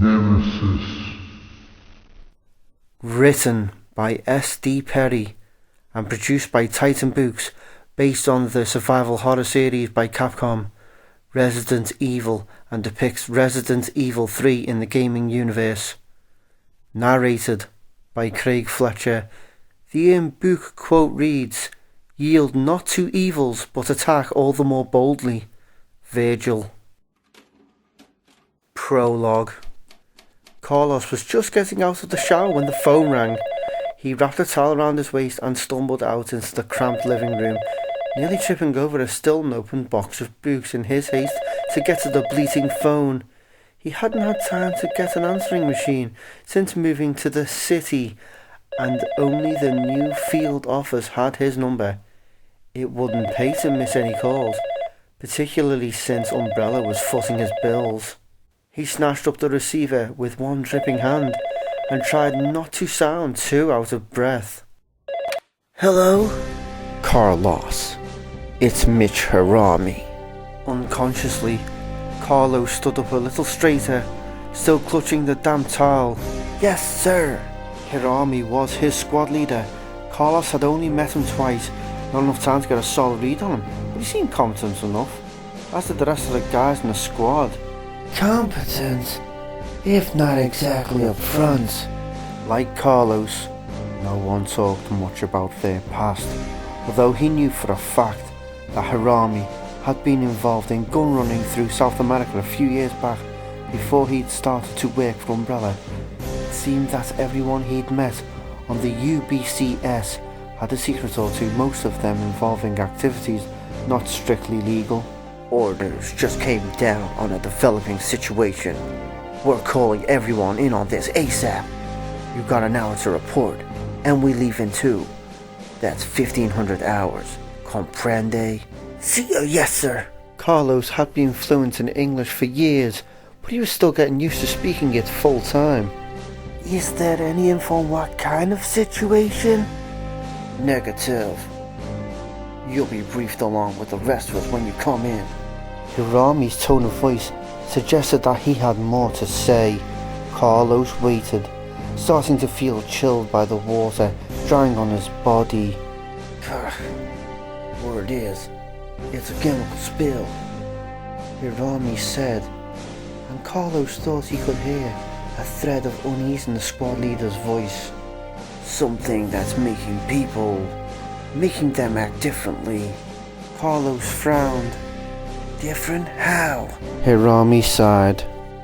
Nemesis. Written by S.D. Perry and produced by Titan Books, based on the survival horror series by Capcom, Resident Evil, and depicts Resident Evil 3 in the gaming universe. Narrated by Craig Fletcher. The in-book quote reads, "Yield not to evils, but attack all the more boldly." Virgil. Prologue. Carlos was just getting out of the shower when the phone rang. He wrapped a towel around his waist and stumbled out into the cramped living room, nearly tripping over a still unopened box of books in his haste to get to the bleating phone. He hadn't had time to get an answering machine since moving to the city, and only the new field office had his number. It wouldn't pay to miss any calls, particularly since Umbrella was footing his bills. He snatched up the receiver with one dripping hand and tried not to sound too out of breath. "Hello?" "Carlos, it's Mitch Harami." Unconsciously, Carlos stood up a little straighter, still clutching the damp towel. "Yes, sir." Hirami was his squad leader. Carlos had only met him twice, not enough time to get a solid read on him, but he seemed competent enough, as did the rest of the guys in the squad. "Competent, if not exactly up front." Like Carlos, no one talked much about their past, although he knew for a fact that Hirami had been involved in gun running through South America a few years back before he'd started to work for Umbrella. It seemed that everyone he'd met on the UBCS had a secret or two, most of them involving activities not strictly legal. "Orders just came down on a developing situation. We're calling everyone in on this ASAP. You got an hour to report, and we leave in 2. That's 1,500 hours. Comprende?" "Yes, sir." Carlos had been fluent in English for years, but he was still getting used to speaking it full time. "Is there any info on what kind of situation?" "Negative. You'll be briefed along with the rest of us when you come in." Hirami's tone of voice suggested that he had more to say. Carlos waited, starting to feel chilled by the water drying on his body. "Word is, it's a chemical spill," Hirami said, and Carlos thought he could hear a thread of unease in the squad leader's voice. "Something that's making them act differently." Carlos frowned. "Different? How?" Hirami sighed.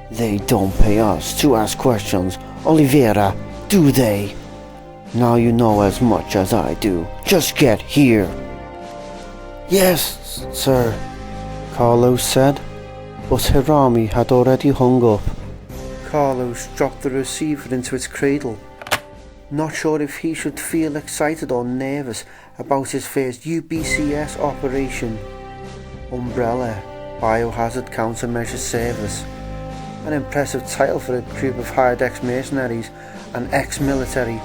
"They don't pay us to ask questions, Oliveira, do they? Now you know as much as I do. Just get here." "Yes, sir," Carlos said, but Hirami had already hung up. Carlos dropped the receiver into its cradle, not sure if he should feel excited or nervous about his first UBCS operation. Umbrella, Biohazard Countermeasure Service. An impressive title for a group of hired ex-mercenaries and ex-military,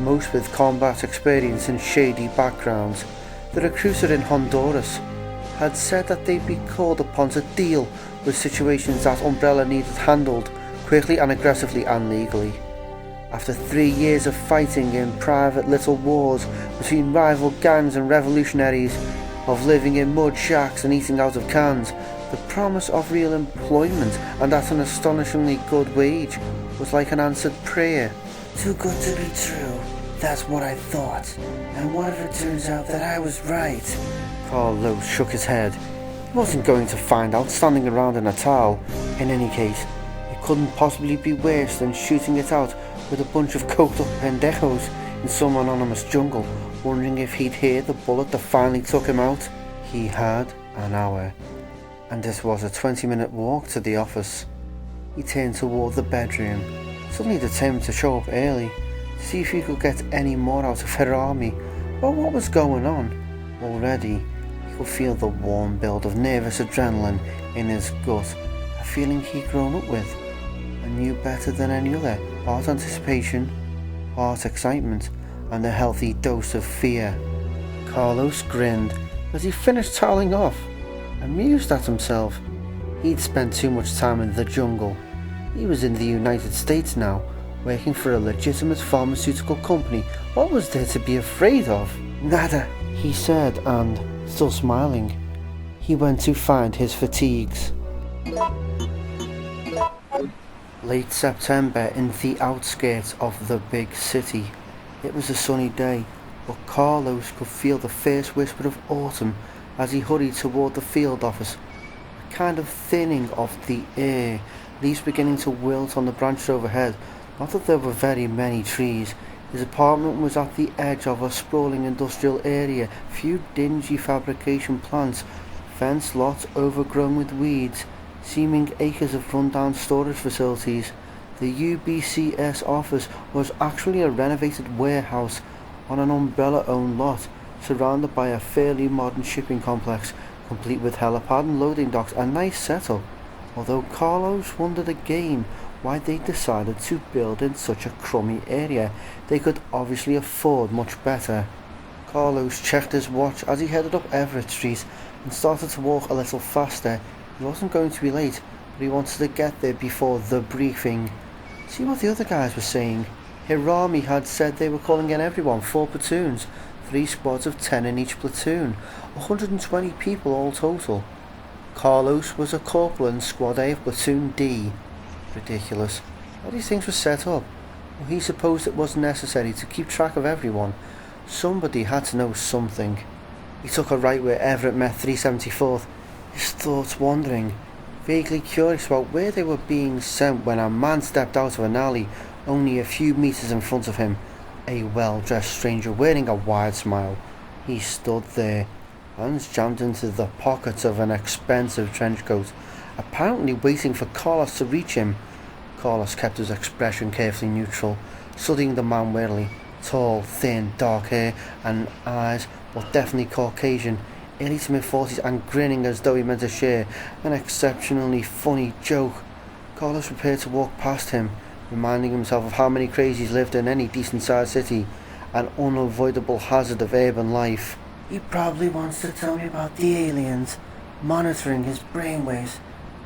most with combat experience in shady backgrounds. The recruiter in Honduras had said that they'd be called upon to deal with situations that Umbrella needed handled quickly and aggressively and legally. After 3 years of fighting in private little wars between rival gangs and revolutionaries, of living in mud shacks and eating out of cans, the promise of real employment and at an astonishingly good wage was like an answered prayer. "Too good to be true. That's what I thought. And what if it turns out that I was right?" Carlos shook his head. He wasn't going to find out standing around in a towel. In any case, it couldn't possibly be worse than shooting it out with a bunch of coked up pendejos in some anonymous jungle, wondering if he'd hear the bullet that finally took him out. He had an hour, and this was a 20-minute walk to the office. He turned toward the bedroom, suddenly determined to show up early, to see if he could get any more out of Hirami about what was going on. Already, he could feel the warm build of nervous adrenaline in his gut, a feeling he'd grown up with, and knew better than any other, part anticipation, part excitement, and a healthy dose of fear. Carlos grinned as he finished toweling off, amused at himself. He'd spent too much time in the jungle, He was in the United States now, working for a legitimate pharmaceutical company. What was there to be afraid of? Nada, he said, and, still smiling, he went to find his fatigues. Late September in the outskirts of the big city. It was a sunny day, but Carlos could feel the first whisper of autumn as he hurried toward the field office. A kind of thinning of the air, leaves beginning to wilt on the branches overhead. Not that there were very many trees. His apartment was at the edge of a sprawling industrial area, few dingy fabrication plants, fenced lots overgrown with weeds, seeming acres of run-down storage facilities. The UBCS office was actually a renovated warehouse on an umbrella-owned lot, surrounded by a fairly modern shipping complex, complete with helipad and loading docks. A nice setup, although Carlos wondered again why they decided to build in such a crummy area. They could obviously afford much better. Carlos checked his watch as he headed up Everett Street and started to walk a little faster. He wasn't going to be late, but he wanted to get there before the briefing. See what the other guys were saying. Hirami had said they were calling in everyone, 4 platoons, 3 squads of 10 in each platoon, 120 people all total. Carlos was a corporal in Squad A of Platoon D. Ridiculous. How these things were set up? Well, he supposed it was necessary to keep track of everyone. Somebody had to know something. He took a right where Everett met 374th, his thoughts wandering, vaguely curious about where they were being sent when a man stepped out of an alley only a few meters in front of him, a well-dressed stranger wearing a wide smile. He stood there, hands jammed into the pockets of an expensive trench coat, apparently waiting for Carlos to reach him. Carlos kept his expression carefully neutral, studying the man warily. Tall, thin, dark hair and eyes, but definitely Caucasian, early to mid-40s, and grinning as though he meant to share an exceptionally funny joke. Carlos prepared to walk past him, reminding himself of how many crazies lived in any decent-sized city, an unavoidable hazard of urban life. He probably wants to tell me about the aliens, monitoring his brainwaves,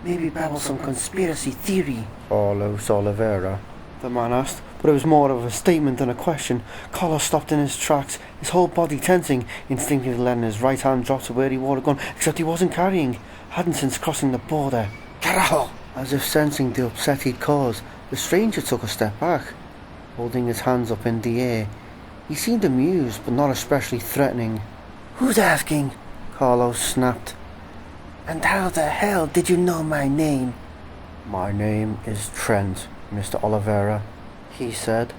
maybe babble some conspiracy theory. Carlos Oliveira, the man asked, but it was more of a statement than a question. Carlos stopped in his tracks, his whole body tensing, instinctively letting his right hand drop to where he wore a gun, except he wasn't carrying, hadn't since crossing the border. Carajo! As if sensing the upset he'd caused, the stranger took a step back, holding his hands up in the air. He seemed amused, but not especially threatening. Who's asking? Carlos snapped. And how the hell did you know my name? My name is Trent, Mr. Oliveira, he said,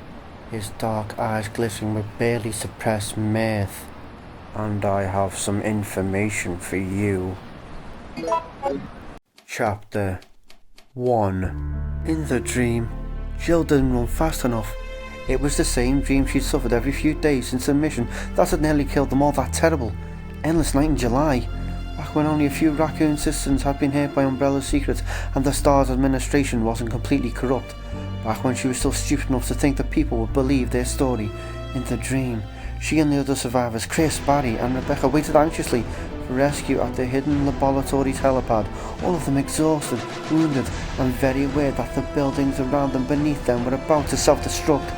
his dark eyes glittering with barely suppressed mirth. And I have some information for you. Chapter 1. In the dream, Jill didn't run fast enough. It was the same dream she'd suffered every few days since the mission that had nearly killed them all. That terrible, endless night in July, back when only a few Raccoon citizens had been hurt by Umbrella's secrets and the STARS administration wasn't completely corrupt. Back when she was still stupid enough to think that people would believe their story. In the dream, she and the other survivors, Chris, Barry and Rebecca, waited anxiously for rescue at the hidden laboratory's helipad, all of them exhausted, wounded, and very aware that the buildings around and beneath them were about to self-destruct.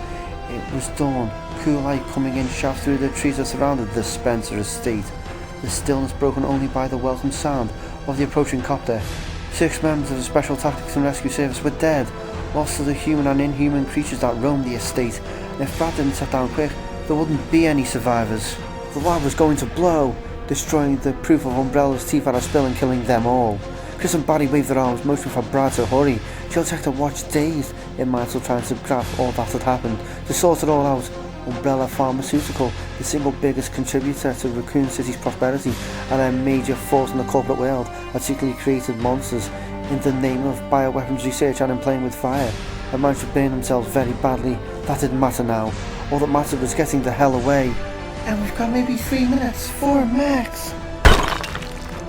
It was dawn, cool light coming in shaft through the trees that surrounded the Spencer estate, the stillness broken only by the welcome sound of the approaching copter. 6 members of the Special Tactics and Rescue Service were dead, lost to the human and inhuman creatures that roamed the estate, and if Brad didn't set down quick, there wouldn't be any survivors. The lab was going to blow, destroying the proof of Umbrella's teeth at a spill and killing them all. Chris and Barry waved their arms, motioning for Brad to hurry. Jill checked her watch, dazed, in mind still trying to grasp all that had happened. To sort it all out, Umbrella Pharmaceutical, the single biggest contributor to Raccoon City's prosperity and a major force in the corporate world, had secretly created monsters in the name of bioweapons research and in playing with fire, had managed to burn themselves very badly. That didn't matter now. All that mattered was getting the hell away. And we've got maybe 3 minutes, 4 max.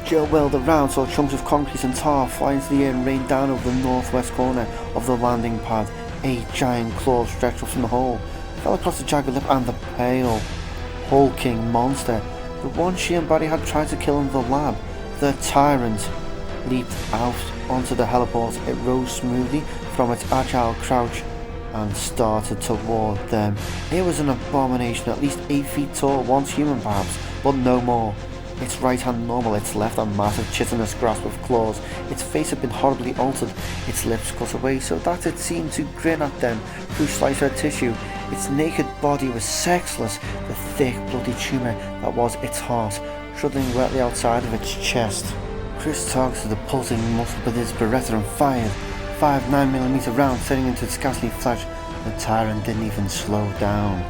Jill whirled around, saw chunks of concrete and tar fly into the air and rain down over the northwest corner of the landing pad. A giant claw stretched up from the hole, fell across the jagged lip, and the pale, hulking monster, the one she and Barry had tried to kill in the lab, the Tyrant, leaped out onto the heliport. It rose smoothly from its agile crouch and started toward them. It was an abomination, at least 8 feet tall, once human perhaps, but no more. Its right hand normal, its left a massive chitinous grasp of claws. Its face had been horribly altered, its lips cut away so that it seemed to grin at them through sliced tissue. Its naked body was sexless, the thick bloody tumour that was its heart, shuddering wetly outside of its chest. Chris targeted the pulsing muscle with his Beretta and fired. 5 9mm rounds setting into its ghastly flesh. The tyrant didn't even slow down.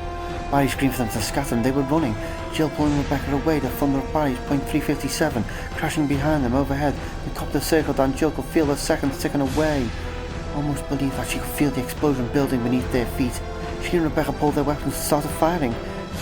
Barry screamed for them to scatter and they were running. Jill pulling Rebecca away, the thunder of Barry's .357 crashing behind them overhead. The copter circled and Jill could feel the seconds ticking away. Almost believed that she could feel the explosion building beneath their feet. She and Rebecca pulled their weapons and started firing.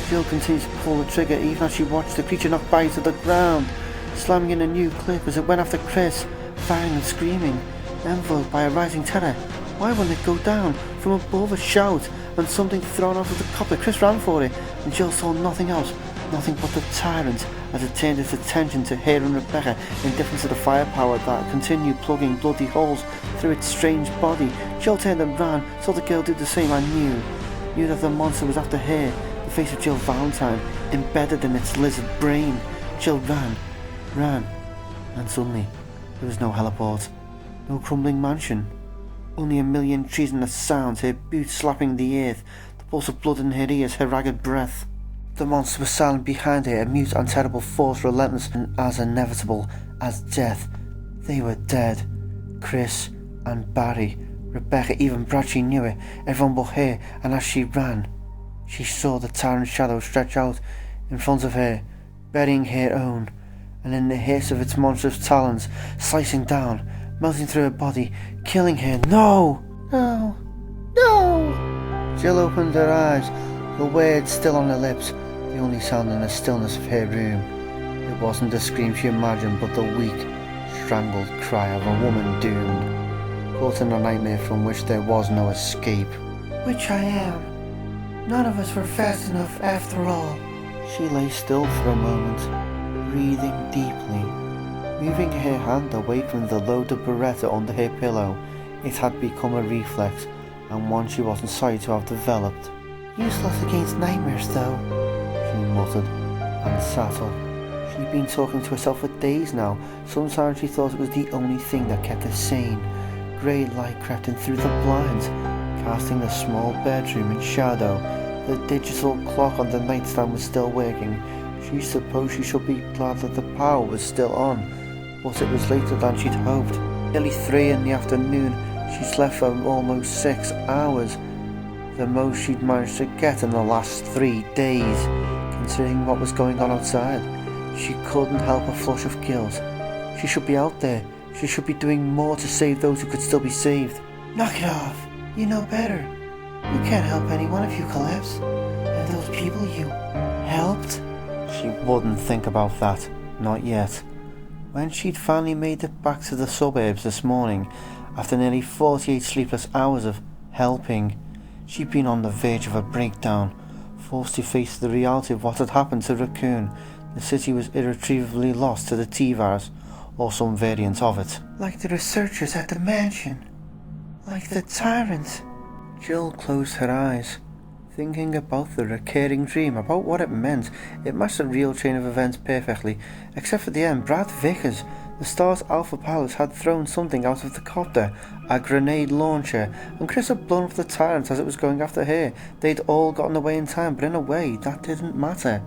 Jill continued to pull the trigger even as she watched the creature knock Barry to the ground, slamming in a new clip as it went after Chris, firing and screaming, enveloped by a rising terror. Why wouldn't it go down? From above, a shout and something thrown out of the copter. Chris ran for it, and Jill saw nothing else, nothing but the tyrant, as it turned its attention to her and Rebecca, indifferent to the firepower that continued plugging bloody holes through its strange body. Jill turned and ran, saw the girl do the same, and knew that the monster was after her, the face of Jill Valentine, embedded in its lizard brain. Jill ran, and suddenly, there was no heliport, no crumbling mansion, only a million trees and the sounds, her boots slapping the earth, the pulse of blood in her ears, her ragged breath. The monster was silent behind her, a mute and terrible force, relentless and as inevitable as death. They were dead. Chris and Barry, Rebecca, even Brad, she knew it, everyone but her, and as she ran, she saw the tyrant's shadow stretch out in front of her, burying her own, and in the hiss of its monstrous talons, slicing down, melting through her body, killing her. No! No! No! Jill opened her eyes, the words still on her lips, the only sound in the stillness of her room. It wasn't the scream she imagined, but the weak, strangled cry of a woman doomed, caught in a nightmare from which there was no escape. Which I am. None of us were fast enough after all. She lay still for a moment, breathing deeply, moving her hand away from the loaded Beretta under her pillow. It had become a reflex, and one she wasn't sorry to have developed. Useless against nightmares, though, she muttered, and sat up. She'd been talking to herself for days now. Sometimes she thought it was the only thing that kept her sane. Grey light crept in through the blinds, casting the small bedroom in shadow. The digital clock on the nightstand was still working. She supposed she should be glad that the power was still on, but it was later than she'd hoped. Nearly 3 in the afternoon. She'd slept for almost 6 hours, the most she'd managed to get in the last 3 days, considering what was going on outside. She couldn't help a flush of guilt. She should be out there. She should be doing more to save those who could still be saved. Knock it off. You know better. You can't help anyone if you collapse. And those people you helped? She wouldn't think about that. Not yet. When she'd finally made it back to the suburbs this morning, after nearly 48 sleepless hours of helping, she'd been on the verge of a breakdown, forced to face the reality of what had happened to Raccoon. The city was irretrievably lost to the T-virus, or some variant of it. Like the researchers at the mansion. Like the tyrant. Jill closed her eyes, thinking about the recurring dream, about what it meant. It matched the real chain of events perfectly, except for the end. Brad Vickers, the Star's Alpha pilot, had thrown something out of the copter, a grenade launcher, and Chris had blown up the tyrant as it was going after her. They'd all gotten away in time, but in a way, that didn't matter.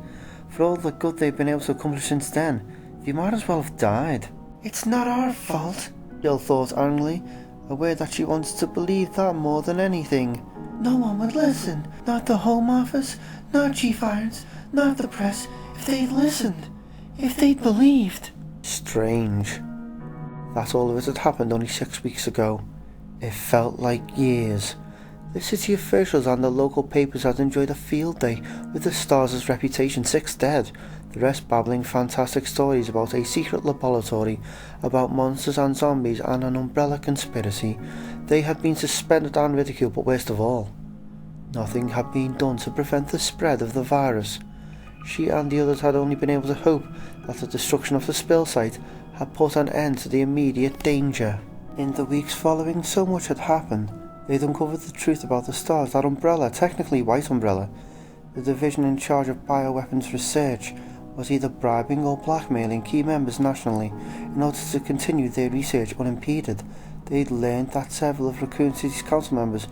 For all the good they'd been able to accomplish since then, they might as well have died. It's not our fault, Jill thought angrily, aware that she wanted to believe that more than anything. No one would listen. Not the Home Office, not Chief Irons, not the press. If they'd listened, if they'd believed. Strange. That all of it had happened only 6 weeks ago. It felt like years. The city officials and the local papers had enjoyed a field day with the Stars' reputation. 6 dead, the rest babbling fantastic stories about a secret laboratory, about monsters and zombies and an umbrella conspiracy. They had been suspended and ridiculed, but worst of all, nothing had been done to prevent the spread of the virus. She and the others had only been able to hope that the destruction of the spill site had put an end to the immediate danger. In the weeks following, so much had happened. They'd uncovered the truth about the stars, that Umbrella, technically White Umbrella, the division in charge of bioweapons research, was either bribing or blackmailing key members nationally in order to continue their research unimpeded. They'd learned that several of Raccoon City's council members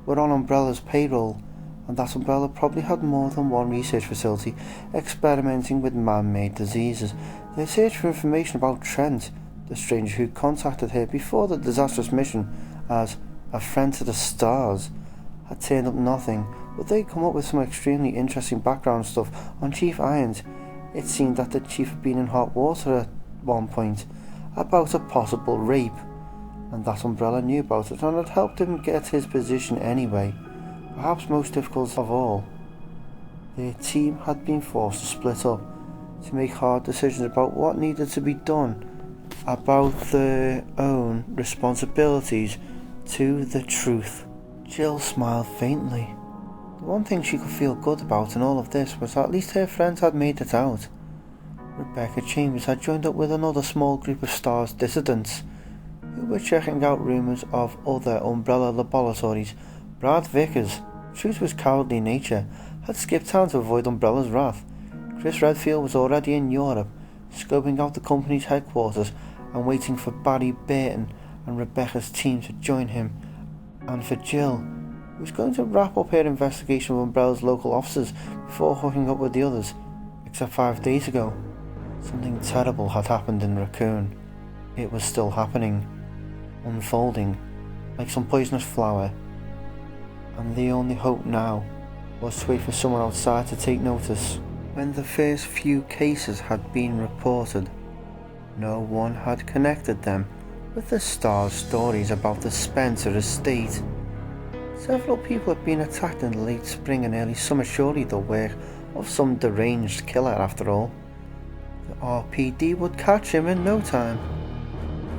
were on Umbrella's payroll, and that Umbrella probably had more than one research facility experimenting with man-made diseases. They searched for information about Trent, the stranger who contacted her before the disastrous mission as a friend to the stars, had turned up nothing, but they'd come up with some extremely interesting background stuff on Chief Irons. It seemed that the chief had been in hot water at one point about a possible rape, and that Umbrella knew about it and had helped him get his position anyway. Perhaps most difficult of all, their team had been forced to split up to make hard decisions about what needed to be done about their own responsibilities to the truth. Jill smiled faintly. The one thing she could feel good about in all of this was that at least her friends had made it out. Rebecca Chambers had joined up with another small group of STARS dissidents who were checking out rumours of other Umbrella laboratories. Brad Vickers, true to his cowardly nature, had skipped town to avoid Umbrella's wrath. Chris Redfield was already in Europe, scoping out the company's headquarters and waiting for Barry Burton and Rebecca's team to join him. And for Jill, who was going to wrap up her investigation of Umbrella's local offices before hooking up with the others, except 5 days ago, something terrible had happened in Raccoon. It was still happening, unfolding like some poisonous flower, and the only hope now was to wait for someone outside to take notice. When the first few cases had been reported, no one had connected them with the STARS stories about the Spencer estate. Several people had been attacked in the late spring and early summer, surely the work of some deranged killer after all. The RPD would catch him in no time.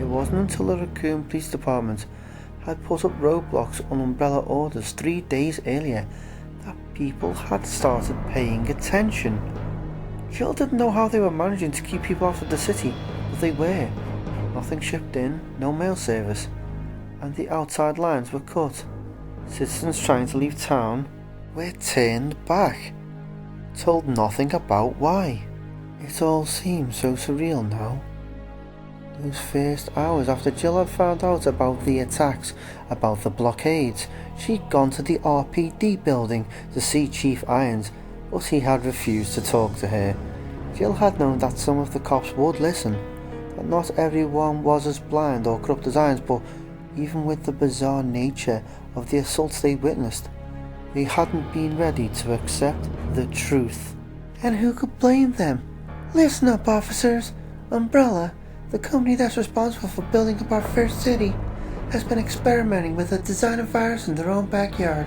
It wasn't until the Raccoon Police Department had put up roadblocks on Umbrella orders 3 days earlier that people had started paying attention. Jill didn't know how they were managing to keep people out of the city, but they were. Nothing shipped in, no mail service, and the outside lines were cut. Citizens trying to leave town were turned back, told nothing about why. It all seemed so surreal now. Those first hours after Jill had found out about the attacks, about the blockades, she'd gone to the RPD building to see Chief Irons, but he had refused to talk to her. Jill had known that some of the cops would listen, that not everyone was as blind or corrupt as Irons, but even with the bizarre nature of the assaults they witnessed, they hadn't been ready to accept the truth. And who could blame them? Listen up, officers. Umbrella, the company that's responsible for building up our first city, has been experimenting with a design of virus in their own backyard.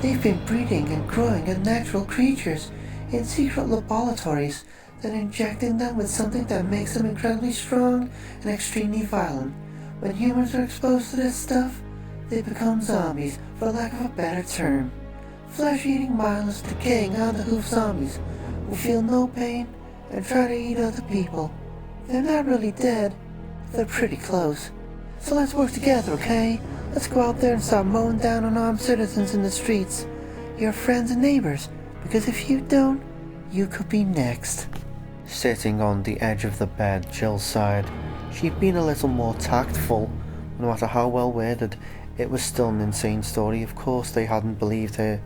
They've been breeding and growing unnatural creatures in secret laboratories, then injecting them with something that makes them incredibly strong and extremely violent. When humans are exposed to this stuff, they become zombies, for lack of a better term. Flesh-eating, mindless, decaying, on-the-hoof zombies who feel no pain and try to eat other people. They're not really dead, but they're pretty close. So let's work together, okay? Let's go out there and start mowing down unarmed citizens in the streets. Your friends and neighbors, because if you don't, you could be next. Sitting on the edge of the bed, Jill sighed. She'd been a little more tactful. No matter how well worded, it was still an insane story. Of course they hadn't believed her.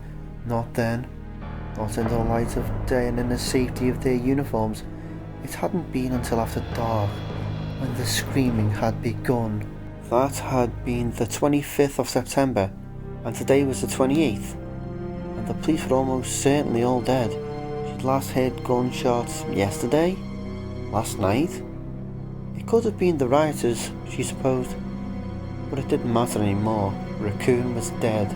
Not then. Not in the light of day and in the safety of their uniforms. It hadn't been until after dark, when the screaming had begun. That had been the 25th of September, and today was the 28th, and the police were almost certainly all dead. She'd last heard gunshots yesterday? Last night? It could have been the rioters, she supposed, but it didn't matter anymore. Raccoon was dead,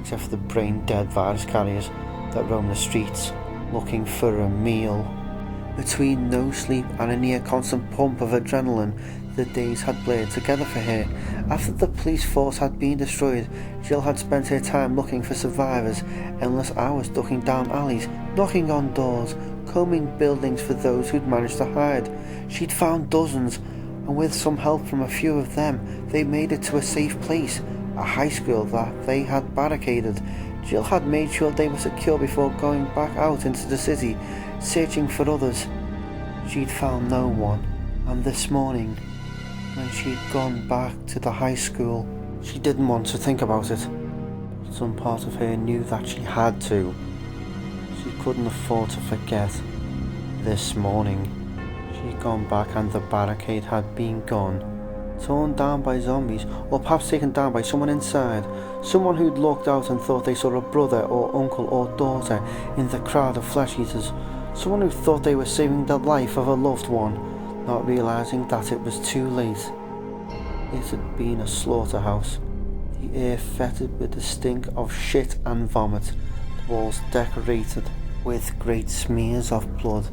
except for the brain-dead virus carriers that roam the streets, looking for a meal. Between no sleep and a near constant pump of adrenaline, the days had blurred together for her. After the police force had been destroyed, Jill had spent her time looking for survivors, endless hours ducking down alleys, knocking on doors, combing buildings for those who'd managed to hide. She'd found dozens, and with some help from a few of them, they made it to a safe place, a high school that they had barricaded. Jill had made sure they were secure before going back out into the city, searching for others. She'd found no one, and this morning, when she'd gone back to the high school, she didn't want to think about it. Some part of her knew that she had to. She couldn't afford to forget. This morning, she'd gone back and the barricade had been gone, torn down by zombies, or perhaps taken down by someone inside, someone who'd looked out and thought they saw a brother or uncle or daughter in the crowd of flesh eaters, someone who thought they were saving the life of a loved one, not realising that it was too late. It had been a slaughterhouse, the air fetid with the stink of shit and vomit, the walls decorated with great smears of blood.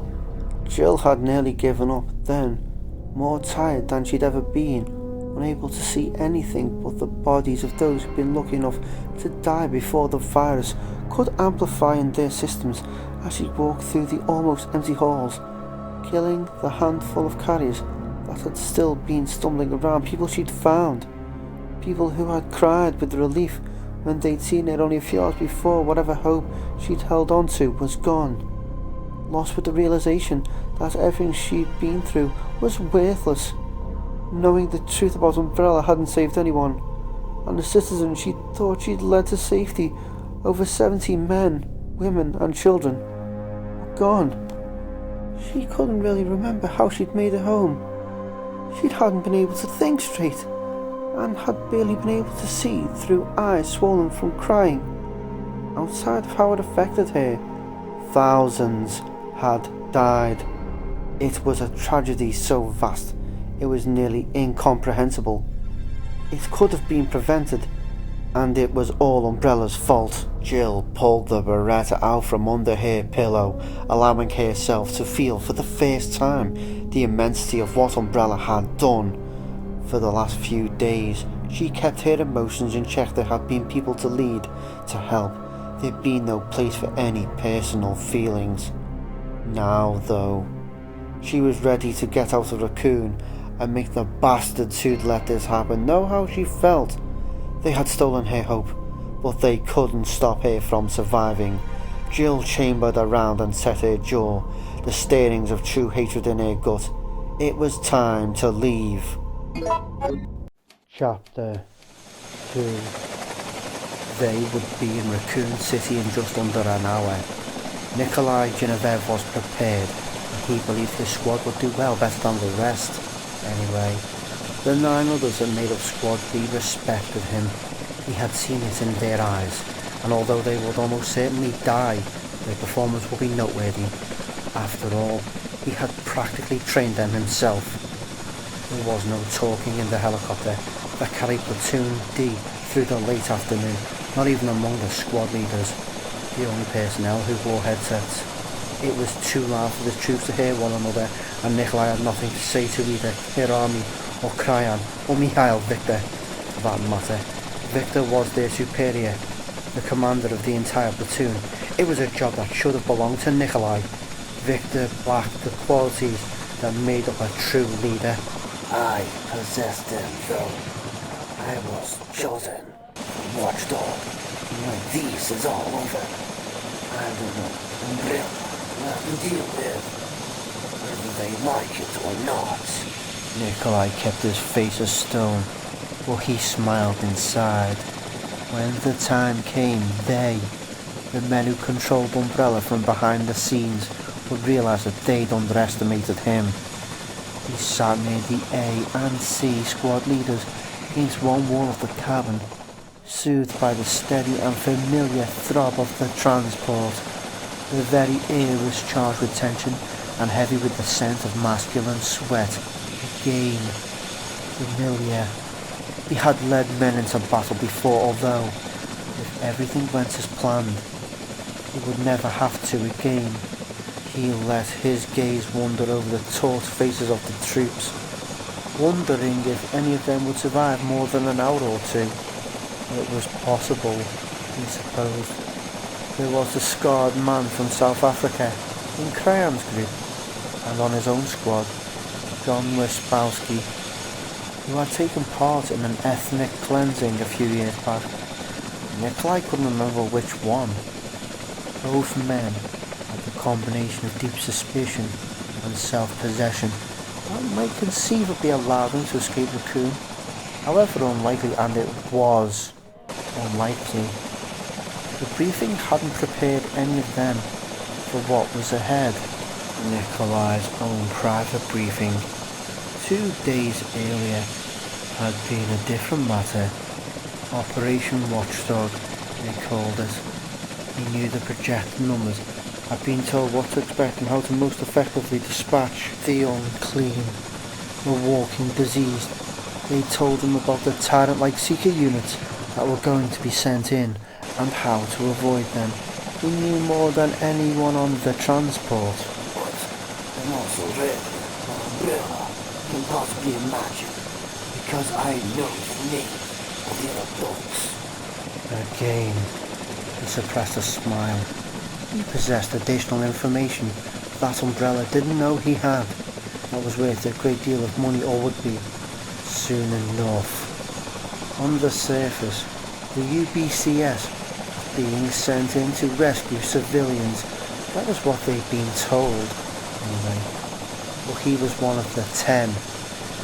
Jill had nearly given up then, more tired than she'd ever been, unable to see anything but the bodies of those who'd been lucky enough to die before the virus could amplify in their systems as she walked through the almost empty halls, killing the handful of carriers that had still been stumbling around, people she'd found, people who had cried with relief when they'd seen it only a few hours before. Whatever hope she'd held on to was gone, lost with the realization that everything she'd been through was worthless, knowing the truth about Umbrella hadn't saved anyone, and the citizens she thought she'd led to safety, over 70 men, women and children, were gone. She couldn't really remember how she'd made it home. She hadn't been able to think straight, and had barely been able to see through eyes swollen from crying. Outside of how it affected her, thousands had died. It was a tragedy so vast it was nearly incomprehensible. It could have been prevented, and it was all Umbrella's fault. Jill pulled the Beretta out from under her pillow, allowing herself to feel for the first time the immensity of what Umbrella had done. For the last few days, she kept her emotions in check. There had been people to lead, to help. There'd been no place for any personal feelings. Now, though, she was ready to get out of Raccoon and make the bastards who'd let this happen know how she felt. They had stolen her hope, but they couldn't stop her from surviving. Jill chambered around and set her jaw, the stirrings of true hatred in her gut. It was time to leave. Chapter 2. They would be in Raccoon City in just under an hour. Nikolai Genevieve was prepared, and he believed his squad would do well, better than the rest. Anyway, the 9 others that made up Squad B respected him. He had seen it in their eyes, and although they would almost certainly die, their performance would be noteworthy. After all, he had practically trained them himself. There was no talking in the helicopter that carried Platoon D through the late afternoon, not even among the squad leaders, the only personnel who wore headsets. It was too loud for the troops to hear one another, and Nikolai had nothing to say to either Hirami or Kryan or Mikhail Victor, for that matter. Victor was their superior, the commander of the entire platoon. It was a job that should have belonged to Nikolai. Victor lacked the qualities that made up a true leader. I possessed them, though. I was chosen Watchdog. When this is all over, I will know Umbrella will have to deal with, whether they like it or not. Nikolai kept his face a stone, but he smiled inside. When the time came, they, the men who controlled Umbrella from behind the scenes, would realise that they'd underestimated him. He sat near the A and C squad leaders against one wall of the cabin, soothed by the steady and familiar throb of the transport. The very air was charged with tension and heavy with the scent of masculine sweat. Again, familiar. He had led men into battle before, although, if everything went as planned, he would never have to again. He let his gaze wander over the taut faces of the troops, wondering if any of them would survive more than an hour or two. It was possible, he supposed. There was the scarred man from South Africa, In Crayan's group, and on his own squad, John Wispowski, who had taken part in an ethnic cleansing a few years back. Nikolai couldn't remember which one. Both men had the combination of deep suspicion and self-possession that might conceivably allow them to escape Raccoon, however unlikely, and it was unlikely. The briefing hadn't prepared any of them for what was ahead. Nikolai's own private briefing 2 days earlier had been a different matter. Operation Watchdog, they called it. He knew the projected numbers, had been told what to expect and how to most effectively dispatch the unclean, the walking diseased. They told him about the tyrant-like seeker units that were going to be sent in and how to avoid them. He knew more than anyone on the transport. And also read an umbrella can possibly imagine, because I know the name of the other books. Again, he suppressed a smile. He possessed additional information that Umbrella didn't know he had. That was worth a great deal of money, or would be, soon enough. On the surface, the UBCS was being sent in to rescue civilians. That was what they'd been told, anyway. But he was one of the 10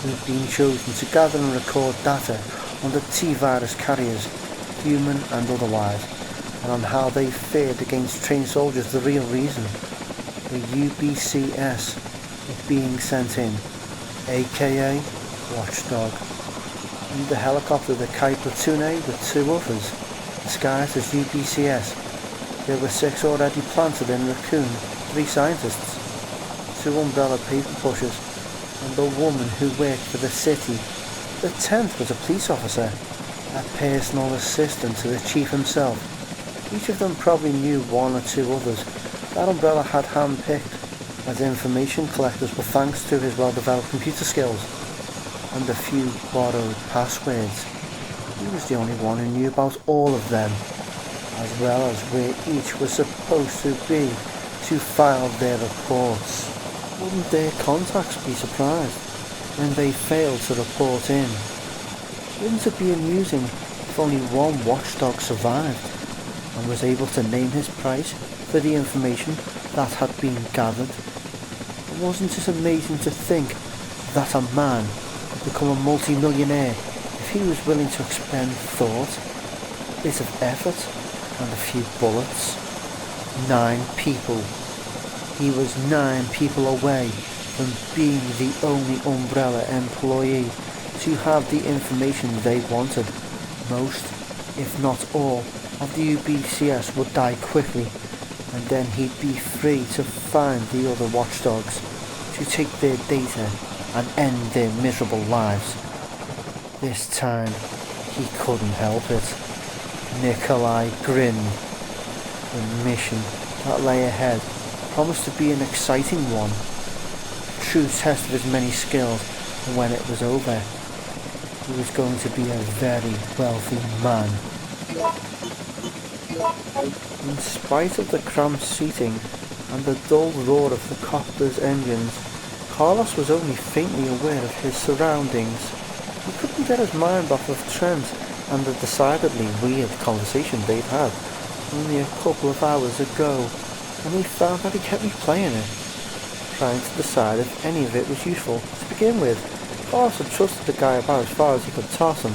who'd been chosen to gather and record data on the T-virus carriers, human and otherwise, and on how they fared against trained soldiers. The real reason the UBCS was being sent in, aka Watchdog, in the helicopter, the Kai Platoon A, with 2 others, disguised as UBCS. There were 6 already planted in Raccoon, 3 scientists, 2 Umbrella paper pushers, and a woman who worked for the city. The 10th was a police officer, a personal assistant to the chief himself. Each of them probably knew 1 or 2 others that Umbrella had hand-picked as information collectors, but thanks to his well-developed computer skills and a few borrowed passwords, he was the only one who knew about all of them, as well as where each was supposed to be to file their reports. Wouldn't their contacts be surprised when they failed to report in? Wouldn't it be amusing if only one watchdog survived and was able to name his price for the information that had been gathered? And wasn't it amazing to think that a man could become a multi-millionaire if he was willing to expend thought, a bit of effort, and a few bullets? 9 people. He was 9 people away from being the only Umbrella employee to have the information they wanted. Most, if not all, of the UBCS would die quickly, and then he'd be free to find the other watchdogs, to take their data and end their miserable lives. This time, he couldn't help it. Nikolai grinned. The mission that lay ahead promised to be an exciting one, a true test of his many skills, and when it was over, he was going to be a very wealthy man. In spite of the cramped seating and the dull roar of the copter's engines, Carlos was only faintly aware of his surroundings. He couldn't get his mind off of Trent and the decidedly weird conversation they'd had only a couple of hours ago, and he found that he kept replaying it, trying to decide if any of it was useful. To begin with, Carlos had trusted the guy about as far as he could toss him.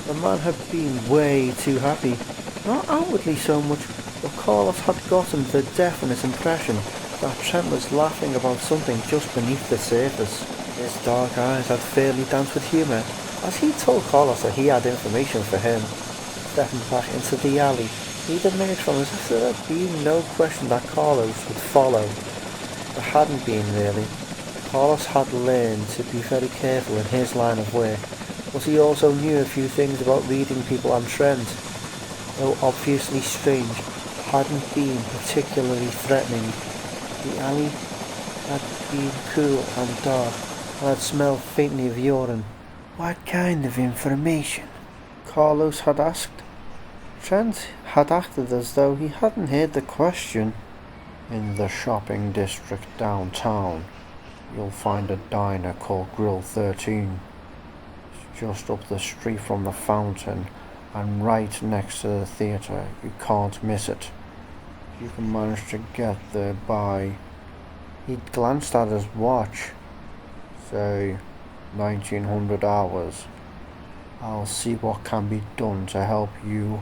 The man had been way too happy, not outwardly so much, but Carlos had gotten the definite impression that Trent was laughing about something just beneath the surface. His dark eyes had fairly danced with humour as he told Carlos that he had information for him. Stepping back into the alley, he'd emerged from as if there had been no question that Carlos would follow. There hadn't been, really. Carlos had learned to be very careful in his line of work, but he also knew a few things about reading people, and Trent, though obviously strange, hadn't been particularly threatening. The alley had been cool and dark, and had smelled faintly of urine. "What kind of information?" Carlos had asked. Trent had acted as though he hadn't heard the question. In the shopping district downtown, you'll find a diner called Grill 13. It's just up the street from the fountain and right next to the theatre. You can't miss it. You can manage to get there by... He glanced at his watch. Say, 1900 hours. I'll see what can be done to help you.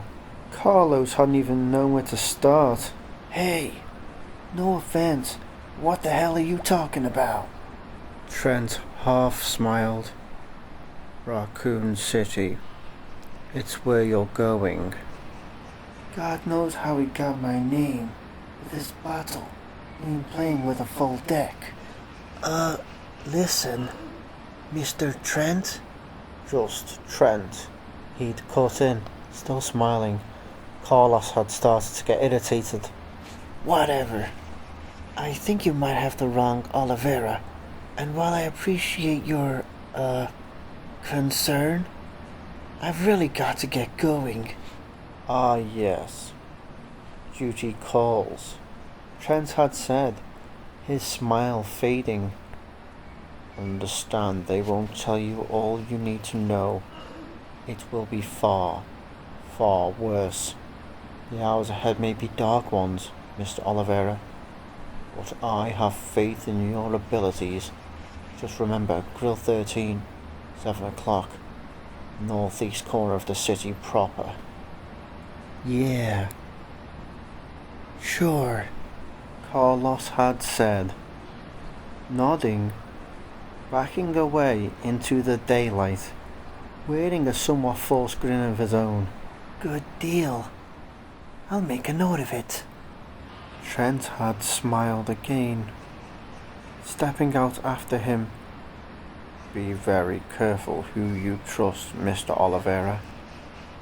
Carlos hadn't even known where to start. Hey, no offense, what the hell are you talking about? Trent half smiled. Raccoon City. It's where you're going. God knows how he got my name. With this bottle. I mean, playing with a full deck. Listen, Mr. Trent? Just Trent. He'd cut in, still smiling. Carlos had started to get irritated. Whatever. I think you might have the wrong Oliveira. And while I appreciate your, concern, I've really got to get going. Ah, yes. Duty calls. Trent had said, his smile fading. Understand, they won't tell you all you need to know. It will be far, far worse. The hours ahead may be dark ones, Mr. Oliveira, but I have faith in your abilities. Just remember, Grill 13, 7 o'clock, northeast corner of the city proper. Yeah. Sure, Carlos had said, nodding, backing away into the daylight, wearing a somewhat forced grin of his own. Good deal. I'll make a note of it. Trent had smiled again, stepping out after him. Be very careful who you trust, Mr. Oliveira,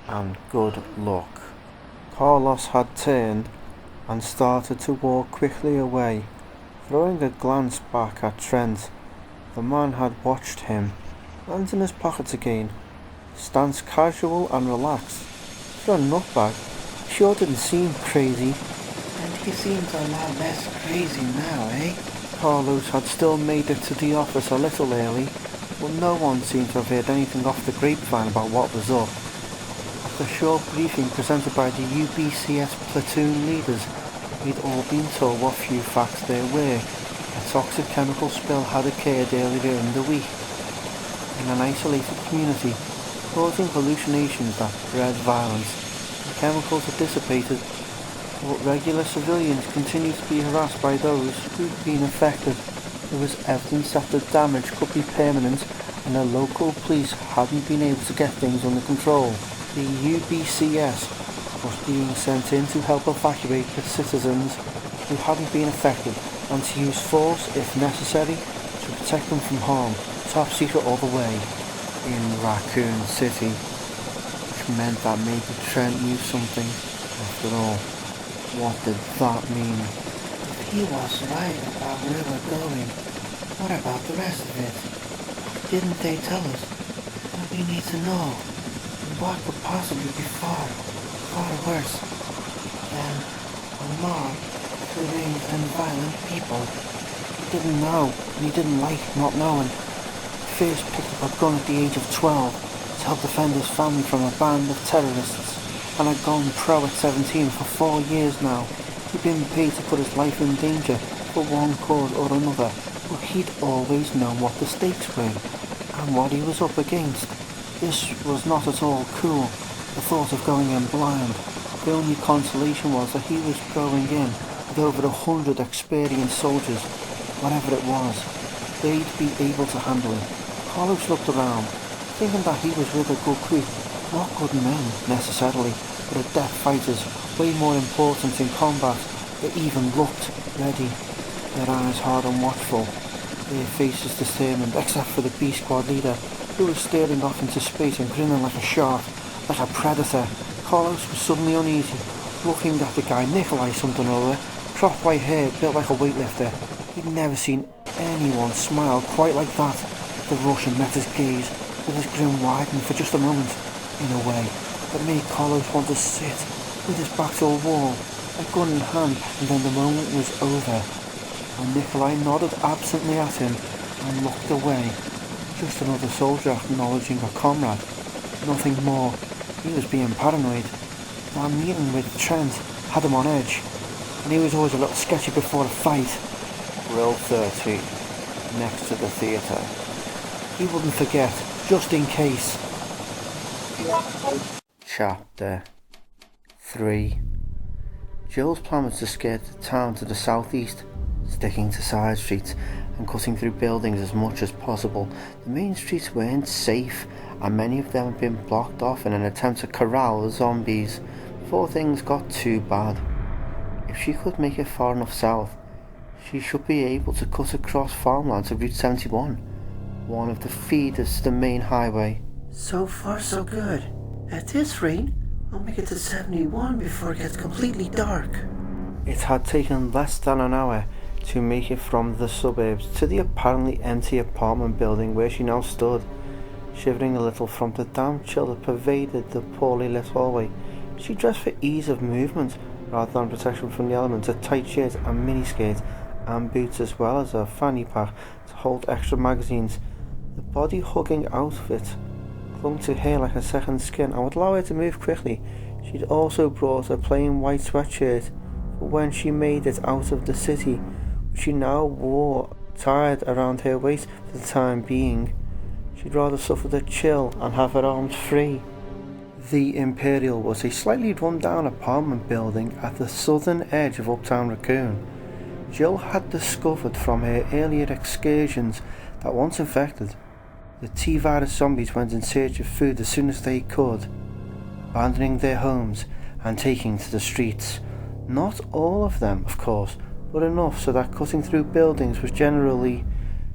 and good luck. Carlos had turned and started to walk quickly away, throwing a glance back at Trent. The man had watched him, hands in his pockets again, stance casual and relaxed. For a nutbag, he sure didn't seem crazy. And he seems a lot less crazy now, eh? Carlos had still made it to the office a little early, but no one seemed to have heard anything off the grapevine about what was up. After a short briefing presented by the UBCS platoon leaders, we'd all been told what few facts there were. A toxic chemical spill had occurred earlier in the week in an isolated community, causing hallucinations that bred violence. The chemicals had dissipated, but regular civilians continued to be harassed by those who'd been affected. There was evidence that the damage could be permanent, and the local police hadn't been able to get things under control. The UBCS was being sent in to help evacuate the citizens who hadn't been affected, and to use force if necessary to protect them from harm, top secret all the way, in Raccoon City, which meant that maybe Trent knew something. After all, what did that mean? If he was right about where we're going, what about the rest of it? Didn't they tell us what we need to know? And what could possibly be far, far worse than a mob of deranged and violent people? He didn't know, and he didn't like not knowing. He first picked up a gun at the age of 12 to help defend his family from a band of terrorists, and had gone pro at 17 for 4 years now. He'd been paid to put his life in danger for one cause or another, but he'd always known what the stakes were, and what he was up against. This was not at all cool, the thought of going in blind. The only consolation was that he was going in with over 100 experienced soldiers. Whatever it was, they'd be able to handle it. Carlos looked around, thinking that he was with a good crew. Not good men, necessarily, but adept fighters, way more important in combat. They even looked ready, their eyes hard and watchful, their faces determined, except for the B-Squad leader, who was staring off into space and grinning like a shark, like a predator. Carlos was suddenly uneasy, looking at the guy, Nikolai something or other, cropped white hair, built like a weightlifter. He'd never seen anyone smile quite like that. The Russian met his gaze, with his grin widening for just a moment, in a way that made Carlos want to sit with his back to a wall, a gun in hand, and then the moment was over, and Nikolai nodded absently at him and looked away. Just another soldier acknowledging a comrade. Nothing more. He was being paranoid. That meeting with Trent had him on edge, and he was always a little sketchy before a fight. Row 13, next to the theatre. He wouldn't forget, just in case. Chapter 3. Jill's plan was to skirt the town to the southeast, sticking to side streets and cutting through buildings as much as possible. The main streets weren't safe, and many of them had been blocked off in an attempt to corral the zombies before things got too bad. If she could make it far enough south, she should be able to cut across farmland to Route 71, one of the feeders to the main highway. So far so good. At this rate, I'll make it to 71 before it gets completely dark. It had taken less than an hour to make it from the suburbs to the apparently empty apartment building where she now stood, shivering a little from the damp chill that pervaded the poorly lit hallway. She dressed for ease of movement rather than protection from the elements, a tight shirt and miniskirt and boots, as well as a fanny pack to hold extra magazines. The body hugging outfit clung to her like a second skin and would allow her to move quickly. She'd also brought a plain white sweatshirt for when she made it out of the city, which she now wore tied around her waist for the time being. She'd rather suffer the chill and have her arms free. The Imperial was a slightly run-down apartment building at the southern edge of Uptown Raccoon. Jill had discovered from her earlier excursions that once infected, the T-virus zombies went in search of food as soon as they could, abandoning their homes and taking to the streets. Not all of them, of course, but enough so that cutting through buildings was generally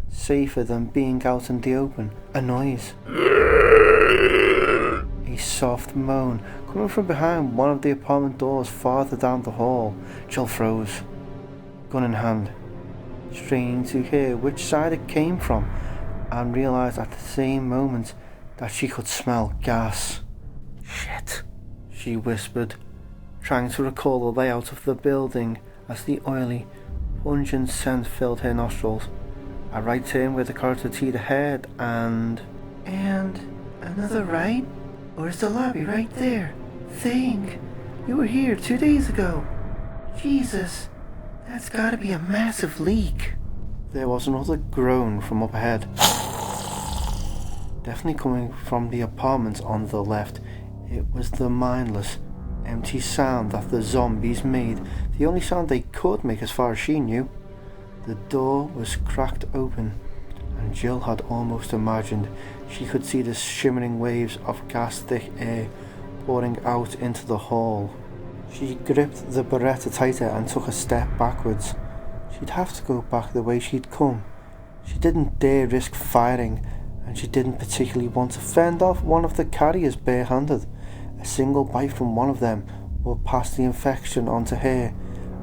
safer than being out in the open. A noise. A soft moan coming from behind one of the apartment doors farther down the hall. Jill froze, gun in hand, straining to hear which side it came from, and realised at the same moment that she could smell gas. "Shit," she whispered, trying to recall the layout of the building as the oily, pungent scent filled her nostrils. A right turn where the corridor teed ahead, and another right? Or is the lobby right there? Think, you were here 2 days ago. Jesus, that's gotta be a massive leak. There was another groan from up ahead, definitely coming from the apartment on the left. It was the mindless, empty sound that the zombies made, the only sound they could make as far as she knew. The door was cracked open, and Jill had almost imagined she could see the shimmering waves of gas-thick air pouring out into the hall. She gripped the Beretta tighter and took a step backwards. She'd have to go back the way she'd come. She didn't dare risk firing, and she didn't particularly want to fend off one of the carriers barehanded. A single bite from one of them would pass the infection onto her.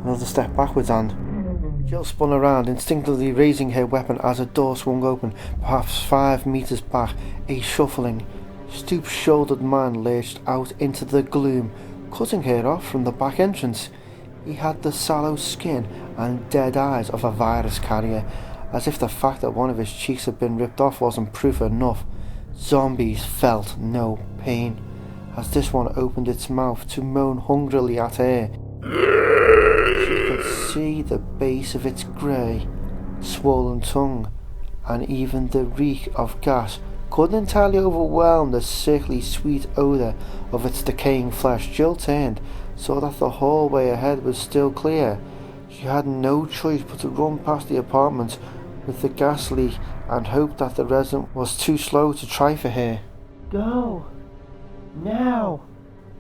Another step backwards and Jill spun around, instinctively raising her weapon as a door swung open. Perhaps 5 meters back, a shuffling, stoop-shouldered man lurched out into the gloom, cutting her off from the back entrance. He had the sallow skin and dead eyes of a virus carrier, as if the fact that one of his cheeks had been ripped off wasn't proof enough. Zombies felt no pain, as this one opened its mouth to moan hungrily at her. She could see the base of its grey, swollen tongue, and even the reek of gas couldn't entirely overwhelm the sickly sweet odour of its decaying flesh. Jill turned, saw that the hallway ahead was still clear. She had no choice but to run past the apartment with the gas leak and hope that the resident was too slow to try for her. Go! Now!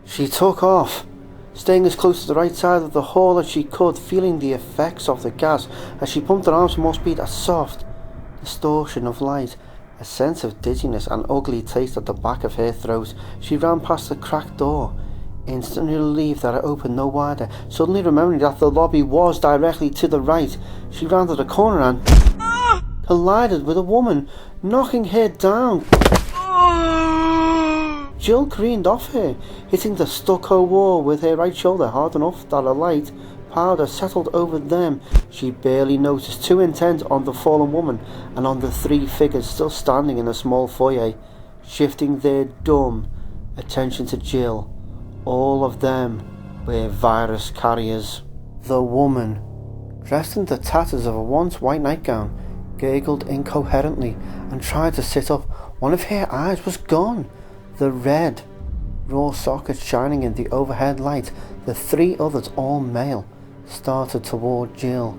She took off, staying as close to the right side of the hall as she could, feeling the effects of the gas as she pumped her arms for more speed. A soft distortion of light, a sense of dizziness, an ugly taste at the back of her throat. She ran past the cracked door, instantly relieved that it opened no wider. Suddenly remembering that the lobby was directly to the right, she rounded a corner and collided with a woman, knocking her down. Jill careened off her, hitting the stucco wall with her right shoulder hard enough that a light powder settled over them. She barely noticed, too intent on the fallen woman and on the three figures still standing in the small foyer, shifting their dumb attention to Jill. All of them were virus carriers. The woman, dressed in the tatters of a once white nightgown, gurgled incoherently and tried to sit up. One of her eyes was gone, the red, raw socket shining in the overhead light. The three others, all male, started toward Jill,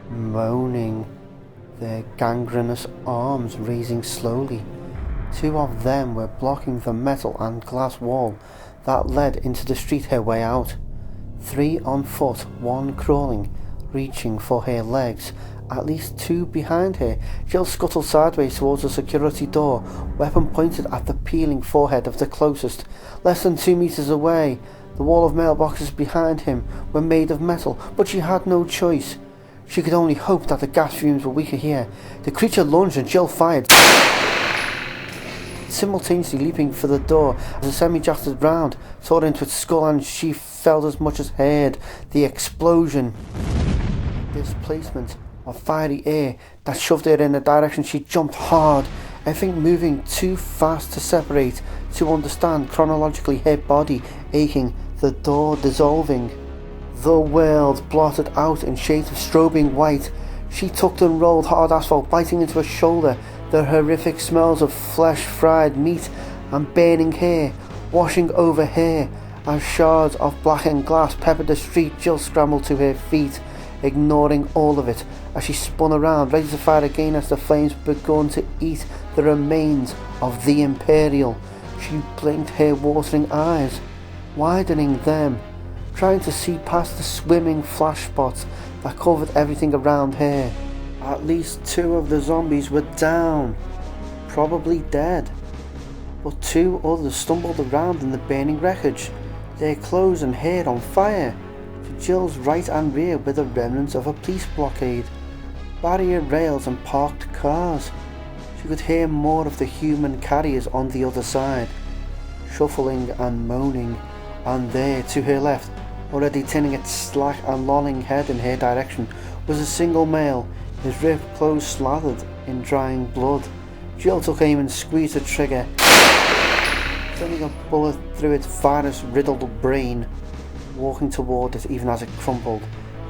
moaning, their gangrenous arms raising slowly. Two of them were blocking the metal and glass wall that led into the street her way out. Three on foot, one crawling, reaching for her legs, at least two behind her. Jill scuttled sideways towards the security door, weapon pointed at the peeling forehead of the closest. Less than 2 meters away, the wall of mailboxes behind him were made of metal, but she had no choice. She could only hope that the gas fumes were weaker here. The creature lunged and Jill fired, simultaneously leaping for the door as the semi-jacketed round tore into its skull, and she felt as much as heard the explosion. Displacement of fiery air that shoved her in a direction. She jumped hard, everything moving too fast to separate, to understand chronologically, her body aching, the door dissolving, the world blotted out in shades of strobing white. She tucked and rolled hard asphalt biting into her shoulder, the horrific smells of flesh, fried meat and burning hair washing over her as shards of blackened glass peppered the street. Jill scrambled to her feet, ignoring all of it, as she spun around, ready to fire again as the flames begun to eat the remains of the Imperial. She blinked, her watering eyes widening them, trying to see past the swimming flash spots that covered everything around her. At least two of the zombies were down, probably dead, but two others stumbled around in the burning wreckage, their clothes and hair on fire. To Jill's right and rear were the remnants of a police blockade, barrier rails and parked cars. She could hear more of the human carriers on the other side, shuffling and moaning, and there, to her left, already turning its slack and lolling head in her direction, was a single male, his ripped clothes slathered in drying blood. Jill took aim and squeezed the trigger, sending a bullet through its virus-riddled brain. Walking toward it even as it crumpled,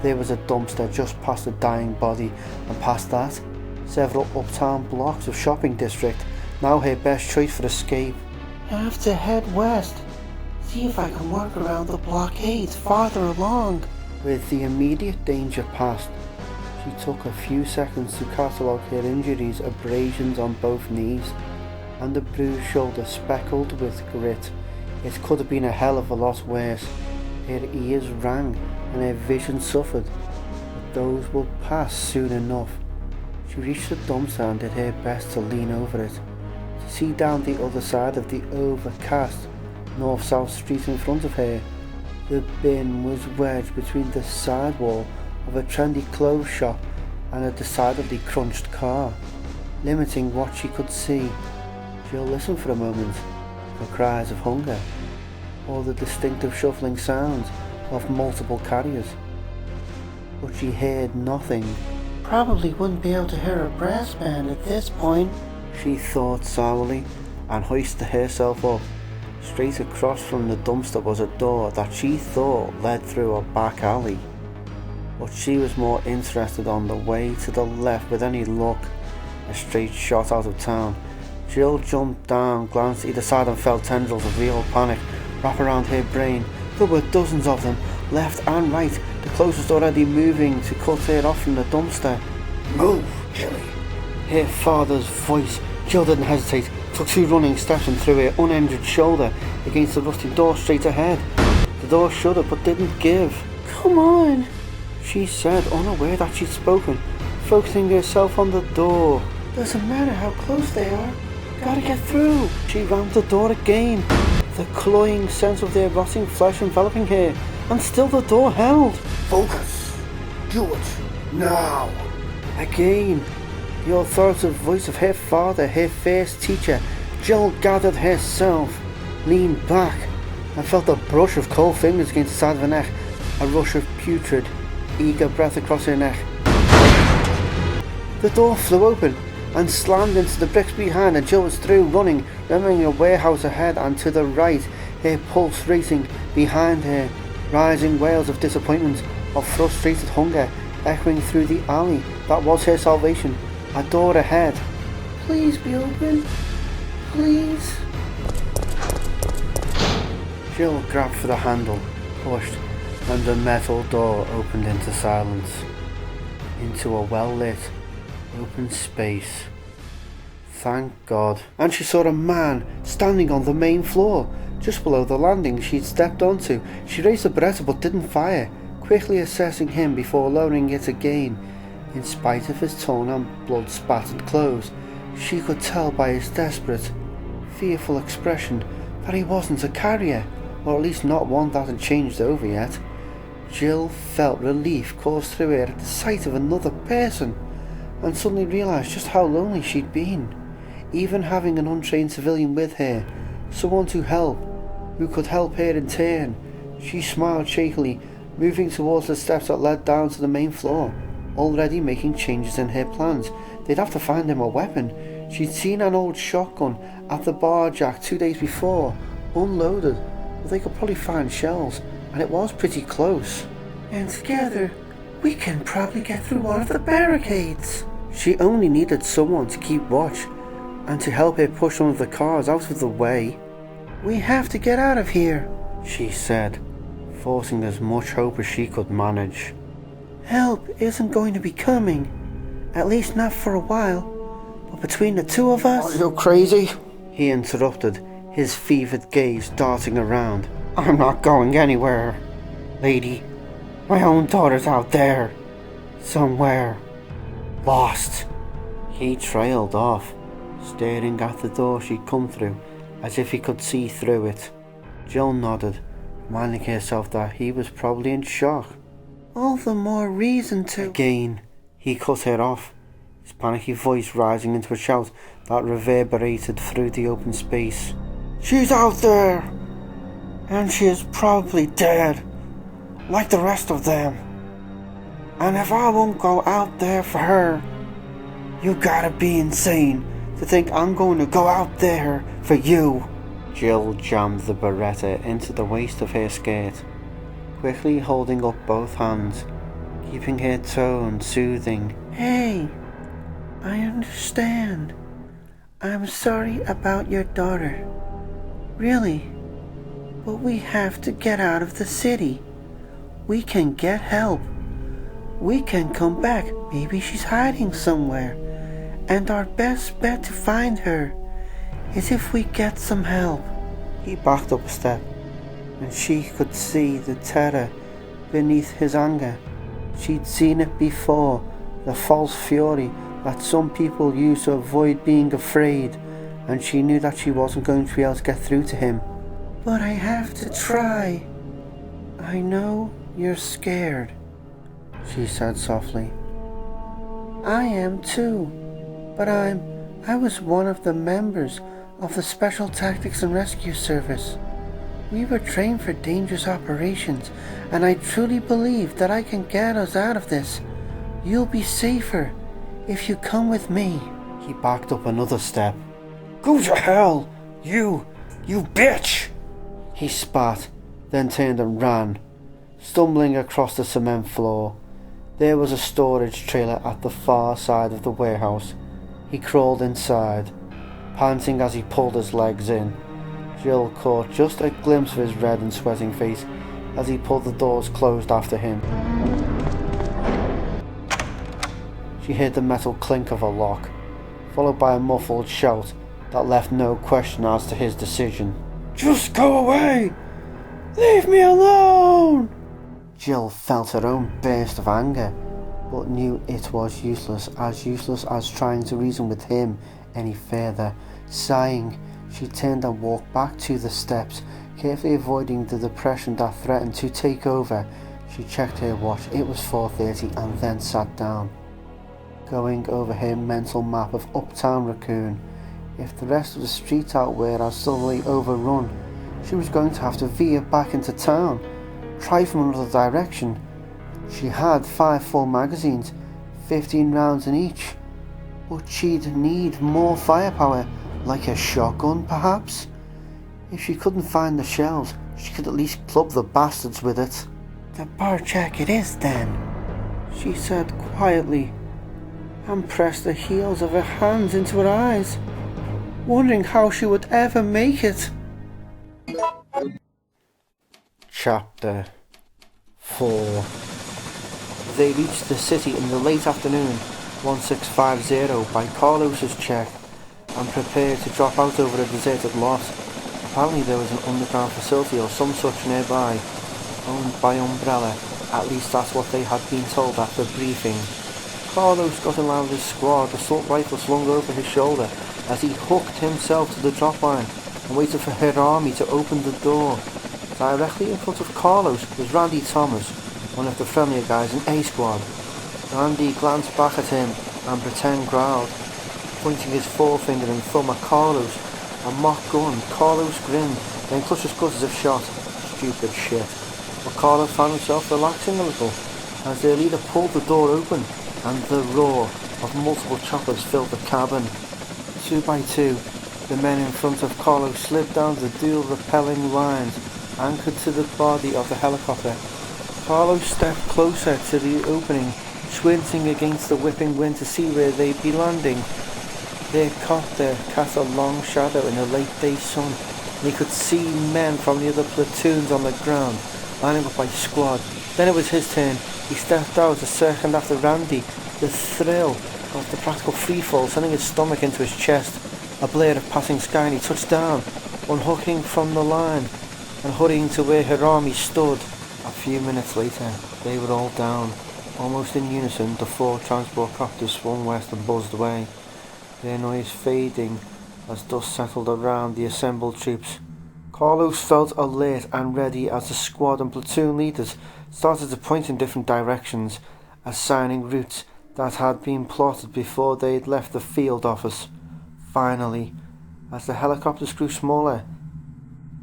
there was a dumpster just past the dying body, and past that, several uptown blocks of shopping district, now her best choice for escape. I have to head west, see if I can work around the blockades farther along. With the immediate danger past, she took a few seconds to catalogue her injuries, abrasions on both knees, and a bruised shoulder speckled with grit. It could have been a hell of a lot worse. Her ears rang and her vision suffered, but those would pass soon enough. She reached the dumpster and did her best to lean over it, to see down the other side of the overcast north-south street in front of her. The bin was wedged between the sidewall of a trendy clothes shop and a decidedly crunched car, limiting what she could see. Jill listened for a moment for cries of hunger, or the distinctive shuffling sounds of multiple carriers, but she heard nothing. Probably wouldn't be able to hear a brass band at this point, she thought sourly, and hoisted herself up. Straight across from the dumpster was a door that she thought led through a back alley, but she was more interested on the way to the left. With any luck, a straight shot out of town. Jill jumped down, glanced either side and felt tendrils of real panic wrap around her brain. There were dozens of them, left and right, the closest already moving to cut her off from the dumpster. Move, Jilly. Her father's voice. Jill didn't hesitate, took 2 running steps and threw her uninjured shoulder against the rusty door straight ahead. The door shuddered but didn't give. Come on, she said, unaware that she'd spoken, focusing herself on the door. Doesn't matter how close they are, gotta get through. She rammed the door again, the cloying sense of their rotting flesh enveloping her, and still the door held. Focus. Do it. Now. Again, the authoritative voice of her father, her first teacher. Jill gathered herself. leaned back and felt a brush of cold fingers against the side of her neck, a rush of putrid, eager breath across her neck. The door flew open and slammed into the bricks behind, and Jill was through, running, remembering a warehouse ahead and to the right, her pulse racing behind her, rising wails of disappointment, of frustrated hunger, echoing through the alley that was her salvation. A door ahead. Please be open. Please. Jill grabbed for the handle, pushed, and the metal door opened into silence, into a well-lit, open space. Thank God. And she saw a man standing on the main floor, just below the landing she'd stepped onto. She raised the Beretta but didn't fire, quickly assessing him before lowering it again. In spite of his torn and blood-spattered clothes, she could tell by his desperate, fearful expression that he wasn't a carrier, or at least not one that had changed over yet. Jill felt relief course through her at the sight of another person, and suddenly realised just how lonely she'd been. Even having an untrained civilian with her, someone to help, who could help her in turn. She smiled shakily, moving towards the steps that led down to the main floor, already making changes in her plans. They'd have to find him a weapon. She'd seen an old shotgun at the bar jack 2 days before, unloaded, but they could probably find shells, and it was pretty close. And together, we can probably get through one of the barricades. She only needed someone to keep watch, and to help her push one of the cars out of the way. We have to get out of here, she said, forcing as much hope as she could manage. Help isn't going to be coming, at least not for a while, but between the two of us... Are you crazy? He interrupted, his fevered gaze darting around. I'm not going anywhere, lady. My own daughter's out there, somewhere, lost. He trailed off, staring at the door she'd come through, as if he could see through it. Jill nodded, reminding herself that he was probably in shock. All the more reason to... Again, he cut her off, his panicky voice rising into a shout that reverberated through the open space. She's out there! And she is probably dead, like the rest of them. And if I won't go out there for her, you gotta be insane to think I'm going to go out there for you. Jill jammed the Beretta into the waist of her skirt, quickly holding up both hands, keeping her tone soothing. Hey, I understand. I'm sorry about your daughter. Really. But we have to get out of the city. We can get help. We can come back. Maybe she's hiding somewhere. And our best bet to find her is if we get some help. He backed up a step, and she could see the terror beneath his anger. She'd seen it before, the false fury that some people use to avoid being afraid, and she knew that she wasn't going to be able to get through to him. But I have to try. I know you're scared, she said softly. I am too, but I was one of the members of the Special Tactics and Rescue Service. We were trained for dangerous operations, and I truly believe that I can get us out of this. You'll be safer if you come with me. He backed up another step. Go to hell, you bitch! He spat, then turned and ran, stumbling across the cement floor. There was a storage trailer at the far side of the warehouse. He crawled inside, panting as he pulled his legs in. Jill caught just a glimpse of his red and sweating face as he pulled the doors closed after him. She heard the metal clink of a lock, followed by a muffled shout that left no question as to his decision. Just go away! Leave me alone! Jill felt her own burst of anger, but knew it was useless as trying to reason with him any further. Sighing, she turned and walked back to the steps, carefully avoiding the depression that threatened to take over. She checked her watch, it was 4:30, and then sat down, going over her mental map of Uptown Raccoon. If the rest of the streets out were as suddenly overrun She was going to have to veer back into town, try from another direction. She had 5 full magazines, 15 rounds in each, but she'd need more firepower, like a shotgun perhaps? If she couldn't find the shells, she could at least club the bastards with it. The barjack it is then, she said quietly, and pressed the heels of her hands into her eyes, wondering how she would ever make it. Chapter 4. They reached the city in the late afternoon, 1650 by Carlos's check, and prepared to drop out over a deserted lot. Apparently there was an underground facility or some such nearby, owned by Umbrella. At least that's what they had been told after briefing. Carlos got in line with his squad, assault rifle slung over his shoulder, as he hooked himself to the drop line and waited for Hirami to open the door. Directly in front of Carlos was Randy Thomas, one of the friendlier guys in A Squad. Randy glanced back at him and pretend growled, pointing his forefinger and thumb at Carlos. A mock gun. Carlos grinned, then clutched his guts as if shot. Stupid shit. But Carlos found himself relaxing a little as their leader pulled the door open and the roar of multiple choppers filled the cabin. 2 by 2, the men in front of Carlos slid down the dual rappelling lines anchored to the body of the helicopter. Carlos stepped closer to the opening, squinting against the whipping wind to see where they'd be landing. Their copter cast a long shadow in the late day sun, and he could see men from the other platoons on the ground, lining up by squad. Then it was his turn. He stepped out a second after Randy, the thrill of the practical freefall sending his stomach into his chest. A blare of passing sky and he touched down, unhooking from the line and hurrying to where Hirami stood. A few minutes later, they were all down. Almost in unison, the 4 transport copters swung west and buzzed away, their noise fading as dust settled around the assembled troops. Carlos felt alert and ready as the squad and platoon leaders started to point in different directions, assigning routes that had been plotted before they had left the field office. Finally, as the helicopters grew smaller,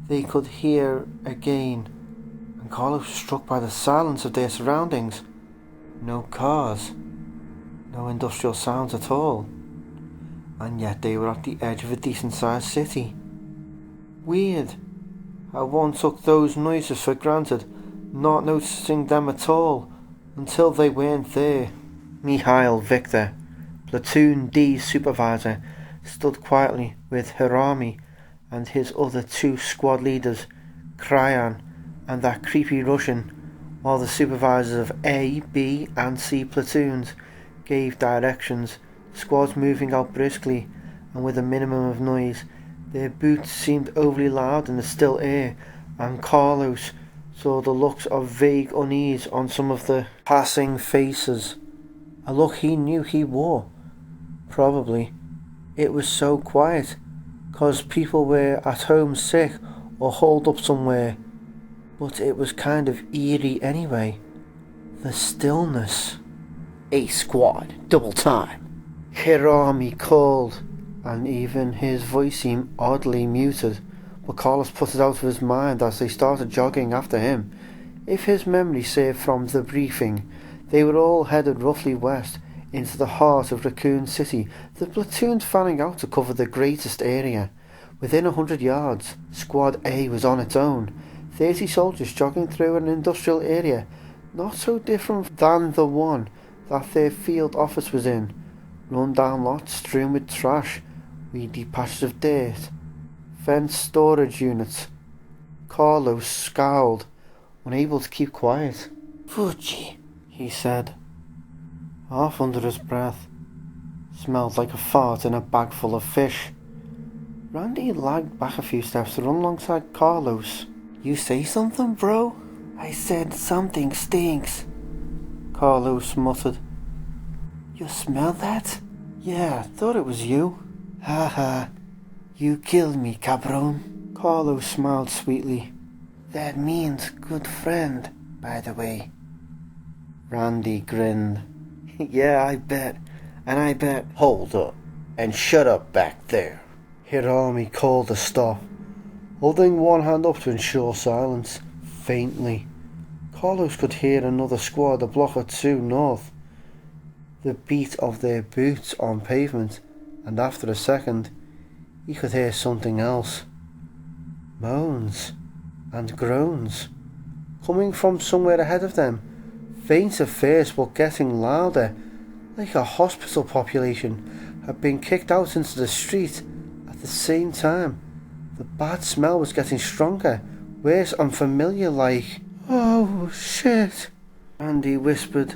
they could hear again, and Carlos was struck by the silence of their surroundings. No cars, no industrial sounds at all, and yet they were at the edge of a decent-sized city. Weird how one took those noises for granted, not noticing them at all until they weren't there. Mikhail Victor, Platoon D's supervisor, stood quietly with Hirami and his other 2 squad leaders, Kryan and that creepy Russian, while the supervisors of A, B and C platoons gave directions, squads moving out briskly and with a minimum of noise. Their boots seemed overly loud in the still air, and Carlos saw the looks of vague unease on some of the passing faces, a look he knew he wore. Probably it was so quiet, 'cause people were at home sick or holed up somewhere, but it was kind of eerie anyway. The stillness. A Squad, double time. Hirami called, and even his voice seemed oddly muted, but Carlos put it out of his mind as they started jogging after him. If his memory served from the briefing, they were all headed roughly west into the heart of Raccoon City, the platoons fanning out to cover the greatest area. Within 100 yards, Squad A was on its own, 30 soldiers jogging through an industrial area, not so different than the one that their field office was in. Run-down lots strewn with trash, weedy patches of dirt, fenced storage units. Carlos scowled, unable to keep quiet. Fuji, he said, half under his breath. Smelled like a fart in a bag full of fish. Randy lagged back a few steps to run alongside Carlos. You say something, bro? I said something stinks, Carlos muttered. You smell that? Yeah, thought it was you. Haha, you killed me, cabron. Carlos smiled sweetly. That means good friend, by the way. Randy grinned. Yeah, I bet. And I bet... Hold up, and shut up back there. Hirami called a stop. holding one hand up to ensure silence. Faintly, Carlos could hear another squad a block or two north. The beat of their boots on pavement, and after a second, he could hear something else. Moans and groans, coming from somewhere ahead of them, faint at first but getting louder, like a hospital population had been kicked out into the street. At the same time, the bad smell was getting stronger, worse and familiar like. "Oh shit," Andy whispered,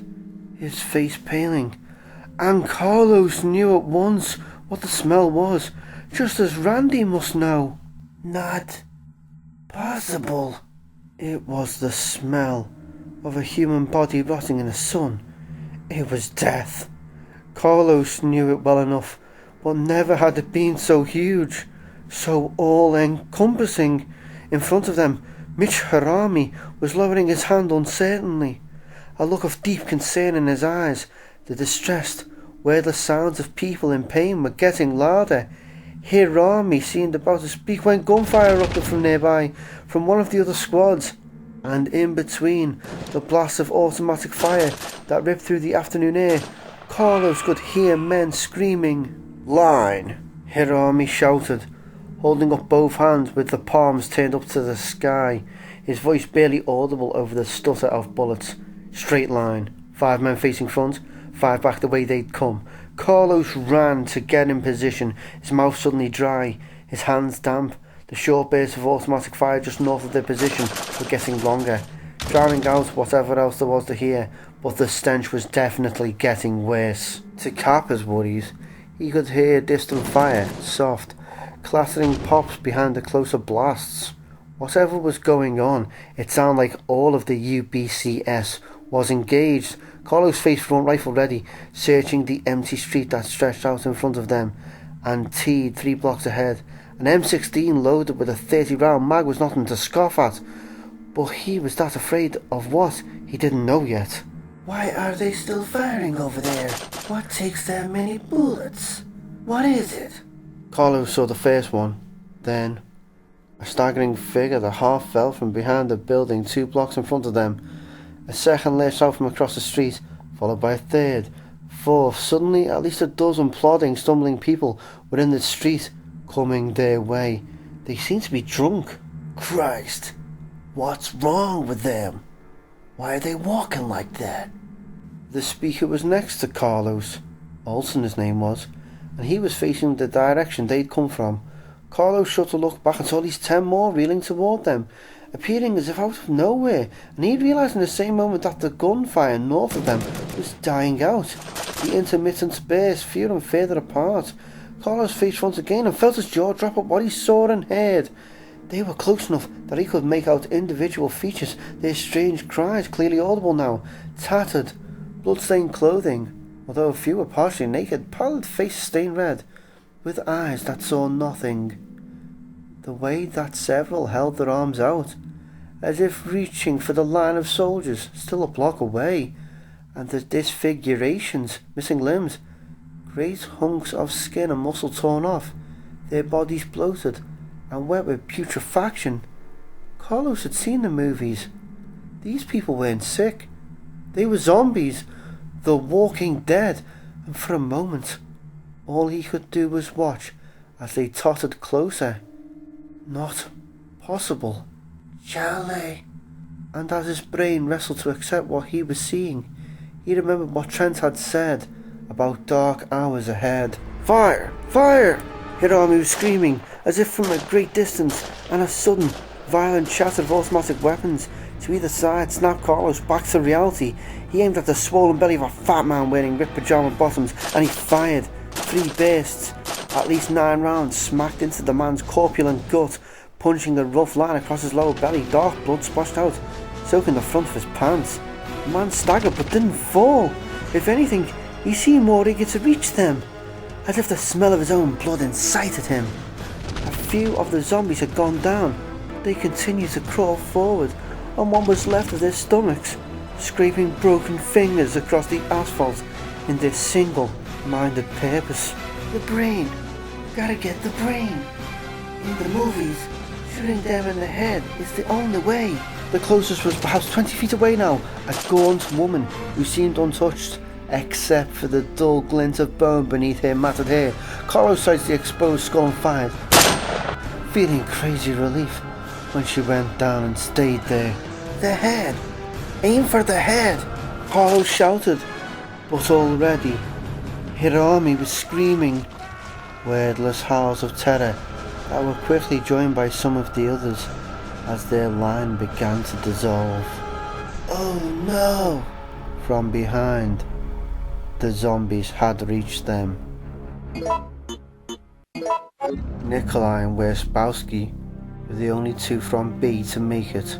his face paling, and Carlos knew at once what the smell was, just as Randy must know. Not possible. It was the smell of a human body rotting in the sun. It was death. Carlos knew it well enough, but never had it been so huge, so all-encompassing. In front of them, Mitch Harami was lowering his hand uncertainly, a look of deep concern in his eyes. The distressed, wordless sounds of people in pain were getting louder. Harami seemed about to speak when gunfire erupted from nearby, from one of the other squads, and in between the blasts of automatic fire that ripped through the afternoon air, Carlos could hear men screaming. "Line!" Harami shouted, holding up both hands with the palms turned up to the sky, his voice barely audible over the stutter of bullets. "Straight line. 5 men facing front, 5 back the way they'd come." Carlos ran to get in position, his mouth suddenly dry, his hands damp. The short bursts of automatic fire just north of their position were getting longer, drowning out whatever else there was to hear, but the stench was definitely getting worse. To cap his worries, he could hear distant fire, soft, clattering pops behind the closer blasts. Whatever was going on, it sounded like all of the UBCS was engaged. Carlos faced front rifle ready, searching the empty street that stretched out in front of them, and T'd 3 blocks ahead. An M16 loaded with a 30-round mag was nothing to scoff at, but he was that afraid of what he didn't know yet. Why are they still firing over there? What takes that many bullets? What is it? Carlos saw the first one, then a staggering figure that half fell from behind a building 2 blocks in front of them. A second lurched out from across the street, followed by a third, fourth. Suddenly, at least a dozen plodding, stumbling people were in the street, coming their way. They seemed to be drunk. Christ, what's wrong with them? Why are they walking like that? The speaker was next to Carlos. Olsen his name was, and he was facing the direction they'd come from. Carlos shot to look back and saw at least 10 more reeling toward them, appearing as if out of nowhere, and he realised in the same moment that the gunfire north of them was dying out. The intermittent bursts fewer and further apart. Carlos faced front again and felt his jaw drop at what he saw and heard. They were close enough that he could make out individual features, their strange cries clearly audible now. Tattered, blood-stained clothing, although a few were partially naked, pallid faces stained red, with eyes that saw nothing. The way that several held their arms out, as if reaching for the line of soldiers still a block away, and the disfigurations, missing limbs, great hunks of skin and muscle torn off, their bodies bloated and wet with putrefaction. Carlos had seen the movies. These people weren't sick. They were zombies, the walking dead, and for a moment, all he could do was watch as they tottered closer. Not possible. Charlie. And as his brain wrestled to accept what he was seeing, he remembered what Trent had said about dark hours ahead. "Fire! Fire!" Hirami was screaming, as if from a great distance, and a sudden, violent chatter of automatic weapons to either side snapped Carlos back to reality. He aimed at the swollen belly of a fat man wearing ripped pajama bottoms, and he fired. 3 bursts, at least 9 rounds smacked into the man's corpulent gut, punching a rough line across his lower belly. Dark blood splashed out, soaking the front of his pants. The man staggered but didn't fall. If anything, he seemed more eager to reach them, as if the smell of his own blood incited him. A few of the zombies had gone down, but they continued to crawl forward on what was left of their stomachs, scraping broken fingers across the asphalt in their single-minded purpose. The brain. Gotta get the brain. In the movies, Shooting them in the head is the only way. The closest was perhaps 20 feet away now, a gaunt woman who seemed untouched, except for the dull glint of bone beneath her matted hair. Carlo sights the exposed skull and fired, feeling crazy relief when she went down and stayed there. The head! Aim for the head! Carlo shouted, but already Hirami was screaming wordless howls of terror that were quickly joined by some of the others as their line began to dissolve. Oh no! From behind, the zombies had reached them. Nikolai and Wersbowski were the only two from B to make it,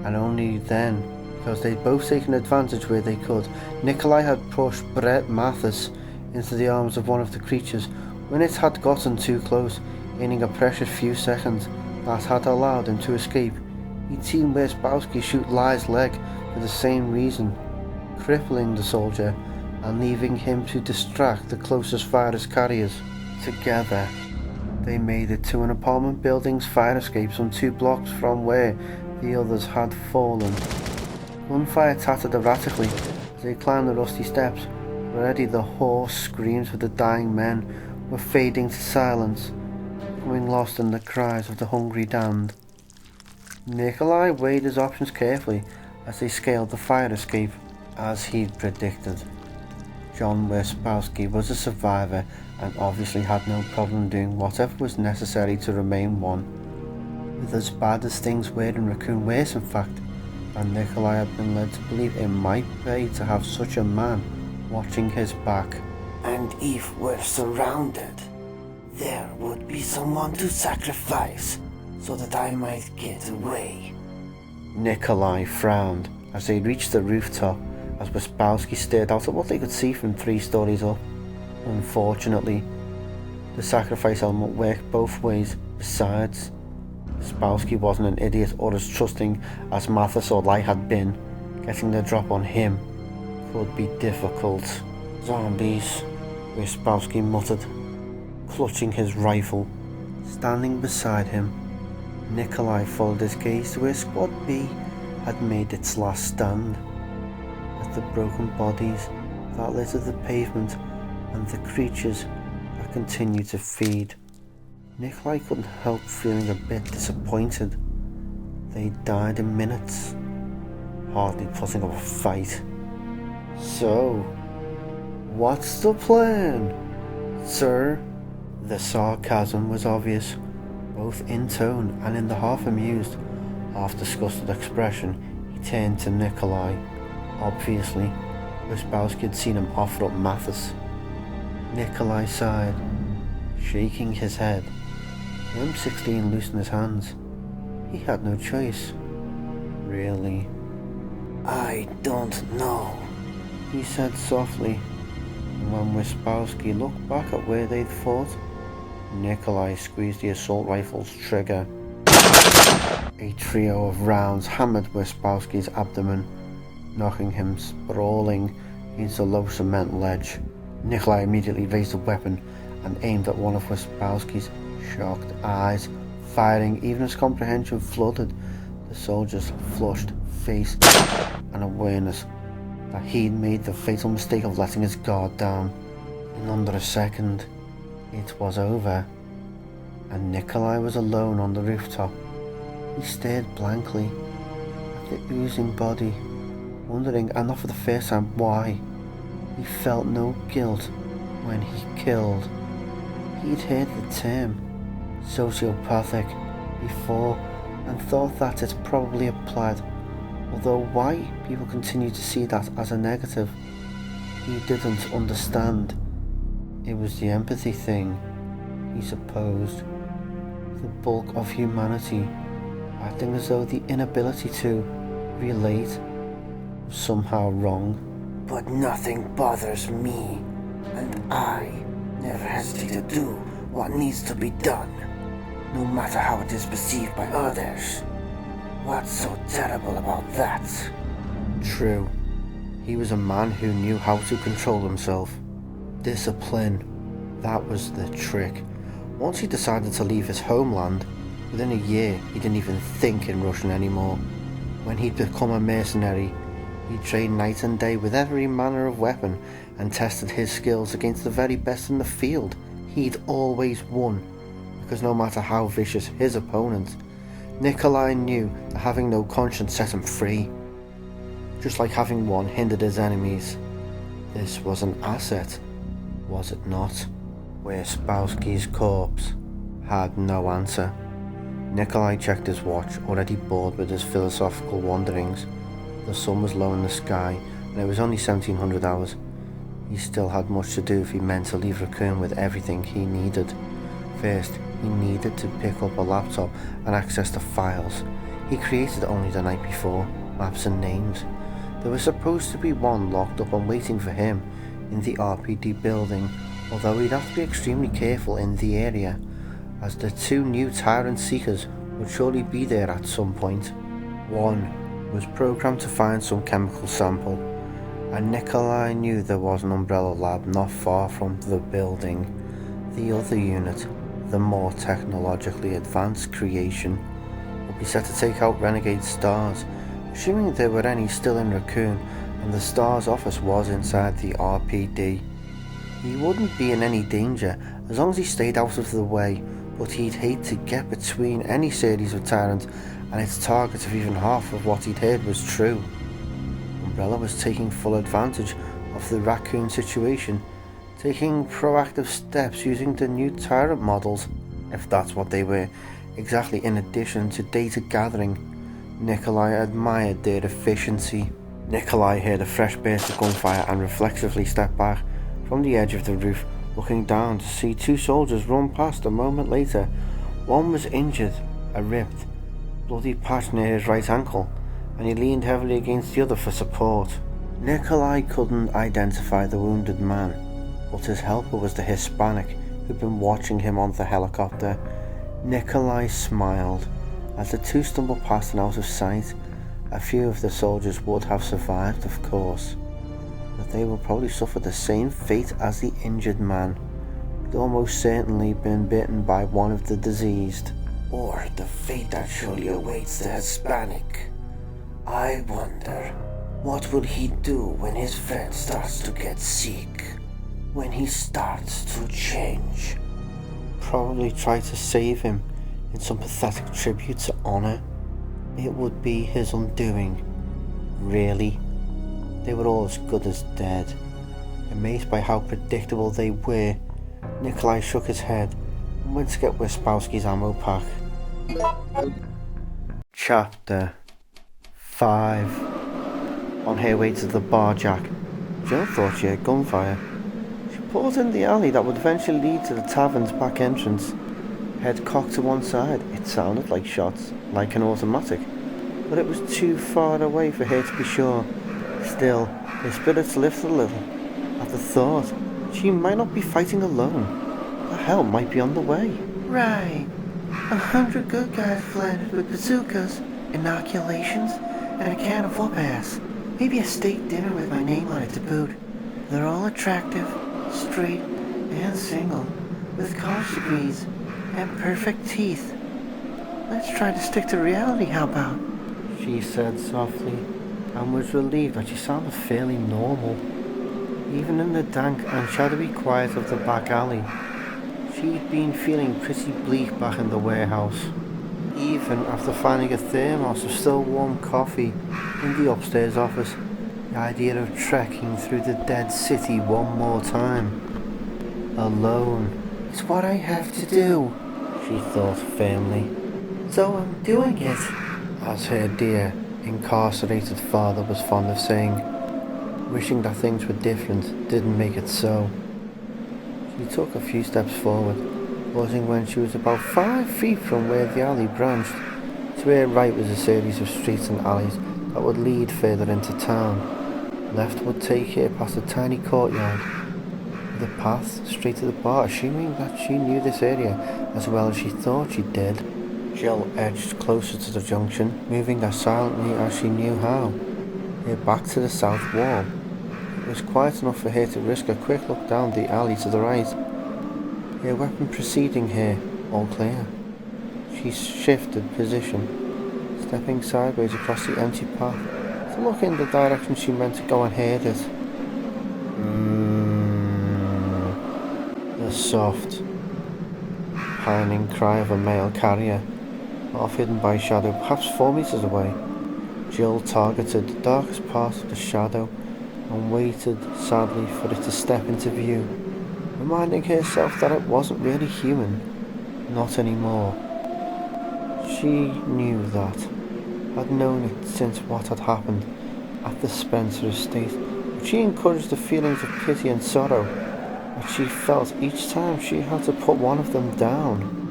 and only then because they'd both taken advantage where they could. Nikolai had pushed Brett Mathis into the arms of one of the creatures when it had gotten too close, gaining a precious few seconds that had allowed him to escape. He'd seen Wersbowski shoot Lai's leg for the same reason, crippling the soldier and leaving him to distract the closest virus carriers. Together, they made it to an apartment building's fire escape some 2 blocks from where the others had fallen. Gunfire tattered erratically as they climbed the rusty steps. Already the hoarse screams of the dying men were fading to silence, becoming lost in the cries of the hungry damned. Nikolai weighed his options carefully as they scaled the fire escape. As he'd predicted, John Wersbowski was a survivor and obviously had no problem doing whatever was necessary to remain one. With as bad as things were in Raccoon West, in fact, and Nikolai had been led to believe it might pay to have such a man watching his back. And if we're surrounded, there would be someone to sacrifice so that I might get away. Nikolai frowned as they reached the rooftop as Wersbowski stared out at what they could see from 3 stories up. Unfortunately, the sacrifice element worked both ways. Besides, Wersbowski wasn't an idiot or as trusting as Mathis or Lai had been. Getting the drop on him could be difficult. Zombies, Wersbowski muttered, clutching his rifle. Standing beside him, Nikolai followed his gaze to where Squad B had made its last stand. At the broken bodies that littered the pavement and the creatures that continued to feed, Nikolai couldn't help feeling a bit disappointed. They died in minutes, hardly putting up a fight. So, what's the plan, sir? The sarcasm was obvious, both in tone and in the half-amused, half-disgusted expression he turned to Nikolai. Obviously, Wersbowski had seen him offer up Mathis. Nikolai sighed, shaking his head. The M16 loosened his hands. He had no choice, really. I don't know, he said softly, and when Wersbowski looked back at where they'd fought, Nikolai squeezed the assault rifle's trigger. A trio of rounds hammered Wersbowski's abdomen, knocking him sprawling against the low cement ledge. Nikolai immediately raised a weapon and aimed at one of Wersbowski's shocked eyes, firing even as comprehension flooded the soldier's flushed face and awareness that he'd made the fatal mistake of letting his guard down. In under a second, it was over, and Nikolai was alone on the rooftop. He stared blankly at the oozing body, wondering, and not for the first time, why. He felt no guilt when he killed. He'd heard the term sociopathic before and thought that it probably applied, although why people continue to see that as a negative, he didn't understand. It was the empathy thing, he supposed. The bulk of humanity acting as though the inability to relate was somehow wrong. But nothing bothers me, and I never hesitate to do what needs to be done, no matter how it is perceived by others. What's so terrible about that? True. He was a man who knew how to control himself. Discipline. That was the trick. Once he decided to leave his homeland, Within a year, he didn't even think in Russian anymore. When he'd become a mercenary, he trained night and day with every manner of weapon and tested his skills against the very best in the field. He'd always won, because no matter how vicious his opponent, Nikolai knew that having no conscience set him free, just like having one hindered his enemies. This was an asset, was it not? Wyspowski's corpse had no answer. Nikolai checked his watch, already bored with his philosophical wanderings. The sun was low in the sky, and it was only 1700 hours. He still had much to do if he meant to leave Raccoon with everything he needed. First, he needed to pick up a laptop and access the files he created only the night before, maps and names. There was supposed to be one locked up and waiting for him in the RPD building, although he'd have to be extremely careful in the area, as the two new Tyrant Seekers would surely be there at some point. One was programmed to find some chemical sample, and Nikolai knew there was an Umbrella lab not far from the building. The other unit, the more technologically advanced creation, would be set to take out renegade stars, assuming there were any still in Raccoon and the stars office was inside the RPD. He wouldn't be in any danger as long as he stayed out of the way, but he'd hate to get between any series of Tyrant and its target if even half of what he'd heard was true. Umbrella was taking full advantage of the Raccoon situation, taking proactive steps using the new Tyrant models, if that's what they were, exactly in addition to data gathering. Nikolai admired their efficiency. Nikolai heard a fresh burst of gunfire and reflexively stepped back from the edge of the roof, looking down to see two soldiers run past a moment later. One was injured, a ripped, bloody patch near his right ankle, and he leaned heavily against the other for support. Nikolai couldn't identify the wounded man, but his helper was the Hispanic who'd been watching him on the helicopter. Nikolai smiled as the two stumbled past and out of sight. A few of the soldiers would have survived, of course, but they would probably suffer the same fate as the injured man. He'd almost certainly been bitten by one of the diseased. Or the fate that surely awaits the Hispanic. I wonder, what will he do when his friend starts to get sick? When he starts to change? Probably try to save him in some pathetic tribute to honor. It would be his undoing. Really? They were all as good as dead. Amazed by how predictable they were, Nikolai shook his head and went to get Wyspowski's ammo pack. Chapter 5. On her way to the bar jack, Jill thought she heard gunfire. She pulled in the alley that would eventually lead to the tavern's back entrance. Head cocked to one side, it sounded like shots, like an automatic, but it was too far away for her to be sure. Still, her spirits lifted a little at the thought she might not be fighting alone. The help might be on the way. Right. 100 good guys flattered with bazookas, inoculations, and a can of whoop-ass. Maybe a steak dinner with my name on it to boot. They're all attractive, straight, and single, with college degrees and perfect teeth. Let's try to stick to reality, how about? She said softly, and was relieved that she sounded fairly normal. Even in the dank and shadowy quiet of the back alley, she'd been feeling pretty bleak back in the warehouse. Even after finding a thermos of still warm coffee in the upstairs office, the idea of trekking through the dead city one more time, alone, is what I have to do, she thought firmly. So I'm doing it, as her dear, incarcerated father was fond of saying. Wishing that things were different didn't make it so. She took a few steps forward, pausing when she was about 5 feet from where the alley branched. To her right was a series of streets and alleys that would lead further into town. Left would take her past a tiny courtyard, with a path straight to the bar, assuming that she knew this area as well as she thought she did. Jill edged closer to the junction, moving as silently as she knew how, her back to the south wall. It was quiet enough for her to risk a quick look down the alley to the right, her weapon preceding her, all clear. She shifted position, stepping sideways across the empty path to look in the direction she meant to go and heard it. The soft, pining cry of a male carrier, half hidden by shadow, perhaps 4 meters away. Jill targeted the darkest part of the shadow and waited sadly for it to step into view, reminding herself that it wasn't really human, not anymore. She knew that, had known it since what had happened at the Spencer estate, but she encouraged the feelings of pity and sorrow that she felt each time she had to put one of them down.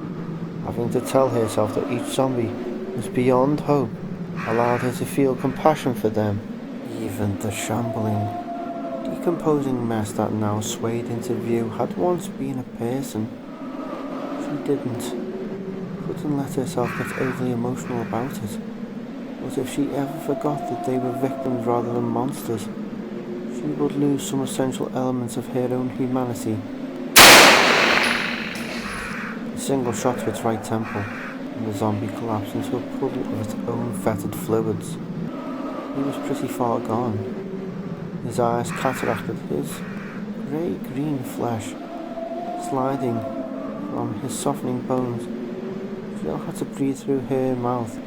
Having to tell herself that each zombie was beyond hope allowed her to feel compassion for them. Even the shambling, decomposing mess that now swayed into view had once been a person. She couldn't let herself get overly emotional about it. But if she ever forgot that they were victims rather than monsters, she would lose some essential elements of her own humanity. A single shot to its right temple, and the zombie collapsed into a puddle of its own fetid fluids. He was pretty far gone. His eyes cataracted, his grey-green flesh sliding from his softening bones. Jill had to breathe through her mouth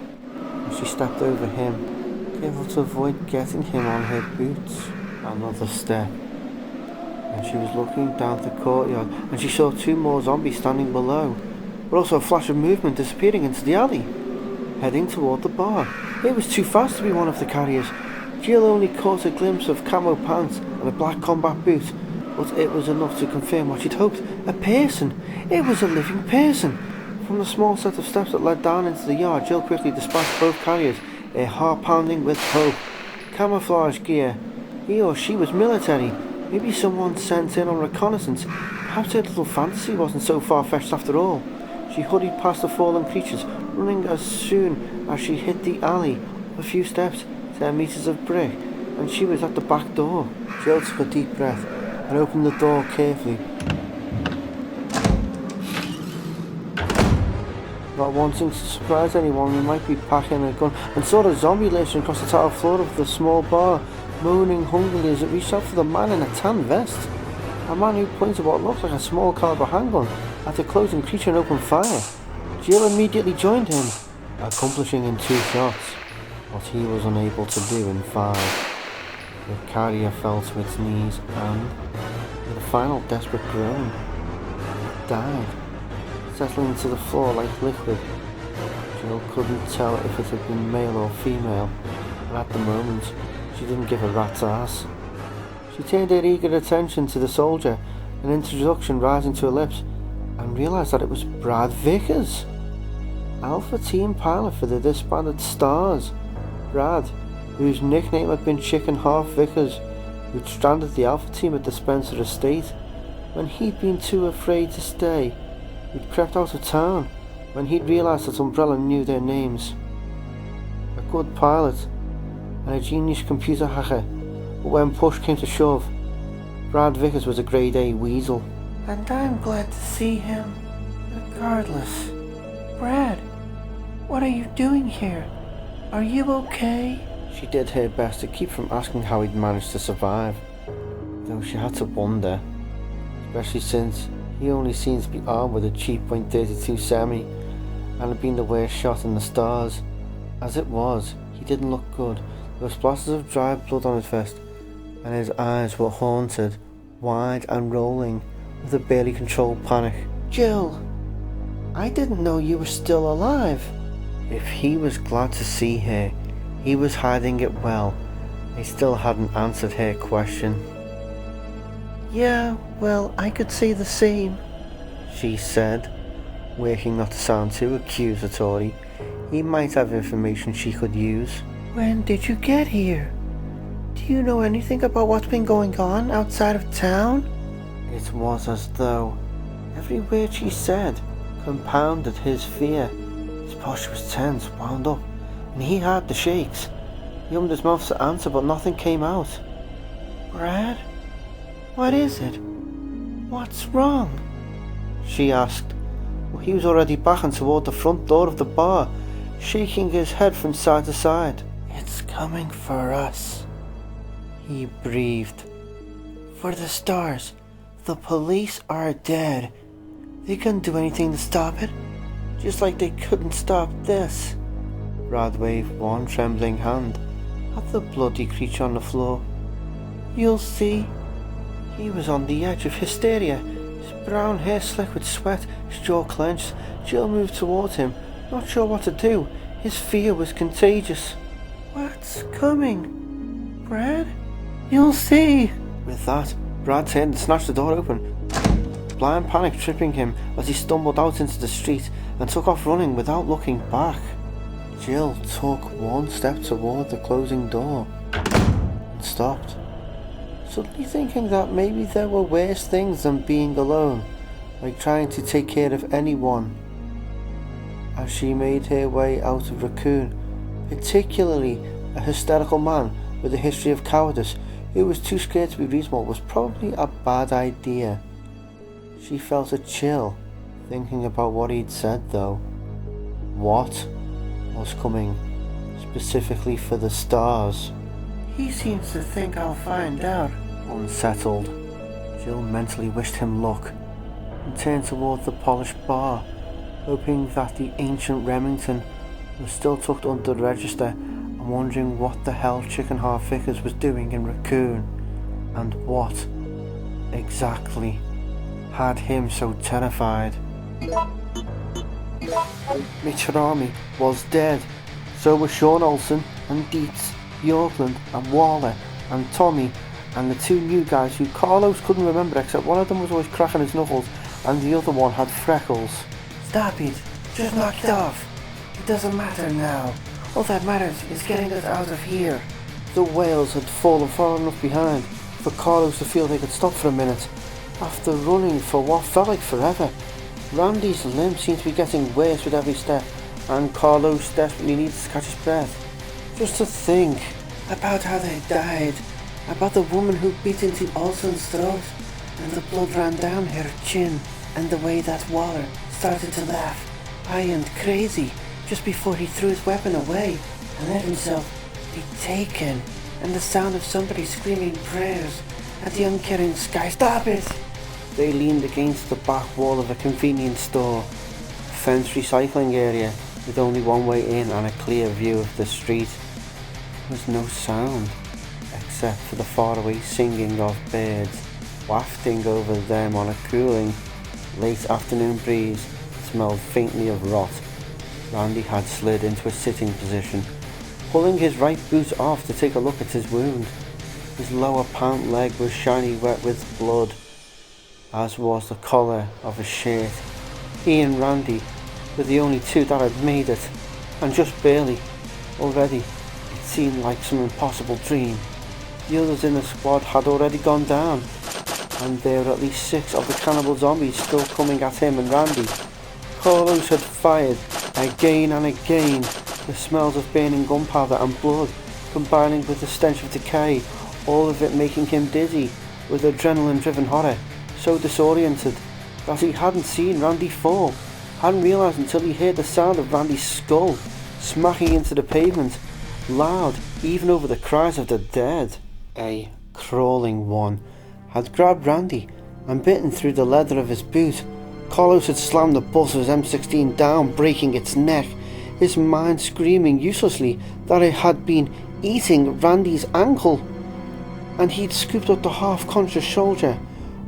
as she stepped over him, careful to avoid getting him on her boots. Another step, and she was looking down the courtyard, and she saw 2 more zombies standing below, but also a flash of movement disappearing into the alley, heading toward the bar. It was too fast to be one of the carriers. Jill only caught a glimpse of camo pants and a black combat boot, but it was enough to confirm what she'd hoped. A person! It was a living person! From the small set of steps that led down into the yard, Jill quickly dispatched both carriers, her heart pounding with hope. Camouflage gear. He or she was military. Maybe someone sent in on reconnaissance. Perhaps her little fantasy wasn't so far-fetched after all. She hurried past the fallen creatures, running as soon as she hit the alley. A few steps, 10 meters of brick, and she was at the back door. Jill took a deep breath and opened the door carefully. Not wanting to surprise anyone who might be packing a gun, and saw the zombie lurching across the tile floor of the small bar, moaning hungrily as it reached out for the man in a tan vest. A man who pointed what looked like a small caliber handgun at the closing creature and opened fire. Jill immediately joined him, accomplishing in 2 shots what he was unable to do in 5. The carrier fell to its knees and, with a final desperate groan, it died, settling to the floor like liquid. Jill couldn't tell if it had been male or female, and at the moment she didn't give a rat's ass. She turned her eager attention to the soldier, an introduction rising to her lips, and realised that it was Brad Vickers, Alpha Team pilot for the disbanded Stars. Brad, whose nickname had been Chicken Half Vickers, who'd stranded the Alpha Team at the Spencer estate when he'd been too afraid to stay, who'd crept out of town when he'd realised that Umbrella knew their names. A good pilot and a genius computer hacker, but when push came to shove, Brad Vickers was a grade A weasel. And I'm glad to see him, regardless. Brad, what are you doing here? Are you okay? She did her best to keep from asking how he'd managed to survive, though she had to wonder, especially since he only seemed to be armed with a cheap .32 semi and had been the worst shot in the Stars. As it was, he didn't look good. There were splashes of dry blood on his vest, and his eyes were haunted, wide and rolling, with a barely controlled panic. Jill, I didn't know you were still alive. If he was glad to see her, he was hiding it well. He still hadn't answered her question. Yeah, well, I could say the same, she said, working not to sound too accusatory. He might have information she could use. When did you get here? Do you know anything about what's been going on outside of town? It was as though every word she said compounded his fear. His posture was tense, wound up, and he had the shakes. He opened his mouth to answer, but nothing came out. Brad? What is it? What's wrong? She asked, but he was already backing toward the front door of the bar, shaking his head from side to side. It's coming for us, he breathed. For the stars. The police are dead. They couldn't do anything to stop it. Just like they couldn't stop this. Brad waved one trembling hand at the bloody creature on the floor. You'll see. He was on the edge of hysteria, his brown hair slick with sweat, his jaw clenched. Jill moved towards him, not sure what to do. His fear was contagious. What's coming, Brad? You'll see. With that, Brad turned and snatched the door open, blind panic tripping him as he stumbled out into the street and took off running without looking back. Jill took one step toward the closing door and stopped, suddenly thinking that maybe there were worse things than being alone, like trying to take care of anyone. As she made her way out of Raccoon, particularly a hysterical man with a history of cowardice who was too scared to be reasonable, was probably a bad idea. She felt a chill thinking about what he'd said though. What was coming specifically for the stars? He seems to think I'll find out. Unsettled, Jill mentally wished him luck and turned toward the polished bar, hoping that the ancient Remington was still tucked under the register and wondering what the hell Chicken Heart Vickers was doing in Raccoon and what exactly had him so terrified. Mitchell was dead. So were Sean Olsen and Dietz, Bjorklund and Waller and Tommy and the two new guys who Carlos couldn't remember, except one of them was always cracking his knuckles and the other one had freckles. Stop it. Just knock it off. It doesn't matter now. All that matters is getting us out of here. The whales had fallen far enough behind for Carlos to feel they could stop for a minute. After running for what felt like forever, Randy's limp seemed to be getting worse with every step, and Carlos desperately needed to catch his breath. Just to think about how they died, about the woman who bit into Olsen's throat, and the blood ran down her chin, and the way that Waller started to laugh, high and crazy, just before he threw his weapon away and let himself be taken, and the sound of somebody screaming prayers at the uncaring sky. Stop it! They leaned against the back wall of a convenience store, a fenced recycling area with only one way in and a clear view of the street. There was no sound, except for the faraway singing of birds wafting over them on a cooling, late afternoon breeze that smelled faintly of rot. Randy had slid into a sitting position, pulling his right boot off to take a look at his wound. His lower pant leg was shiny wet with blood, as was the collar of his shirt. He and Randy were the only two that had made it, and just barely. Already, it seemed like some impossible dream. The others in the squad had already gone down, and there were at least 6 of the cannibal zombies still coming at him and Randy. Carlos had fired again and again, the smells of burning gunpowder and blood combining with the stench of decay, all of it making him dizzy with adrenaline-driven horror, so disoriented that he hadn't seen Randy fall, hadn't realised until he heard the sound of Randy's skull smacking into the pavement, loud even over the cries of the dead. A crawling one had grabbed Randy and bitten through the leather of his boot. Carlos had slammed the butt of his M16 down, breaking its neck, his mind screaming uselessly that it had been eating Randy's ankle, and he'd scooped up the half-conscious soldier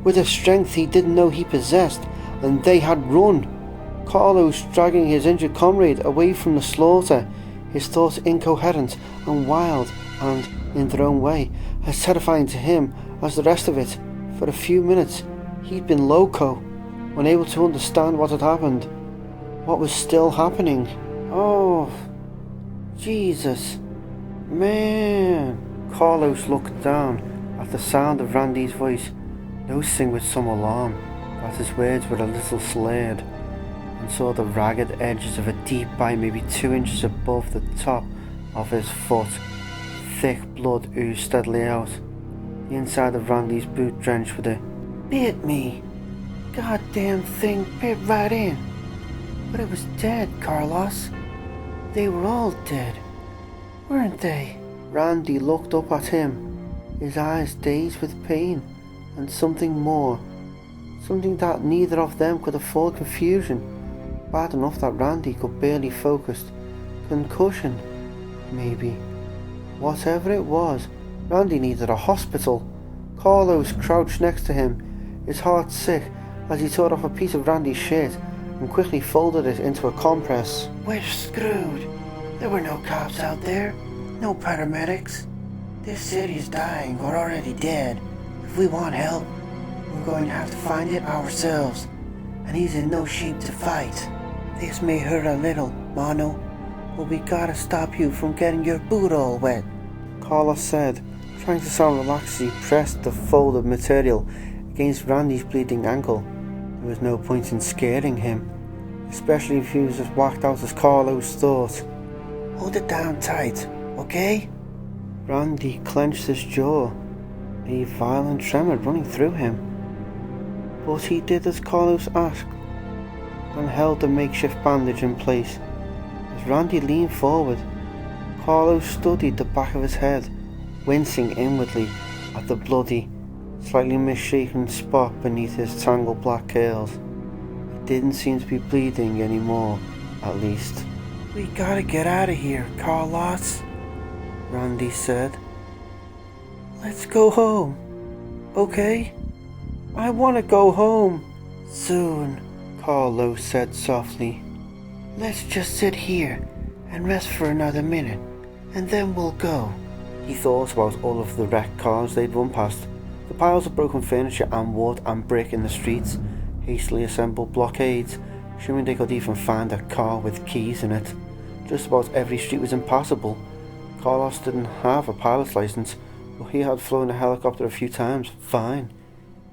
with a strength he didn't know he possessed, and they had run. Carlos dragging his injured comrade away from the slaughter, his thoughts incoherent and wild and, in their own way, as terrifying to him as the rest of it. For a few minutes he'd been loco, unable to understand what had happened, what was still happening. Oh, Jesus, man. Carlos looked down at the sound of Randy's voice, noticing with some alarm that his words were a little slurred, and saw the ragged edges of a deep bite maybe 2 inches above the top of his foot. Thick blood oozed steadily out, the inside of Randy's boot drenched with it. Bit me. Goddamn thing bit right in. But it was dead, Carlos. They were all dead, weren't they? Randy looked up at him, his eyes dazed with pain and something more. Something that neither of them could afford confusion. Bad enough that Randy could barely focus. Concussion, maybe. Whatever it was, Randy needed a hospital. Carlos crouched next to him, his heart sick as he tore off a piece of Randy's shirt and quickly folded it into a compress. We're screwed. There were no cops out there, no paramedics. This city's dying or already dead. If we want help, we're going to have to find it ourselves. And he's in no shape to fight. This may hurt a little, Mono, but we gotta stop you from getting your boot all wet, Carlos said, trying to sound relaxed as he pressed the folded material against Randy's bleeding ankle. There was no point in scaring him, especially if he was as whacked out as Carlos thought. Hold it down tight, okay? Randy clenched his jaw, a violent tremor running through him. But he did as Carlos asked, and held the makeshift bandage in place. As Randy leaned forward, Carlos studied the back of his head, wincing inwardly at the bloody, slightly misshapen spot beneath his tangled black curls. It didn't seem to be bleeding anymore, at least. We gotta get out of here, Carlos, Randy said. Let's go home, okay? I wanna go home. Soon, Carlos said softly. Let's just sit here and rest for another minute, and then we'll go. He thought about all of the wrecked cars they'd run past, the piles of broken furniture and wood and brick in the streets, hastily assembled blockades, assuming they could even find a car with keys in it. Just about every street was impassable. Carlos didn't have a pilot's license, but he had flown a helicopter a few times. Fine,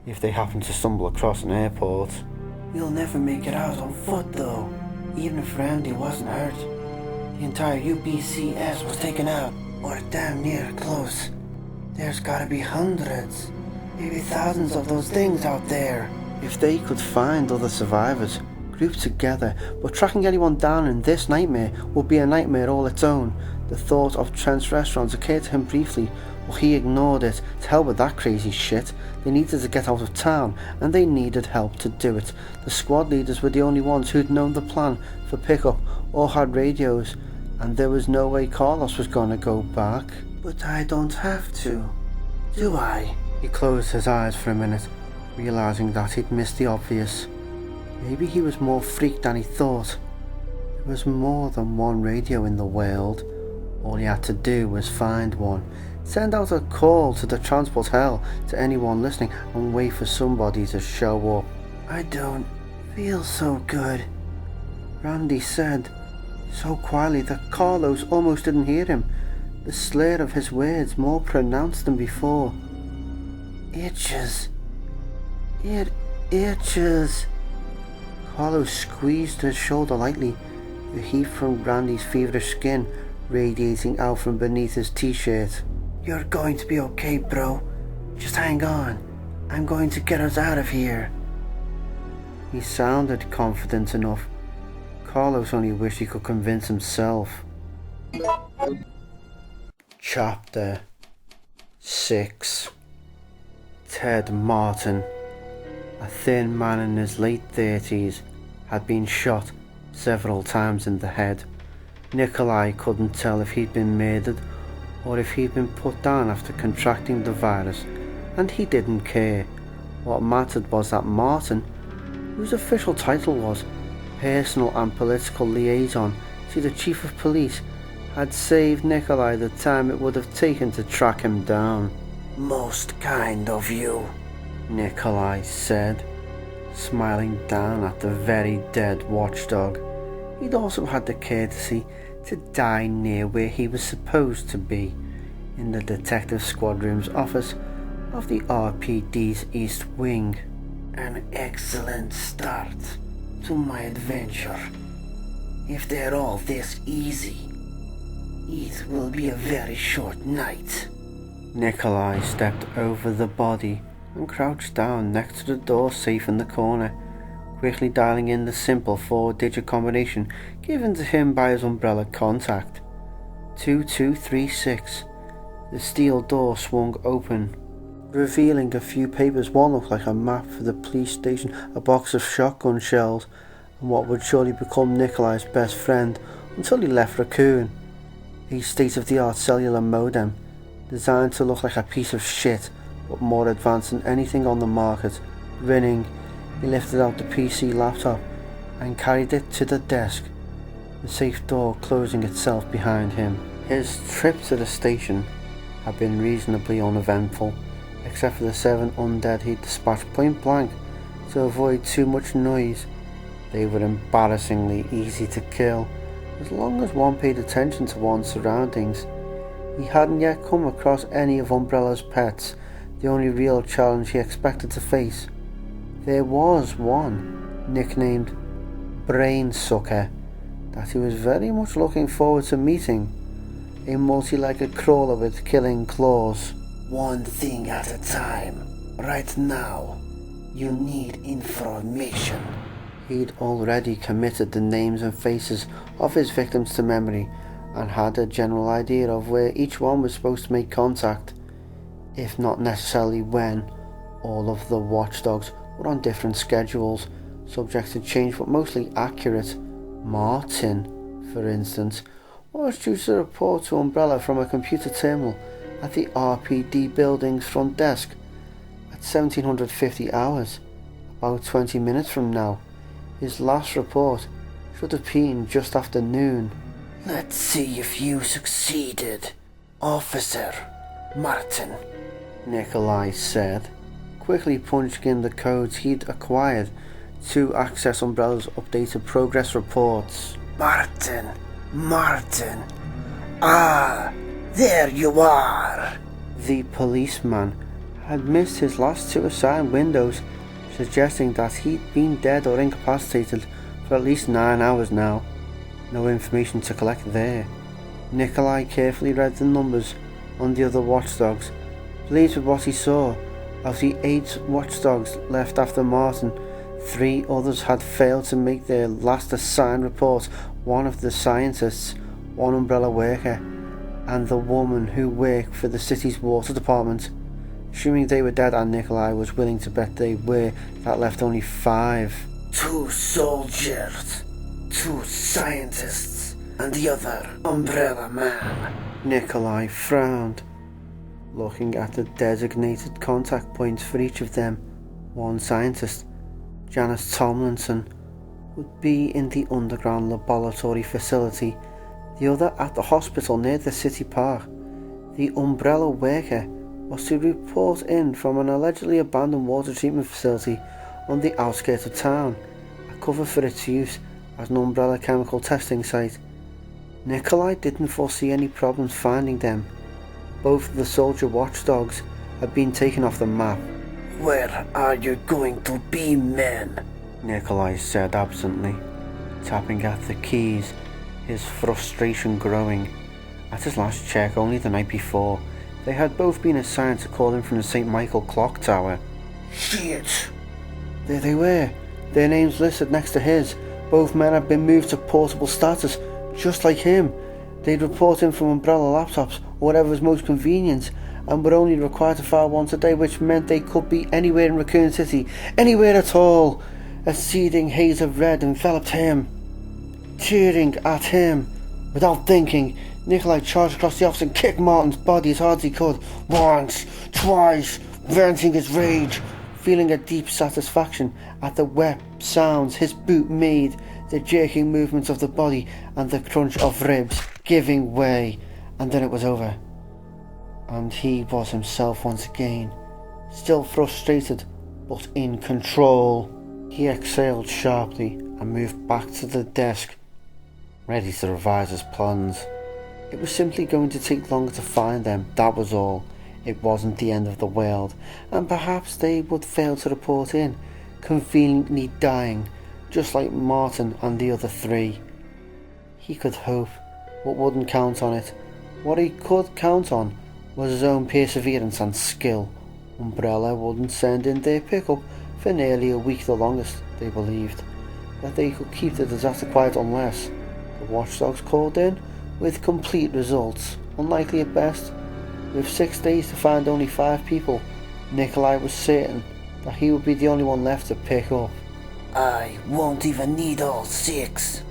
if they happened to stumble across an airport. We'll never make it out on foot though, even if Randy wasn't hurt. The entire UPCS was taken out, or damn near close. There's gotta be hundreds, maybe thousands of those things out there. If they could find other survivors, grouped together, but tracking anyone down in this nightmare would be a nightmare all its own. The thought of Trent's restaurants occurred to him briefly, but he ignored it. To hell with that crazy shit. They needed to get out of town, and they needed help to do it. The squad leaders were the only ones who'd known the plan for pickup or had radios, and there was no way Carlos was gonna go back. But I don't have to, do I? He closed his eyes for a minute, realizing that he'd missed the obvious. Maybe he was more freaked than he thought. There was more than one radio in the world. All he had to do was find one, send out a call to the transport hell to anyone listening, and wait for somebody to show up. I don't feel so good, Randy said, so quietly that Carlos almost didn't hear him, the slur of his words more pronounced than before. Itches. It itches. Carlos squeezed his shoulder lightly, the heat from Randy's feverish skin radiating out from beneath his t-shirt. You're going to be okay, bro. Just hang on. I'm going to get us out of here. He sounded confident enough. Carlos only wished he could convince himself. Chapter 6. Ted Martin, a thin man in his late 30s, had been shot several times in the head. Nikolai couldn't tell if he'd been murdered or if he'd been put down after contracting the virus, and he didn't care. What mattered was that Martin, whose official title was Personal and Political Liaison to the Chief of Police, had saved Nikolai the time it would have taken to track him down. Most kind of you, Nikolai said, smiling down at the very dead Watchdog. He'd also had the courtesy to die near where he was supposed to be, in the detective squad room's office of the RPD's East Wing. An excellent start to my adventure. If they're all this easy, it will be a very short night. Nikolai stepped over the body and crouched down next to the door safe in the corner, quickly dialing in the simple 4-digit combination given to him by his umbrella contact. 2236. The steel door swung open, revealing a few papers. One looked like a map for the police station, a box of shotgun shells, and what would surely become Nikolai's best friend until he left Raccoon. A state-of-the-art cellular modem, designed to look like a piece of shit, but more advanced than anything on the market. Grinning, he lifted out the PC laptop and carried it to the desk, the safe door closing itself behind him. His trip to the station had been reasonably uneventful, except for the 7 undead he'd dispatched point blank to avoid too much noise. They were embarrassingly easy to kill, as long as one paid attention to one's surroundings. He hadn't yet come across any of Umbrella's pets, the only real challenge he expected to face. There was one, nicknamed Brainsucker, that he was very much looking forward to meeting. A multi-legged crawler with killing claws. One thing at a time. Right now, you need information. He'd already committed the names and faces of his victims to memory, and had a general idea of where each one was supposed to make contact, if not necessarily when. All of the watchdogs were on different schedules, subject to change but mostly accurate. Martin, for instance, was due to report to Umbrella from a computer terminal at the RPD building's front desk at 1750 hours, about 20 minutes from now. His last report should have been just after noon. Let's see if you succeeded, Officer Martin, Nikolai said, quickly punching in the codes he'd acquired to access Umbrella's updated progress reports. Martin. Ah, there you are. The policeman had missed his last 2 assigned windows, suggesting that he'd been dead or incapacitated for at least 9 hours now. No information to collect there. Nikolai carefully read the numbers on the other watchdogs, pleased with what he saw. Of the 8 watchdogs left after Martin, 3 others had failed to make their last assigned reports. One of the scientists, one Umbrella worker, and the woman who worked for the city's water department. Assuming they were dead, and Nikolai was willing to bet they were, that left only 5. 2 soldiers, 2 scientists, and the other Umbrella man. Nikolai frowned, looking at the designated contact points for each of them. One scientist, Janice Tomlinson, would be in the underground laboratory facility, the other at the hospital near the city park. The Umbrella worker was to report in from an allegedly abandoned water treatment facility on the outskirts of town, a cover for its use as an Umbrella chemical testing site. Nikolai didn't foresee any problems finding them. Both of the soldier watchdogs had been taken off the map. Where are you going to be, men? Nikolai said absently, tapping at the keys, his frustration growing. At his last check, only the night before, they had both been assigned to call in from the St. Michael clock tower. Shit! There they were, their names listed next to his. Both men had been moved to portable status, just like him. They'd report in from Umbrella laptops, or whatever was most convenient, and were only required to file once a day, which meant they could be anywhere in Raccoon City, anywhere at all. A seething haze of red enveloped him. Tearing at him. Without thinking, Nikolai charged across the office and kicked Martin's body as hard as he could. Once, twice, venting his rage, feeling a deep satisfaction at the wet sounds his boot made, the jerking movements of the body and the crunch of ribs giving way. And then it was over, and he was himself once again, still frustrated but in control. He exhaled sharply and moved back to the desk, ready to revise his plans. It was simply going to take longer to find them, that was all. It wasn't the end of the world, and perhaps they would fail to report in, conveniently dying, just like Martin and the other 3. He could hope, but wouldn't count on it. What he could count on was his own perseverance and skill. Umbrella wouldn't send in their pickup for nearly a week, the longest. They believed that they could keep the disaster quiet unless the watchdogs called in with complete results. Unlikely at best. With 6 days to find only 5 people, Nikolai was certain that he would be the only one left to pick up. I won't even need all 6,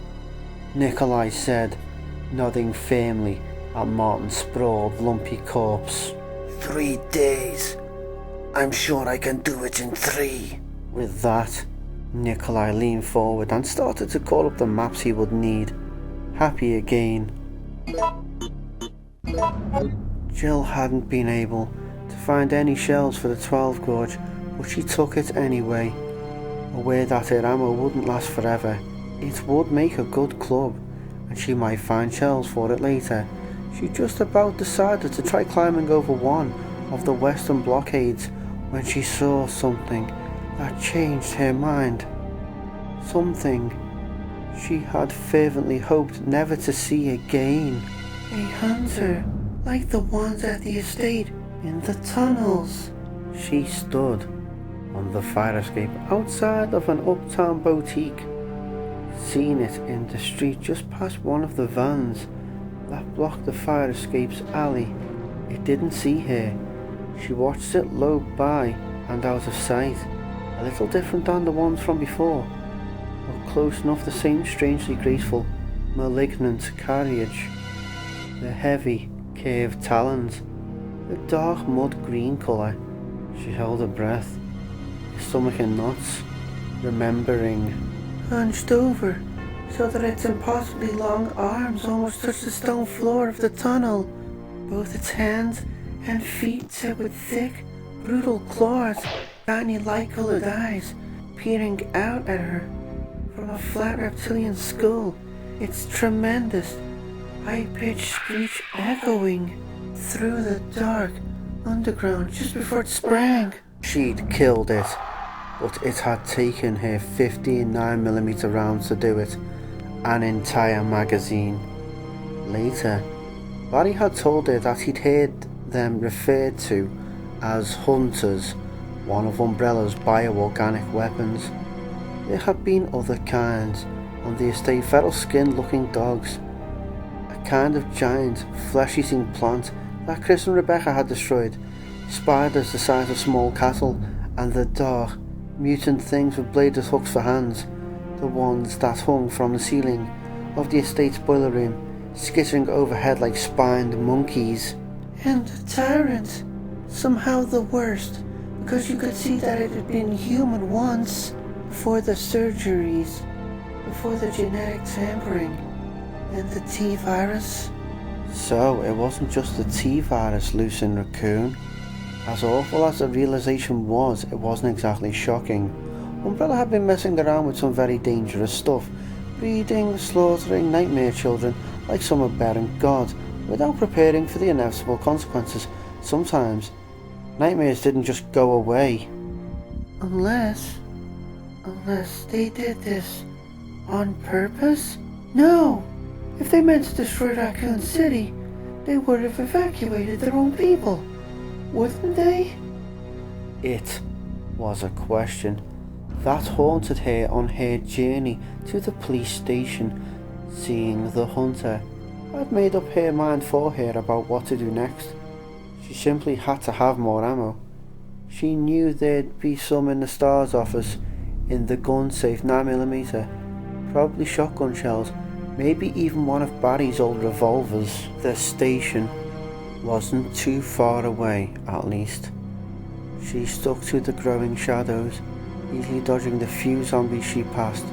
Nikolai said, nodding firmly at Martin's sprawled, lumpy corpse. 3 days. I'm sure I can do it in 3. With that, Nikolai leaned forward and started to call up the maps he would need. Happy again. Jill hadn't been able to find any shells for the 12 gauge, but she took it anyway. Aware that her ammo wouldn't last forever, it would make a good club, and she might find shells for it later. She just about decided to try climbing over one of the western blockades when she saw something that changed her mind. Something she had fervently hoped never to see again. A hunter, like the ones at the estate in the tunnels. She stood on the fire escape outside of an uptown boutique, seeing it in the street just past one of the vans that blocked the fire escape's alley. It didn't see her. She watched it lope by and out of sight, a little different than the ones from before, but close enough the same strangely graceful, malignant carriage. The heavy, curved talons, the dark mud green colour. She held her breath, her stomach in knots, remembering. Hunched over, so that its impossibly long arms almost touched the stone floor of the tunnel. Both its hands and feet set with thick, brutal claws, tiny light-colored eyes peering out at her from a flat reptilian skull, its tremendous, high-pitched screech echoing through the dark underground just before it sprang. She'd killed it, but it had taken her 15 9mm rounds to do it, an entire magazine. Later, Barry had told her that he'd heard them referred to as hunters, one of Umbrella's bioorganic weapons. There had been other kinds on the estate, feral-skinned looking dogs, a kind of giant, flesh-eating plant that Chris and Rebecca had destroyed, spiders the size of small cattle, and the dark, mutant things with bladed hooks for hands, the ones that hung from the ceiling of the estate's boiler room, skittering overhead like spined monkeys. And the tyrant, somehow the worst, because you could see that it had been human once, before the surgeries, before the genetic tampering, and the T-virus. So it wasn't just the T-virus loose in Raccoon. As awful as the realization was, it wasn't exactly shocking. Umbrella had been messing around with some very dangerous stuff, breeding, slaughtering nightmare children like some aberrant god, without preparing for the inevitable consequences. Sometimes, nightmares didn't just go away. Unless they did this on purpose? No! If they meant to destroy Raccoon City, they would have evacuated their own people, wouldn't they? It was a question that haunted her on her journey to the police station. Seeing the hunter had made up her mind for her about what to do next. She simply had to have more ammo. She knew there'd be some in the STARS office, in the gun safe 9mm, probably shotgun shells, maybe even one of Barry's old revolvers. The station wasn't too far away, at least. She stuck to the growing shadows, easily dodging the few zombies she passed.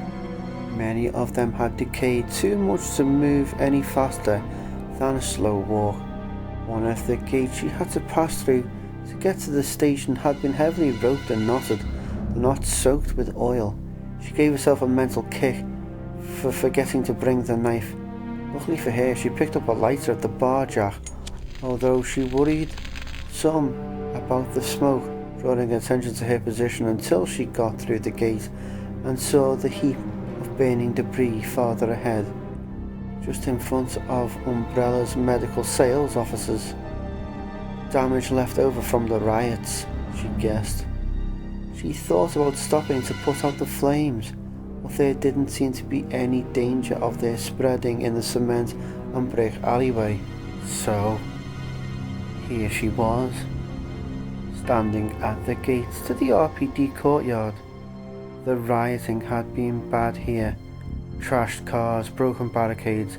Many of them had decayed too much to move any faster than a slow walk. One of the gates she had to pass through to get to the station had been heavily roped and knotted, the knots soaked with oil. She gave herself a mental kick for forgetting to bring the knife. Luckily for her, she picked up a lighter at the bar jack, although she worried some about the smoke drawing attention to her position until she got through the gate and saw the heap of burning debris farther ahead, just in front of Umbrella's medical sales offices. Damage left over from the riots, she guessed. She thought about stopping to put out the flames, but there didn't seem to be any danger of their spreading in the cement and brick alleyway. So, here she was, standing at the gates to the RPD courtyard. The rioting had been bad here. Trashed cars, broken barricades,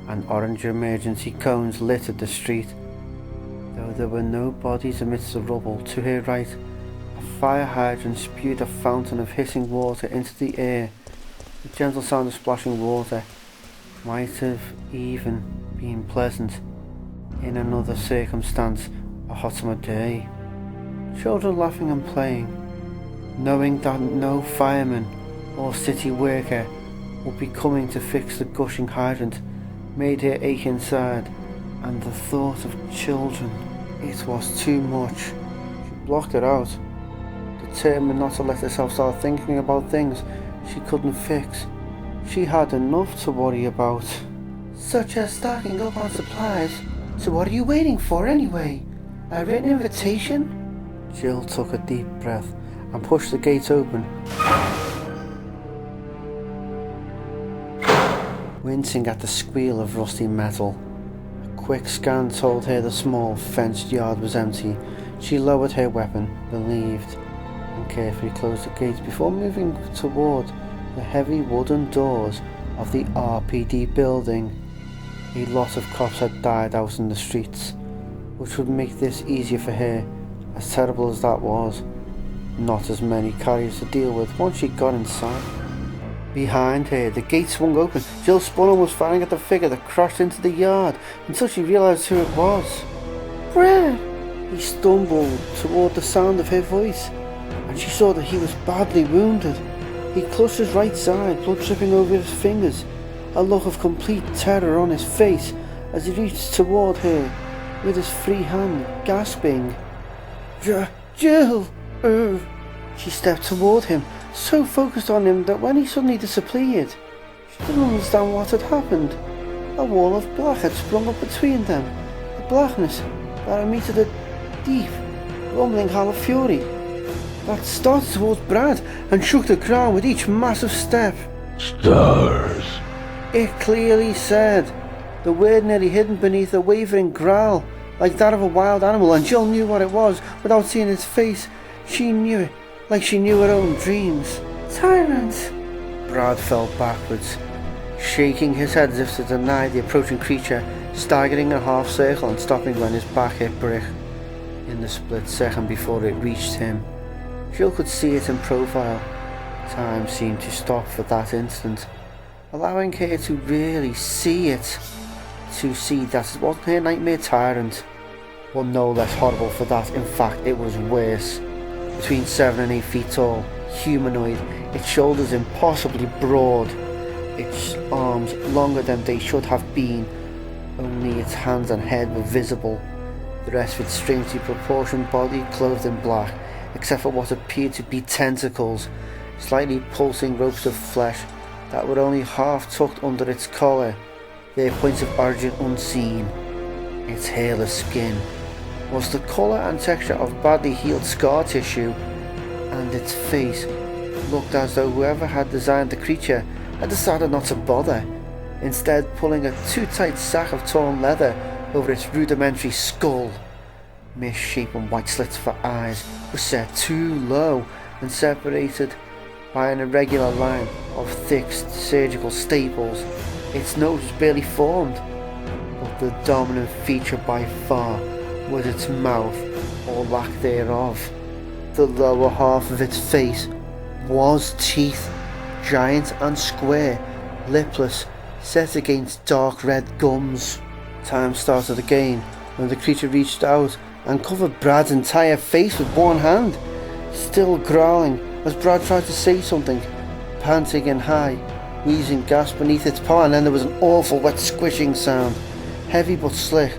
and orange emergency cones littered the street. Though there were no bodies amidst the rubble, to her right, a fire hydrant spewed a fountain of hissing water into the air. The gentle sound of splashing water might have even been pleasant in another circumstance, a hot summer day. Children laughing and playing, knowing that no fireman or city worker would be coming to fix the gushing hydrant, made her ache inside, and the thought of children, it was too much. She blocked it out, determined not to let herself start thinking about things she couldn't fix. She had enough to worry about, such as stocking up on supplies. So what are you waiting for anyway? A written invitation? Jill took a deep breath and pushed the gates open, wincing at the squeal of rusty metal. A quick scan told her the small fenced yard was empty. She lowered her weapon, relieved, and carefully closed the gates before moving toward the heavy wooden doors of the RPD building. A lot of cops had died out in the streets, which would make this easier for her, as terrible as that was. Not as many carriers to deal with once she got inside. Behind her, the gate swung open. Jill spun and was firing at the figure that crashed into the yard until she realised who it was. Brad! He stumbled toward the sound of her voice, and she saw that he was badly wounded. He clutched his right side, blood dripping over his fingers, a look of complete terror on his face as he reached toward her with his free hand, gasping. Jill! She stepped toward him, so focused on him that when he suddenly disappeared, she didn't understand what had happened. A wall of black had sprung up between them, a blackness that emitted a deep, rumbling howl of fury that started towards Brad and shook the ground with each massive step. Stars. It clearly said, the word nearly hidden beneath a wavering growl, like that of a wild animal, and Jill knew what it was without seeing its face. She knew it, like she knew her own dreams. Tyrant! Brad fell backwards, shaking his head as if to deny the approaching creature, staggering in a half circle and stopping when his back hit brick. In the split second before it reached him, Jill could see it in profile. Time seemed to stop for that instant, allowing her to really see it, to see that it wasn't her nightmare tyrant, but no less horrible for that. In fact, it was worse. Between 7 and 8 feet tall, humanoid, its shoulders impossibly broad, its arms longer than they should have been, only its hands and head were visible, the rest of its strangely proportioned body clothed in black, except for what appeared to be tentacles, slightly pulsing ropes of flesh that were only half tucked under its collar, their points of origin unseen. Its hairless skin was the colour and texture of badly healed scar tissue, and its face looked as though whoever had designed the creature had decided not to bother, instead pulling a too tight sack of torn leather over its rudimentary skull. Misshapen white slits for eyes were set too low and separated by an irregular line of thick surgical staples. Its nose was barely formed, but the dominant feature by far was its mouth, or lack thereof. The lower half of its face was teeth, giant and square, lipless, set against dark red gums. Time started again when the creature reached out and covered Brad's entire face with one hand, still growling as Brad tried to say something, panting and high, wheezing gasp beneath its paw, and then there was an awful wet squishing sound, heavy but slick,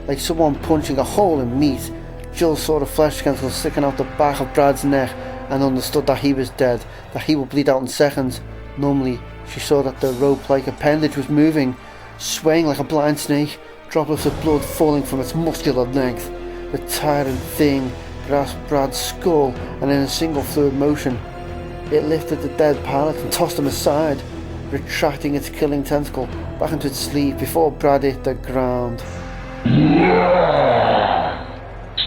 like someone punching a hole in meat. Jill saw the flesh tentacles sticking out the back of Brad's neck and understood that he was dead, that he would bleed out in seconds. Numbly, she saw that the rope-like appendage was moving, swaying like a blind snake, droplets of blood falling from its muscular length. The tyrant thing grasped Brad's skull and in a single fluid motion, it lifted the dead pilot and tossed him aside, retracting its killing tentacle back into its sleeve before Brad hit the ground.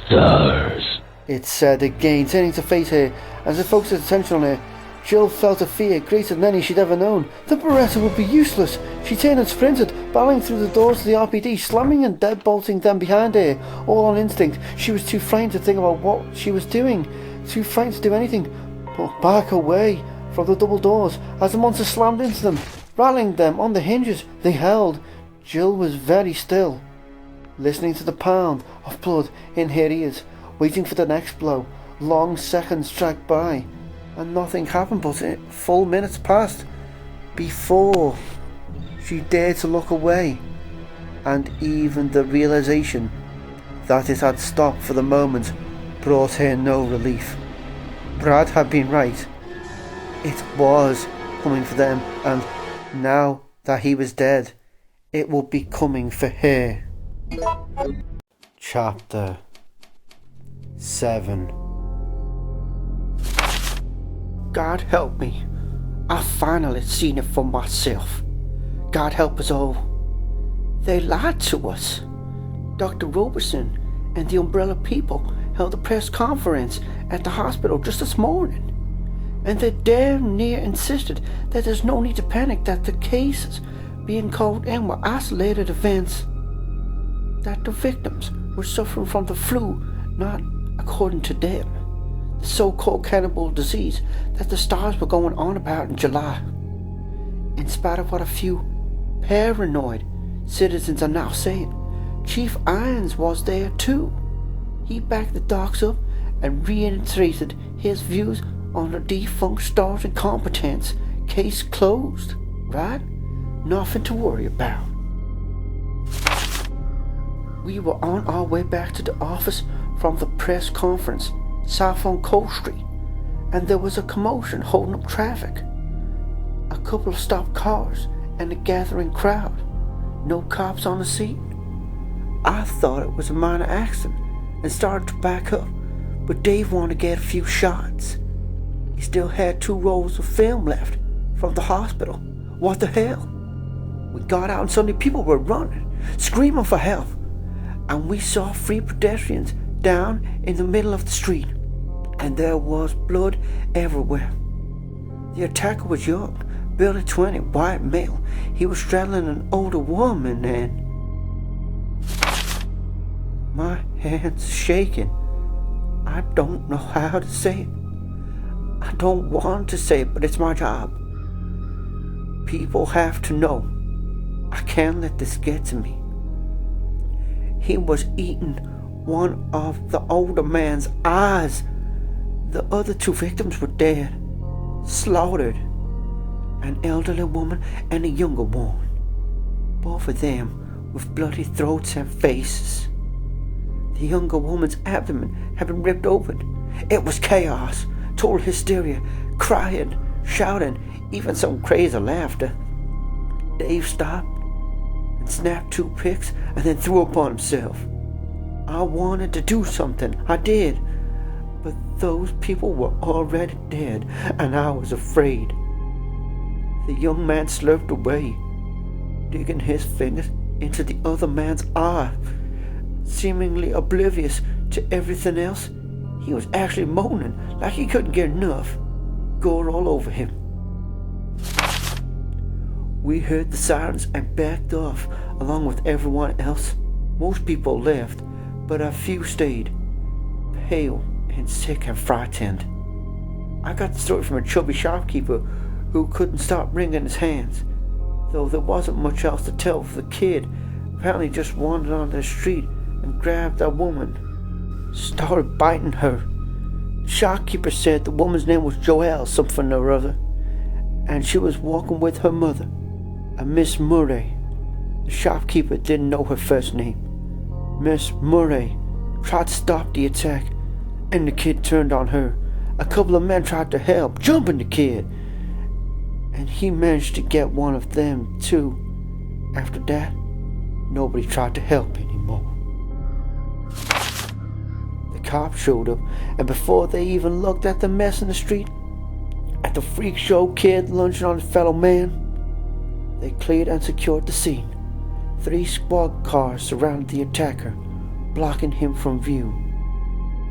Stars. It said again, turning to face her. As it focused its attention on her, Jill felt a fear greater than any she'd ever known. The Beretta would be useless. She turned and sprinted, battling through the doors of the RPD, slamming and deadbolting them behind her, all on instinct. She was too frightened to think about what she was doing, too frightened to do anything but back away from the double doors as the monster slammed into them, rattling them on the hinges they held. Jill was very still, listening to the pound of blood in her ears, waiting for the next blow. Long seconds dragged by, and nothing happened, but full minutes passed before she dared to look away, and even the realization that it had stopped for the moment brought her no relief. Brad had been right. It was coming for them, and now that he was dead, it would be coming for her. Chapter 7. God help me. I finally seen it for myself. God help us all. They lied to us. Dr. Roberson and the Umbrella people held a press conference at the hospital just this morning, and they damn near insisted that there's no need to panic, that the cases being called in were isolated events, that the victims were suffering from the flu, not according to them, the so-called cannibal disease that the stars were going on about in July. In spite of what a few paranoid citizens are now saying, Chief Irons was there too. He backed the docs up and reiterated his views on the defunct stars' incompetence. Case closed, right? Nothing to worry about. We were on our way back to the office from the press conference south on Cold Street, and there was a commotion holding up traffic. A couple of stopped cars and a gathering crowd. No cops on the scene. I thought it was a minor accident and started to back up, but Dave wanted to get a few shots. He still had 2 rolls of film left from the hospital. What the hell? We got out and suddenly people were running, screaming for help, and we saw 3 pedestrians down in the middle of the street, and there was blood everywhere. The attacker was young, barely 20, white male. He was straddling an older woman, and my hands shaking. I don't know how to say it. I don't want to say it, but it's my job. People have to know. I can't let this get to me. He was eating one of the older man's eyes. The other 2 victims were dead, slaughtered. An elderly woman and a younger one. Both of them with bloody throats and faces. The younger woman's abdomen had been ripped open. It was chaos, total hysteria, crying, shouting, even some crazy laughter. Dave stopped and snapped 2 pics and then threw up on himself. I wanted to do something, I did, but those people were already dead, and I was afraid. The young man slurped away, digging his fingers into the other man's eye. Seemingly oblivious to everything else, he was actually moaning like he couldn't get enough. Gore all over him. We heard the sirens and backed off along with everyone else. Most people left, but a few stayed, pale and sick and frightened. I got the story from a chubby shopkeeper who couldn't stop wringing his hands, though there wasn't much else to tell of the kid. Apparently just wandered on the street and grabbed a woman, started biting her. The shopkeeper said the woman's name was Joelle something or other, and she was walking with her mother, a Miss Murray. The shopkeeper didn't know her first name. Miss Murray tried to stop the attack, and the kid turned on her. A couple of men tried to help, jumping the kid, and he managed to get one of them too. After that, nobody tried to help anymore. The cops showed up, and before they even looked at the mess in the street, at the freak show kid lunging on his fellow man, they cleared and secured the scene. 3 squad cars surrounded the attacker, blocking him from view.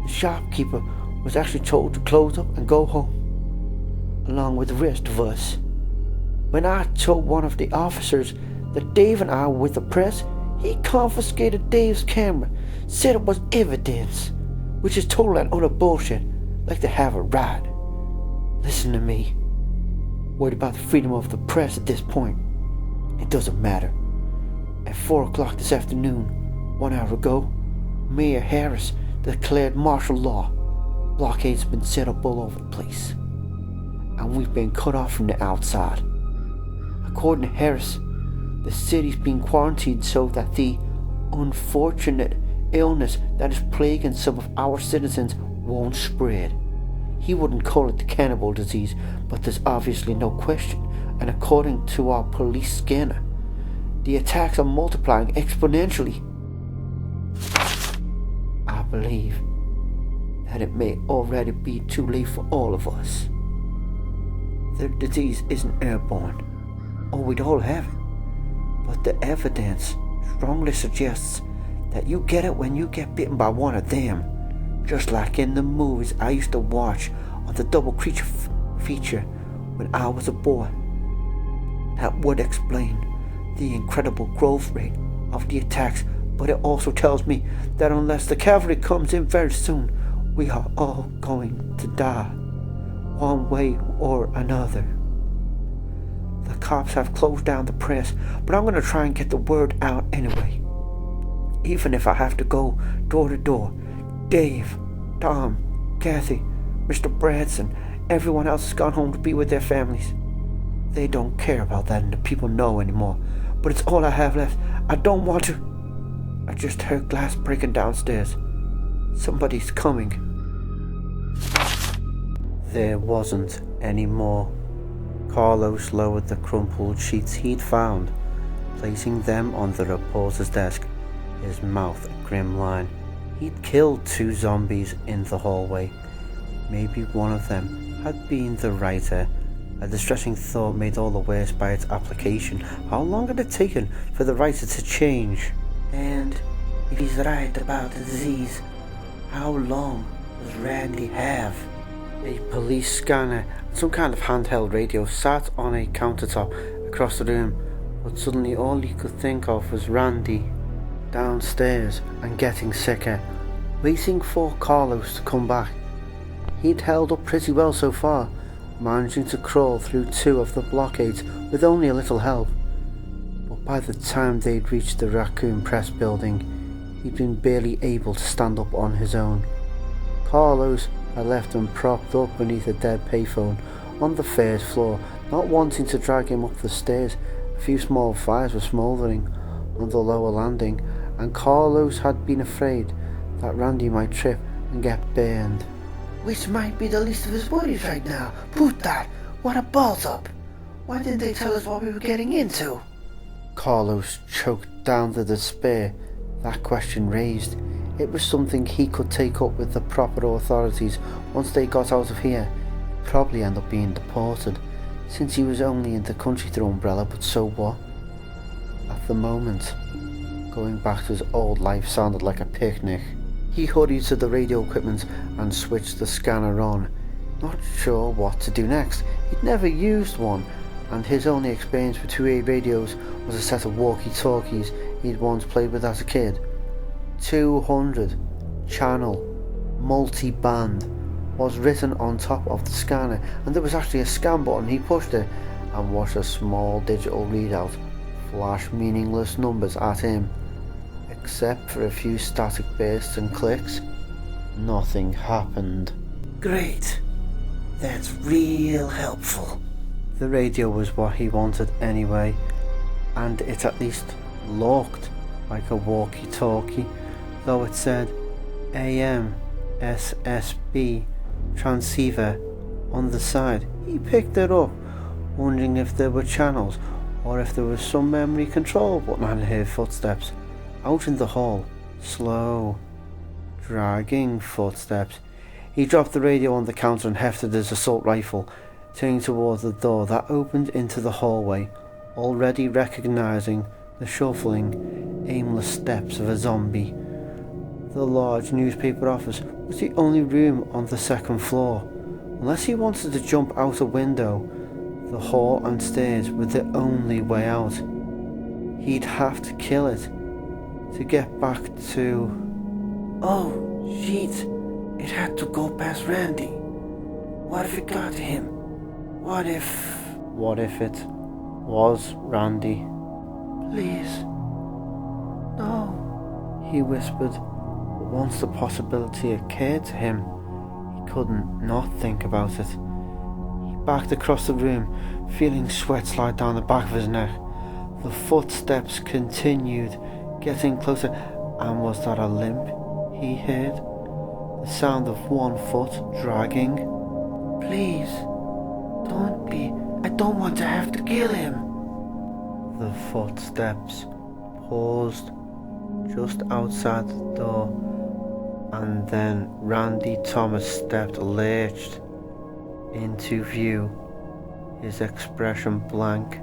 The shopkeeper was actually told to close up and go home, along with the rest of us. When I told one of the officers that Dave and I were with the press, he confiscated Dave's camera, said it was evidence, which is total and utter bullshit, like they have a right. Listen to me. Worried about the freedom of the press at this point. It doesn't matter. At 4 o'clock this afternoon, 1 hour ago, Mayor Harris declared martial law. Blockades have been set up all over the place, and we've been cut off from the outside. According to Harris, the city's been quarantined so that the unfortunate illness that is plaguing some of our citizens won't spread. He wouldn't call it the cannibal disease, but there's obviously no question, and according to our police scanner, the attacks are multiplying exponentially. I believe that it may already be too late for all of us. The disease isn't airborne, or we'd all have it, but the evidence strongly suggests that you get it when you get bitten by one of them, just like in the movies I used to watch on the double creature feature when I was a boy. That would explain the incredible growth rate of the attacks, but it also tells me that unless the cavalry comes in very soon, we are all going to die, one way or another. The cops have closed down the press, but I'm going to try and get the word out anyway. Even if I have to go door to door. Dave, Tom, Kathy, Mr. Branson, everyone else has gone home to be with their families. They don't care about that and the people know anymore, but it's all I have left. I don't want to. I just heard glass breaking downstairs. Somebody's coming. There wasn't any more. Carlos lowered the crumpled sheets he'd found, placing them on the reporter's desk, his mouth a grim line. He'd killed 2 zombies in the hallway. Maybe one of them had been the writer. A distressing thought made all the worse by its application. How long had it taken for the writer to change? And if he's right about the disease, how long does Randy have? A police scanner and some kind of handheld radio sat on a countertop across the room, but suddenly all he could think of was Randy, downstairs and getting sicker, waiting for Carlos to come back. He'd held up pretty well so far, managing to crawl through 2 of the blockades with only a little help. But by the time they'd reached the Raccoon Press building, he'd been barely able to stand up on his own. Carlos had left him propped up beneath a dead payphone on the 1st floor, not wanting to drag him up the stairs. A few small fires were smouldering on the lower landing, and Carlos had been afraid that Randy might trip and get burned. Which might be the least of his worries right now. Put that! What a balls up! Why didn't they tell us what we were getting into? Carlos choked down the despair that question raised. It was something he could take up with the proper authorities once they got out of here. He'd probably end up being deported, since he was only in the country through Umbrella, but so what? At the moment, going back to his old life sounded like a picnic. He hurried to the radio equipment and switched the scanner on, not sure what to do next. He'd never used one, and his only experience with 2A radios was a set of walkie-talkies he'd once played with as a kid. 200 channel multi-band was written on top of the scanner, and there was actually a scan button. He pushed it and watched a small digital readout flash meaningless numbers at him. Except for a few static bursts and clicks, nothing happened. Great. That's real helpful. The radio was what he wanted anyway, and it at least looked like a walkie-talkie, though it said AM SSB transceiver on the side. He picked it up, wondering if there were channels or if there was some memory control button. And heard footsteps out in the hall, slow, dragging footsteps. He dropped the radio on the counter and hefted his assault rifle, turning towards the door that opened into the hallway, already recognizing the shuffling, aimless steps of a zombie. The large newspaper office was the only room on the second floor. Unless he wanted to jump out a window, the hall and stairs were the only way out. He'd have to kill it to get back to... Oh, shit. It had to go past Randy. What if it got to him? What if it was Randy? Please. No, he whispered. But once the possibility occurred to him, he couldn't not think about it. He backed across the room, feeling sweat slide down the back of his neck. The footsteps continued, getting closer, and was that a limp he heard? The sound of one foot dragging. Please, don't be. I don't want to have to kill him. The footsteps paused just outside the door, and then Randy Thomas' steps lurched into view, his expression blank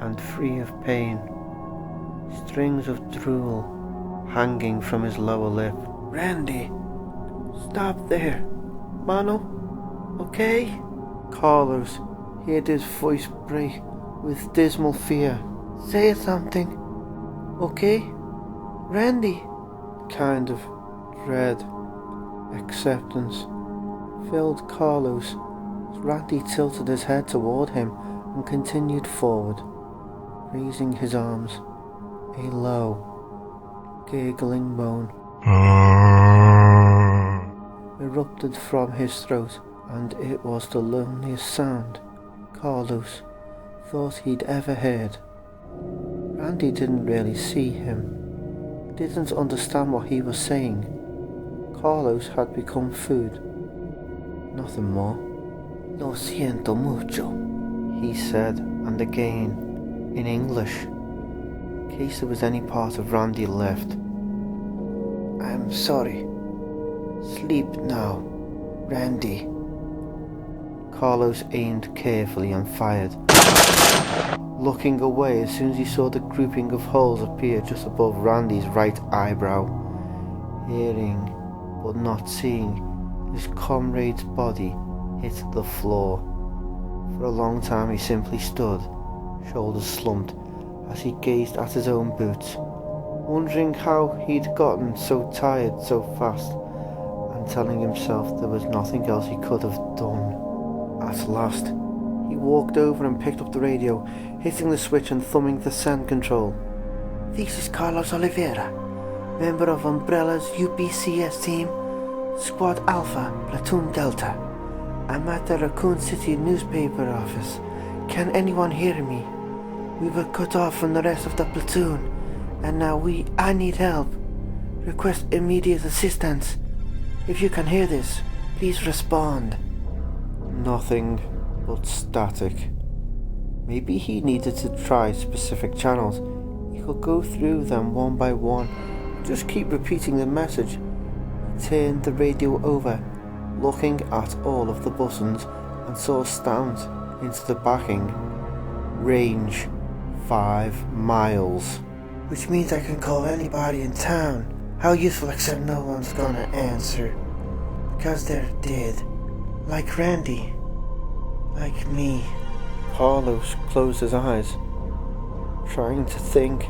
and free of pain, strings of drool hanging from his lower lip. Randy, stop there. Mano, okay? Carlos heard his voice break with dismal fear. Say something. Okay? Randy? Kind of dread, acceptance filled Carlos as Randy tilted his head toward him and continued forward, raising his arms, a low, gurgling moan erupted from his throat, and it was the loneliest sound Carlos thought he'd ever heard. Randy didn't really see him, didn't understand what he was saying. Carlos had become food, nothing more. Lo siento mucho, he said, and again, in English, in case there was any part of Randy left. I'm sorry. Sleep now, Randy. Carlos aimed carefully and fired, looking away as soon as he saw the grouping of holes appear just above Randy's right eyebrow. Hearing, but not seeing, his comrade's body hit the floor. For a long time he simply stood, shoulders slumped, as he gazed at his own boots, wondering how he'd gotten so tired so fast, and telling himself there was nothing else he could have done. At last, he walked over and picked up the radio, hitting the switch and thumbing the send control. This is Carlos Oliveira, member of Umbrella's UPCS team, Squad Alpha, Platoon Delta. I'm at the Raccoon City newspaper office. Can anyone hear me? We were cut off from the rest of the platoon, and now I need help. Request immediate assistance. If you can hear this, please respond. Nothing but static. Maybe he needed to try specific channels. He could go through them one by one, just keep repeating the message. He turned the radio over, looking at all of the buttons, and saw stamped into the backing, range 5 miles. Which means I can call anybody in town. How useful, except no one's gonna answer. Because they're dead. Like Randy. Like me. Carlos closed his eyes, trying to think,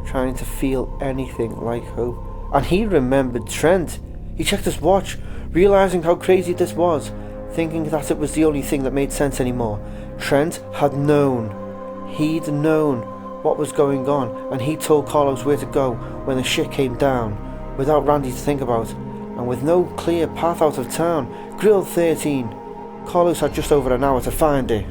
trying to feel anything like hope. And he remembered Trent. He checked his watch, realizing how crazy this was, thinking that it was the only thing that made sense anymore. Trent had known. He'd known what was going on, and he told Carlos where to go when the shit came down, without Randy to think about, and with no clear path out of town. Grill 13. Carlos had just over an hour to find it.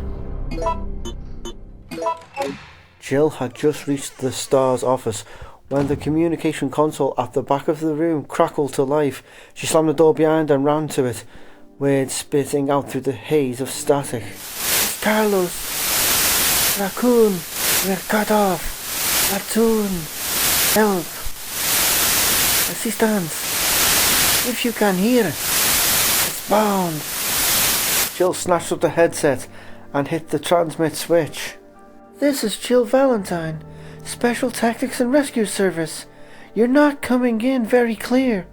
Jill had just reached the Star's office when the communication console at the back of the room crackled to life. She slammed the door behind and ran to it, words spitting out through the haze of static. Carlos! Raccoon! We're cut off! Platoon! Help! Assistance! If you can hear it, it's bound. Jill snatched up the headset and hit the transmit switch. This is Jill Valentine, Special Tactics and Rescue Service. You're not coming in very clear.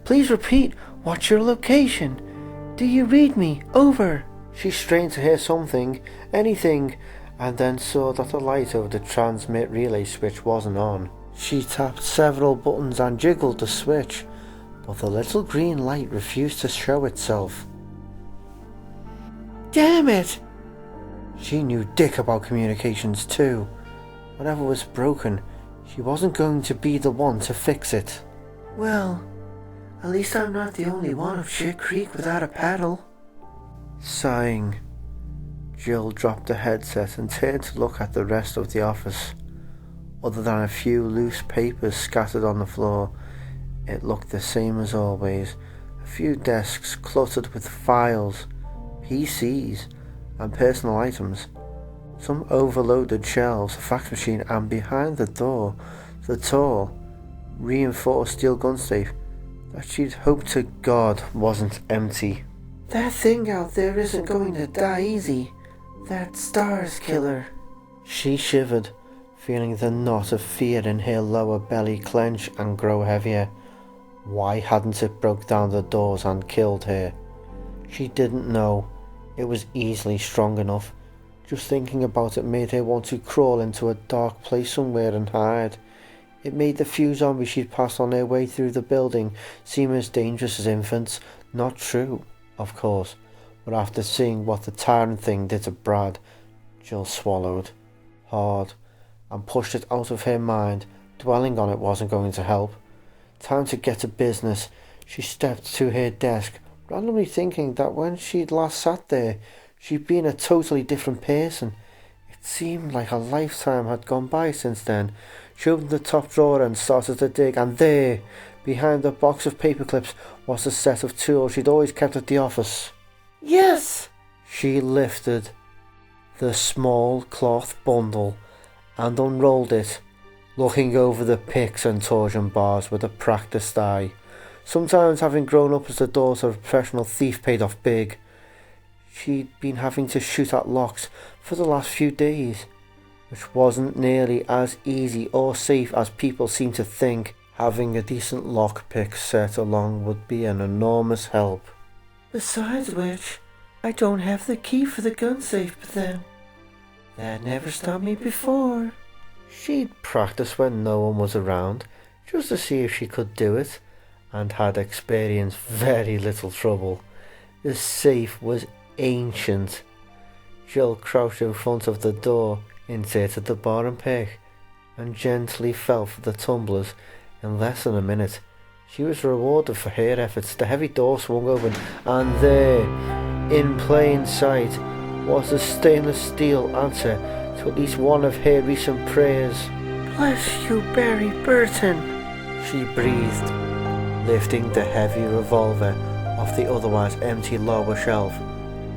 Please repeat, what's your location? Do you read me? Over. She strained to hear something, anything, and then saw that the light over the transmit relay switch wasn't on. She tapped several buttons and jiggled the switch, but the little green light refused to show itself. Damn it! She knew dick about communications too. Whatever was broken, she wasn't going to be the one to fix it. Well, at least I'm not the only one of Shit Creek without a paddle. Sighing, Jill dropped the headset and turned to look at the rest of the office. Other than a few loose papers scattered on the floor, it looked the same as always. A few desks cluttered with files, PCs, and personal items. Some overloaded shelves, a fax machine, and behind the door, the tall, reinforced steel gun safe that she'd hoped to God wasn't empty. That thing out there isn't going to die easy. That STARS killer. She shivered, feeling the knot of fear in her lower belly clench and grow heavier. Why hadn't it broke down the doors and killed her? She didn't know. It was easily strong enough. Just thinking about it made her want to crawl into a dark place somewhere and hide. It made the few zombies she'd passed on her way through the building seem as dangerous as infants. Not true, of course, but after seeing what the tyrant thing did to Brad, Jill swallowed hard and pushed it out of her mind. Dwelling on it wasn't going to help. Time to get to business. She stepped to her desk, randomly thinking that when she'd last sat there, she'd been a totally different person. It seemed like a lifetime had gone by since then. She opened the top drawer and started to dig, and there, behind a box of paper clips, was the set of tools she'd always kept at the office. Yes! She lifted the small cloth bundle and unrolled it, looking over the picks and torsion bars with a practiced eye. Sometimes, having grown up as the daughter of a professional thief, paid off big. She'd been having to shoot at locks for the last few days, which wasn't nearly as easy or safe as people seem to think. Having a decent lockpick set along would be an enormous help. Besides which, I don't have the key for the gun safe, but then, that never stopped me before. She'd practice when no one was around, just to see if she could do it, and had experienced very little trouble. The safe was ancient. Jill crouched in front of the door, inserted the bar and peg, and gently felt for the tumblers. In less than a minute, she was rewarded for her efforts. The heavy door swung open, and there, in plain sight, was the stainless steel answer to at least one of her recent prayers. Bless you, Barry Burton, she breathed, lifting the heavy revolver off the otherwise empty lower shelf.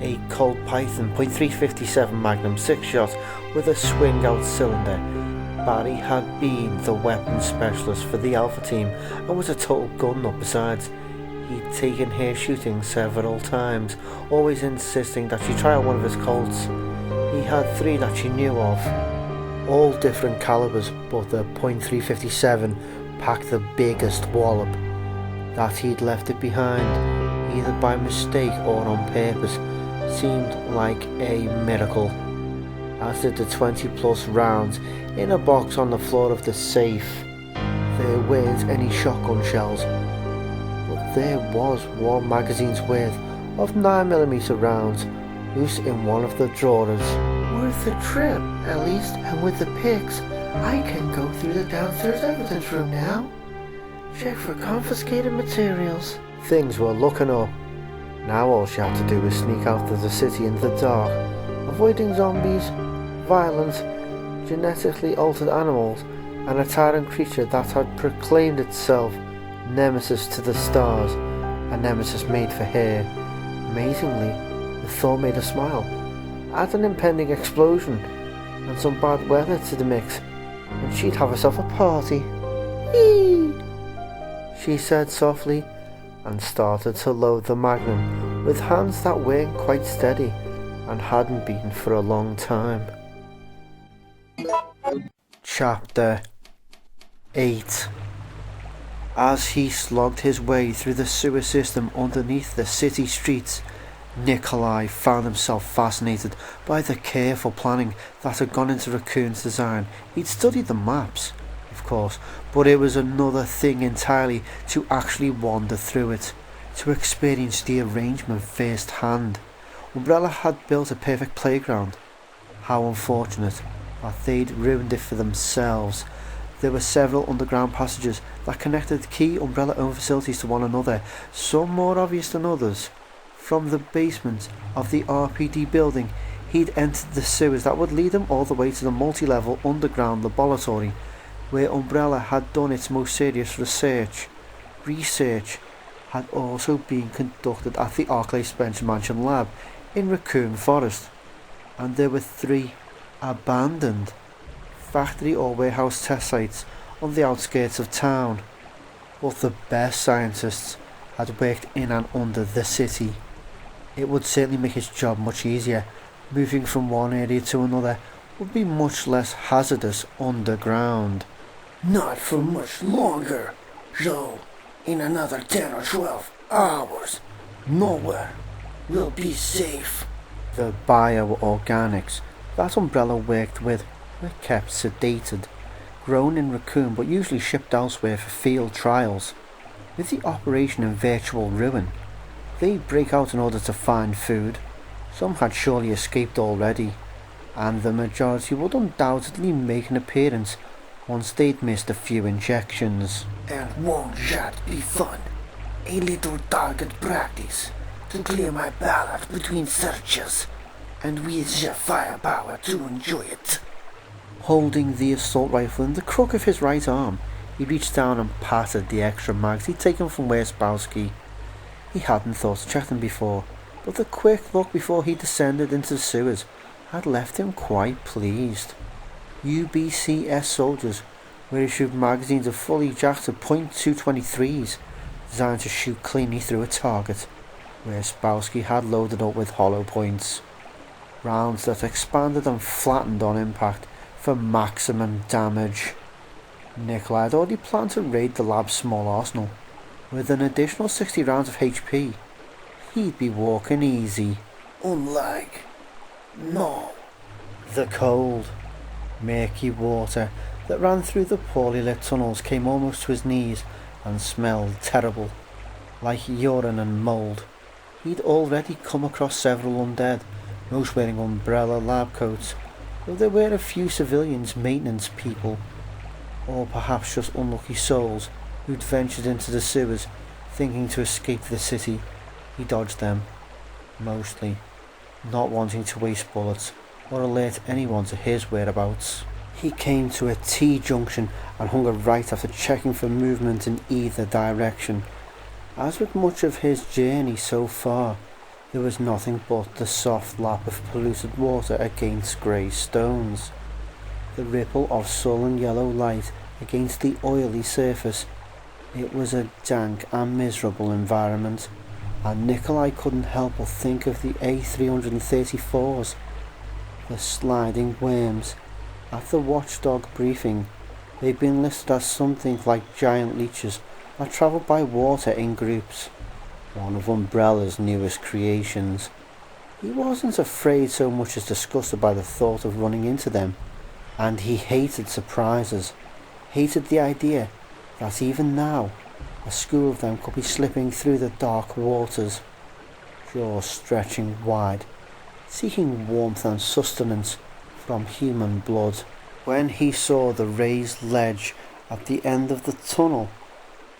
A Colt Python .357 Magnum 6-shot with a swing-out cylinder. Barry had been the weapons specialist for the Alpha team and was a total gun nut besides. He'd taken her shooting several times, always insisting that she try out one of his Colts. He had 3 that she knew of, all different calibers, but the .357 packed the biggest wallop. That he'd left it behind, either by mistake or on purpose, seemed like a miracle, as did the 20+ rounds in a box on the floor of the safe. There weren't any shotgun shells, but there was 1 magazine's worth of 9mm rounds loose in one of the drawers. Worth a trip, at least, and with the pics, I can go through the downstairs evidence room now. Check for confiscated materials. Things were looking up. Now all she had to do was sneak out of the city in the dark, avoiding zombies, violence, genetically altered animals, and a tyrant creature that had proclaimed itself Nemesis to the stars, a nemesis made for her. Amazingly, the thought made her smile. Add an impending explosion and some bad weather to the mix, and she'd have herself a party. Eee! She said softly, and started to load the magnum with hands that weren't quite steady and hadn't been for a long time. Chapter 8. As he slogged his way through the sewer system underneath the city streets, Nikolai found himself fascinated by the careful planning that had gone into Raccoon's design. He'd studied the maps, of course, but it was another thing entirely to actually wander through it, to experience the arrangement firsthand. Umbrella had built a perfect playground. How unfortunate that they'd ruined it for themselves. There were several underground passages that connected key Umbrella-owned facilities to one another, some more obvious than others. From the basement of the RPD building, he'd entered the sewers that would lead him all the way to the multi-level underground laboratory, where Umbrella had done its most serious research. Research had also been conducted at the Arclay Spencer Mansion lab in Raccoon Forest, and there were 3 abandoned factory or warehouse test sites on the outskirts of town. But the best scientists had worked in and under the city. It would certainly make his job much easier. Moving from one area to another would be much less hazardous underground. Not for much longer, Joe. In another 10 or 12 hours, nowhere will be safe. The bioorganics that Umbrella worked with were kept sedated, grown in Raccoon but usually shipped elsewhere for field trials. With the operation in virtual ruin, they'd break out in order to find food. Some had surely escaped already, and the majority would undoubtedly make an appearance once they'd missed a few injections. And won't that be fun? A little target practice to clear my ballot between searches, and with the firepower to enjoy it. Holding the assault rifle in the crook of his right arm, he reached down and patted the extra mags he'd taken from Spowski. He hadn't thought to check them before, but the quick look before he descended into the sewers had left him quite pleased. UBCS soldiers were issued magazines of fully jacked .223s, designed to shoot cleanly through a target, where Spowski had loaded up with hollow points. Rounds that expanded and flattened on impact for maximum damage. Nikolai had already planned to raid the lab's small arsenal. With an additional 60 rounds of HP, he'd be walking easy. Unlike... no. The cold, murky water that ran through the poorly lit tunnels came almost to his knees and smelled terrible, like urine and mould. He'd already come across several undead, most wearing Umbrella lab coats, though there were a few civilians, maintenance people, or perhaps just unlucky souls who'd ventured into the sewers thinking to escape the city. He dodged them, mostly, not wanting to waste bullets or alert anyone to his whereabouts. He came to a T-junction and hung a right after checking for movement in either direction. As with much of his journey so far, there was nothing but the soft lap of polluted water against grey stones. The ripple of sullen yellow light against the oily surface. It was a dank and miserable environment, and Nikolai couldn't help but think of the A334s, the sliding worms. At the Watchdog briefing, they'd been listed as something like giant leeches that travelled by water in groups, one of Umbrella's newest creations. He wasn't afraid so much as disgusted by the thought of running into them, and he hated surprises, hated the idea that even now a school of them could be slipping through the dark waters, jaws stretching wide, seeking warmth and sustenance from human blood. When he saw the raised ledge at the end of the tunnel,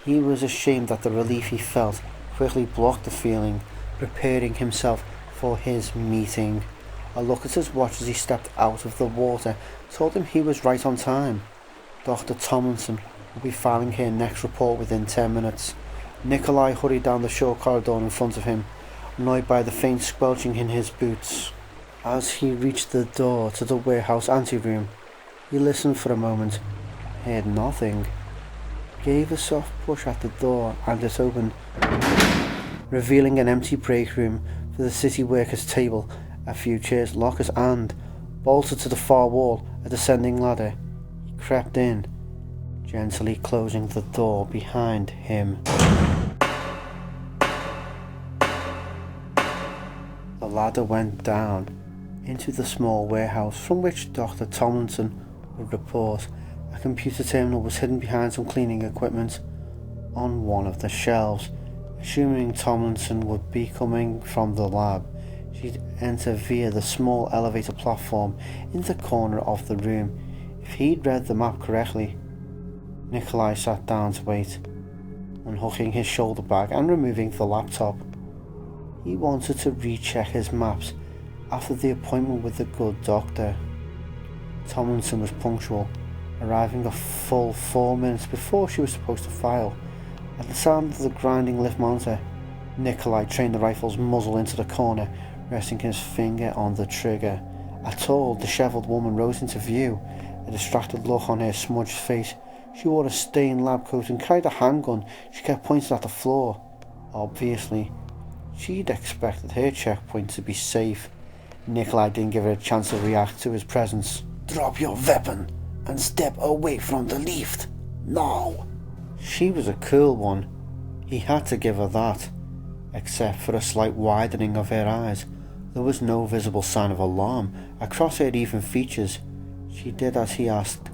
he was ashamed that the relief he felt quickly blocked the feeling, preparing himself for his meeting. A look at his watch as he stepped out of the water told him he was right on time. Dr. Tomlinson will be filing her next report within 10 minutes. Nikolai hurried down the short corridor in front of him, annoyed by the faint squelching in his boots. As he reached the door to the warehouse anteroom, he listened for a moment, heard nothing. gave a soft push at the door and it opened, revealing an empty break room for the city workers' table, a few chairs, lockers, and, bolted to the far wall, a descending ladder. He crept in, gently closing the door behind him. The ladder went down into the small warehouse from which Dr. Tomlinson would report. A computer terminal was hidden behind some cleaning equipment on one of the shelves. Assuming Tomlinson would be coming from the lab, she'd enter via the small elevator platform in the corner of the room. If he'd read the map correctly, Nikolai sat down to wait, unhooking his shoulder bag and removing the laptop. He wanted to recheck his maps after the appointment with the good doctor. Tomlinson was punctual, arriving a full 4 minutes before she was supposed to file. At the sound of the grinding lift monitor, Nikolai trained the rifle's muzzle into the corner, resting his finger on the trigger. A tall, dishevelled woman rose into view, a distracted look on her smudged face. She wore a stained lab coat and carried a handgun she kept pointed at the floor. Obviously, she'd expected her checkpoint to be safe. Nikolai didn't give her a chance to react to his presence. Drop your weapon and step away from the lift. Now! She was a cool one. He had to give her that. Except for a slight widening of her eyes, there was no visible sign of alarm across her even features. She did as he asked,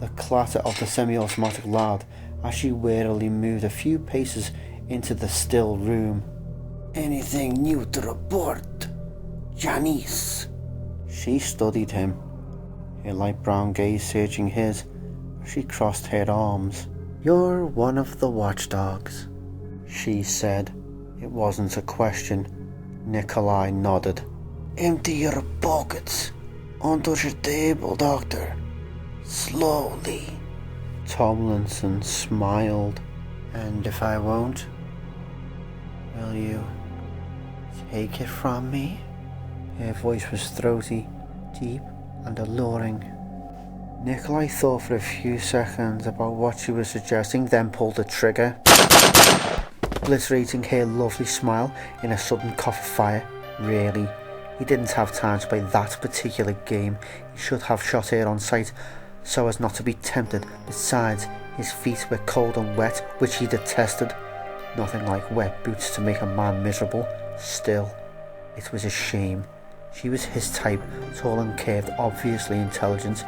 the clatter of the semi-automatic loud as she warily moved a few paces into the still room. Anything new to report, Janice? She studied him, her light brown gaze searching his as she crossed her arms. You're one of the watchdogs, she said. It wasn't a question. Nikolai nodded. Empty your pockets. Onto your table, Doctor. Slowly. Tomlinson smiled. And if I won't, will you take it from me? Her voice was throaty, deep, and alluring. Nikolai thought for a few seconds about what she was suggesting, then pulled the trigger, obliterating her lovely smile in a sudden cough of fire. Really, he didn't have time to play that particular game. He should have shot her on sight so as not to be tempted. Besides, his feet were cold and wet, which he detested. Nothing like wet boots to make a man miserable. Still, it was a shame. She was his type, tall and curved, obviously intelligent.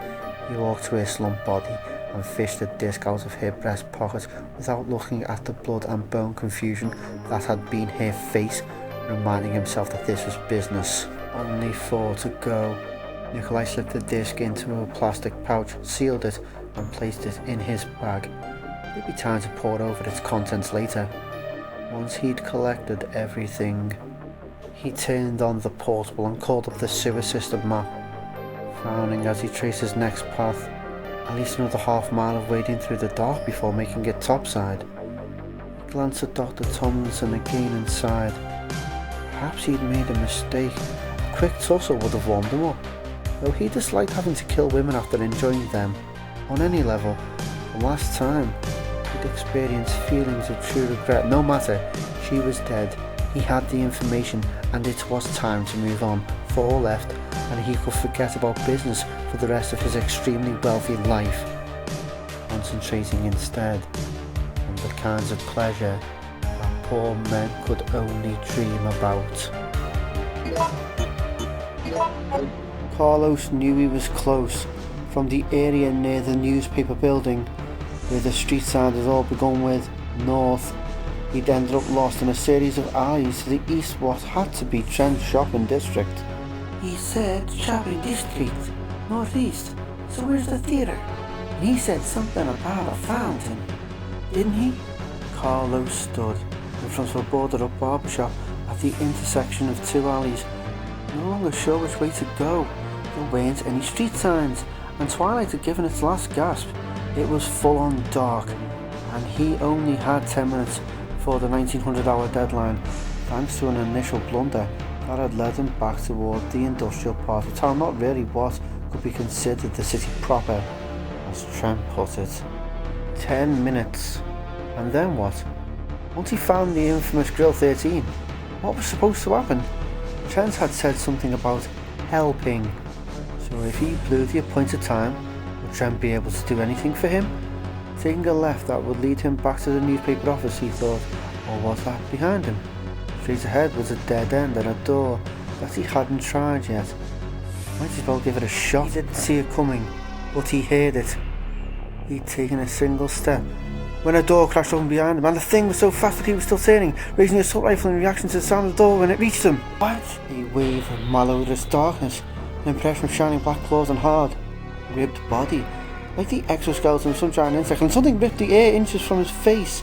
He walked to her slumped body and fished a disc out of her breast pocket without looking at the blood and bone confusion that had been her face, reminding himself that this was business. Only 4 to go. Nikolai slipped the disc into a plastic pouch, sealed it, and placed it in his bag. There'd be time to pour over its contents later. Once he'd collected everything, he turned on the portable and called up the sewer system map, frowning as he traced his next path. At least another half mile of wading through the dark before making it topside. He glanced at Dr. Tomlinson again and sighed. Perhaps he'd made a mistake. A quick tussle would have warmed him up, though he disliked having to kill women after enjoying them. On any level, the last time he'd experienced feelings of true regret. No matter, she was dead. He had the information and it was time to move on. 4 left and he could forget about business for the rest of his extremely wealthy life, concentrating instead on the kinds of pleasure that poor men could only dream about. Carlos knew he was close. From the area near the newspaper building, where the street sign had all begun with North, he'd ended up lost in a series of alleys to the east what had to be Trent's shopping district. He said shopping district, northeast, so where's the theater? And he said something about a fountain, didn't he? Carlos stood in front of a boarded up barbershop at the intersection of 2 alleys, no longer sure which way to go. There weren't any street signs, and twilight had given its last gasp. It was full on dark, and he only had 10 minutes for the 1900-hour deadline, thanks to an initial blunder that had led him back toward the industrial part of town, not really what could be considered the city proper, as Trent put it. 10 minutes. And then what? Once he found the infamous Grill 13, what was supposed to happen? Trent had said something about helping. So if he blew the appointed time, would Trent be able to do anything for him? Taking a left that would lead him back to the newspaper office, he thought, or was that behind him? Straight ahead was a dead end and a door that he hadn't tried yet. Might as well give it a shot. He didn't see it coming, but he heard it. He'd taken a single step when a door crashed open behind him, and the thing was so fast that he was still turning, raising his assault rifle in reaction to the sound of the door when it reached him. What? A wave of malodorous darkness, an impression of shining black claws and hard, ribbed body, like the exoskeleton of some giant insect, and something ripped the air inches from his face.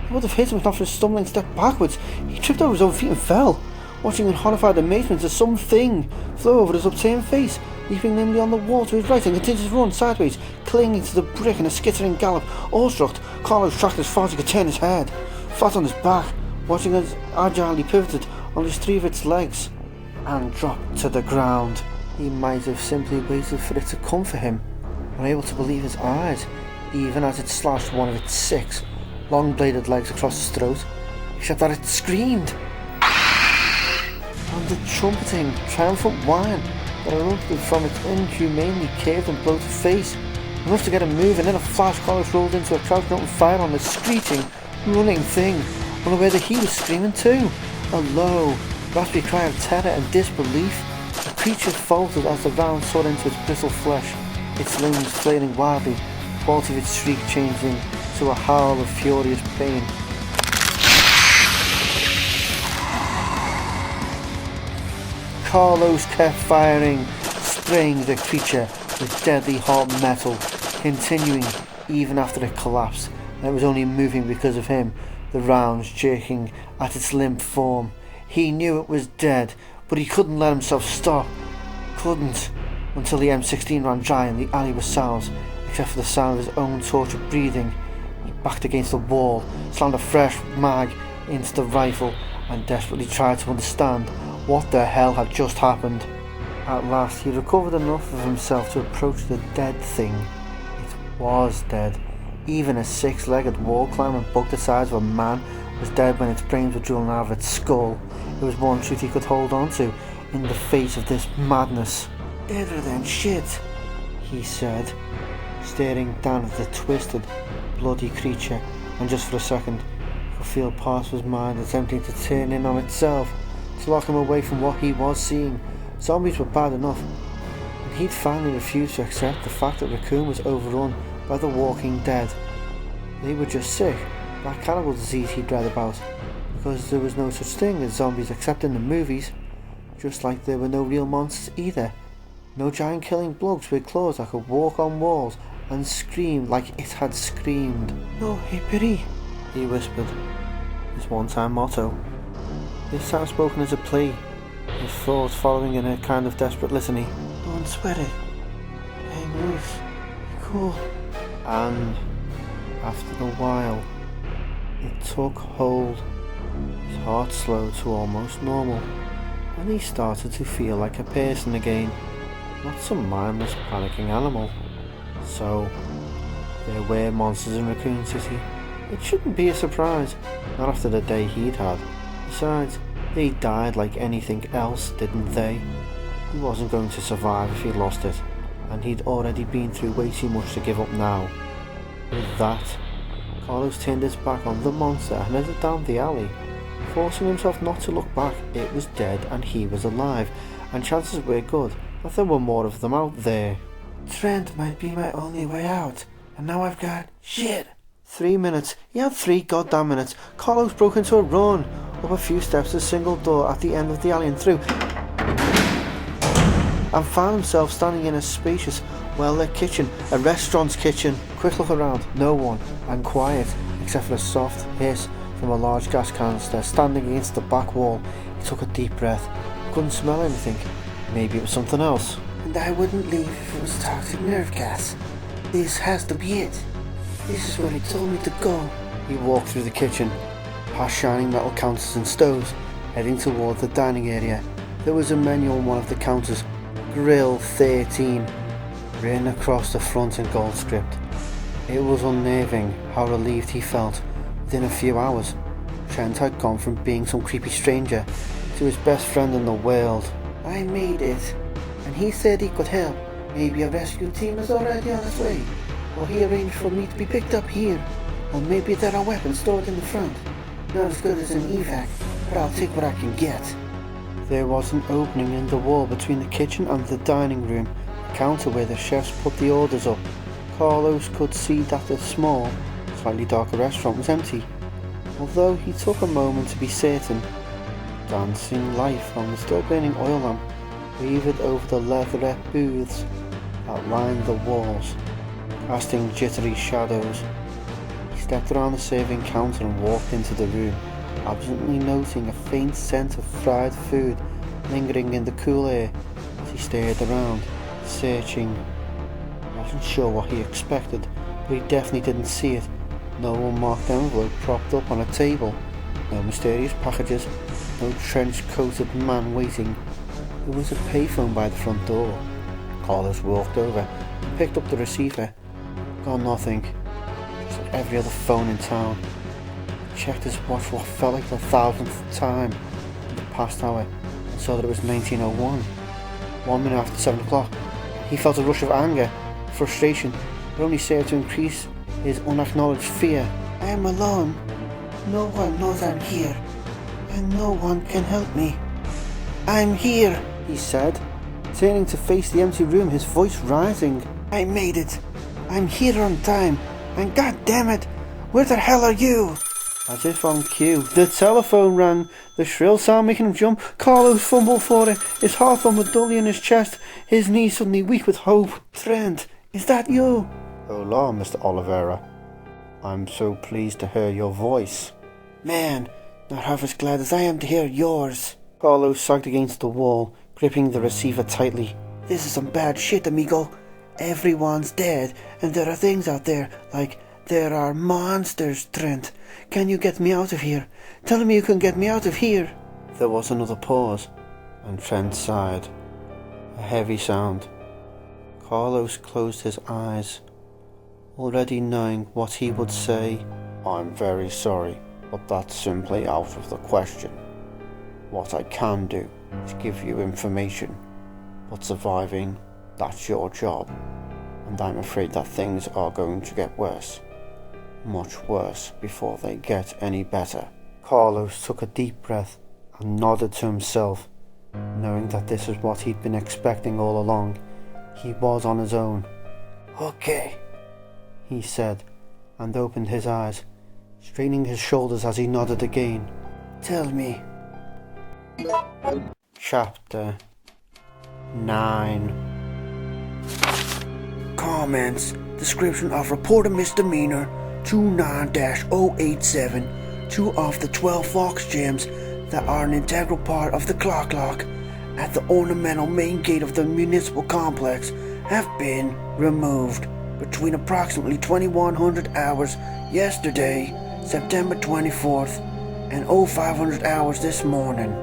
It would have hit him if not for his stumbling step backwards. He tripped over his own feet and fell, watching in horrified amazement as something flew over his upturned face, leaping nimbly on the wall to his right and continued to run sideways, clinging to the brick in a skittering gallop. Awestruck, Carlos tracked as far as he could turn his head, flat on his back, watching as agilely pivoted on his three of its legs, and dropped to the ground. He might have simply waited for it to come for him, unable to believe his eyes, even as it slashed one of its 6 long-bladed legs across his throat, except that it screamed. And the trumpeting, triumphant whine that erupted from its inhumanely curved and bloated face, enough to get him moving. In a flash, Carlos rolled into a crouching open fire on the screeching, running thing, unaware that he was screaming too. A low, raspy cry of terror and disbelief. The creature faltered as the round soared into its bristled flesh, its limbs flailing wildly, the quality of its shriek changing to a howl of furious pain. Carlos kept firing, spraying the creature with deadly hot metal, continuing even after it collapsed, and it was only moving because of him, the rounds jerking at its limp form. He knew it was dead, but he couldn't let himself stop. Couldn't, until the M16 ran dry and the alley was silent, except for the sound of his own tortured breathing. He backed against the wall, slammed a fresh mag into the rifle, and desperately tried to understand what the hell had just happened. At last he recovered enough of himself to approach the dead thing. It was dead. Even a 6-legged wall climber bug the size of a man was dead when its brains were drilled out of its skull. It was one truth he could hold on to in the face of this madness. "Deader than shit," he said, staring down at the twisted, bloody creature, and just for a second he could feel parts of his mind attempting to turn in on itself, to lock him away from what he was seeing. Zombies were bad enough, and he'd finally refused to accept the fact that Raccoon was overrun by the walking dead. They were just sick, that cannibal disease he'd read about, because there was no such thing as zombies except in the movies, just like there were no real monsters either. No giant killing bugs with claws that could walk on walls and scream like it had screamed. "No hippity," he whispered, his one-time motto. This time spoken as a plea, his thoughts following in a kind of desperate litany. "Don't sweat it. Hang loose. Be cool." And after a while, it took hold. His heart slowed to almost normal, and he started to feel like a person again, not some mindless, panicking animal. So, there were monsters in Raccoon City. It shouldn't be a surprise, not after the day he'd had. Besides, they died like anything else, didn't they? He wasn't going to survive if he lost it, and he'd already been through way too much to give up now. With that, Carlos turned his back on the monster and headed down the alley, forcing himself not to look back. It was dead and he was alive, and chances were good that there were more of them out there. Trent might be my only way out, and now I've got shit. 3 minutes. He had 3 goddamn minutes. Carlos broke into a run, up a few steps to a single door at the end of the alley and through, and found himself standing in a spacious, well-lit kitchen, a restaurant's kitchen. Quick look around, no one, and quiet, except for a soft hiss from a large gas canister standing against the back wall. He took a deep breath. Couldn't smell anything. Maybe it was something else. And I wouldn't leave if it was toxic nerve gas. This has to be it. This is where he told me to go. He walked through the kitchen, past shining metal counters and stoves, heading toward the dining area. There was a menu on one of the counters, Grill 13, written across the front in gold script. It was unnerving how relieved he felt. Within a few hours, Trent had gone from being some creepy stranger to his best friend in the world. I made it, and he said he could help. Maybe a rescue team is already on its way, or he arranged for me to be picked up here, or maybe there are weapons stored in the front. Not as good as an evac, but I'll take what I can get. There was an opening in the wall between the kitchen and the dining room, a counter where the chefs put the orders up. Carlos could see that the small, slightly darker restaurant was empty, although he took a moment to be certain. Dancing light from the still burning oil lamp wavered over the leatherette booths that lined the walls, casting jittery shadows. He stepped around the serving counter and walked into the room, absently noting a faint scent of fried food lingering in the cool air as he stared around, searching. He wasn't sure what he expected, but he definitely didn't see it. No unmarked envelope propped up on a table, no mysterious packages, no trench-coated man waiting. There was a payphone by the front door. Carlos walked over and picked up the receiver. Got nothing, just like every other phone in town. He checked his watch for what felt like the 1000th time in the past hour and saw that it was 19:01. 1 minute after 7 o'clock. He felt a rush of anger, frustration, but only served to increase his unacknowledged fear. I am alone. No one knows I'm here, and no one can help me. I'm here, he said, turning to face the empty room, his voice rising. I made it. I'm here on time, and god damn it, where the hell are you? As if on cue, the telephone rang, the shrill sound making him jump. Carlos fumbled for it, his heart thumped dully in his chest, his knees suddenly weak with hope. Trent, is that you? Hola, Mr. Oliveira. I'm so pleased to hear your voice. Man, not half as glad as I am to hear yours. Carlos sagged against the wall, gripping the receiver tightly. This is some bad shit, amigo. Everyone's dead, and there are things out there, like there are monsters, Trent. Can you get me out of here? Tell me you can get me out of here. There was another pause, and Trent sighed. A heavy sound. Carlos closed his eyes, already knowing what he would say. I'm very sorry, but that's simply out of the question. What I can do is give you information, but surviving, that's your job. And I'm afraid that things are going to get worse. Much worse before they get any better. Carlos took a deep breath and nodded to himself, knowing that this is what he'd been expecting all along. He was on his own. Okay, he said, and opened his eyes, straightening his shoulders as he nodded again. Tell me. Chapter 9. Comments. Description of reported misdemeanor 29-087. 2 of the 12 Fox gems that are an integral part of the clock lock at the ornamental main gate of the municipal complex have been removed between approximately 2100 hours yesterday, September 24th, and 0500 hours this morning.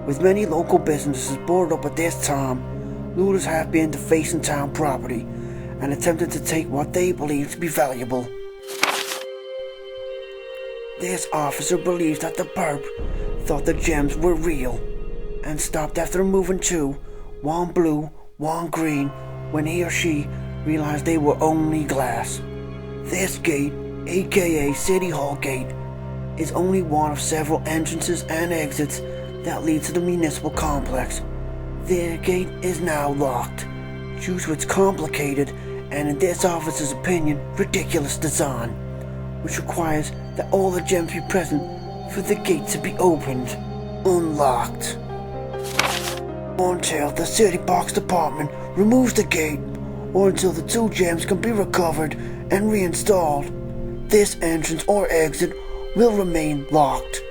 With many local businesses boarded up at this time, looters have been defacing town property and attempted to take what they believe to be valuable. This officer believes that the perp thought the gems were real and stopped after removing 2, one blue, one green, when he or she realized they were only glass. This gate, aka City Hall Gate, is only one of several entrances and exits that lead to the municipal complex. The gate is now locked due to its complicated and, in this officer's opinion, ridiculous design, which requires that all the gems be present for the gate to be opened. Unlocked. Until the City Box Department removes the gate, or until the 2 gems can be recovered and reinstalled, this entrance or exit will remain locked.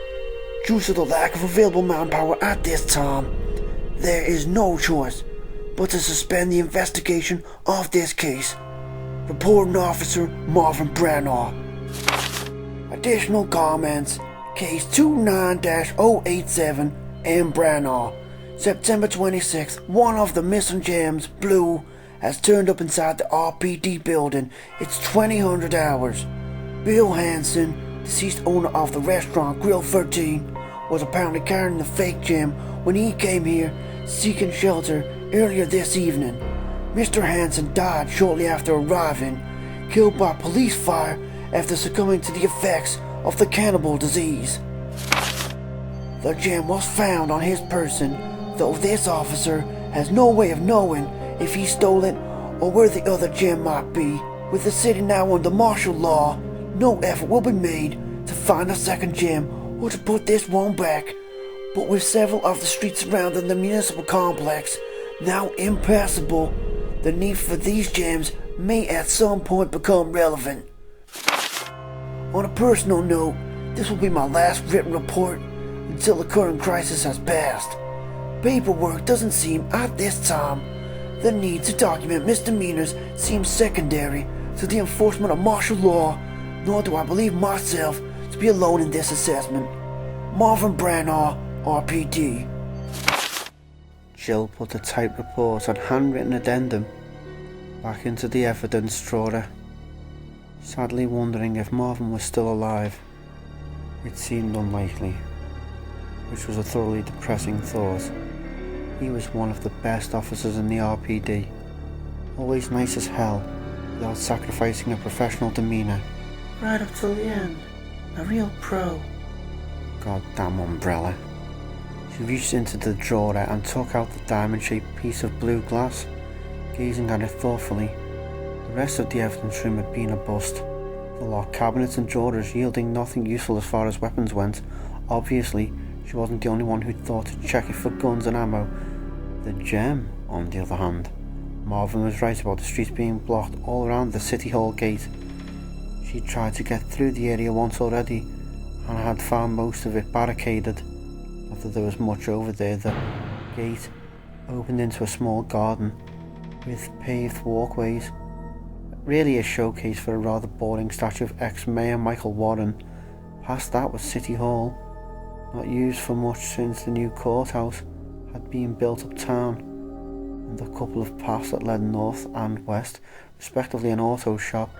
Due to the lack of available manpower at this time, there is no choice but to suspend the investigation of this case. Reporting Officer Marvin Branagh. Additional comments. Case 29-087 M. Branagh. September 26th, one of the missing gems, blue, has turned up inside the RPD building. It's 2000 hours. Bill Hansen, deceased owner of the restaurant Grill 13, was apparently carrying the fake gem when he came here seeking shelter earlier this evening. Mr. Hansen died shortly after arriving, killed by police fire after succumbing to the effects of the cannibal disease. The gem was found on his person, though this officer has no way of knowing if he stole it or where the other gem might be. With the city now under martial law, no effort will be made to find a second gem or to put this one back. But with several of the streets surrounding the municipal complex now impassable, the need for these gems may at some point become relevant. On a personal note, this will be my last written report until the current crisis has passed. Paperwork doesn't seem, at this time, the need to document misdemeanors seems secondary to the enforcement of martial law, nor do I believe myself to be alone in this assessment. Marvin Branagh, RPD. Jill put the typed report and handwritten addendum back into the evidence drawer, sadly wondering if Marvin was still alive. It seemed unlikely, which was a thoroughly depressing thought. He was one of the best officers in the RPD, always nice as hell, without sacrificing a professional demeanour. Right up till the end. A real pro. Goddamn umbrella. She reached into the drawer and took out the diamond-shaped piece of blue glass, gazing at it thoughtfully. The rest of the evidence room had been a bust, the locked cabinets and drawers yielding nothing useful as far as weapons went. Obviously, she wasn't the only one who'd thought to check it for guns and ammo. The gem, on the other hand, Marvin was right about the streets being blocked all around the City Hall gate. She tried to get through the area once already, and had found most of it barricaded. Not that there was much over there. The gate opened into a small garden with paved walkways, really a showcase for a rather boring statue of ex-Mayor Michael Warren. Past that was City Hall, not used for much since the new courthouse had been built uptown, and a couple of paths that led north and west, respectively an auto shop,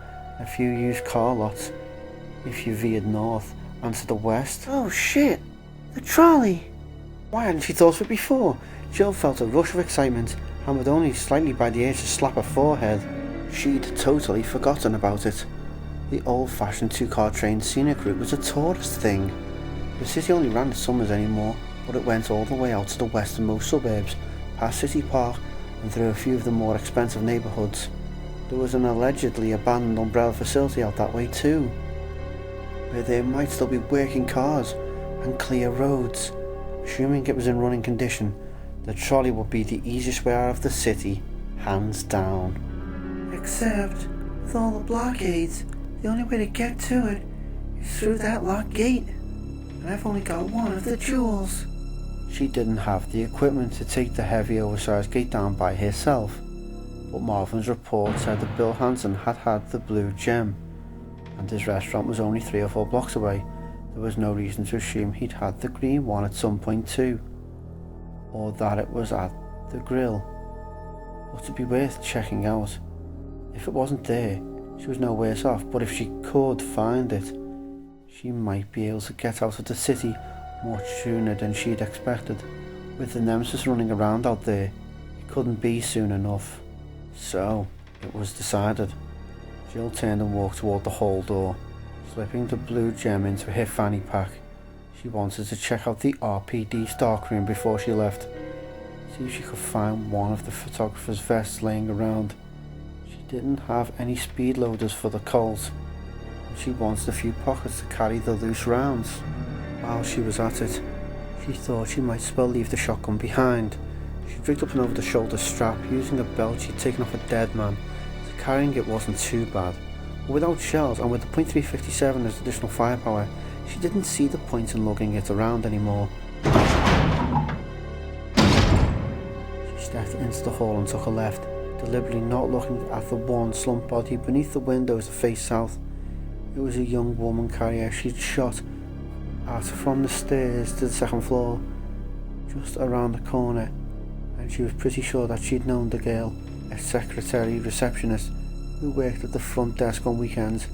a few used car lots if you veered north, and to the west. Oh shit! The trolley! Why hadn't she thought of it before? Jill felt a rush of excitement, hammered only slightly by the urge to slap her forehead. She'd totally forgotten about it. The old-fashioned two-car train scenic route was a tourist thing. The city only ran in summers anymore, but it went all the way out to the westernmost suburbs, past City Park and through a few of the more expensive neighbourhoods. There was an allegedly abandoned umbrella facility out that way too, where there might still be working cars and clear roads. Assuming it was in running condition, the trolley would be the easiest way out of the city, hands down. Except, with all the blockades, the only way to get to it is through that locked gate, and I've only got one of the jewels. She didn't have the equipment to take the heavy oversized gate down by herself, but Marvin's report said that Bill Hansen had the blue gem, and his restaurant was only 3 or 4 blocks away. There was no reason to assume he'd had the green one at some point too, or that it was at the grill. But it'd be worth checking out. If it wasn't there, she was no worse off, but if she could find it, she might be able to get out of the city much sooner than she'd expected. With the Nemesis running around out there, it couldn't be soon enough. So, it was decided. Jill turned and walked toward the hall door, slipping the blue gem into her fanny pack. She wanted to check out the RPD stockroom before she left, see if she could find one of the photographer's vests laying around. She didn't have any speed loaders for the Colt, and she wanted a few pockets to carry the loose rounds. While she was at it, she thought she might as well leave the shotgun behind. She rigged up an over-the-shoulder strap using a belt she'd taken off a dead man, so carrying it wasn't too bad. But without shells and with the .357 as additional firepower, she didn't see the point in lugging it around anymore. She stepped into the hall and took a left, deliberately not looking at the one slumped body beneath the windows that faced south. It was a young woman carrier she'd shot at from the stairs to the second floor, just around the corner, and she was pretty sure that she'd known the girl a secretary receptionist who worked at the front desk on weekends,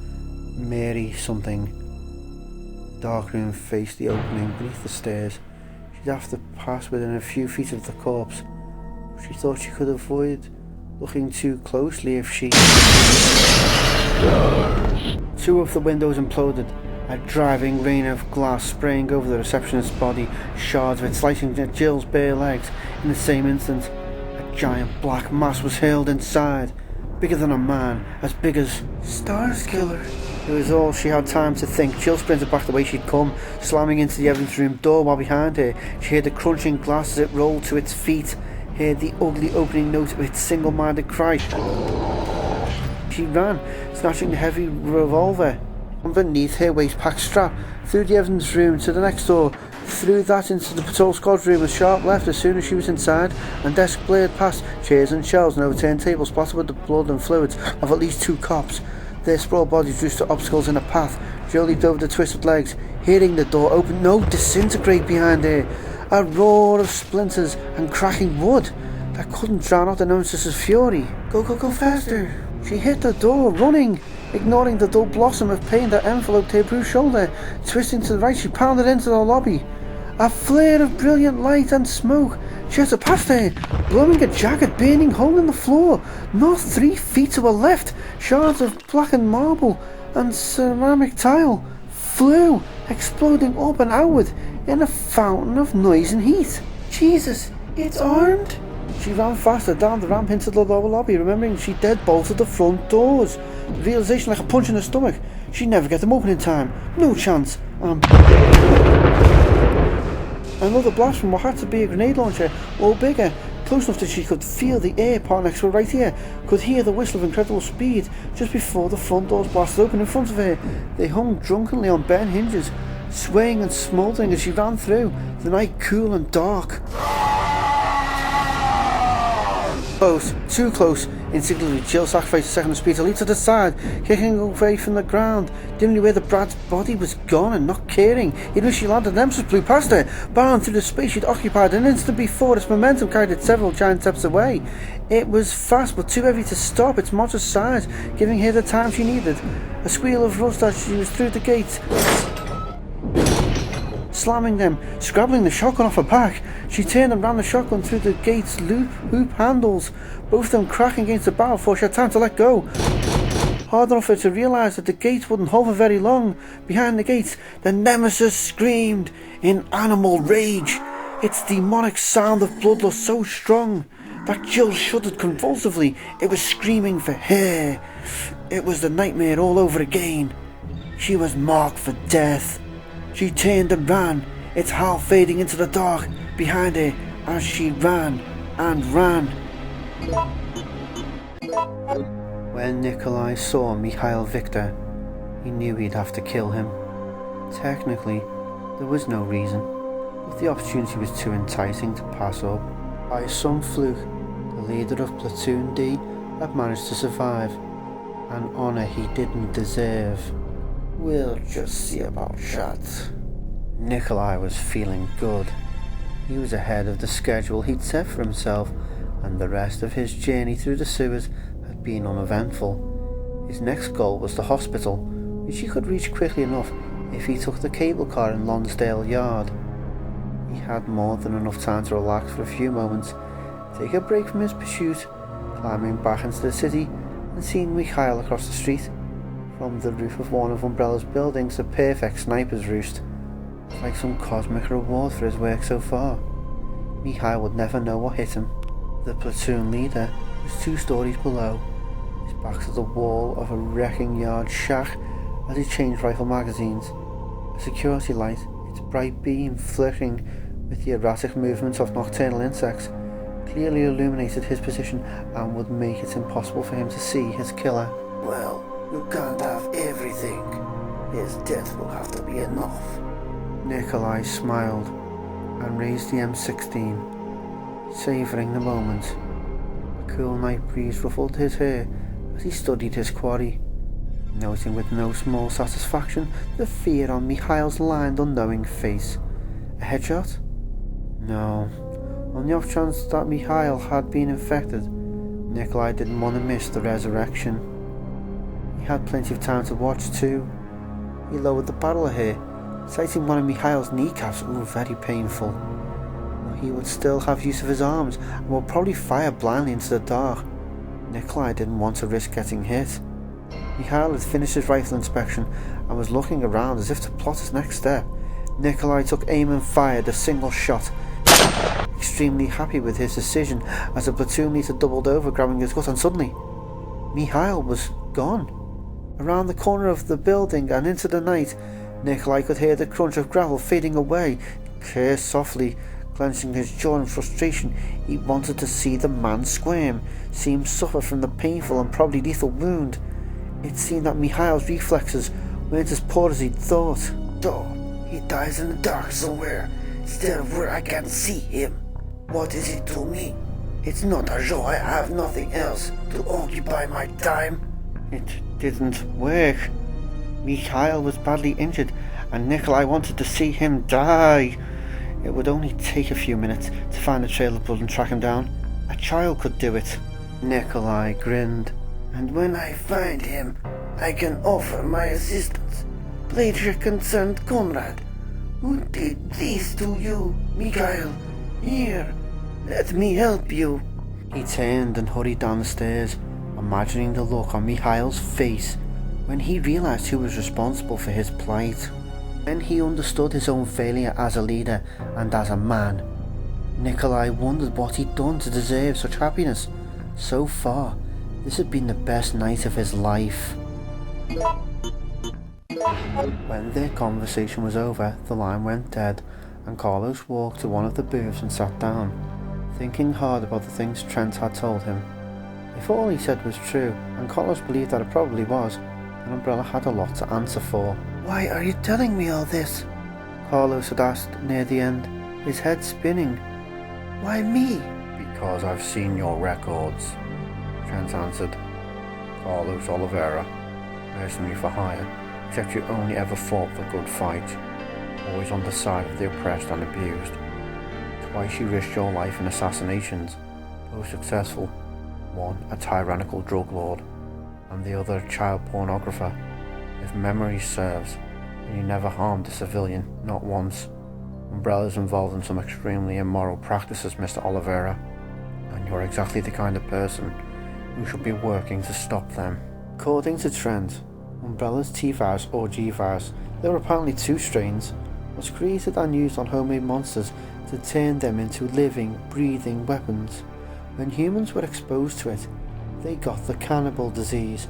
Mary something. The dark room faced the opening beneath the stairs. She'd have to pass within a few feet of the corpse. She thought she could avoid looking too closely if she... Two of the windows imploded, a driving rain of glass spraying over the receptionist's body, shards of it slicing at Jill's bare legs. In the same instant, a giant black mass was hurled inside, bigger than a man, as big as Stars Killer. It was all she had time to think. Jill sprinted back the way she'd come, slamming into the evidence room door while behind her. She heard the crunching glass as it rolled to its feet, heard the ugly opening note of its single-minded cry. She ran, snatching the heavy revolver underneath her waist-pack strap, through the evidence room to the next door, through that into the patrol squad room with sharp left as soon as she was inside, and desk blared past, chairs and shelves and overturned tables splattered with the blood and fluids of at least 2 cops. Their sprawled bodies reduced to obstacles in a path. Jill leaped over the twisted legs, hearing the door open, disintegrate behind her. A roar of splinters and cracking wood that couldn't drown out the Nemesis' fury. Go faster! She hit the door, running, ignoring the dull blossom of pain that enveloped her bruised shoulder. Twisting to the right, she pounded into the lobby. A flare of brilliant light and smoke shot past her, blowing a jagged, burning hole in the floor. Not 3 feet to her left, shards of blackened marble and ceramic tile flew, exploding up and outward in a fountain of noise and heat. Jesus, it's armed! She ran faster down the ramp into the lower lobby, remembering she'd deadbolted the front doors. The realization like a punch in the stomach. She'd never get them open in time. No chance. Another blast from what had to be a grenade launcher, or bigger, close enough that she could feel the air part next to her right ear, could hear the whistle of incredible speed just before the front doors blasted open in front of her. They hung drunkenly on bent hinges, swaying and smouldering as she ran through, the night cool and dark. Close, too close. Instinctively, Jill sacrificed a second of speed to leap to the side, kicking away from the ground, dimly where the brat's body was gone and not caring. Even as she landed, Nemesis blew past her, barring through the space she'd occupied an instant before. Its momentum carried it several giant steps away. It was fast, but too heavy to stop, its monstrous size giving her the time she needed. A squeal of rust as she was through the gates, slamming them, scrabbling the shotgun off her back. She turned and ran the shotgun through the gate's hoop handles, both of them cracking against the barrel before she had time to let go. Hard enough for her to realise that the gates wouldn't hold for very long. Behind the gates, the Nemesis screamed in animal rage, its demonic sound of bloodlust so strong that Jill shuddered convulsively. It was screaming for her. It was the nightmare all over again. She was marked for death. She turned and ran, its howl fading into the dark behind her as she ran and ran. When Nikolai saw Mikhail Victor, he knew he'd have to kill him. Technically, there was no reason, but the opportunity was too enticing to pass up. By some fluke, the leader of Platoon D had managed to survive, an honour he didn't deserve. We'll just see about that. Nikolai was feeling good. He was ahead of the schedule he'd set for himself, and the rest of his journey through the sewers had been uneventful. His next goal was the hospital, which he could reach quickly enough if he took the cable car in Lonsdale Yard. He had more than enough time to relax for a few moments, take a break from his pursuit, climbing back into the city and seeing Mikhail across the street. From the roof of one of Umbrella's buildings, a perfect sniper's roost, like some cosmic reward for his work so far. Mikhail would never know what hit him. The platoon leader was 2 stories below, his back to the wall of a wrecking yard shack as he changed rifle magazines. A security light, its bright beam flickering with the erratic movements of nocturnal insects, clearly illuminated his position and would make it impossible for him to see his killer. Well, you can't have everything. His death will have to be enough. Nikolai smiled and raised the M16, savouring the moment. A cool night breeze ruffled his hair as he studied his quarry, noting with no small satisfaction the fear on Mikhail's lined, unknowing face. A headshot? No. On the off chance that Mikhail had been infected, Nikolai didn't want to miss the resurrection. He had plenty of time to watch too. He lowered the barrel here, sighting one of Mikhail's kneecaps. Very painful. But he would still have use of his arms and would probably fire blindly into the dark. Nikolai didn't want to risk getting hit. Mikhail had finished his rifle inspection and was looking around as if to plot his next step. Nikolai took aim and fired a single shot, extremely happy with his decision as the platoon leader doubled over, grabbing his gut, and suddenly Mikhail was gone. Around the corner of the building and into the night, Nikolai could hear the crunch of gravel fading away. He cursed softly, clenching his jaw in frustration. He wanted to see the man squirm, see him suffer from the painful and probably lethal wound. It seemed that Mikhail's reflexes weren't as poor as he'd thought. So, he dies in the dark somewhere, instead of where I can see him. What is it to me? It's not a show. I have nothing else to occupy my time. It didn't work. Mikhail was badly injured, and Nikolai wanted to see him die. It would only take a few minutes to find the trail of blood and track him down. A child could do it. Nikolai grinned. And when I find him, I can offer my assistance. Played your concerned comrade. Who did this to you, Mikhail? Here, let me help you. He turned and hurried down the stairs, imagining the look on Mikhail's face when he realized who was responsible for his plight. When he understood his own failure as a leader and as a man, Nikolai wondered what he'd done to deserve such happiness. So far, this had been the best night of his life. When their conversation was over, the line went dead, and Carlos walked to one of the booths and sat down, thinking hard about the things Trent had told him. If all he said was true, and Carlos believed that it probably was, then Umbrella had a lot to answer for. Why are you telling me all this? Carlos had asked near the end, his head spinning. Why me? Because I've seen your records, Trent answered. Carlos Oliveira, mercenary for hire, except you only ever fought the good fight, always on the side of the oppressed and abused. Twice you risked your life in assassinations, both successful, one a tyrannical drug lord, and the other a child pornographer. If memory serves, and you never harmed a civilian, not once. Umbrella's involved in some extremely immoral practices, Mr. Oliveira, and you're exactly the kind of person who should be working to stop them. According to Trent, Umbrella's T-virus or G-virus, there were apparently two strains, was created and used on homemade monsters to turn them into living, breathing weapons. When humans were exposed to it, they got the cannibal disease,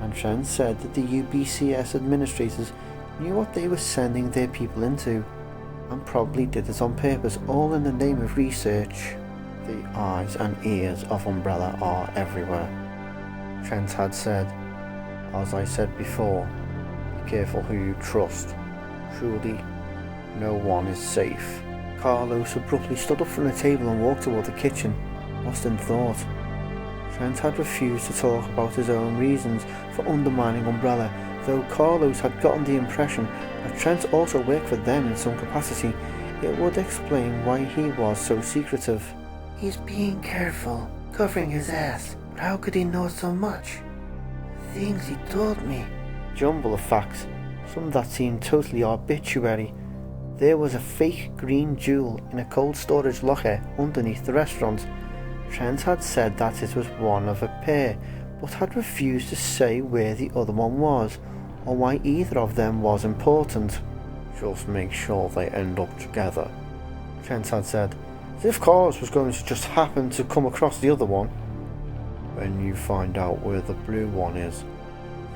and Trent said that the UBCS administrators knew what they were sending their people into, and probably did it on purpose, all in the name of research. The eyes and ears of Umbrella are everywhere, Trent had said. As I said before, be careful who you trust. Truly, no one is safe. Carlos abruptly stood up from the table and walked toward the kitchen, lost in thought. Trent had refused to talk about his own reasons for undermining Umbrella, though Carlos had gotten the impression that Trent also worked for them in some capacity. It would explain why he was so secretive. He's being careful, covering his ass, but how could he know so much? Things he told me. Jumble of facts, some that seemed totally arbitrary. There was a fake green jewel in a cold storage locker underneath the restaurant. Trent had said that it was one of a pair, but had refused to say where the other one was, or why either of them was important. Just make sure they end up together, Trent had said, as if Carlos was going to just happen to come across the other one. When you find out where the blue one is,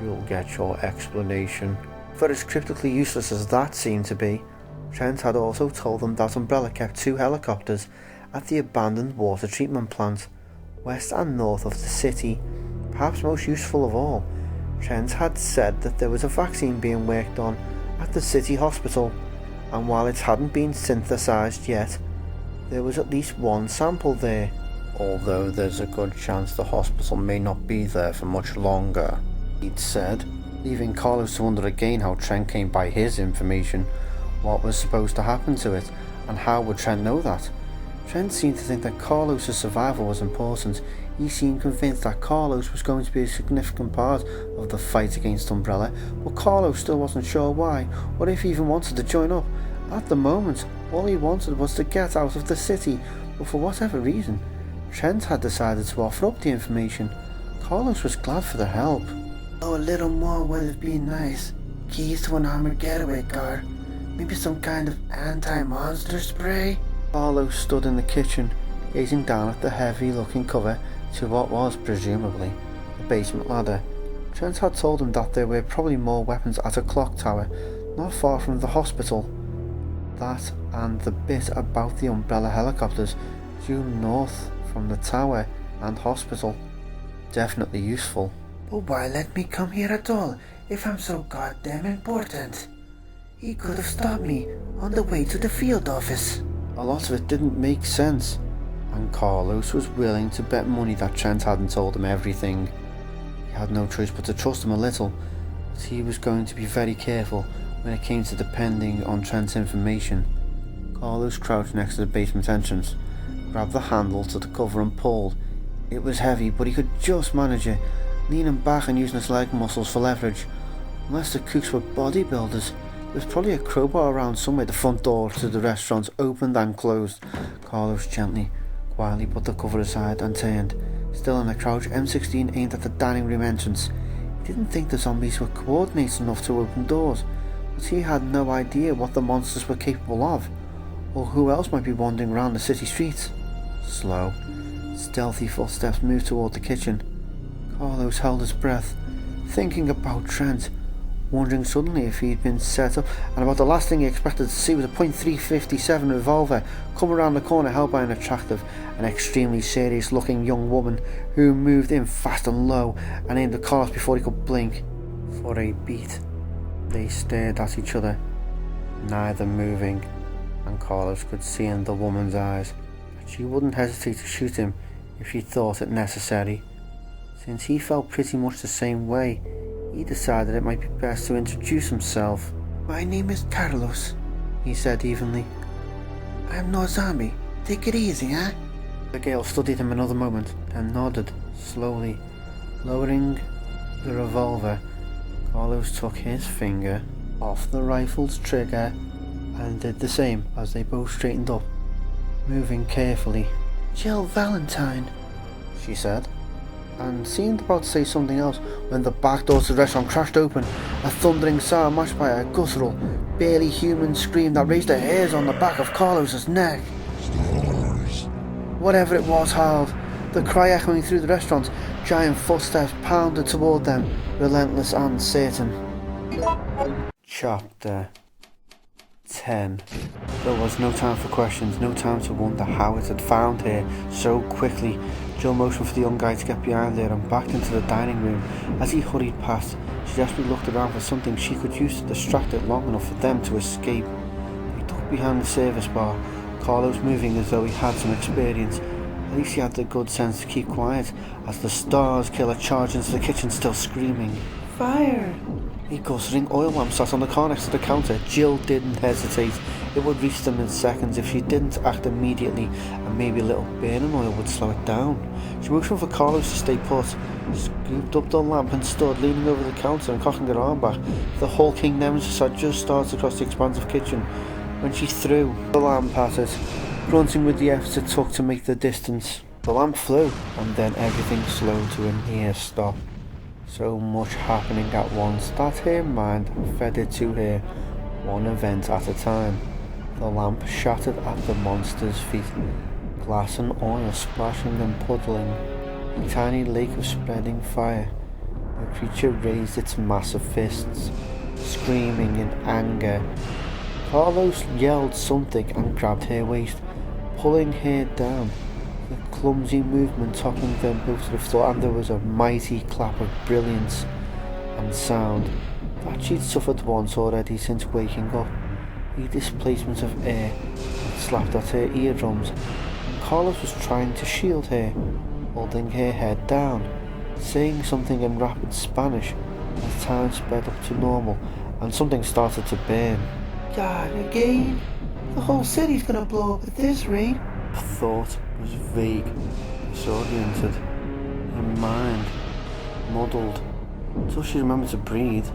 you'll get your explanation. For as cryptically useless as that seemed to be, Trent had also told them that Umbrella kept two helicopters at the abandoned water treatment plant, west and north of the city. Perhaps most useful of all, Trent had said that there was a vaccine being worked on at the city hospital, and while it hadn't been synthesized yet, there was at least one sample there. Although there's a good chance the hospital may not be there for much longer, he'd said, leaving Carlos to wonder again how Trent came by his information, what was supposed to happen to it, and how would Trent know that? Trent seemed to think that Carlos's survival was important. He seemed convinced that Carlos was going to be a significant part of the fight against Umbrella, but Carlos still wasn't sure why, or if he even wanted to join up. At the moment, all he wanted was to get out of the city, but for whatever reason, Trent had decided to offer up the information. Carlos was glad for the help. Oh, a little more would have been nice. Keys to an armored getaway car. Maybe some kind of anti-monster spray? Carlos stood in the kitchen, gazing down at the heavy-looking cover to what was, presumably, the basement ladder. Trent had told him that there were probably more weapons at a clock tower, not far from the hospital. That and the bit about the Umbrella helicopters due north from the tower and hospital. Definitely useful. But why let me come here at all if I'm so goddamn important? He could have stopped me on the way to the field office. A lot of it didn't make sense, and Carlos was willing to bet money that Trent hadn't told him everything. He had no choice but to trust him a little, but he was going to be very careful when it came to depending on Trent's information. Carlos crouched next to the basement entrance, grabbed the handle to the cover and pulled. It was heavy, but he could just manage it, leaning back and using his leg muscles for leverage. Unless the cooks were bodybuilders, there was probably a crowbar around somewhere. The front door to the restaurant opened and closed. Carlos quietly put the cover aside and turned. Still in a crouch, M16 aimed at the dining room entrance. He didn't think the zombies were coordinated enough to open doors, but he had no idea what the monsters were capable of, or who else might be wandering around the city streets. Slow, stealthy footsteps moved toward the kitchen. Carlos held his breath, thinking about Trent, wondering suddenly if he'd been set up, and about the last thing he expected to see was a .357 revolver come around the corner held by an attractive and extremely serious looking young woman who moved in fast and low and aimed at Carlos before he could blink. For a beat, they stared at each other, neither moving, and Carlos could see in the woman's eyes that she wouldn't hesitate to shoot him if she thought it necessary. Since he felt pretty much the same way, he decided it might be best to introduce himself. My name is Carlos, he said evenly. I'm no zombie. Take it easy, huh? The girl studied him another moment, then nodded, slowly. Lowering the revolver, Carlos took his finger off the rifle's trigger and did the same as they both straightened up, moving carefully. Jill Valentine, she said, and seemed about to say something else when the back door to the restaurant crashed open, a thundering sound matched by a guttural, barely human scream that raised the hairs on the back of Carlos's neck. Stars. Whatever it was howled, the cry echoing through the restaurant. Giant footsteps pounded toward them, relentless and certain. Chapter 10. There was no time for questions, no time to wonder how it had found her so quickly. Jill motioned for the young guy to get behind her and backed into the dining room. As he hurried past, she desperately looked around for something she could use to distract it long enough for them to escape. He ducked behind the service bar, Carlos moving as though he had some experience. At least he had the good sense to keep quiet as the Stars killer charged into the kitchen, still screaming. Fire! A guttering oil lamp sat on the car next to the counter. Jill didn't hesitate. It would reach them in seconds if she didn't act immediately, and maybe a little burning oil would slow it down. She motioned for Carlos to stay put, scooped up the lamp and stood leaning over the counter and cocking her arm back. The hulking Nemesis had just started across the expansive kitchen when she threw the lamp at it, grunting with the effort it took to make the distance. The lamp flew, and then everything slowed to a near stop. So much happening at once that her mind fed it to her, one event at a time. The lamp shattered at the monster's feet, glass and oil splashing and puddling, a tiny lake of spreading fire. The creature raised its massive fists, screaming in anger. Carlos yelled something and grabbed her waist, pulling her down. The clumsy movement toppling them both to the floor, and there was a mighty clap of brilliance and sound that she'd suffered once already since waking up. A displacement of air that slapped at her eardrums, and Carlos was trying to shield her, holding her head down, saying something in rapid Spanish as time sped up to normal and something started to burn. God, again? The whole city's gonna blow up at this rate. The thought was vague, disoriented, her mind muddled, until she remembered to breathe.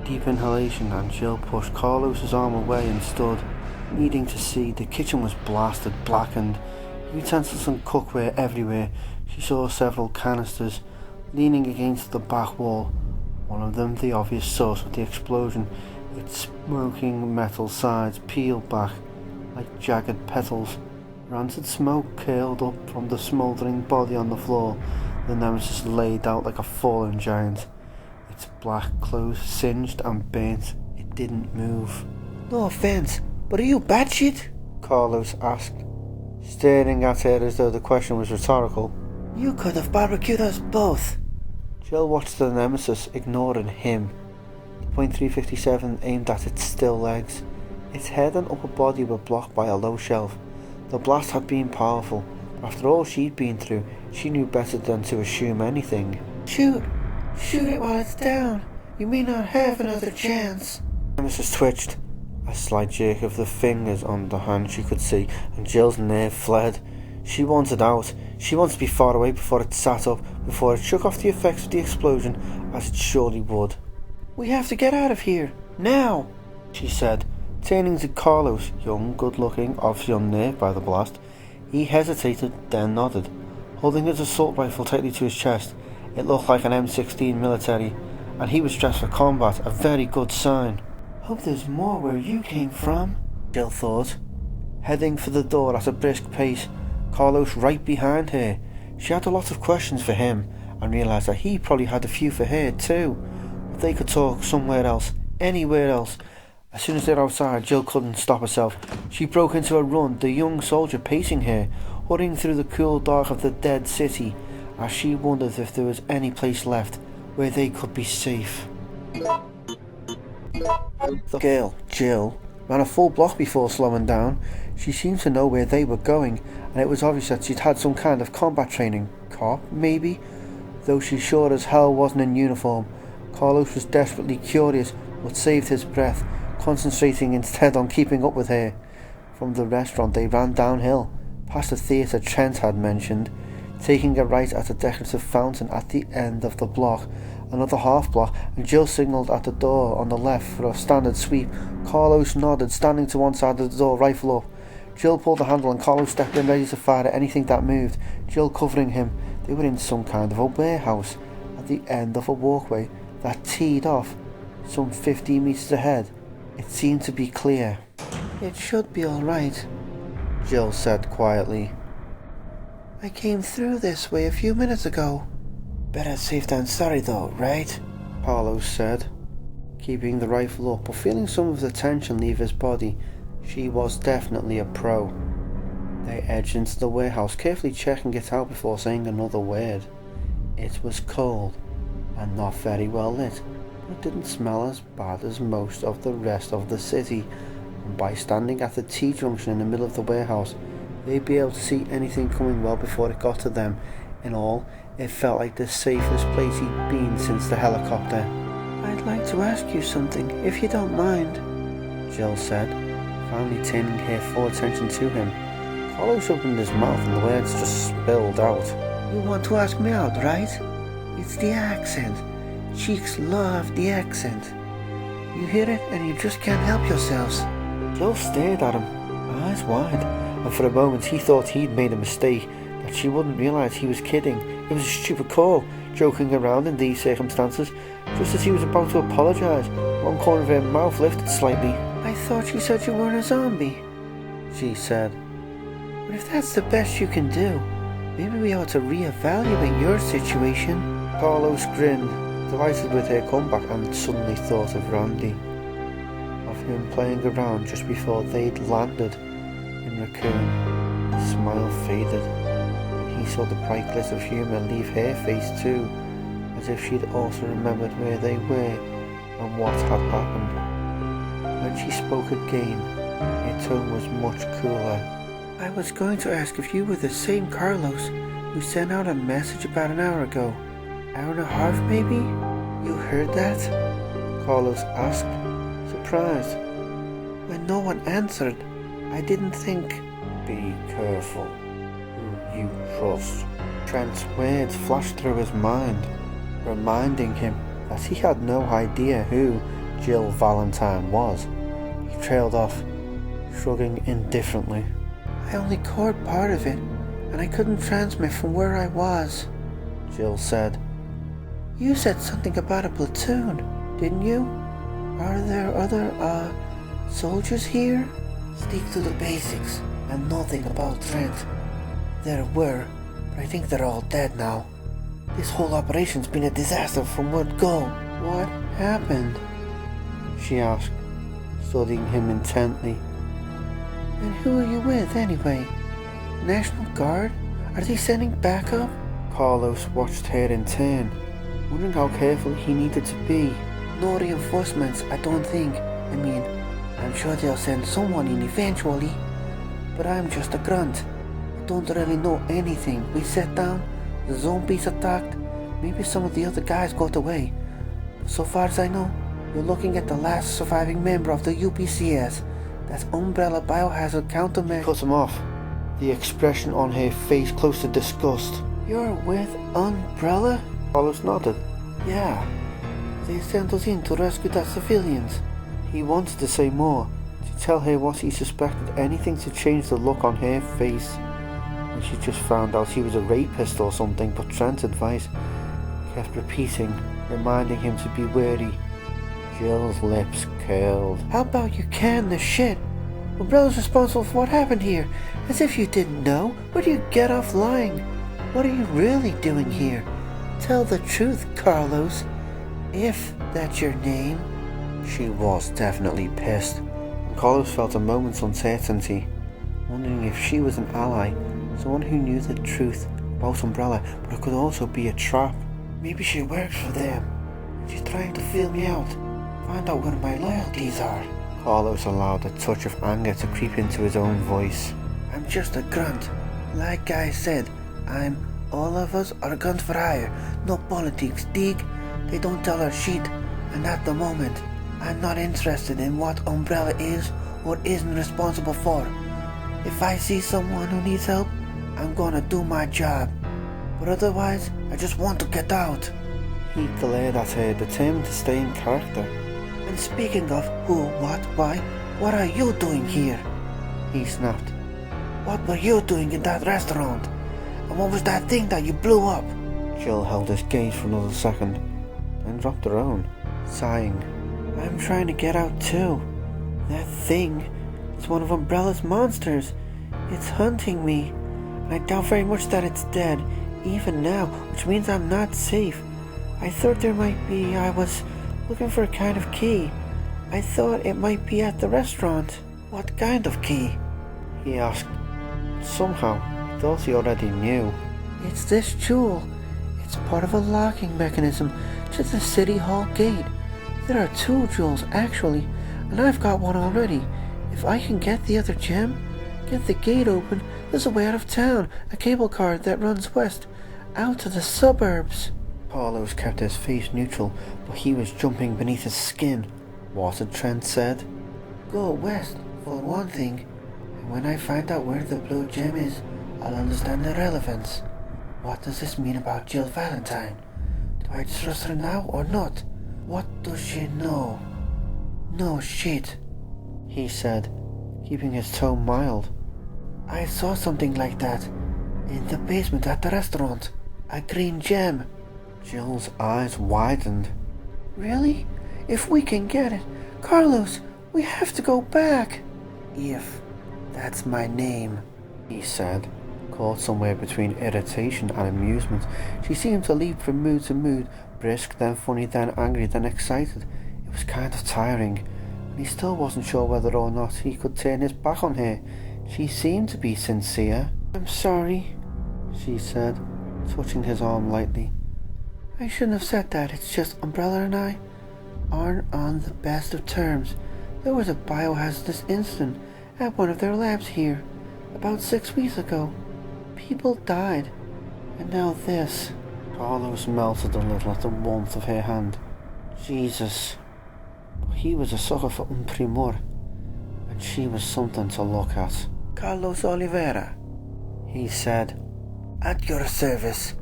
Deep inhalation, and Jill pushed Carlos's arm away and stood, needing to see. The kitchen was blasted, blackened, utensils and cookware everywhere. She saw several canisters leaning against the back wall, one of them the obvious source of the explosion, its smoking metal sides peeled back like jagged petals. Rancid smoke curled up from the smouldering body on the floor. The Nemesis laid out like a fallen giant, its black clothes singed and burnt. It didn't move. No offense, but are you batshit? Carlos asked, staring at her as though the question was rhetorical. You could have barbecued us both. Jill watched the Nemesis, ignoring him. The .357 aimed at its still legs. Its head and upper body were blocked by a low shelf. The blast had been powerful, but after all she'd been through, she knew better than to assume anything. Shoot it while it's down. You may not have another chance. Nemesis twitched. A slight jerk of the fingers on the hand she could see, and Jill's nerve fled. She wanted out. She wanted to be far away before it sat up, before it shook off the effects of the explosion, as it surely would. We have to get out of here, now, she said, turning to Carlos, young, good-looking, obviously unnerved by the blast. He hesitated, then nodded, holding his assault rifle tightly to his chest. It looked like an M16 military, and he was dressed for combat, a very good sign. Hope there's more where you came from, Jill thought, heading for the door at a brisk pace, Carlos right behind her. She had a lot of questions for him, and realised that he probably had a few for her too. But they could talk somewhere else, anywhere else. As soon as they were outside, Jill couldn't stop herself. She broke into a run, the young soldier pacing her, hurrying through the cool dark of the dead city, as she wondered if there was any place left where they could be safe. The girl, Jill, ran a full block before slowing down. She seemed to know where they were going, and it was obvious that she'd had some kind of combat training. Cop, maybe? Though she sure as hell wasn't in uniform. Carlos was desperately curious, but saved his breath, concentrating instead on keeping up with her. From the restaurant they ran downhill, past the theatre Trent had mentioned, taking a right at a decorative fountain at the end of the block. Another half block, and Jill signalled at the door on the left for a standard sweep. Carlos nodded, standing to one side of the door, rifle up. Jill pulled the handle and Carlos stepped in ready to fire at anything that moved, Jill covering him. They were in some kind of a warehouse, at the end of a walkway that teed off some 50 metres ahead. It seemed to be clear. It should be alright, Jill said quietly. I came through this way a few minutes ago. Better safe than sorry though, right? Carlos said, keeping the rifle up but feeling some of the tension leave his body. She was definitely a pro. They edged into the warehouse, carefully checking it out before saying another word. It was cold and not very well lit, but it didn't smell as bad as most of the rest of the city, and by standing at the T-junction in the middle of the warehouse, they'd be able to see anything coming well before it got to them. In all, it felt like the safest place he'd been since the helicopter. I'd like to ask you something, if you don't mind, Jill said, finally turning her full attention to him. Carlos opened his mouth and the words just spilled out. You want to ask me out, right? It's the accent. Cheeks love the accent. You hear it and you just can't help yourselves. Jill stared at him, eyes wide, and for a moment he thought he'd made a mistake, that she wouldn't realise he was kidding. It was a stupid call, joking around in these circumstances. Just as he was about to apologise, one corner of her mouth lifted slightly. I thought you said you weren't a zombie, she said. But if that's the best you can do, maybe we ought to re-evaluate your situation. Carlos grinned, delighted with her comeback, and suddenly thought of Randy, of him playing around just before they'd landed in Raccoon. The smile faded, and he saw the bright glitter of humour leave her face too, as if she'd also remembered where they were and what had happened. When she spoke again, her tone was much cooler. I was going to ask if you were the same Carlos who sent out a message about an hour ago. Hour and a half, maybe? You heard that? Carlos asked, surprised. When no one answered, I didn't think. Be careful who you trust. Trent's words flashed through his mind, reminding him that he had no idea who Jill Valentine was. He trailed off, shrugging indifferently. I only caught part of it, and I couldn't transmit from where I was, Jill said. You said something about a platoon, didn't you? Are there other, soldiers here? Stick to the basics, and nothing about Trent. There were, but I think they're all dead now. This whole operation's been a disaster from word go. What happened? She asked, studying him intently. And who are you with, anyway? National Guard? Are they sending backup? Carlos watched her in turn, wondering how careful he needed to be. No reinforcements, I don't think. I mean, I'm sure they'll send someone in eventually. But I'm just a grunt. I don't really know anything. We sat down, the zombies attacked, maybe some of the other guys got away. But so far as I know, you're looking at the last surviving member of the UPCS. That's Umbrella Biohazard Countermeasure. Cut him off, the expression on her face close to disgust. You're with Umbrella? Carlos nodded. Yeah. They sent us in to rescue the civilians. He wanted to say more, to tell her what he suspected, anything to change the look on her face. And she just found out he was a rapist or something, but Trent's advice kept repeating, reminding him to be wary. Jill's lips curled. How about you can this shit? Umbrella's responsible for what happened here. As if you didn't know. Where do you get off lying? What are you really doing here? Tell the truth, Carlos. If that's your name. She was definitely pissed, and Carlos felt a moment's uncertainty, wondering if she was an ally, someone who knew the truth about Umbrella, but it could also be a trap. Maybe she works for them, and she's trying to feel me out, find out where my loyalties are. Carlos allowed a touch of anger to creep into his own voice. I'm just a grunt. Like I said, all of us are guns for hire. No politics, dig? They don't tell her shit, and at the moment, I'm not interested in what Umbrella is or isn't responsible for. If I see someone who needs help, I'm gonna do my job. But otherwise, I just want to get out. He glared at her, determined to stay in character. And speaking of who, what, why, what are you doing here? He snapped. What were you doing in that restaurant? And what was that thing that you blew up? Jill held his gaze for another second, then dropped her own, sighing. I'm trying to get out too. That thing, it's one of Umbrella's monsters. It's hunting me. And I doubt very much that it's dead, even now, which means I'm not safe. I thought there might be, I was looking for a kind of key. I thought it might be at the restaurant. What kind of key? He asked. Somehow, he thought he already knew. It's this jewel. It's part of a locking mechanism to the City Hall gate. There are 2 jewels, actually, and I've got one already. If I can get the other gem, get the gate open, there's a way out of town, a cable car that runs west, out to the suburbs. Carlos kept his face neutral, but he was jumping beneath his skin. What had Trent said? Go west, for one thing, and when I find out where the blue gem is, I'll understand the relevance. What does this mean about Jill Valentine? Do I trust her now or not? What does she know? No shit, he said, keeping his tone mild. I saw something like that in the basement at the restaurant. A green gem. Jill's eyes widened. Really? If we can get it, Carlos, we have to go back. If that's my name, he said, caught somewhere between irritation and amusement. She seemed to leap from mood to mood, brisk, then funny, then angry, then excited. It was kind of tiring, and he still wasn't sure whether or not he could turn his back on her. She seemed to be sincere. I'm sorry, she said, touching his arm lightly. I shouldn't have said that. It's just Umbrella and I aren't on the best of terms. There was a biohazardous incident at one of their labs here about 6 weeks ago. People died, and now this. Carlos melted a little at the warmth of her hand. Jesus. He was a sucker for un primor, and she was something to look at. Carlos Oliveira, he said. At your service.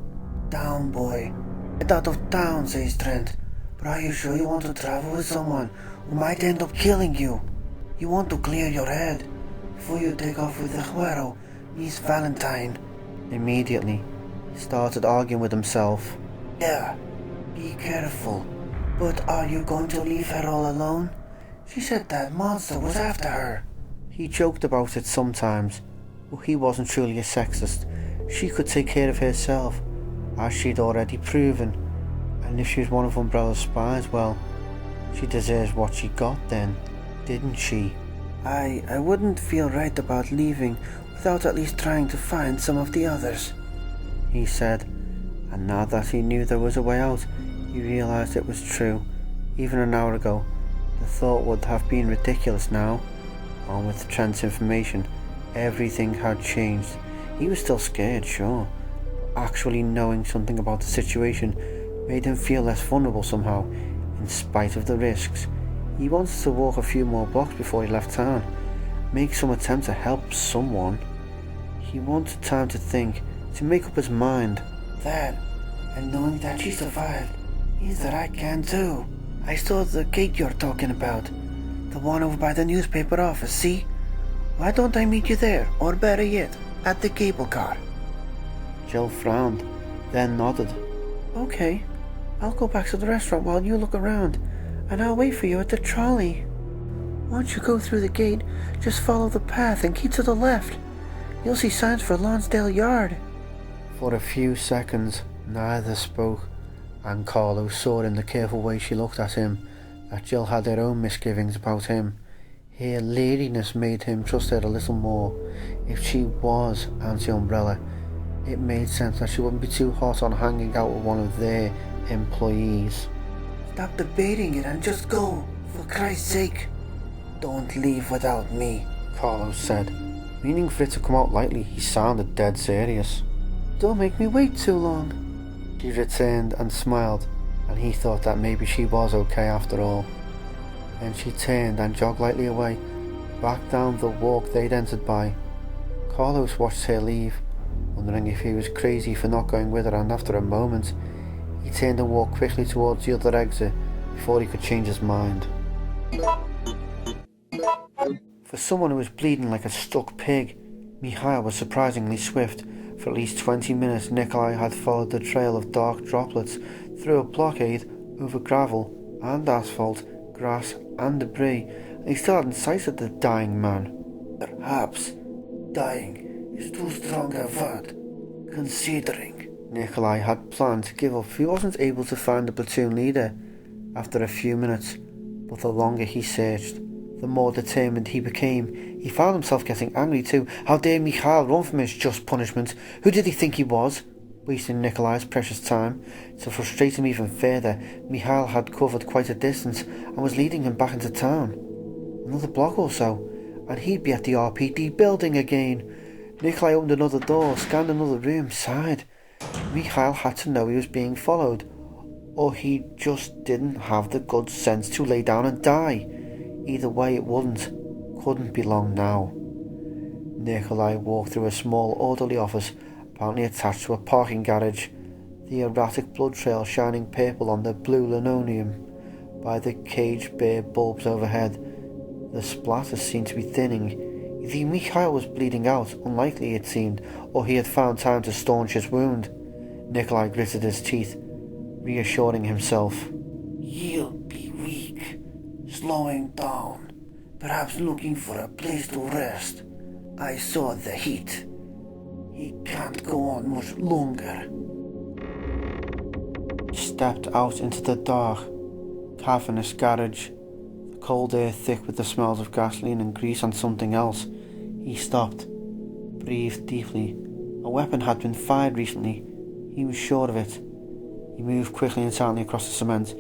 Down, boy. Get out of town, says Trent. But are you sure you want to travel with someone who might end up killing you? You want to clear your head before you take off with the Güero, Miss Valentine. Immediately, he started arguing with himself. Yeah, be careful. But are you going to leave her all alone? She said that monster was after her. He joked about it sometimes, but he wasn't truly a sexist. She could take care of herself, as she'd already proven. And if she was one of Umbrella's spies, well, she deserves what she got then, didn't she? I wouldn't feel right about leaving without at least trying to find some of the others, he said. And now that he knew there was a way out, he realized it was true. Even an hour ago, the thought would have been ridiculous now. And with Trent's information, everything had changed. He was still scared, sure. Actually knowing something about the situation made him feel less vulnerable somehow, in spite of the risks. He wanted to walk a few more blocks before he left town, make some attempt to help someone. He wanted time to think, to make up his mind. That, and knowing that she survived, means that I can too. I saw the gate you're talking about, the one over by the newspaper office, see? Why don't I meet you there, or better yet, at the cable car? Jill frowned, then nodded. Okay, I'll go back to the restaurant while you look around, and I'll wait for you at the trolley. Once you go through the gate, just follow the path and keep to the left. You'll see signs for Lonsdale Yard. For a few seconds, neither spoke, and Carlo saw in the careful way she looked at him that Jill had her own misgivings about him. Her ladiness made him trust her a little more. If she was anti-Umbrella, it made sense that she wouldn't be too hot on hanging out with one of their employees. Stop debating it and just go, for Christ's sake. Don't leave without me, Carlos said. Meaning for it to come out lightly, he sounded dead serious. Don't make me wait too long. She returned and smiled, and he thought that maybe she was okay after all. Then she turned and jogged lightly away, back down the walk they'd entered by. Carlos watched her leave, wondering if he was crazy for not going with her, and after a moment, he turned and walked quickly towards the other exit before he could change his mind. For someone who was bleeding like a stuck pig, Mikhail was surprisingly swift. For at least 20 minutes, Nikolai had followed the trail of dark droplets through a blockade, over gravel and asphalt, grass and debris, and he still hadn't sighted the dying man. Perhaps dying is too strong a word, considering. Nikolai had planned to give up if he wasn't able to find the platoon leader after a few minutes, but the longer he searched, the more determined he became. He found himself getting angry too. How dare Mikhail run from his just punishment? Who did he think he was? Wasting Nikolai's precious time. To frustrate him even further, Mikhail had covered quite a distance and was leading him back into town. Another block or so, and he'd be at the RPD building again. Nikolai opened another door, scanned another room, sighed. Mikhail had to know he was being followed, or he just didn't have the good sense to lay down and die. Either way, it couldn't be long now. Nikolai walked through a small orderly office, apparently attached to a parking garage, the erratic blood trail shining purple on the blue linoleum. By the caged bare bulbs overhead, the splatters seemed to be thinning. Either Mikhail was bleeding out, unlikely it seemed, or he had found time to staunch his wound. Nikolai gritted his teeth, reassuring himself. He'll be weak, slowing down, perhaps looking for a place to rest. I saw the heat. He can't go on much longer. He stepped out into the dark, cavernous garage, the cold air thick with the smells of gasoline and grease and something else. He stopped, breathed deeply. A weapon had been fired recently. He was sure of it. He moved quickly and silently across the cement,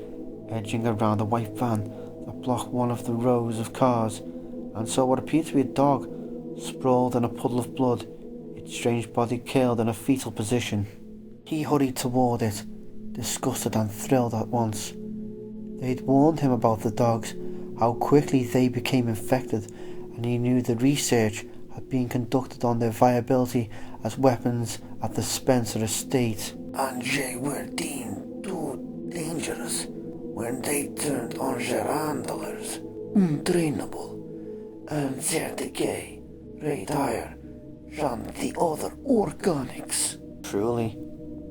edging around a white van that blocked one of the rows of cars, and saw what appeared to be a dog, sprawled in a puddle of blood, its strange body curled in a fetal position. He hurried toward it, disgusted and thrilled at once. They'd warned him about the dogs, how quickly they became infected, and he knew the research had been conducted on their viability as weapons at the Spencer estate. And they were deemed too dangerous when they turned on their handlers, untrainable, and their decay rate higher than the other organics. Truly,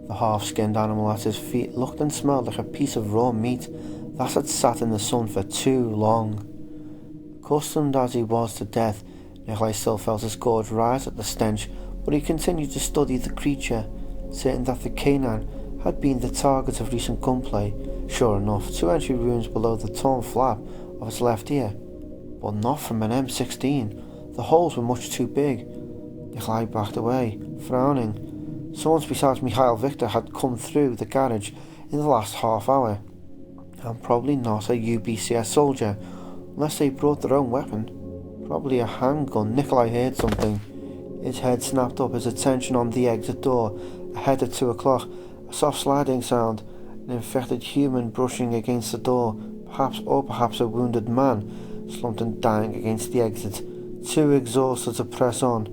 the half-skinned animal at his feet looked and smelled like a piece of raw meat that had sat in the sun for too long. Accustomed as he was to death, Nikolai still felt his gorge rise at the stench, but he continued to study the creature, certain that the canine had been the target of recent gunplay. Sure enough, 2 entry wounds below the torn flap of its left ear, but not from an M16. The holes were much too big. Nikolai backed away, frowning. Someone besides Mikhail Victor had come through the garage in the last half hour, and probably not a UBCS soldier, unless they brought their own weapon. Probably a handgun. Nikolai heard something. His head snapped up, his attention on the exit door. Ahead at 2 o'clock, a soft sliding sound, an infected human brushing against the door, perhaps a wounded man, slumped and dying against the exit, too exhausted to press on.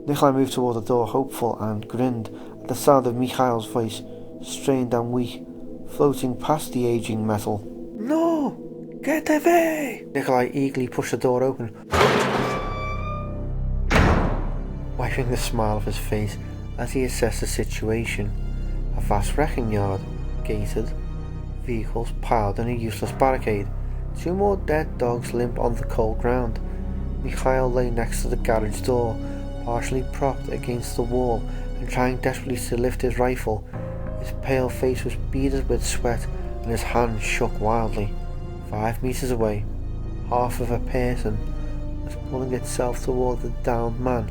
Nikolai moved toward the door, hopeful, and grinned at the sound of Mikhail's voice, strained and weak, floating past the aging metal. No! Get away! Nikolai eagerly pushed the door open, wiping the smile off his face as he assessed the situation. A vast wrecking yard, gated, vehicles piled in a useless barricade, 2 more dead dogs limp on the cold ground. Mikhail lay next to the garage door, partially propped against the wall and trying desperately to lift his rifle. His pale face was beaded with sweat and his hand shook wildly. 5 meters away, half of a person was pulling itself toward the downed man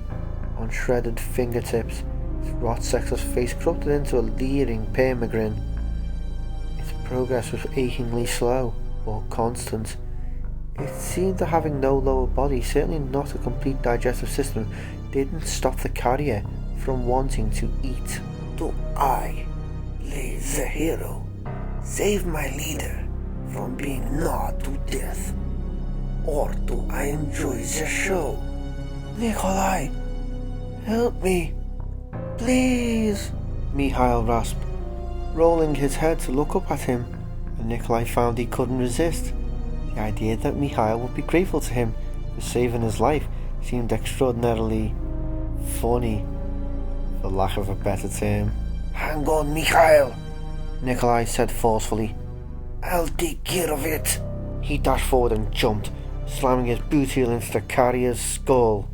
on shredded fingertips, its rot-sexless face corrupted into a leering permagrin. Its progress was achingly slow, but constant. It seemed that having no lower body, certainly not a complete digestive system, didn't stop the carrier from wanting to eat. Do I, play the hero, save my leader from being gnawed to death? Or do I enjoy the show? Nikolai, help me, please, Mikhail rasped, rolling his head to look up at him, and Nikolai found he couldn't resist. The idea that Mikhail would be grateful to him for saving his life seemed extraordinarily funny, for lack of a better term. Hang on, Mikhail, Nikolai said forcefully. I'll take care of it. He dashed forward and jumped, slamming his boot heel into the carrier's skull,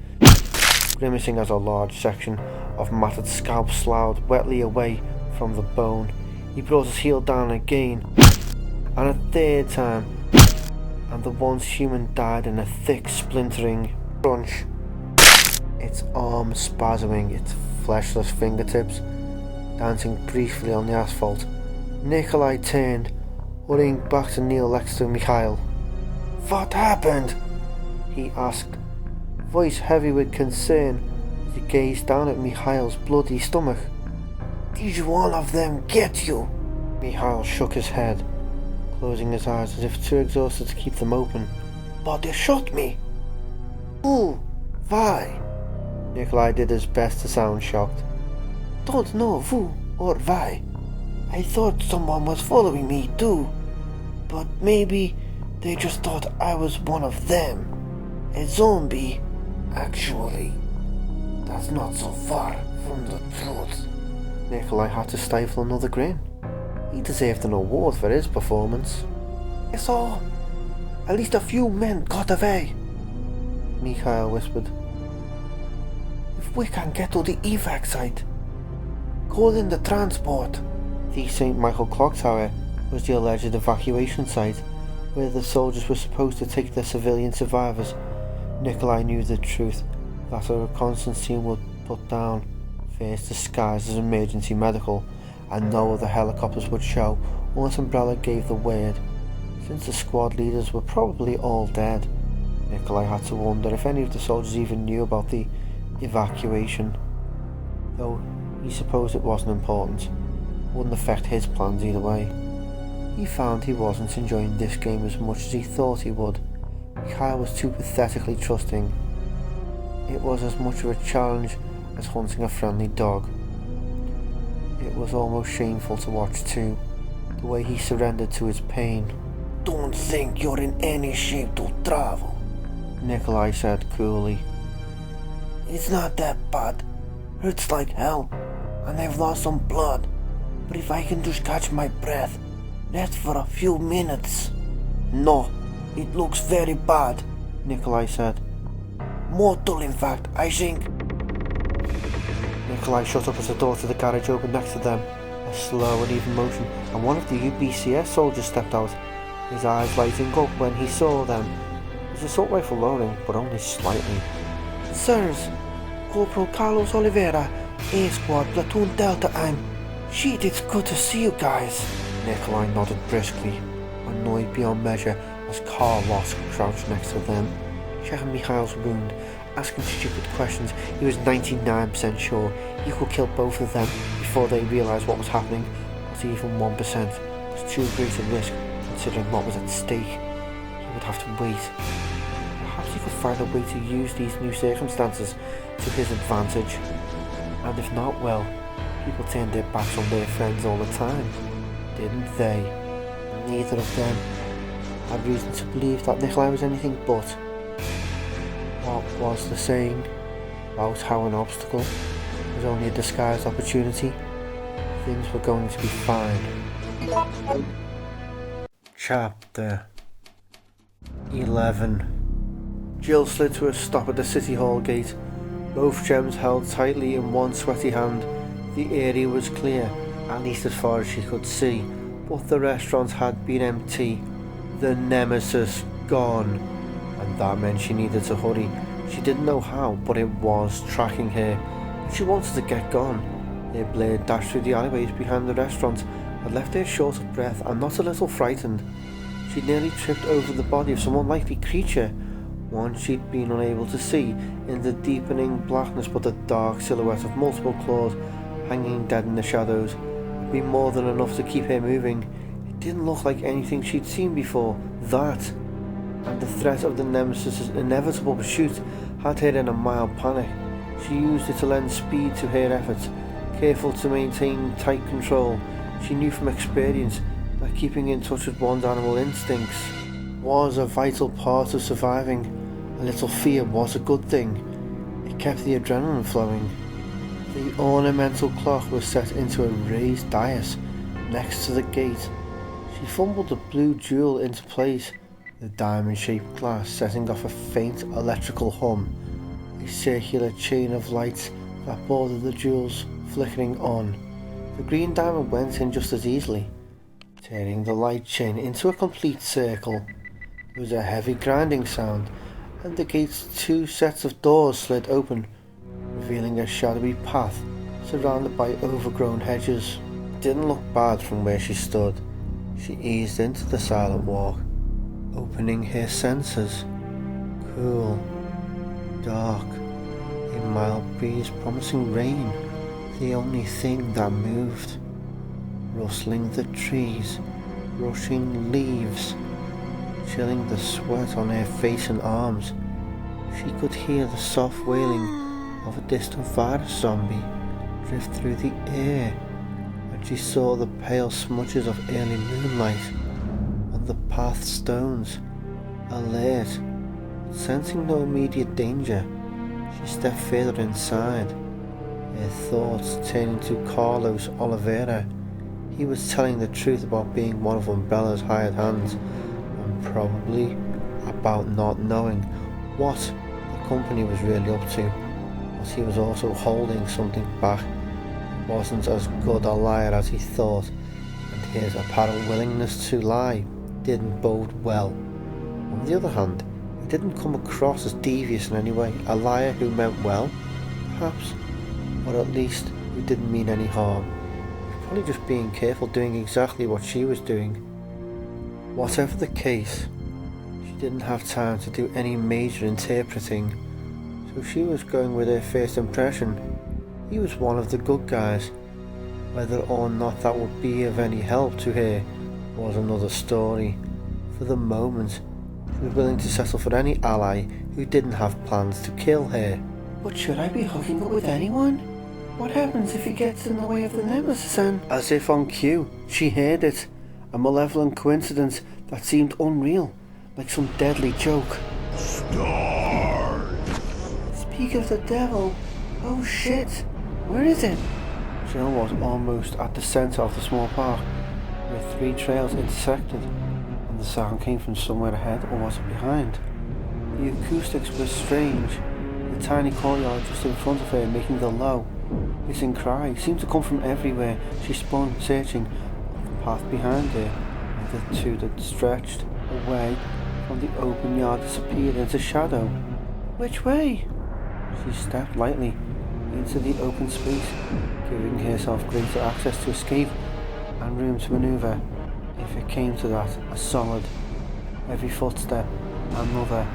grimacing as a large section of matted scalp sloughed wetly away from the bone. He brought his heel down again, and a third time, and the once human died in a thick splintering crunch, its arm spasming, its fleshless fingertips dancing briefly on the asphalt. Nikolai turned, hurrying back to kneel next to Mikhail. What happened? He asked, voice heavy with concern as he gazed down at Mikhail's bloody stomach. Did one of them get you? Mikhail shook his head, closing his eyes as if too exhausted to keep them open. But they shot me. Who? Why? Nikolai did his best to sound shocked. Don't know who or why. I thought someone was following me too, but maybe they just thought I was one of them. A zombie, actually. That's not so far from the truth. Nikolai had to stifle another grin. He deserved an award for his performance. I saw at least a few men got away, Mikhail whispered. If we can get to the evac site, call in the transport. The St. Michael Clock Tower was the alleged evacuation site, where the soldiers were supposed to take their civilian survivors. Nikolai knew the truth, that a reconnaissance team would put down, first disguised as emergency medical, and no other helicopters would show unless Umbrella gave the word. Since the squad leaders were probably all dead, Nikolai had to wonder if any of the soldiers even knew about the evacuation. Though he supposed it wasn't important, wouldn't affect his plans either way. He found he wasn't enjoying this game as much as he thought he would. Mikhail was too pathetically trusting. It was as much of a challenge as hunting a friendly dog. It was almost shameful to watch too, the way he surrendered to his pain. Don't think you're in any shape to travel, Nikolai said coolly. It's not that bad. Hurts like hell, and I've lost some blood. But if I can just catch my breath, rest for a few minutes. No, it looks very bad, Nikolai said. Mortal, in fact, I think. Nikolai shut up as the door to the garage opened next to them, a slow and even motion, and one of the UBCS soldiers stepped out, his eyes lighting up when he saw them. His assault rifle lowering, but only slightly. Sirs, Corporal Carlos Oliveira, A Squad, Platoon Delta, Shit, it's good to see you guys. Nikolai nodded briskly, annoyed beyond measure as Carlos crouched next to them, checking Mikhail's wound, asking stupid questions. He was 99% sure he could kill both of them before they realised what was happening, but even 1% was too great a risk considering what was at stake. He would have to wait. Perhaps he could find a way to use these new circumstances to his advantage. And if not, well, people turned their backs on their friends all the time, didn't they? Neither of them had reason to believe that Nikolai was anything but. What was the saying about how an obstacle was only a disguised opportunity? Things were going to be fine. Chapter 11. Jill slid to a stop at the City Hall gate, both gems held tightly in one sweaty hand. The area was clear, at least as far as she could see, but the restaurants had been empty, the Nemesis gone, and that meant she needed to hurry. She didn't know how, but it was tracking her. She wanted to get gone. Their blade dashed through the alleyways behind the restaurant had left her short of breath and not a little frightened. She nearly tripped over the body of some unlikely creature, one she'd been unable to see in the deepening blackness, but the dark silhouette of multiple claws hanging dead in the shadows had been more than enough to keep her moving. It didn't look like anything she'd seen before, that, and the threat of the Nemesis' inevitable pursuit had her in a mild panic. She used it to lend speed to her efforts, careful to maintain tight control. She knew from experience that keeping in touch with one's animal instincts was a vital part of surviving. A little fear was a good thing. It kept the adrenaline flowing. The ornamental clock was set into a raised dais next to the gate. She fumbled the blue jewel into place, the diamond-shaped glass setting off a faint electrical hum, a circular chain of lights that bordered the jewels flickering on. The green diamond went in just as easily, turning the light chain into a complete circle. There was a heavy grinding sound, and the gate's two sets of doors slid open, revealing a shadowy path surrounded by overgrown hedges. It didn't look bad from where she stood. She eased into the silent walk, opening her senses. Cool, dark, a mild breeze promising rain, the only thing that moved. Rustling the trees, rushing leaves, chilling the sweat on her face and arms. She could hear the soft wailing of a distant virus zombie drift through the air, and she saw the pale smudges of early moonlight on the path stones. Alert, sensing no immediate danger, she stepped further inside, her thoughts turning to Carlos Oliveira. He was telling the truth about being one of Umbrella's hired hands, and probably about not knowing what the company was really up to, but he was also holding something back. He wasn't as good a liar as he thought, and his apparent willingness to lie didn't bode well. On the other hand, he didn't come across as devious in any way, a liar who meant well, perhaps, or at least who didn't mean any harm. Probably just being careful, doing exactly what she was doing. Whatever the case, she didn't have time to do any major interpreting, so she was going with her first impression. He was one of the good guys. Whether or not that would be of any help to her was another story. For the moment, she was willing to settle for any ally who didn't have plans to kill her. But should I be hooking up with anyone? What happens if he gets in the way of the Nemesis and... As if on cue, she heard it. A malevolent coincidence that seemed unreal, like some deadly joke. Stars! Speak of the devil. Oh shit. Where is it? Jill was almost at the centre of the small park, where 3 trails intersected, and the sound came from somewhere ahead or was it behind? The acoustics were strange. The tiny courtyard just in front of her making the low, hissing cry seemed to come from everywhere. She spun, searching, but the path behind her, and the 2 that stretched away from the open yard disappeared into shadow. Which way? She stepped lightly into the open space, giving herself greater access to escape and room to manoeuvre, if it came to that. A solid, heavy footstep, another.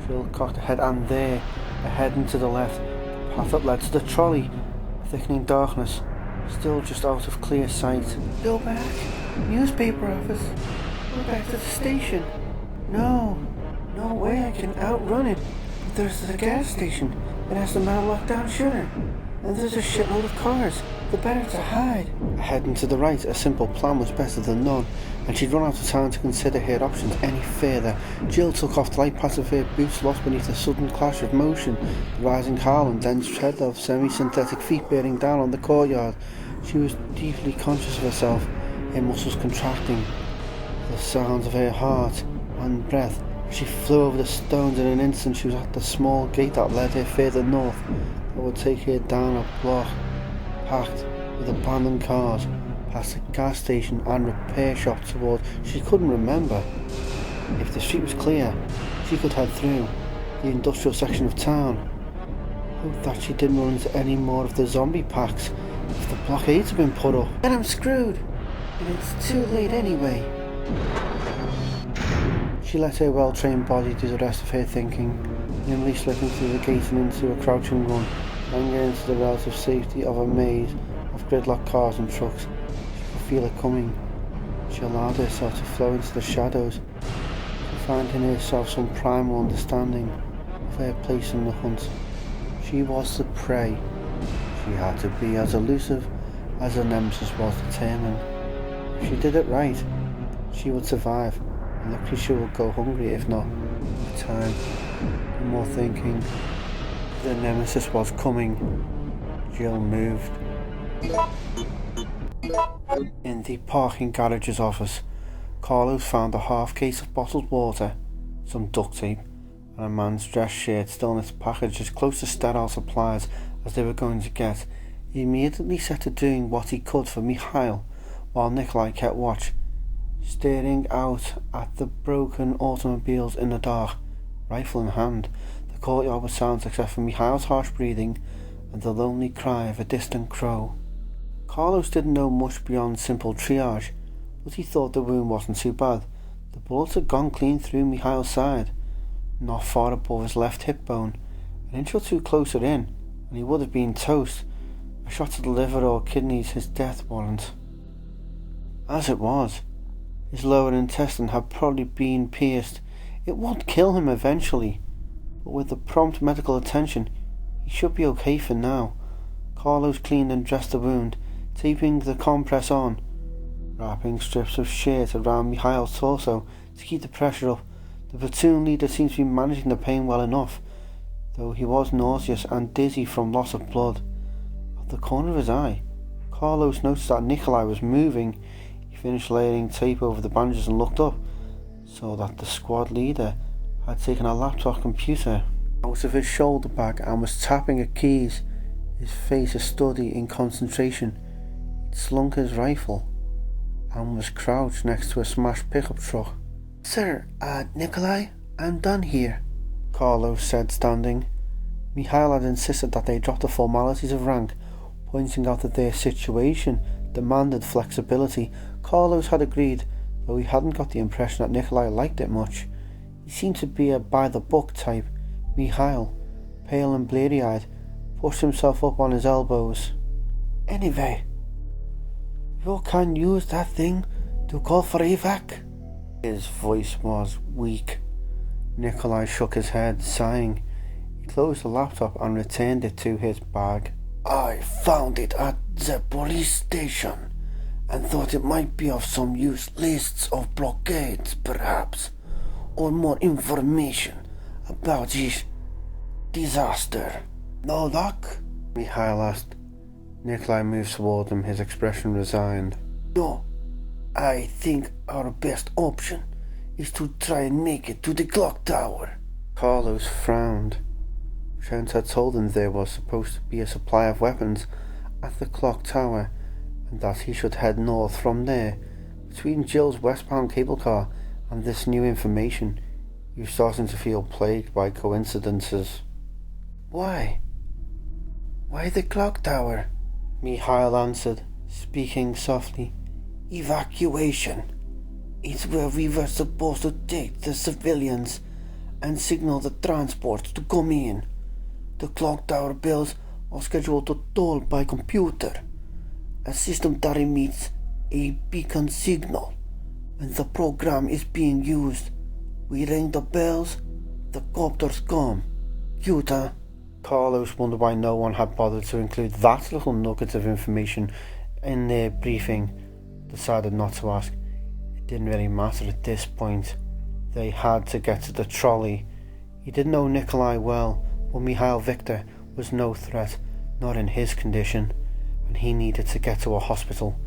Jill cocked her head, and there, ahead and to the left, the path that led to the trolley. Thickening darkness, still just out of clear sight. Go back. Newspaper office. Go back to the station. No way I can outrun it. But there's the gas station. It has the metal lockdown shutter. And there's a shitload of cars. The better to hide. Ahead and to the right, a simple plan was better than none, and she'd run out of time to consider her options any further. Jill took off the light pads of her boots, lost beneath a sudden clash of motion, the rising howl and dense tread of semi-synthetic feet bearing down on the courtyard. She was deeply conscious of herself, her muscles contracting, the sounds of her heart and breath. She flew over the stones. In an instant she was at the small gate that led her further north, that would take her down a block packed with abandoned cars, past a gas station and repair shop towards... She couldn't remember. If the street was clear, she could head through the industrial section of town. Hope that she didn't run into any more of the zombie packs. If the blockades had been put up, then I'm screwed, and it's too late anyway. She let her well-trained body do the rest of her thinking, nimbly slipping through the gate and into a crouching run, langering into the relative safety of a maze of gridlocked cars and trucks. She could feel it coming. She allowed herself to flow into the shadows, finding herself some primal understanding of her place in the hunt. She was the prey. She had to be as elusive as the Nemesis was determined. If she did it right, she would survive, and the creature would go hungry if not. With time, and more thinking, the Nemesis was coming. Jill moved. In the parking garage's office, Carlos found a half case of bottled water, some duct tape, and a man's dress shirt still in its package, as close to sterile supplies as they were going to get. He immediately set to doing what he could for Mikhail, while Nikolai kept watch, staring out at the broken automobiles in the dark, rifle in hand. The courtyard was silent except for Mikhail's harsh breathing and the lonely cry of a distant crow. Carlos didn't know much beyond simple triage, but he thought the wound wasn't too bad. The bullets had gone clean through Mikhail's side, not far above his left hip bone. An inch or two closer in, and he would have been toast. A shot to the liver or kidneys, his death warrant. As it was, his lower intestine had probably been pierced. It would kill him eventually, but with the prompt medical attention, he should be okay for now. Carlos cleaned and dressed the wound, taping the compress on, wrapping strips of shirt around Mikhail's torso to keep the pressure up. The platoon leader seemed to be managing the pain well enough, though he was nauseous and dizzy from loss of blood. At the corner of his eye, Carlos noticed that Nikolai was moving. He finished laying tape over the bandages and looked up, saw that the squad leader had taken a laptop computer out of his shoulder bag and was tapping at keys, his face a study in concentration. He'd slung his rifle and was crouched next to a smashed pickup truck. "Sir, Nikolai, I'm done here," Carlos said, standing. Mikhail had insisted that they drop the formalities of rank, pointing out that their situation demanded flexibility. Carlos had agreed, though he hadn't got the impression that Nikolai liked it much. He seemed to be a by-the-book type. Mikhail, pale and bleary-eyed, pushed himself up on his elbows. "Anyway, you can use that thing to call for evac." His voice was weak. Nikolai shook his head, sighing. He closed the laptop and returned it to his bag. I found it at the police station and thought it might be of some use. Lists of blockades, perhaps, or more information about this disaster. No luck? Mikhail asked. Nikolai moved toward him, his expression resigned. No. I think our best option is to try and make it to the clock tower. Carlos frowned. Trent had told him there was supposed to be a supply of weapons at the clock tower, and that he should head north from there. Between Jill's westbound cable car and this new information, he was starting to feel plagued by coincidences. Why? Why the clock tower? Mikhail answered, speaking softly. Evacuation. It's where we were supposed to take the civilians and signal the transports to come in. The clock tower bells are scheduled to toll by computer. A system that emits a beacon signal when the program is being used. We ring the bells, the copters come. Utah. Carlos wondered why no one had bothered to include that little nugget of information in their briefing. Decided not to ask. It didn't really matter at this point. They had to get to the trolley. He didn't know Nikolai well, but Mikhail Victor was no threat, not in his condition, and he needed to get to a hospital.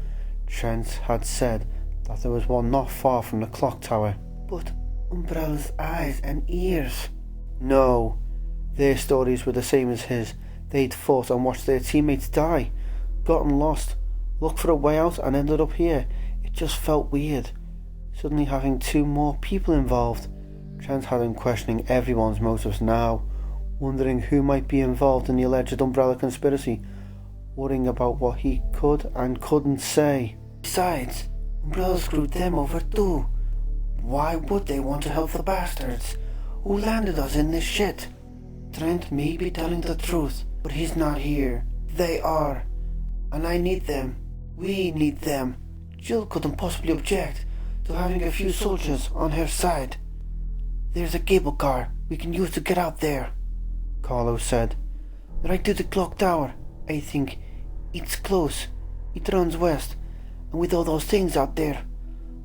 Trent had said that there was one not far from the clock tower. But Umbrella's eyes and ears. No, their stories were the same as his. They'd fought and watched their teammates die, gotten lost, looked for a way out and ended up here. It just felt weird. Suddenly having two more people involved. Trent had him questioning everyone's motives now, wondering who might be involved in the alleged Umbrella conspiracy, worrying about what he could and couldn't say. Besides, Umbrella screwed them over too. Why would they want to help the bastards who landed us in this shit? Trent may be telling the truth, but he's not here. They are. And I need them. We need them. Jill couldn't possibly object to having a few soldiers on her side. There's a cable car we can use to get out there, Carlos said. Right to the clock tower, I think. It's close. It runs west. And with all those things out there,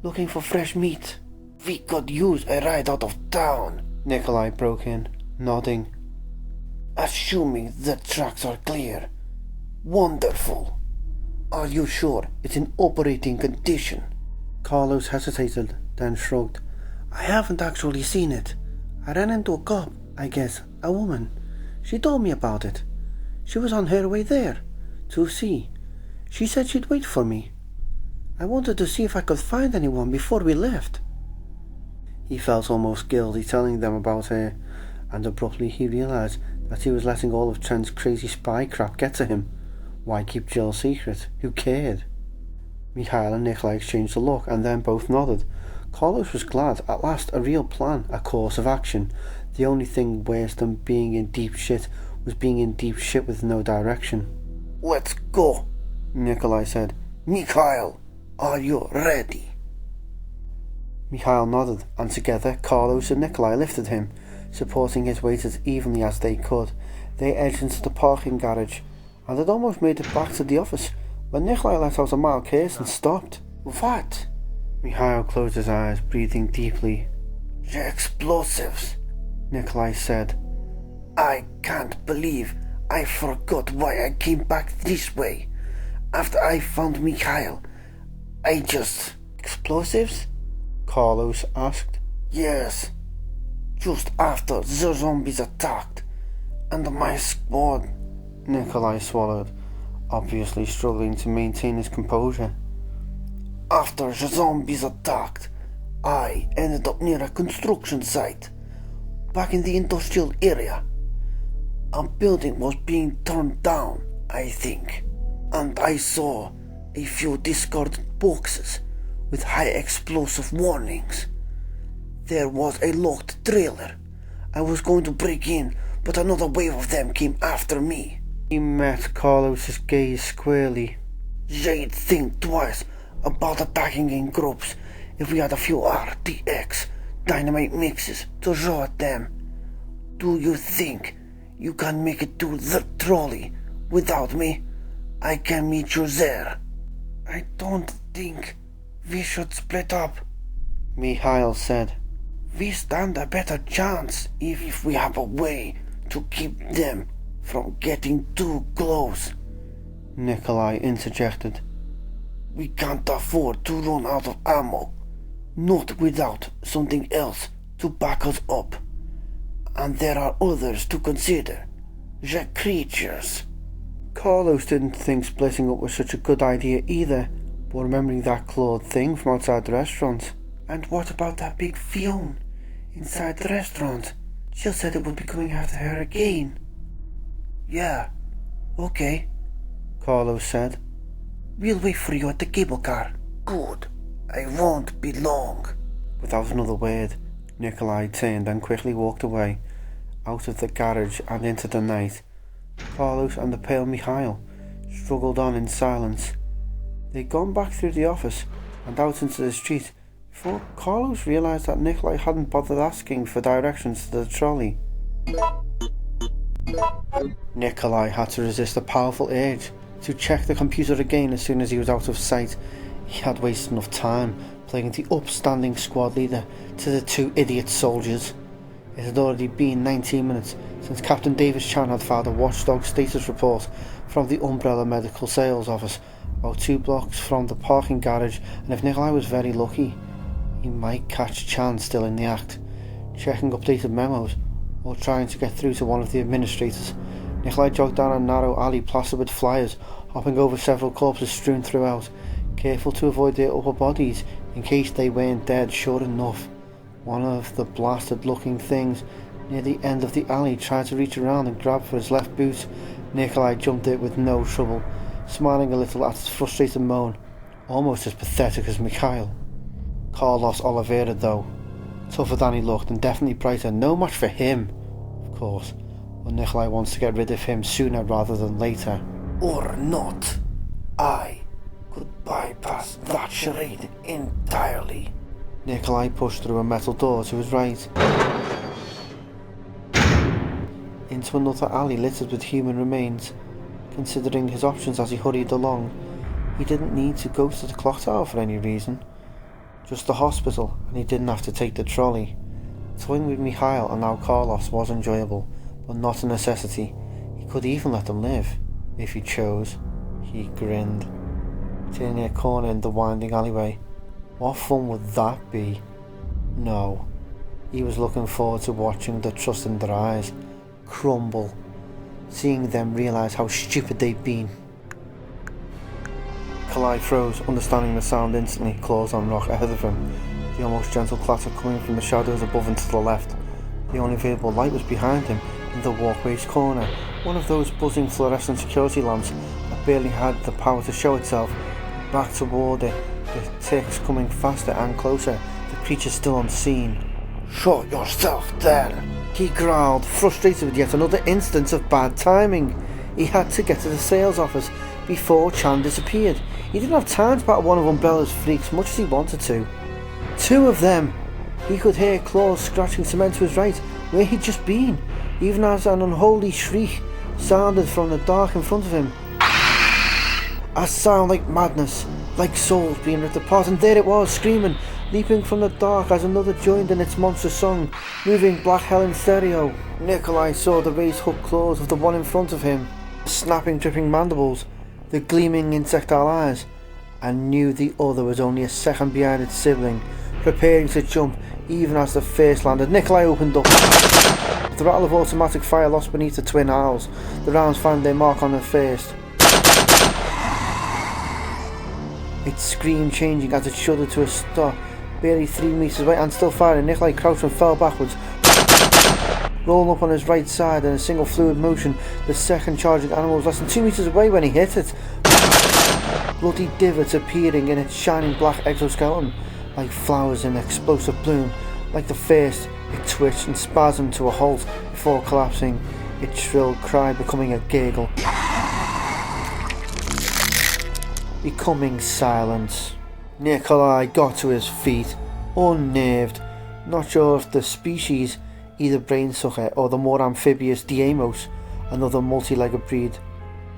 looking for fresh meat, we could use a ride out of town. Nikolai broke in, nodding. Assuming the tracks are clear. Wonderful. Are you sure it's in operating condition? Carlos hesitated, then shrugged. I haven't actually seen it. I ran into a cop, I guess, a woman. She told me about it. She was on her way there, to see. She said she'd wait for me. I wanted to see if I could find anyone before we left. He felt almost guilty telling them about her, and abruptly he realised that he was letting all of Trent's crazy spy crap get to him. Why keep Jill secret? Who cared? Mikhail and Nikolai exchanged a look, and then both nodded. Carlos was glad. At last, a real plan, a course of action. The only thing worse than being in deep shit was being in deep shit with no direction. Let's go, Nikolai said. Mikhail, are you ready? Mikhail nodded, and together Carlos and Nikolai lifted him, supporting his weight as evenly as they could. They edged into the parking garage, and had almost made it back to the office when Nikolai let out a mild curse and stopped. What? Mikhail closed his eyes, breathing deeply. The explosives, Nikolai said. I can't believe I forgot why I came back this way. After I found Mikhail, I just... Explosives? Carlos asked. Yes. Just after the zombies attacked, and my squad... Nikolai swallowed, obviously struggling to maintain his composure. After the zombies attacked, I ended up near a construction site, back in the industrial area. A building was being torn down, I think, and I saw a few discarded boxes with high explosive warnings. There was a locked trailer. I was going to break in, but another wave of them came after me. He met Carlos's gaze squarely. They'd think twice about attacking in groups if we had a few RTX dynamite mixes to throw at them. Do you think You can make it to the trolley. Without me, I can meet you there. I don't think we should split up, Mikhail said. We stand a better chance if we have a way to keep them from getting too close, Nikolai interjected. We can't afford to run out of ammo, not without something else to back us up. And there are others to consider. The creatures. Carlos didn't think splitting up was such a good idea either, but remembering that clawed thing from outside the restaurant. And what about that big Fiona inside the restaurant? Jill said it would be coming after her again. Yeah, okay, Carlos said. We'll wait for you at the cable car. Good. I won't be long. Without another word, Nikolai turned and quickly walked away, out of the garage and into the night. Carlos and the pale Mikhail struggled on in silence. They'd gone back through the office and out into the street before Carlos realised that Nikolai hadn't bothered asking for directions to the trolley. Nikolai had to resist a powerful urge to check the computer again as soon as he was out of sight. He had wasted enough time playing the upstanding squad leader to the two idiot soldiers. It had already been 19 minutes since Captain Davis Chan had filed a Watchdog status report from the Umbrella Medical Sales Office about 2 blocks from the parking garage, and if Nikolai was very lucky, he might catch Chan still in the act, checking updated memos or trying to get through to one of the administrators. Nikolai jogged down a narrow alley plastered with flyers, hopping over several corpses strewn throughout, careful to avoid their upper bodies in case they weren't dead sure enough. One of the blasted looking things near the end of the alley tried to reach around and grab for his left boot. Nikolai jumped it with no trouble, smiling a little at his frustrated moan, almost as pathetic as Mikhail. Carlos Oliveira though, tougher than he looked and definitely brighter, no match for him, of course, but Nikolai wants to get rid of him sooner rather than later. Or not. I could bypass that charade entirely. Nikolai pushed through a metal door to his right, into another alley littered with human remains. Considering his options as he hurried along, he didn't need to go to the clock tower for any reason. Just the hospital, and he didn't have to take the trolley. Toying with Mikhail and now Carlos was enjoyable, but not a necessity. He could even let them live, if he chose. He grinned, turning a corner in the winding alleyway. What fun would that be? No. He was looking forward to watching the trust in their eyes crumble, seeing them realise how stupid they'd been. Nikolai froze, understanding the sound instantly, claws on rock ahead of him, the almost gentle clatter coming from the shadows above and to the left. The only visible light was behind him, in the walkway's corner, one of those buzzing fluorescent security lamps that barely had the power to show itself. Back toward it, the ticks coming faster and closer, the creature still unseen. Show yourself there, he growled, frustrated with yet another instance of bad timing. He had to get to the sales office before Chan disappeared. He didn't have time to battle one of Umbrella's freaks much as he wanted to. 2 of them! He could hear claws scratching cement to his right, where he'd just been, even as an unholy shriek sounded from the dark in front of him. A sound like madness, like souls being ripped apart, and there it was, screaming, leaping from the dark as another joined in its monstrous song, moving black hell in stereo. Nikolai saw the raised hooked claws of the one in front of him, the snapping dripping mandibles, the gleaming insectile eyes, and knew the other was only a second behind its sibling, preparing to jump even as the first landed. Nikolai opened up. The rattle of automatic fire lost beneath the twin owls. The rounds found their mark on the first. Its scream changing as it shuddered to a stop, barely 3 meters away and still firing. Nikolai crouched and fell backwards, rolling up on his right side in a single fluid motion. The second charging animal was less than 2 meters away when he hit it. Bloody divots appearing in its shining black exoskeleton, like flowers in explosive bloom. Like the first, it twitched and spasmed to a halt before collapsing, its shrill cry becoming a gurgle, becoming silence. Nikolai got to his feet, unnerved, not sure if the species either Brainsucker or the more amphibious Deimos, another multi-legged breed.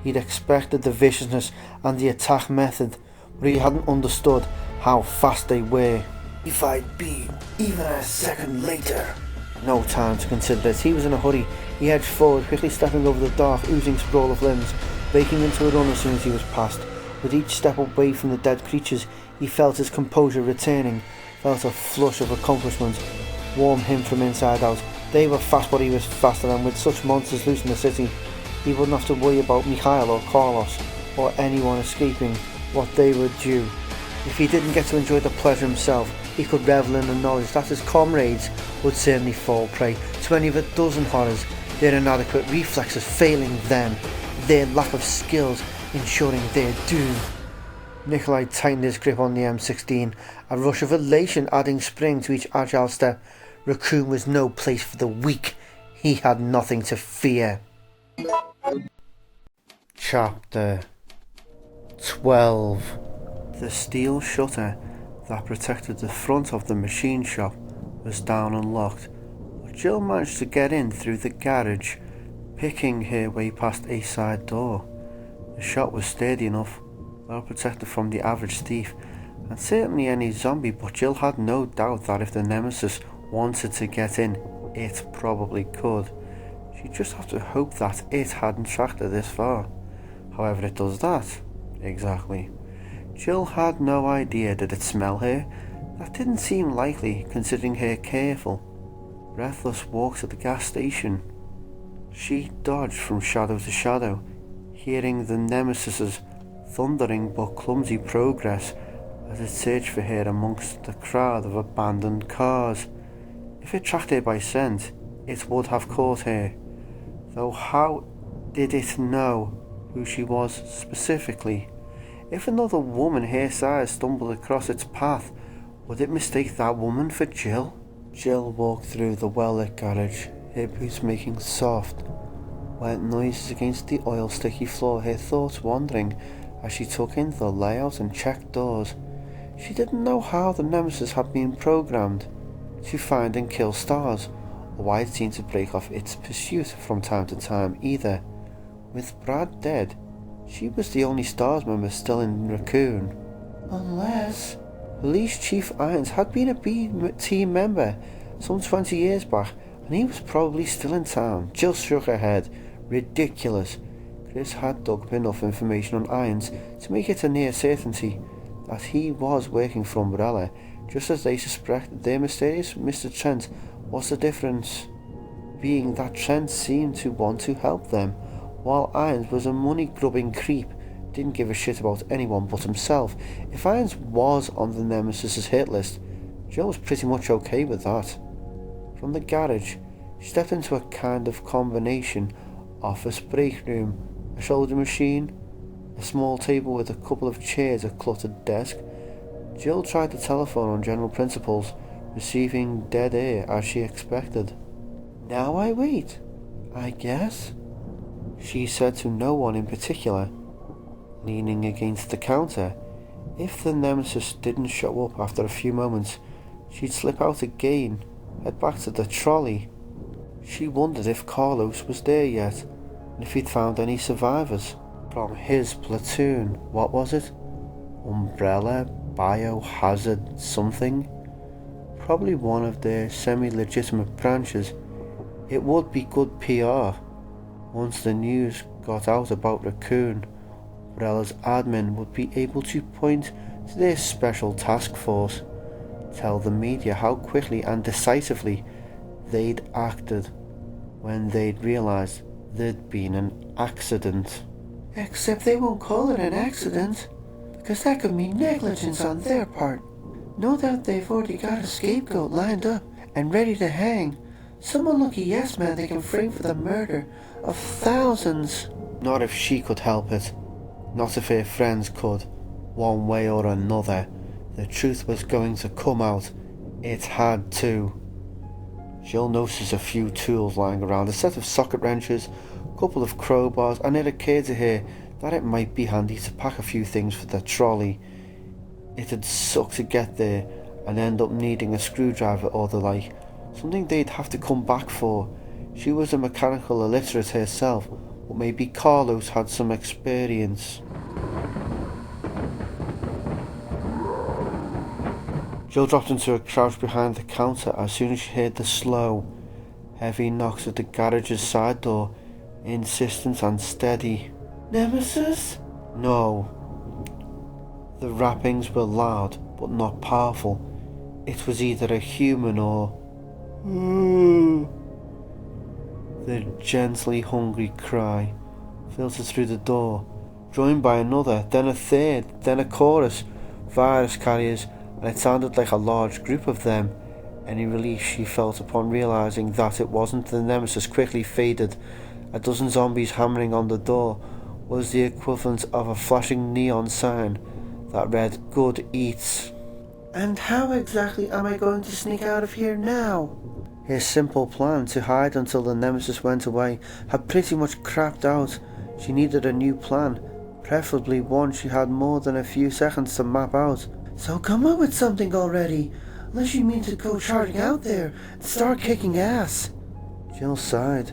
He'd expected the viciousness and the attack method, but he hadn't understood how fast they were. If I'd be even a second later. No time to consider this. He was in a hurry. He edged forward, quickly stepping over the dark, oozing sprawl of limbs, breaking into a run as soon as he was past. With each step away from the dead creatures, he felt his composure returning, felt a flush of accomplishment warm him from inside out. They were fast, but he was faster, and with such monsters loose in the city, he wouldn't have to worry about Mikhail or Carlos, or anyone escaping what they were due. If he didn't get to enjoy the pleasure himself, he could revel in the knowledge that his comrades would certainly fall prey to any of a dozen horrors, their inadequate reflexes failing them, their lack of skills ensuring their doom. Nikolai tightened his grip on the M16, a rush of elation adding spring to each agile step. Raccoon was no place for the weak. He had nothing to fear. Chapter 12. The steel shutter that protected the front of the machine shop was down and locked, but Jill managed to get in through the garage, picking her way past a side door. The shop was sturdy enough, well protected from the average thief, and certainly any zombie, but Jill had no doubt that if the Nemesis wanted to get in, it probably could. She'd just have to hope that it hadn't tracked her this far. However it does that, exactly. Jill had no idea. Did it smell her? That didn't seem likely, considering her careful, breathless walk to the gas station. She dodged from shadow to shadow, hearing the Nemesis's thundering but clumsy progress as it searched for her amongst the crowd of abandoned cars. If it tracked her by scent, it would have caught her. Though how did it know who she was specifically? If another woman her size stumbled across its path, would it mistake that woman for Jill? Jill walked through the well-lit garage, her boots making soft, wet noises against the oil-sticky floor, her thoughts wandering as she took in the layout and checked doors. She didn't know how the Nemesis had been programmed to find and kill stars, or why it seemed to break off its pursuit from time to time either. With Brad dead, she was the only STARS member still in Raccoon. Unless Police Chief Irons had been a B team member some 20 years back, and he was probably still in town. Jill shook her head. Ridiculous. Chris had dug up enough information on Irons to make it a near certainty that he was working for Umbrella, just as they suspected their mysterious Mr. Trent. What's the difference? Being that Trent seemed to want to help them, while Irons was a money-grubbing creep, didn't give a shit about anyone but himself. If Irons was on the Nemesis' hit list, Jill was pretty much okay with that. From the garage, she stepped into a kind of combination office break room, a shoulder machine, a small table with a couple of chairs, a cluttered desk. Jill tried the telephone on general principles, receiving dead air as she expected. Now I wait, I guess, she said to no one in particular, leaning against the counter. If the Nemesis didn't show up after a few moments, she'd slip out again, head back to the trolley. She wondered if Carlos was there yet, and if he'd found any survivors from his platoon. What was it? Umbrella Biohazard something? Probably one of their semi-legitimate branches. It would be good PR. Once the news got out about Raccoon, Umbrella's admin would be able to point to their special task force, tell the media how quickly and decisively they'd acted when they'd realised there'd been an accident. Except they won't call it an accident, because that could mean negligence on their part. No doubt they've already got a scapegoat lined up and ready to hang. Some unlucky yes-man they can frame for the murder of thousands. Not if she could help it. Not if her friends could. One way or another, the truth was going to come out. It had to. Jill noticed a few tools lying around, a set of socket wrenches, a couple of crowbars, and it occurred to her that it might be handy to pack a few things for the trolley. It'd suck to get there and end up needing a screwdriver or the like, something they'd have to come back for. She was a mechanical illiterate herself, but maybe Carlos had some experience. Jill dropped into a crouch behind the counter as soon as she heard the slow, heavy knocks at the garage's side door, insistent and steady. Nemesis? No. The rappings were loud, but not powerful. It was either a human or... The gently hungry cry filtered through the door, joined by another, then a third, then a chorus. Virus carriers, and it sounded like a large group of them. Any relief she felt upon realising that it wasn't the Nemesis quickly faded. A dozen zombies hammering on the door was the equivalent of a flashing neon sign that read "Good Eats." And how exactly am I going to sneak out of here now? Her simple plan to hide until the Nemesis went away had pretty much crapped out. She needed a new plan, preferably one she had more than a few seconds to map out. So come up with something already, unless you mean to go charging out there and start kicking ass. Jill sighed,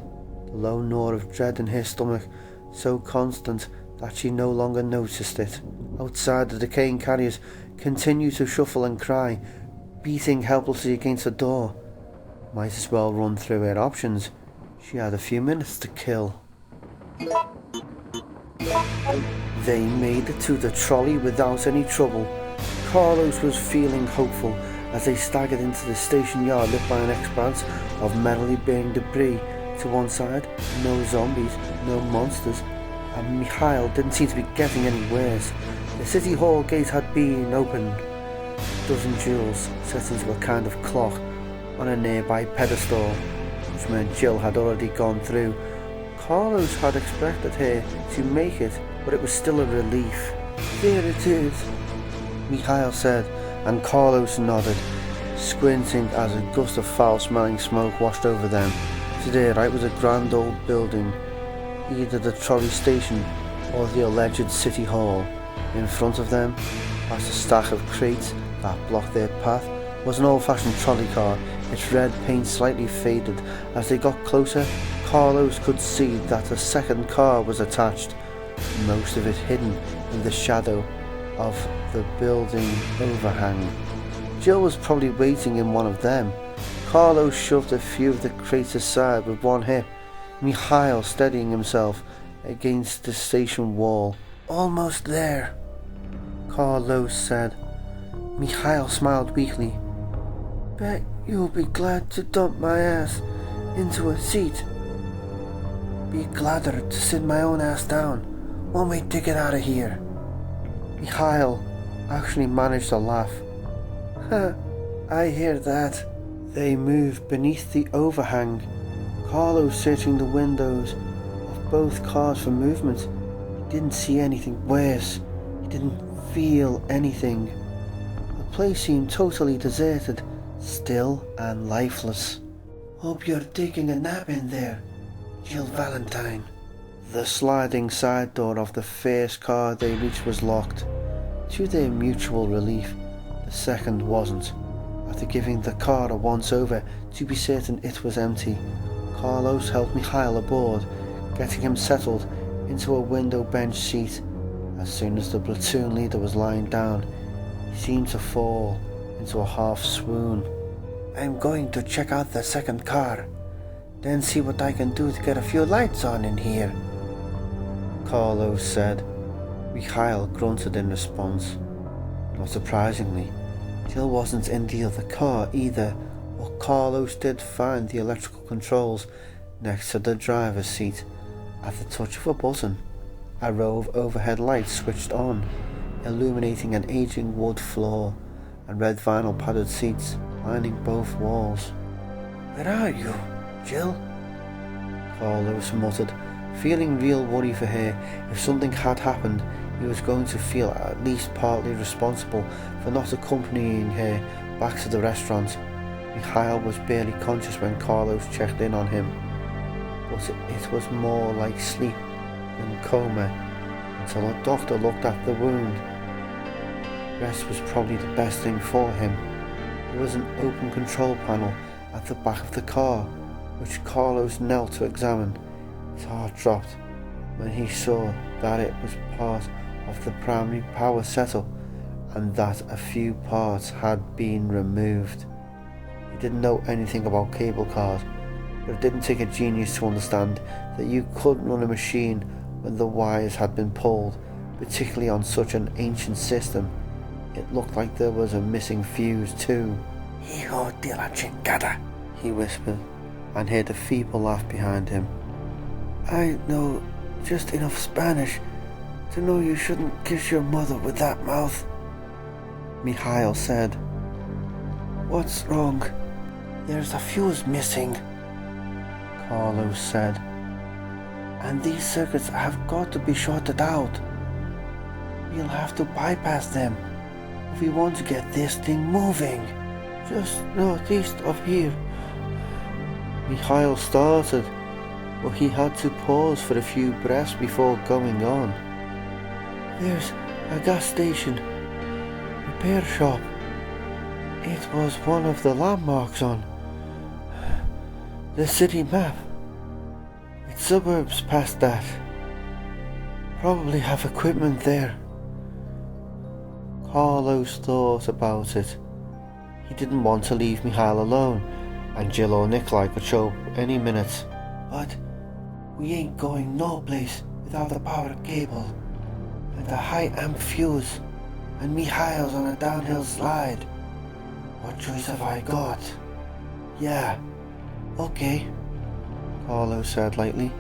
the low gnaw of dread in her stomach so constant that she no longer noticed it. Outside, the decaying carriers continued to shuffle and cry, beating helplessly against the door. Might as well run through her options. She had a few minutes to kill. They made it to the trolley without any trouble. Carlos was feeling hopeful as they staggered into the station yard lit by an expanse of metally burning debris. To one side, no zombies, no monsters, and Mikhail didn't seem to be getting any worse. The city hall gate had been opened. A dozen jewels set into a kind of clock on a nearby pedestal, which meant Jill had already gone through. Carlos had expected her to make it, but it was still a relief. There it is, Mikhail said, and Carlos nodded, squinting as a gust of foul-smelling smoke washed over them. To their right was a grand old building, either the trolley station or the alleged city hall. In front of them, past a stack of crates that blocked their path, was an old-fashioned trolley car, its red paint slightly faded. As they got closer, Carlos could see that a second car was attached, most of it hidden in the shadow of the building overhang. Jill was probably waiting in one of them. Carlos shoved a few of the crates aside with one hip, Mikhail steadying himself against the station wall. Almost there, Carlos said. Mikhail smiled weakly. Bet you'll be glad to dump my ass into a seat. Be gladder to sit my own ass down when we to get out of here. Mikhail actually managed to laugh. Ha, I hear that. They moved beneath the overhang, Carlos searching the windows of both cars for movement. He didn't see anything worse. He didn't feel anything. The place seemed totally deserted, still and lifeless. Hope you're taking a nap in there, Jill Valentine. The sliding side door of the first car they reached was locked. To their mutual relief, the second wasn't. After giving the car a once-over to be certain it was empty, Carlos helped Mikhail aboard, getting him settled into a window bench seat. As soon as the platoon leader was lying down, he seemed to fall into a half swoon. I'm going to check out the second car, then see what I can do to get a few lights on in here, Carlos said. Mikhail grunted in response. Not surprisingly, Jill wasn't in the other car either, but Carlos did find the electrical controls next to the driver's seat. At the touch of a button, a row of overhead lights switched on, illuminating an aging wood floor and red vinyl padded seats lining both walls. Where are you, Jill? Carlos muttered, feeling real worry for her. If something had happened, he was going to feel at least partly responsible for not accompanying her back to the restaurant. Mikhail was barely conscious when Carlos checked in on him, but it was more like sleep than coma until a doctor looked at the wound. Rest was probably the best thing for him. There was an open control panel at the back of the car, which Carlos knelt to examine. His heart dropped when he saw that it was part of the primary power setup and that a few parts had been removed. He didn't know anything about cable cars, but it didn't take a genius to understand that you couldn't run a machine when the wires had been pulled, particularly on such an ancient system. It looked like there was a missing fuse too. Hijo de la chingada, he whispered, and heard a feeble laugh behind him. I know just enough Spanish to know you shouldn't kiss your mother with that mouth, Mikhail said. What's wrong? There's a fuse missing, Carlos said. And these circuits have got to be shorted out. We'll have to bypass them if we want to get this thing moving. Just northeast of here. Mikhail started, but he had to pause for a few breaths before going on. There's a gas station, repair shop. It was one of the landmarks on the city map. It's suburbs past that. Probably have equipment there. Carlos thought about it. He didn't want to leave Mikhail alone, and Jill or Nikolai could show up any minute. But we ain't going no place without a power cable and a high amp fuse, and Mikhail's on a downhill slide. What choice have I got? Yeah, okay, Carlos said lightly.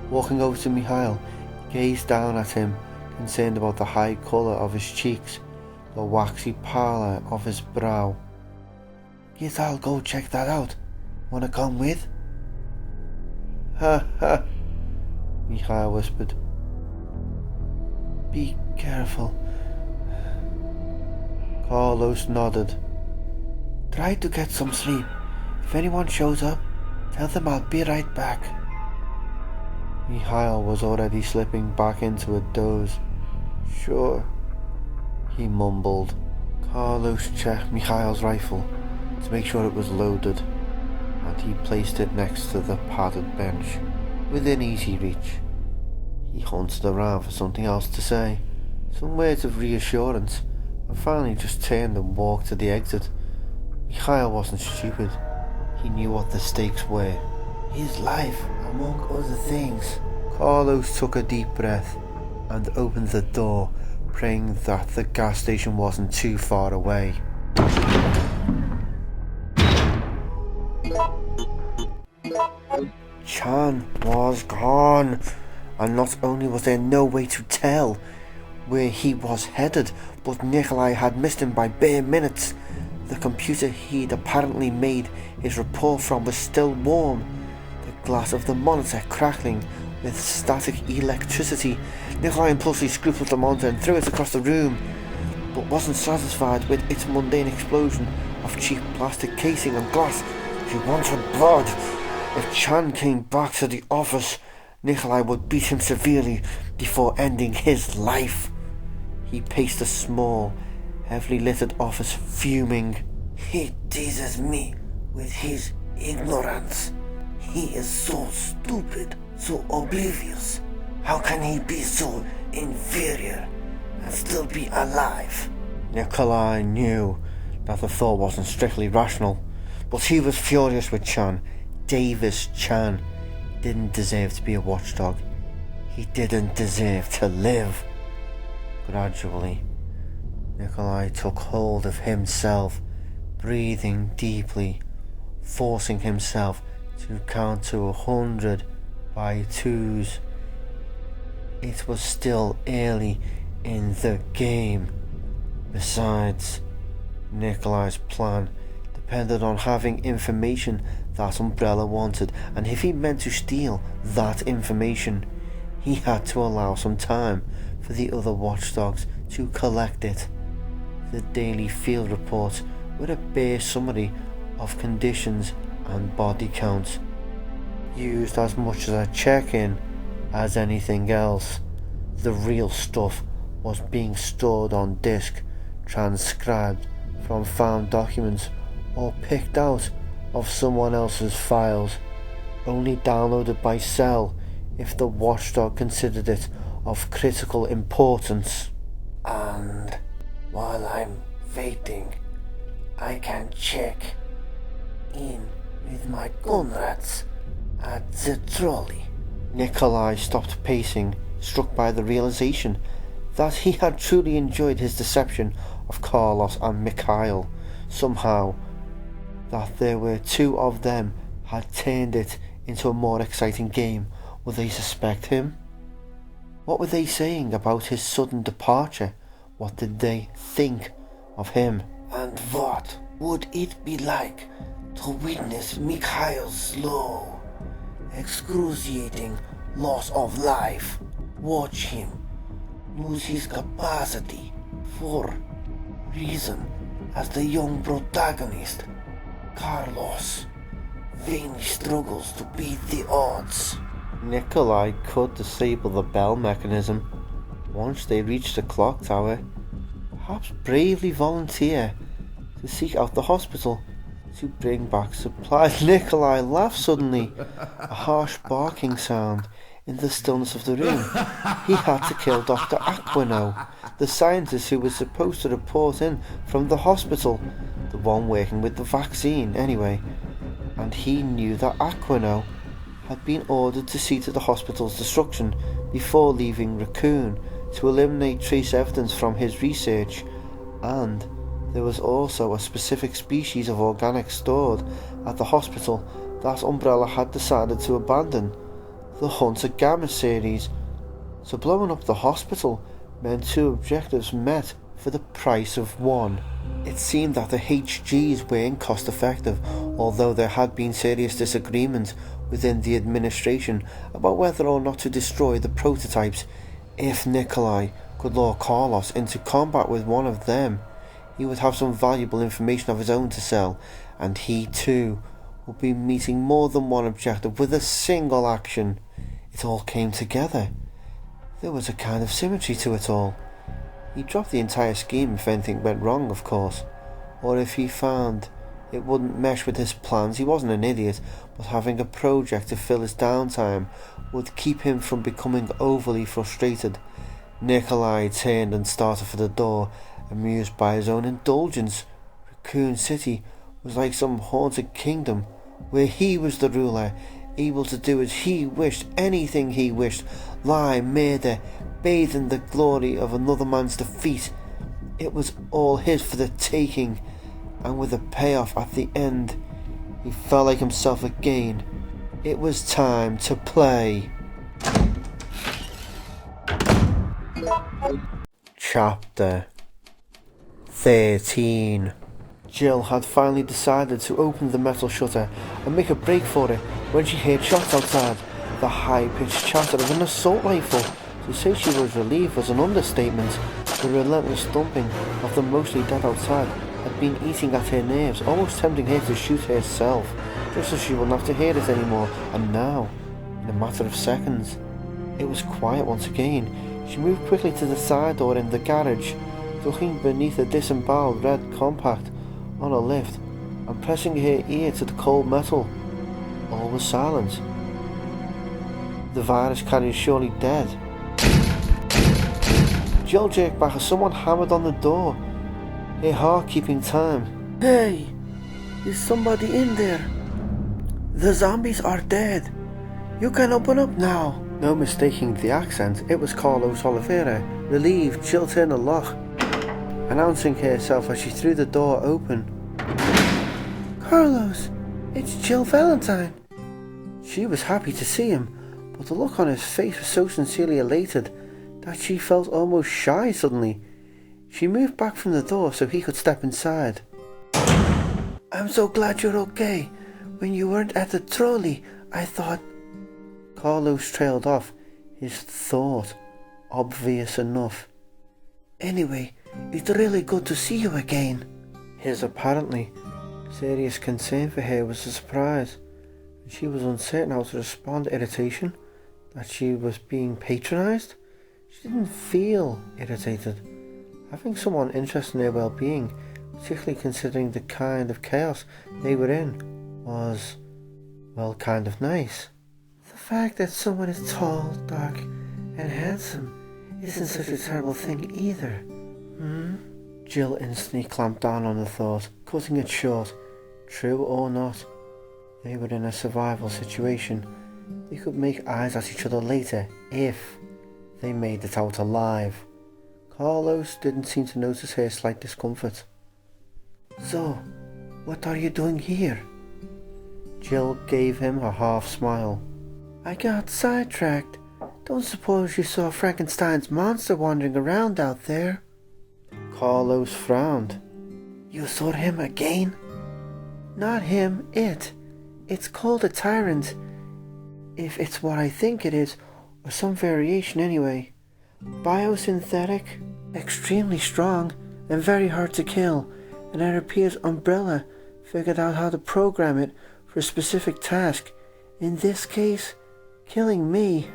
Walking over to Mikhail, he gazed down at him, concerned about the high colour of his cheeks, the waxy pallor of his brow. Guess I'll go check that out. Wanna come with? Ha ha, Mikhail whispered. Be careful. Carlos nodded. Try to get some sleep. If anyone shows up, tell them I'll be right back. Mikhail was already slipping back into a doze. Sure, he mumbled. Carlos checked Mikhail's rifle to make sure it was loaded, and he placed it next to the padded bench, within easy reach. He hunted around for something else to say, some words of reassurance, and finally just turned and walked to the exit. Mikhail wasn't stupid. He knew what the stakes were. His life, among other things. Carlos took a deep breath and opened the door, praying that the gas station wasn't too far away. Chan was gone, and not only was there no way to tell where he was headed, but Nikolai had missed him by bare minutes. The computer he'd apparently made his report from was still warm, the glass of the monitor crackling with static electricity. Nikolai impulsively scooped up the monitor and threw it across the room, but wasn't satisfied with its mundane explosion of cheap plastic casing and glass. He wanted blood. If Chan came back to the office, Nikolai would beat him severely before ending his life. He paced the small, heavily littered office, fuming. He teases me with his ignorance. He is so stupid, so oblivious. How can he be so inferior and still be alive? Nikolai knew that the thought wasn't strictly rational, but he was furious with Chan. Davis Chan didn't deserve to be a watchdog. He didn't deserve to live. Gradually, Nikolai took hold of himself, breathing deeply, forcing himself to count to 100 by twos. It was still early in the game. Besides, Nikolai's plan depended on having information that Umbrella wanted, and if he meant to steal that information, he had to allow some time for the other watchdogs to collect it. The daily field reports were a bare summary of conditions and body counts, used as much as a check-in as anything else. The real stuff was being stored on disk, transcribed from found documents, or picked out of someone else's files, only downloaded by Cell if the Watchdog considered it of critical importance. And while I'm waiting, I can check in with my comrades at the trolley. Nikolai stopped pacing, struck by the realization that he had truly enjoyed his deception of Carlos and Mikhail. Somehow, that there were two of them had turned it into a more exciting game. Would they suspect him? What were they saying about his sudden departure? What did they think of him? And what would it be like to witness Mikhail's slow, excruciating loss of life? Watch him lose his capacity for reason as the young protagonist, Carlos, vainly struggles to beat the odds. Nikolai could disable the bell mechanism once they reached the clock tower. Perhaps bravely volunteer to seek out the hospital to bring back supplies. Nikolai laughed suddenly, a harsh barking sound in the stillness of the room. He had to kill Dr. Aquino, the scientist who was supposed to report in from the hospital, the one working with the vaccine anyway, and he knew that Aquino had been ordered to see to the hospital's destruction before leaving Raccoon to eliminate trace evidence from his research, and there was also a specific species of organic stored at the hospital that Umbrella had decided to abandon, the Hunter Gamma series. So blowing up the hospital meant two objectives met for the price of one. It seemed that the HGs weren't cost effective, although there had been serious disagreement within the administration about whether or not to destroy the prototypes. If Nikolai could lure Carlos into combat with one of them, he would have some valuable information of his own to sell, and he too would be meeting more than one objective with a single action. It all came together. There was a kind of symmetry to it all. He dropped the entire scheme if anything went wrong, of course, or if he found it wouldn't mesh with his plans. He wasn't an idiot, but having a project to fill his downtime would keep him from becoming overly frustrated. Nikolai turned and started for the door, amused by his own indulgence. Raccoon City was like some haunted kingdom, where he was the ruler, able to do as he wished, anything he wished, lie, murder, bathe in the glory of another man's defeat. It was all his for the taking, and with a payoff at the end, he felt like himself again. It was time to play. Chapter 13. Jill had finally decided to open the metal shutter and make a break for it when she heard shots outside. The high-pitched chatter of an assault rifle. To say she was relieved was an understatement. The relentless thumping of the mostly dead outside had been eating at her nerves, almost tempting her to shoot herself, just so she wouldn't have to hear it anymore. And now, in a matter of seconds, it was quiet once again. She moved quickly to the side door in the garage, ducking beneath a disemboweled red compact on a lift and pressing her ear to the cold metal. All was silent. The virus carrier surely dead. Jill jerked back as someone hammered on the door, her heart keeping time. Hey, is somebody in there? The zombies are dead. You can open up now. No mistaking the accent, it was Carlos Oliveira. Relieved, Jill turned the lock, announcing herself as she threw the door open. Carlos, it's Jill Valentine. She was happy to see him, but the look on his face was so sincerely elated that she felt almost shy suddenly. She moved back from the door so he could step inside. I'm so glad you're okay. When you weren't at the trolley, I thought... Carlos trailed off, his thought obvious enough. Anyway, it's really good to see you again. His apparently serious concern for her was a surprise, and she was uncertain how to respond. Irritation? That she was being patronised? She didn't feel irritated. Having someone interested in her well-being, particularly considering the kind of chaos they were in, was, well, kind of nice. The fact that someone is tall, dark, and handsome isn't such a terrible thing either. Jill instantly clamped down on the thought, cutting it short. True or not, they were in a survival situation. They could make eyes at each other later if they made it out alive. Carlos didn't seem to notice her slight discomfort. So, what are you doing here? Jill gave him a half smile. I got sidetracked. Don't suppose you saw Frankenstein's monster wandering around out there? Carlos frowned. You saw him again? Not him, it. It's called a tyrant. If it's what I think it is, or some variation anyway. Biosynthetic, extremely strong, and very hard to kill, and it appears Umbrella figured out how to program it for a specific task. In this case, killing me.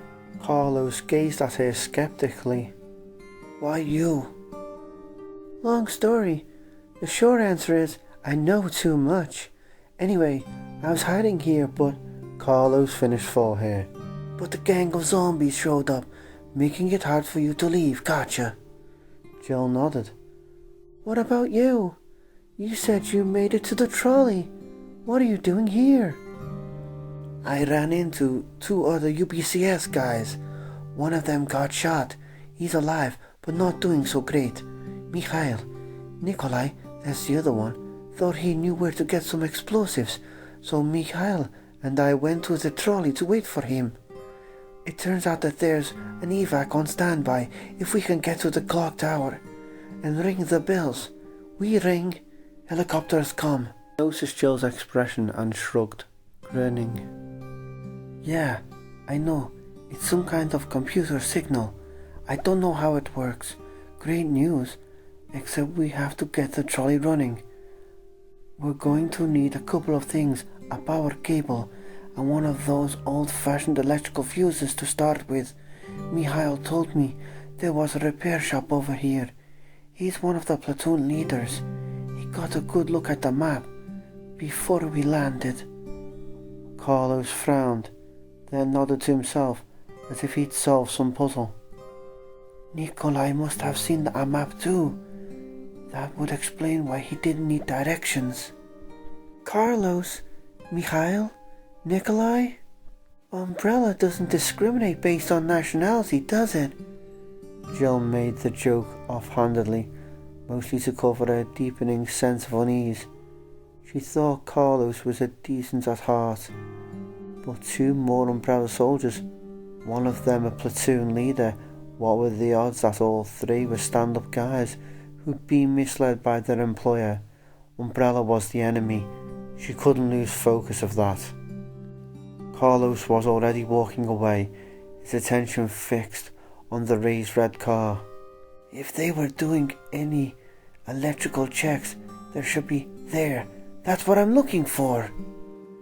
Carlos gazed at her skeptically. Why you? Long story. The short answer is, I know too much. Anyway, I was hiding here, but... Carlos finished for her. But the gang of zombies showed up, making it hard for you to leave, gotcha? Jill nodded. What about you? You said you made it to the trolley. What are you doing here? I ran into 2 other UBCS guys. One of them got shot. He's alive, but not doing so great. Mikhail. Nikolai, that's the other one, thought he knew where to get some explosives, so Mikhail and I went to the trolley to wait for him. It turns out that there's an evac on standby if we can get to the clock tower. And ring the bells. We ring, helicopters come. I noticed Jill's expression and shrugged, grinning. Yeah, I know. It's some kind of computer signal. I don't know how it works. Great news. Except we have to get the trolley running. We're going to need a couple of things. A power cable and one of those old-fashioned electrical fuses to start with. Mikhail told me there was a repair shop over here. He's one of the platoon leaders. He got a good look at the map before we landed. Carlos frowned, then nodded to himself as if he'd solved some puzzle. Nikolai must have seen a map too. That would explain why he didn't need directions. Carlos, Mikhail, Nikolai? Umbrella doesn't discriminate based on nationality, does it? Jill made the joke offhandedly, mostly to cover a deepening sense of unease. She thought Carlos was a decent at heart, but 2 more Umbrella soldiers, one of them a platoon leader. What were the odds that all 3 were stand-up guys who'd been misled by their employer? Umbrella was the enemy. She couldn't lose focus of that. Carlos was already walking away, his attention fixed on the raised red car. If they were doing any electrical checks, there should be there. That's what I'm looking for.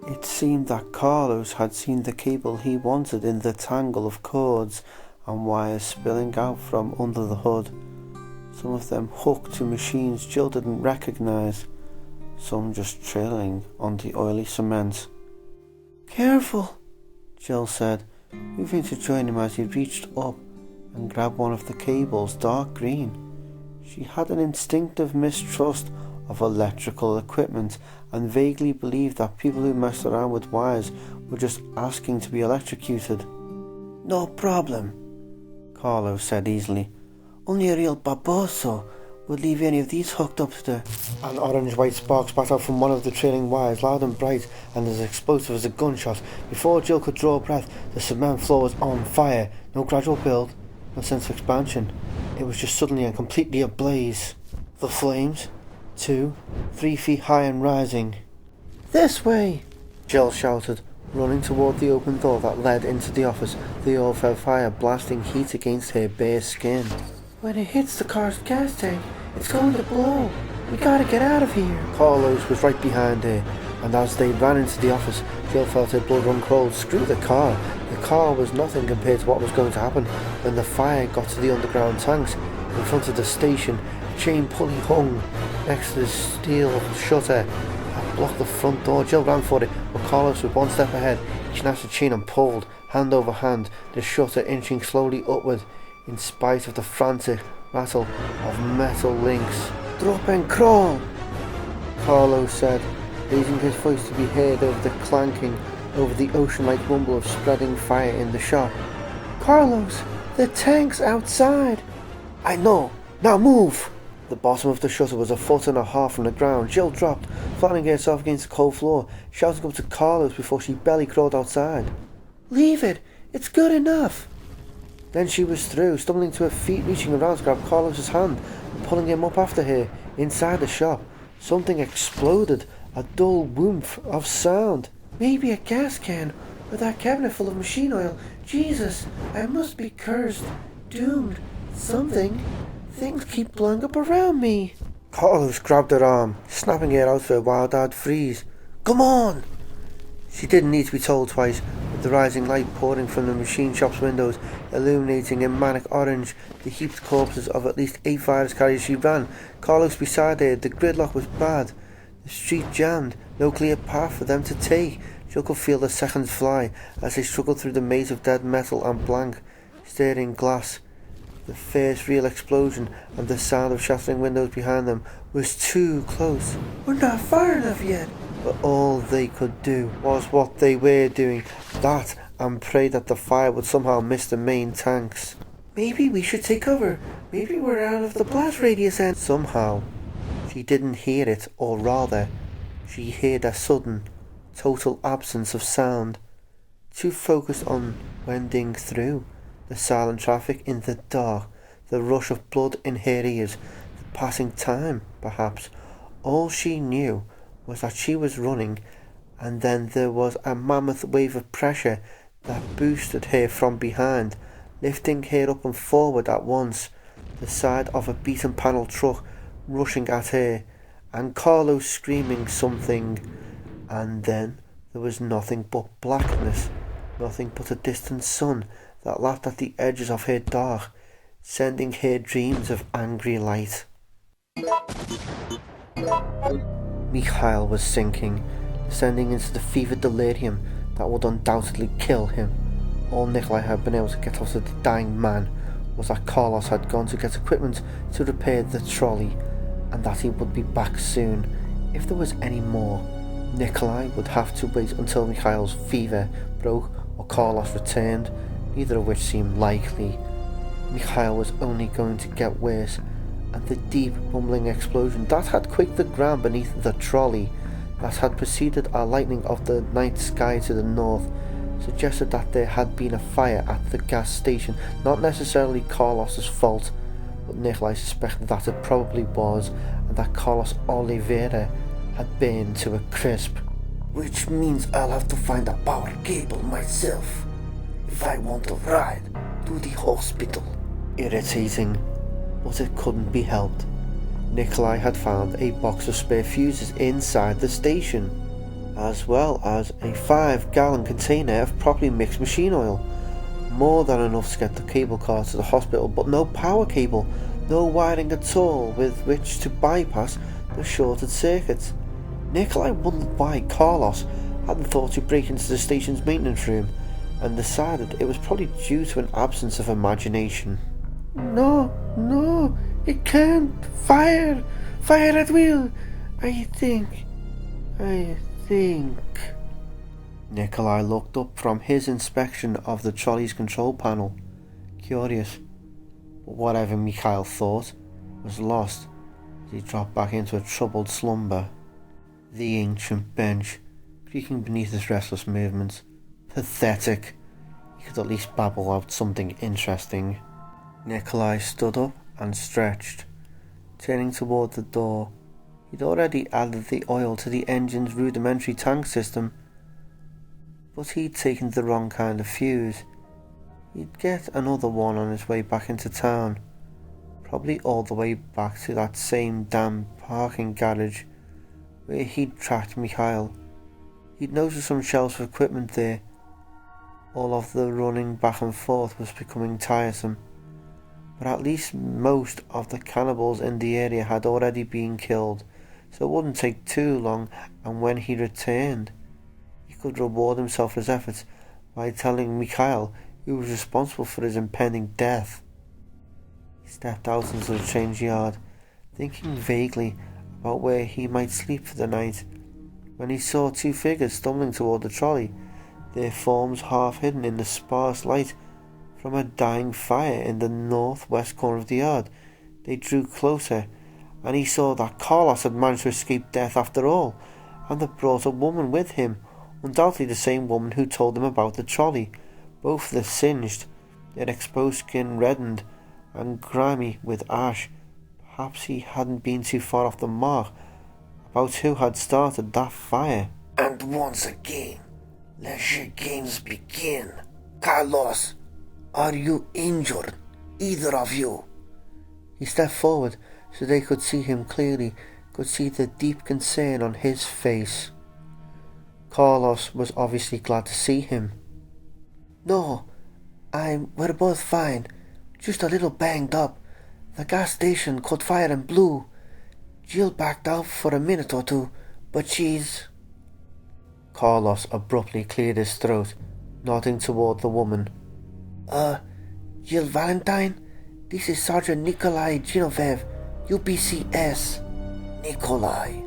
It seemed that Carlos had seen the cable he wanted in the tangle of cords and wires spilling out from under the hood. Some of them hooked to machines Jill didn't recognise, some just trailing on the oily cement. Careful, Jill said, moving to join him as he reached up and grabbed one of the cables, dark green. She had an instinctive mistrust of electrical equipment and vaguely believed that people who messed around with wires were just asking to be electrocuted. No problem, Carlos said easily. Only a real baboso would leave any of these hooked up to the... An orange-white spark spat out from one of the trailing wires, loud and bright and as explosive as a gunshot. Before Jill could draw a breath, the cement floor was on fire. No gradual build, no sense of expansion. It was just suddenly and completely ablaze. The flames, 2, 3 feet high and rising. This way, Jill shouted, running toward the open door that led into the office, the all-fell fire blasting heat against her bare skin. When it hits the car's gas tank, it's going to blow. We gotta get out of here. Carlos was right behind her, and as they ran into the office, Jill felt her blood run cold. Screw the car. The car was nothing compared to what was going to happen when the fire got to the underground tanks. In front of the station, a chain pulley hung next to the steel shutter. A blocked the front door. Jill ran for it, but Carlos was one step ahead. He snatched the chain and pulled, hand over hand, the shutter inching slowly upward, in spite of the frantic rattle of metal links. "Drop and crawl," Carlos said, raising his voice to be heard over the clanking, over the ocean-like rumble of spreading fire in the shop. "Carlos, the tank's outside." "I know. Now move!" The bottom of the shutter was 1.5 feet from the ground. Jill dropped, flattening herself against the cold floor, shouting up to Carlos before she belly crawled outside. "Leave it! It's good enough!" Then she was through, stumbling to her feet, reaching around to grab Carlos's hand and pulling him up after her. Inside the shop, something exploded, a dull whoomph of sound. "Maybe a gas can, or that cabinet full of machine oil. Jesus, I must be cursed, doomed, something. Things keep blowing up around me." Carlos grabbed her arm, snapping her out for a wild-eyed freeze. "Come on!" She didn't need to be told twice, with the rising light pouring from the machine shop's windows, illuminating in manic orange the heaped corpses of at least 8 virus carriers. She ran, Carlos beside her. The gridlock was bad, the street jammed, no clear path for them to take. Jill could feel the seconds fly as they struggled through the maze of dead metal and blank, staring glass. The first real explosion and the sound of shattering windows behind them was too close. "We're not far enough yet." But all they could do was what they were doing, that, and pray that the fire would somehow miss the main tanks. "Maybe we should take cover. Maybe we're out of the blast radius and..." Somehow, she didn't hear it, or rather, she heard a sudden, total absence of sound. Too focused on wending through the silent traffic in the dark, the rush of blood in her ears, the passing time, perhaps. All she knew was that she was running, and then there was a mammoth wave of pressure that boosted her from behind, lifting her up and forward at once, the side of a beaten panel truck rushing at her, and Carlos screaming something, and then there was nothing but blackness, nothing but a distant sun that laughed at the edges of her dark, sending her dreams of angry light. Mikhail was sinking, descending into the fevered delirium that would undoubtedly kill him. All Nikolai had been able to get out of the dying man was that Carlos had gone to get equipment to repair the trolley, and that he would be back soon. If there was any more, Nikolai would have to wait until Mikhail's fever broke or Carlos returned, neither of which seemed likely. Mikhail was only going to get worse, and the deep rumbling explosion that had quaked the ground beneath the trolley, that had preceded a lightening of the night sky to the north, suggested that there had been a fire at the gas station. Not necessarily Carlos's fault, but Nikolai suspected that it probably was, and that Carlos Oliveira had burned to a crisp. "Which means I'll have to find a power cable myself if I want to ride to the hospital." Irritating, but it couldn't be helped. Nikolai had found a box of spare fuses inside the station, as well as a 5-gallon container of properly mixed machine oil. More than enough to get the cable car to the hospital, but no power cable, no wiring at all with which to bypass the shorted circuits. Nikolai wondered why Carlos hadn't thought to break into the station's maintenance room, and decided it was probably due to an absence of imagination. No, it can't. Fire at will. I think. Nikolai looked up from his inspection of the trolley's control panel, curious, but whatever Mikhail thought was lost as he dropped back into a troubled slumber. The ancient bench, creaking beneath his restless movements. Pathetic. He could at least babble out something interesting. Nikolai stood up and stretched, turning toward the door. He'd already added the oil to the engine's rudimentary tank system, but he'd taken the wrong kind of fuse. He'd get another one on his way back into town, probably all the way back to that same damn parking garage where he'd tracked Mikhail. He'd noticed some shelves of equipment there. All of the running back and forth was becoming tiresome, but at least most of the cannibals in the area had already been killed, so it wouldn't take too long, and when he returned, he could reward himself for his efforts by telling Mikhail he was responsible for his impending death. He stepped out into the train's yard, thinking vaguely about where he might sleep for the night, when he saw two figures stumbling toward the trolley, their forms half hidden in the sparse light from a dying fire in the northwest corner of the yard. They drew closer, and he saw that Carlos had managed to escape death after all, and had brought a woman with him, undoubtedly the same woman who told him about the trolley. Both of them singed, their exposed skin reddened and grimy with ash. Perhaps he hadn't been too far off the mark about who had started that fire. And once again, let your games begin. Carlos, are you injured? Either of you? He stepped forward so they could see him clearly, could see the deep concern on his face. Carlos was obviously glad to see him. No, we're both fine. Just a little banged up. The gas station caught fire and blew. Jill backed out for a minute or two, but she's... Carlos abruptly cleared his throat, nodding toward the woman. Jill Valentine? This is Sergeant Nikolai Genevieve, UPCS. Nikolai,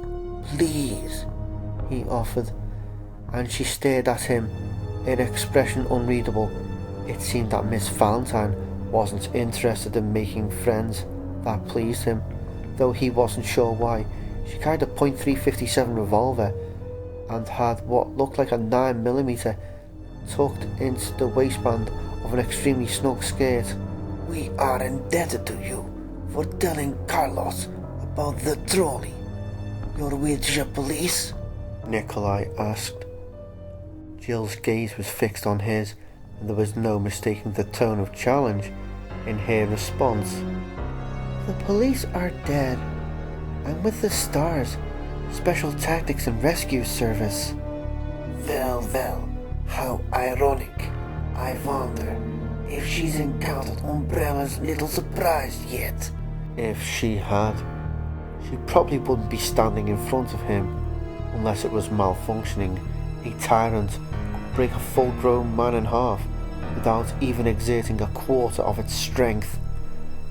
please, he offered, and she stared at him, an expression unreadable. It seemed that Miss Valentine wasn't interested in making friends. That pleased him, though he wasn't sure why. She carried a .357 revolver and had what looked like a 9mm tucked into the waistband of an extremely snug skirt. We are indebted to you for telling Carlos about the trolley. You're with the police? Nikolai asked. Jill's gaze was fixed on his, and there was no mistaking the tone of challenge in her response. The police are dead. I'm with the STARS, Special Tactics and Rescue Service. Well, how ironic. I wonder if she's encountered Umbrella's little surprise yet. If she had, she probably wouldn't be standing in front of him, unless it was malfunctioning. A tyrant could break a full-grown man in half without even exerting a quarter of its strength.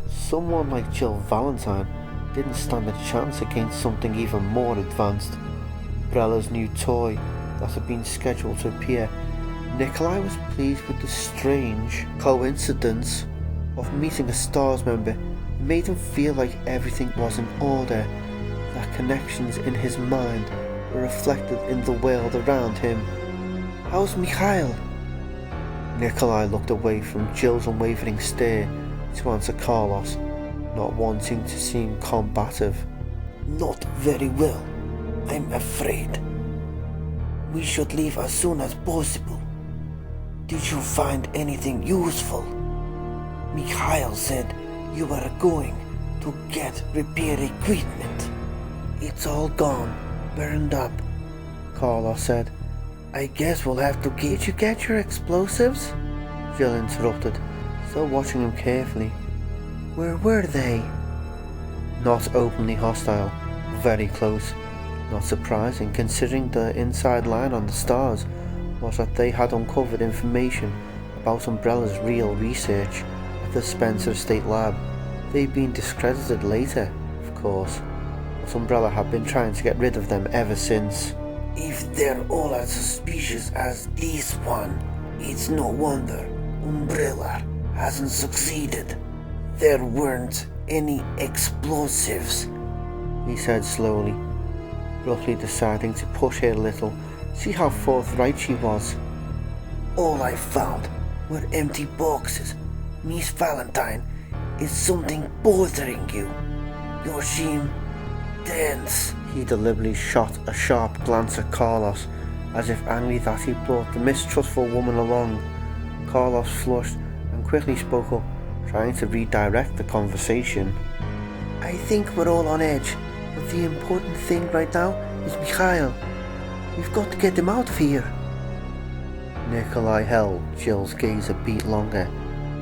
Someone like Jill Valentine didn't stand a chance against something even more advanced. Umbrella's new toy that had been scheduled to appear. Nikolai was pleased with the strange coincidence of meeting a STARS member. It made him feel like everything was in order, that connections in his mind were reflected in the world around him. How's Mikhail? Nikolai looked away from Jill's unwavering stare to answer Carlos, not wanting to seem combative. Not very well, I'm afraid. We should leave as soon as possible. Did you find anything useful? Mikhail said you were going to get repair equipment. It's all gone, burned up, Carlos said. I guess we'll have to Did you get your explosives? Jill interrupted, still watching him carefully. Where were they? Not openly hostile, very close. Not surprising, considering the inside line on the STARS was that they had uncovered information about Umbrella's real research at the Spencer State Lab. They'd been discredited later, of course, but Umbrella had been trying to get rid of them ever since. If they're all as suspicious as this one, it's no wonder Umbrella hasn't succeeded. There weren't any explosives, he said slowly, roughly deciding to push her a little, see how forthright she was. All I found were empty boxes. Miss Valentine, is something bothering you? You seem tense. He deliberately shot a sharp glance at Carlos, as if angry that he brought the mistrustful woman along. Carlos flushed and quickly spoke up, trying to redirect the conversation. I think we're all on edge, but the important thing right now is Mikhail. We've got to get him out of here. Nikolai held Jill's gaze a beat longer,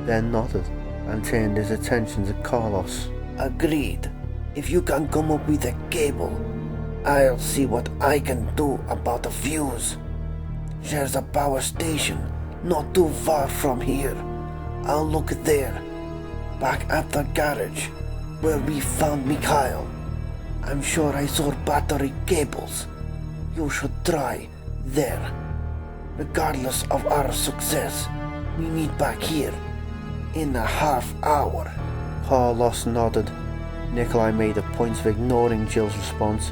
then nodded and turned his attention to Carlos. Agreed. If you can come up with a cable, I'll see what I can do about the fuse. There's a power station not too far from here. I'll look there, back at the garage where we found Mikhail. I'm sure I saw battery cables. You should try there. Regardless of our success, we meet back here in a half hour. Carlos nodded. Nikolai made a point of ignoring Jill's response,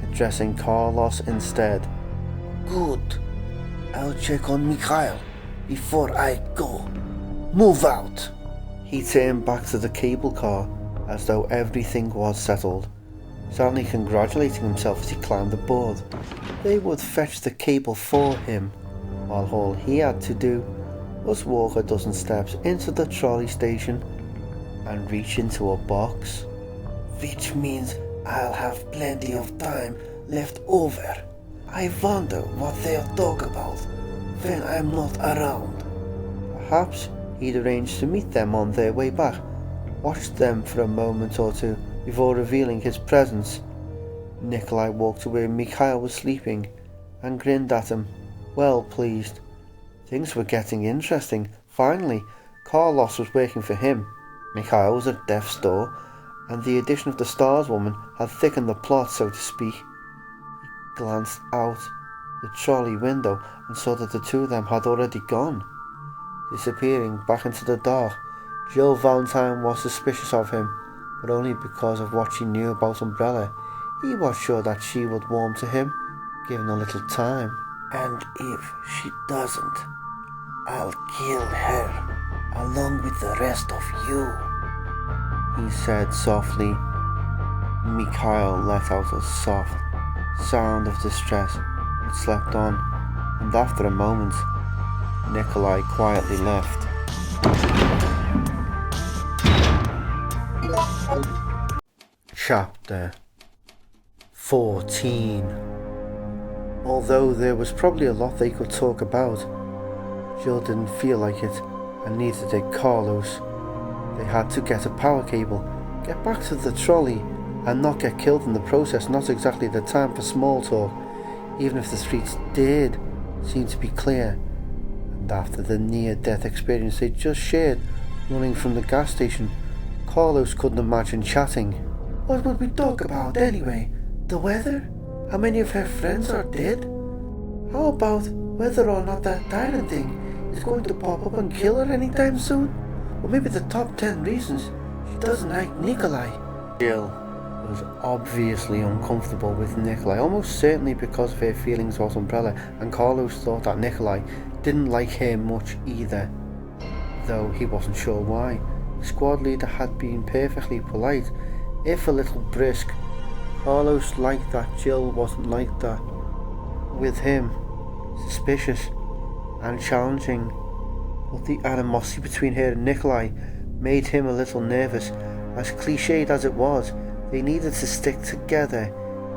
addressing Carlos instead. Good. I'll check on Mikhail before I go. Move out. He turned back to the cable car as though everything was settled, suddenly congratulating himself as he climbed aboard. They would fetch the cable for him, while all he had to do was walk a dozen steps into the trolley station and reach into a box. Which means I'll have plenty of time left over. I wonder what they'll talk about when I'm not around. Perhaps he'd arranged to meet them on their way back, watched them for a moment or two before revealing his presence. Nikolai walked to where Mikhail was sleeping and grinned at him, well pleased. Things were getting interesting. Finally, Carlos was working for him. Mikhail was at death's door, and the addition of the Stars woman had thickened the plot, so to speak. He glanced out the trolley window and saw that the two of them had already gone, disappearing back into the dark. Jill Valentine was suspicious of him, but only because of what she knew about Umbrella. He was sure that she would warm to him, given a little time. And if she doesn't, I'll kill her, along with the rest of you, he said softly. Mikhail let out a soft sound of distress, but slept on, and after a moment, Nikolai quietly left. Chapter 14. Although there was probably a lot they could talk about, Jill didn't feel like it, and neither did Carlos. They had to get a power cable, get back to the trolley, and not get killed in the process. Not exactly the time for small talk, even if the streets did seem to be clear. And after the near-death experience they just shared, running from the gas station, Carlos couldn't imagine chatting. What would we talk about anyway? The weather? How many of her friends are dead? How about whether or not that tyrant thing is going to pop up and kill her anytime soon? Or maybe the top 10 reasons she doesn't like Nikolai. Jill was obviously uncomfortable with Nikolai, almost certainly because of her feelings about Umbrella, and Carlos thought that Nikolai didn't like her much either, though he wasn't sure why. The squad leader had been perfectly polite, if a little brisk. Carlos liked that Jill wasn't like that with him, suspicious and challenging, but the animosity between her and Nikolai made him a little nervous. As cliched as it was, they needed to stick together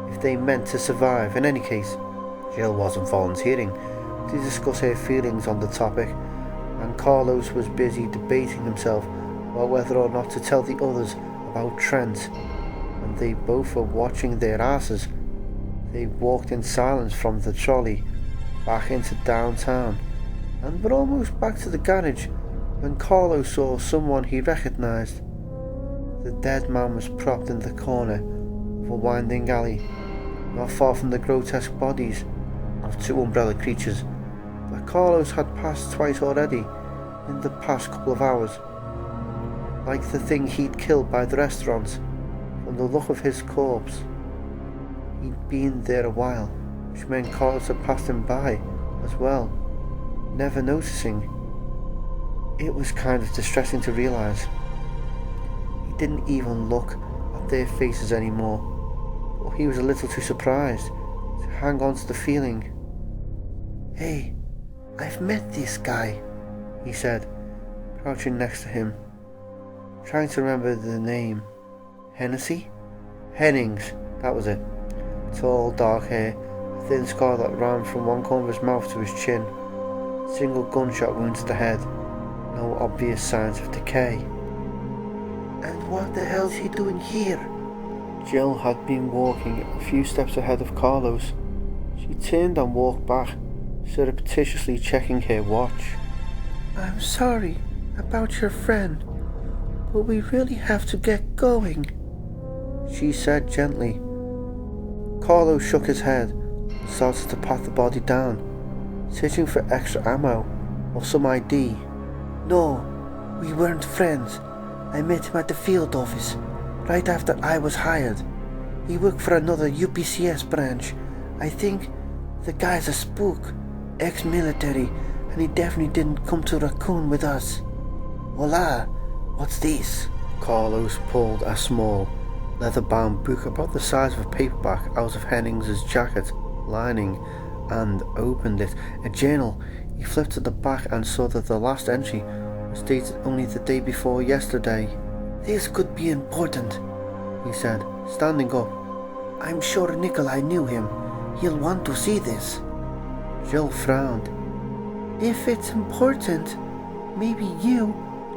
if they meant to survive. In any case, Jill wasn't volunteering to discuss her feelings on the topic, and Carlos was busy debating himself about whether or not to tell the others about Trent. And they both were watching their asses. They walked in silence from the trolley back into downtown, and were almost back to the garage when Carlos saw someone he recognized. The dead man was propped in the corner of a winding alley, not far from the grotesque bodies of two umbrella creatures that Carlos had passed twice already in the past couple of hours. Like the thing he'd killed by the restaurant, from the look of his corpse. He'd been there a while, which meant Carlos had passed him by as well, never noticing. It was kind of distressing to realise. He didn't even look at their faces anymore, but he was a little too surprised to hang on to the feeling. Hey, I've met this guy, he said, crouching next to him, trying to remember the name. Hennessy? Hennings, that was it. Tall, dark hair, a thin scar that ran from one corner of his mouth to his chin. Single gunshot wound to the head. No obvious signs of decay. And what the hell's he doing here? Jill had been walking a few steps ahead of Carlos. She turned and walked back, surreptitiously checking her watch. I'm sorry about your friend, but we really have to get going, she said gently. Carlos shook his head and started to pat the body down, searching for extra ammo or some ID. No, we weren't friends. I met him at the field office, right after I was hired. He worked for another UPCS branch. I think the guy's a spook, ex-military, and he definitely didn't come to Raccoon with us. Hola, what's this? Carlos pulled a small, leather-bound book about the size of a paperback out of Hennings's jacket lining and opened it. A journal. He flipped to the back and saw that the last entry was dated only the day before yesterday. This could be important, he said, standing up. I'm sure Nikolai knew him. He'll want to see this. Jill frowned. If it's important, maybe you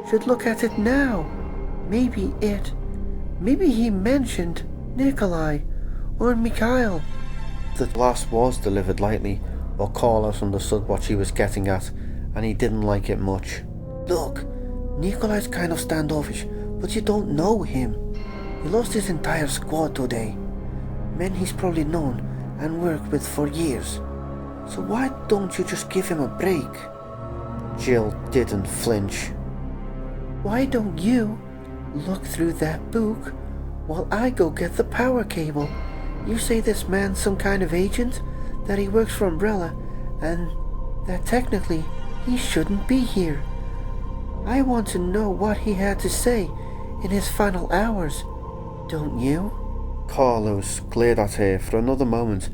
should look at it now. Maybe he mentioned Nikolai or Mikhail. The last was delivered lightly, but Carlos understood what she was getting at, and he didn't like it much. Look, Nikolai's kind of standoffish, but you don't know him. He lost his entire squad today. Men he's probably known and worked with for years. So why don't you just give him a break? Jill didn't flinch. Why don't you look through that book while I go get the power cable? You say this man's some kind of agent, that he works for Umbrella, and that technically he shouldn't be here. I want to know what he had to say in his final hours, don't you? Carlos glared at her for another moment,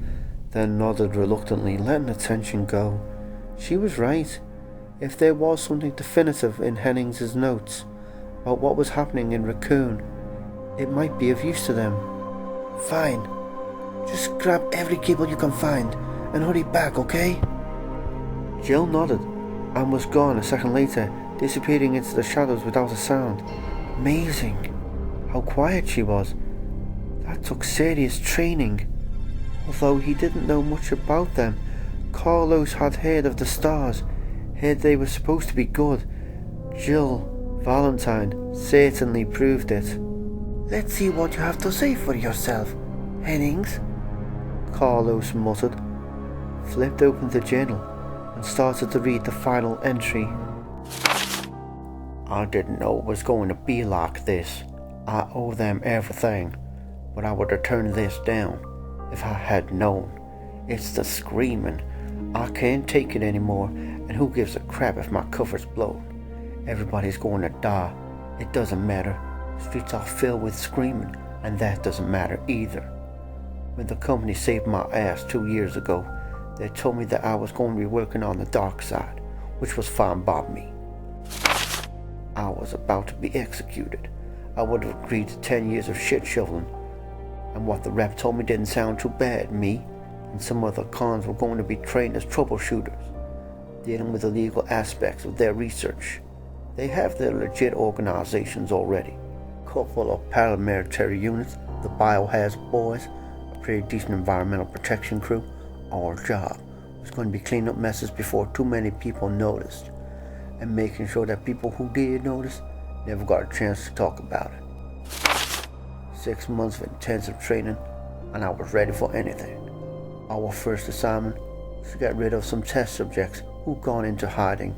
then nodded reluctantly, letting the tension go. She was right. If there was something definitive in Hennings's notes about what was happening in Raccoon, it might be of use to them. Fine. Just grab every cable you can find and hurry back, okay? Jill nodded and was gone a second later, disappearing into the shadows without a sound. Amazing how quiet she was. That took serious training. Although he didn't know much about them, Carlos had heard of the stars, heard they were supposed to be good. Jill Valentine certainly proved it. Let's see what you have to say for yourself, Hennings, Carlos muttered, flipped open the journal and started to read the final entry. I didn't know it was going to be like this. I owe them everything, but I would have turned this down if I had known. It's the screaming. I can't take it anymore, and who gives a crap if my cover's blown? Everybody's going to die. It doesn't matter. Streets are filled with screaming, and that doesn't matter either. When the company saved my ass 2 years ago, they told me that I was going to be working on the dark side, which was fine by me. I was about to be executed. I would have agreed to 10 years of shit shoveling, and what the rep told me didn't sound too bad. Me and some other cons were going to be trained as troubleshooters, dealing with the legal aspects of their research. They have their legit organizations already. Couple of paramilitary units, the Biohazard Boys, a pretty decent environmental protection crew. Our job was going to be cleaning up messes before too many people noticed, and making sure that people who did notice never got a chance to talk about it. 6 months of intensive training, and I was ready for anything. Our first assignment was to get rid of some test subjects who'd gone into hiding.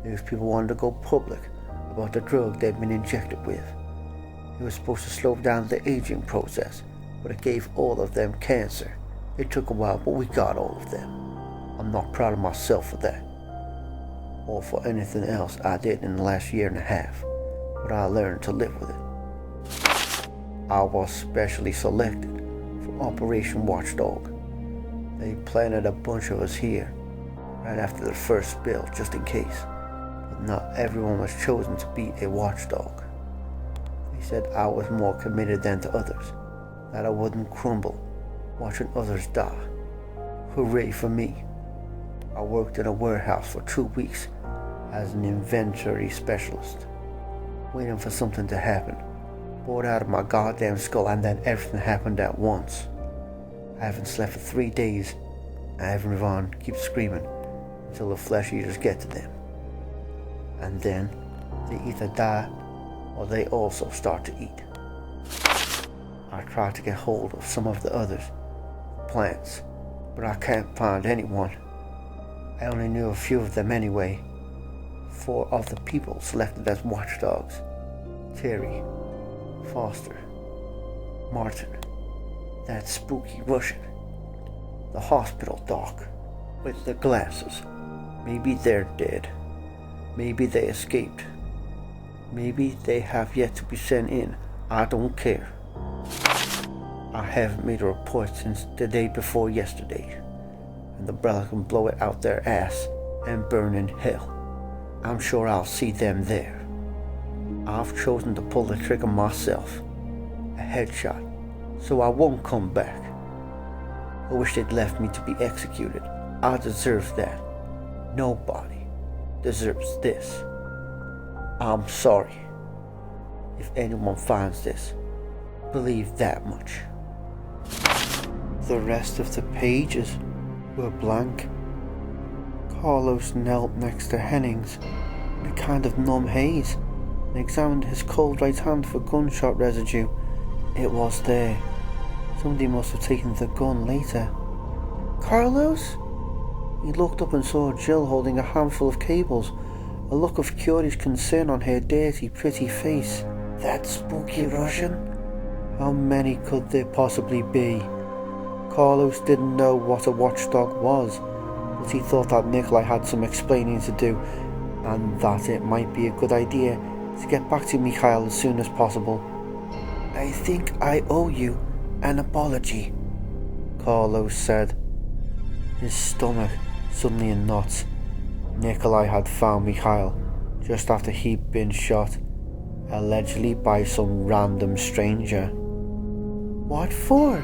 These people wanted to go public about the drug they'd been injected with. It was supposed to slow down the aging process, but it gave all of them cancer. It took a while, but we got all of them. I'm not proud of myself for that, or for anything else I did in the last year and a half, but I learned to live with it. I was specially selected for Operation Watchdog. They planted a bunch of us here, right after the first spill, just in case, but not everyone was chosen to be a watchdog. They said I was more committed than the others, that I wouldn't crumble watching others die. Hooray for me. I worked in a warehouse for 2 weeks as an inventory specialist, waiting for something to happen. bored out of my goddamn skull, and then everything happened at once. I haven't slept for 3 days, and everyone keeps screaming until the flesh eaters get to them. And then they either die or they also start to eat. I tried to get hold of some of the others, plants, but I can't find anyone. I only knew a few of them anyway. 4 of the people selected as watchdogs: Terry, Foster, Martin, that spooky Russian, the hospital doc with the glasses. Maybe they're dead. Maybe they escaped. Maybe they have yet to be sent in. I don't care. I haven't made a report since the day before yesterday, and the Umbrella can blow it out their ass and burn in hell. I'm sure I'll see them there. I've chosen to pull the trigger myself, a headshot, so I won't come back. I wish they'd left me to be executed. I deserve that. Nobody deserves this. I'm sorry. If anyone finds this, believe that much. The rest of the pages were blank. Carlos knelt next to Hennings in a kind of numb haze and examined his cold right hand for gunshot residue. It was there. Somebody must have taken the gun later. Carlos? He looked up and saw Jill holding a handful of cables, a look of curious concern on her dirty, pretty face. That spooky Russian? How many could there possibly be? Carlos didn't know what a watchdog was, but he thought that Nikolai had some explaining to do, and that it might be a good idea to get back to Mikhail as soon as possible. I think I owe you an apology, Carlos said, his stomach suddenly in knots. Nikolai had found Mikhail just after he'd been shot, allegedly by some random stranger. What for?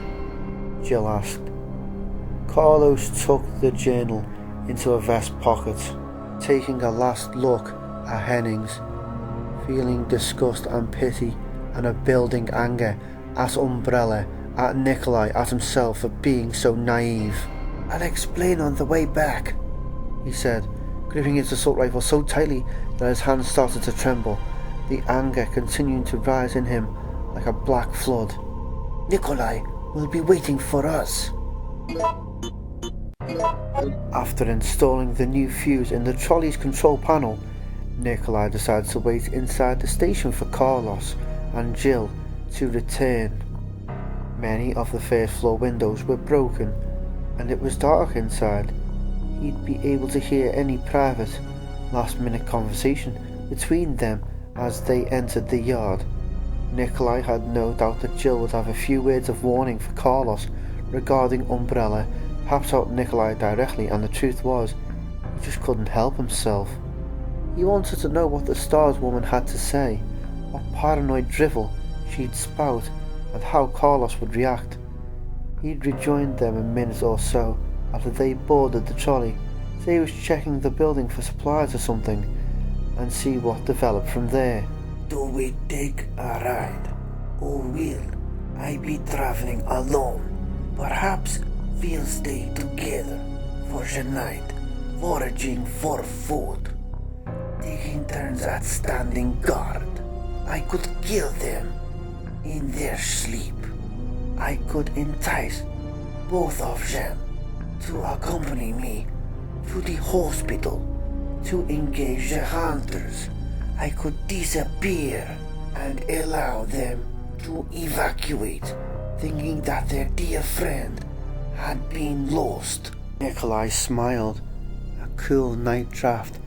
Jill asked. Carlos took the journal into a vest pocket, taking a last look at Hennings, feeling disgust and pity and a building anger at Umbrella, at Nikolai, at himself for being so naive. I'll explain on the way back, he said, gripping his assault rifle so tightly that his hands started to tremble, the anger continuing to rise in him like a black flood. Nikolai will be waiting for us. After installing the new fuse in the trolley's control panel, Nikolai decided to wait inside the station for Carlos and Jill to return. Many of the first floor windows were broken, and it was dark inside. He'd be able to hear any private, last-minute conversation between them as they entered the yard. Nikolai had no doubt that Jill would have a few words of warning for Carlos regarding Umbrella, perhaps out Nikolai directly, and the truth was, he just couldn't help himself. He wanted to know what the Stars woman had to say, what paranoid drivel she'd spout, and how Carlos would react. He'd rejoined them a minute or so after they boarded the trolley, say he was checking the building for supplies or something, and see what developed from there. Do we take a ride, or will I be traveling alone? Perhaps we'll stay together for the night, foraging for food, taking turns at standing guard. I could kill them in their sleep. I could entice both of them to accompany me to the hospital to engage the hunters. I could disappear and allow them to evacuate, thinking that their dear friend had been lost. Nikolai smiled, a cool night draft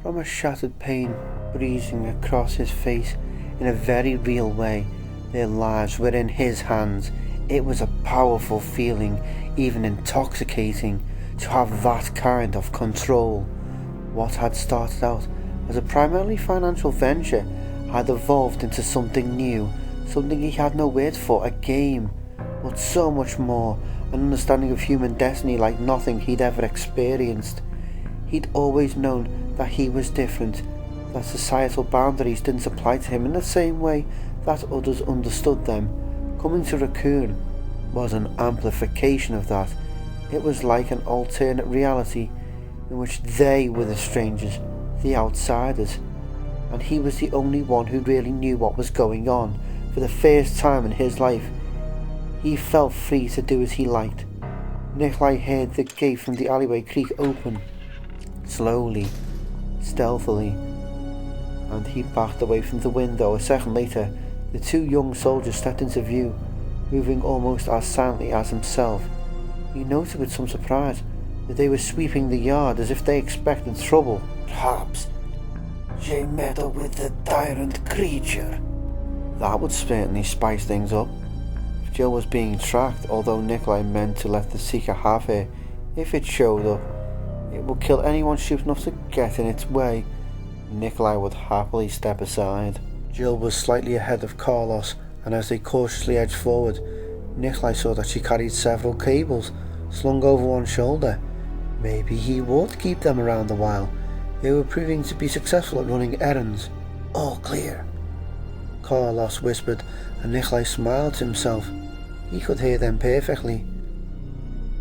from a shattered pane breezing across his face in a very real way. Their lives were in his hands. It was a powerful feeling, even intoxicating, to have that kind of control. What had started out as a primarily financial venture had evolved into something new, something he had no words for, a game, but so much more, an understanding of human destiny like nothing he'd ever experienced. He'd always known that he was different, that societal boundaries didn't apply to him in the same way that others understood them. Coming to Raccoon was an amplification of that. It was like an alternate reality in which they were the strangers, the outsiders, and he was the only one who really knew what was going on. For the first time in his life, he felt free to do as he liked. Nikolai heard the gate from the alleyway creak open, slowly, stealthily, and he backed away from the window. A second later, the two young soldiers stepped into view, moving almost as silently as himself. He noted with some surprise that they were sweeping the yard as if they expected trouble. Perhaps they met up with the tyrant creature. That would certainly spice things up. If Jill was being tracked, although Nikolai meant to let the Seeker have her, if it showed up, it would kill anyone stupid enough to get in its way. Nikolai would happily step aside. Jill was slightly ahead of Carlos, and as they cautiously edged forward, Nikolai saw that she carried several cables slung over one shoulder. Maybe he would keep them around a while. They were proving to be successful at running errands. All clear, Carlos whispered, and Nikolai smiled to himself. He could hear them perfectly.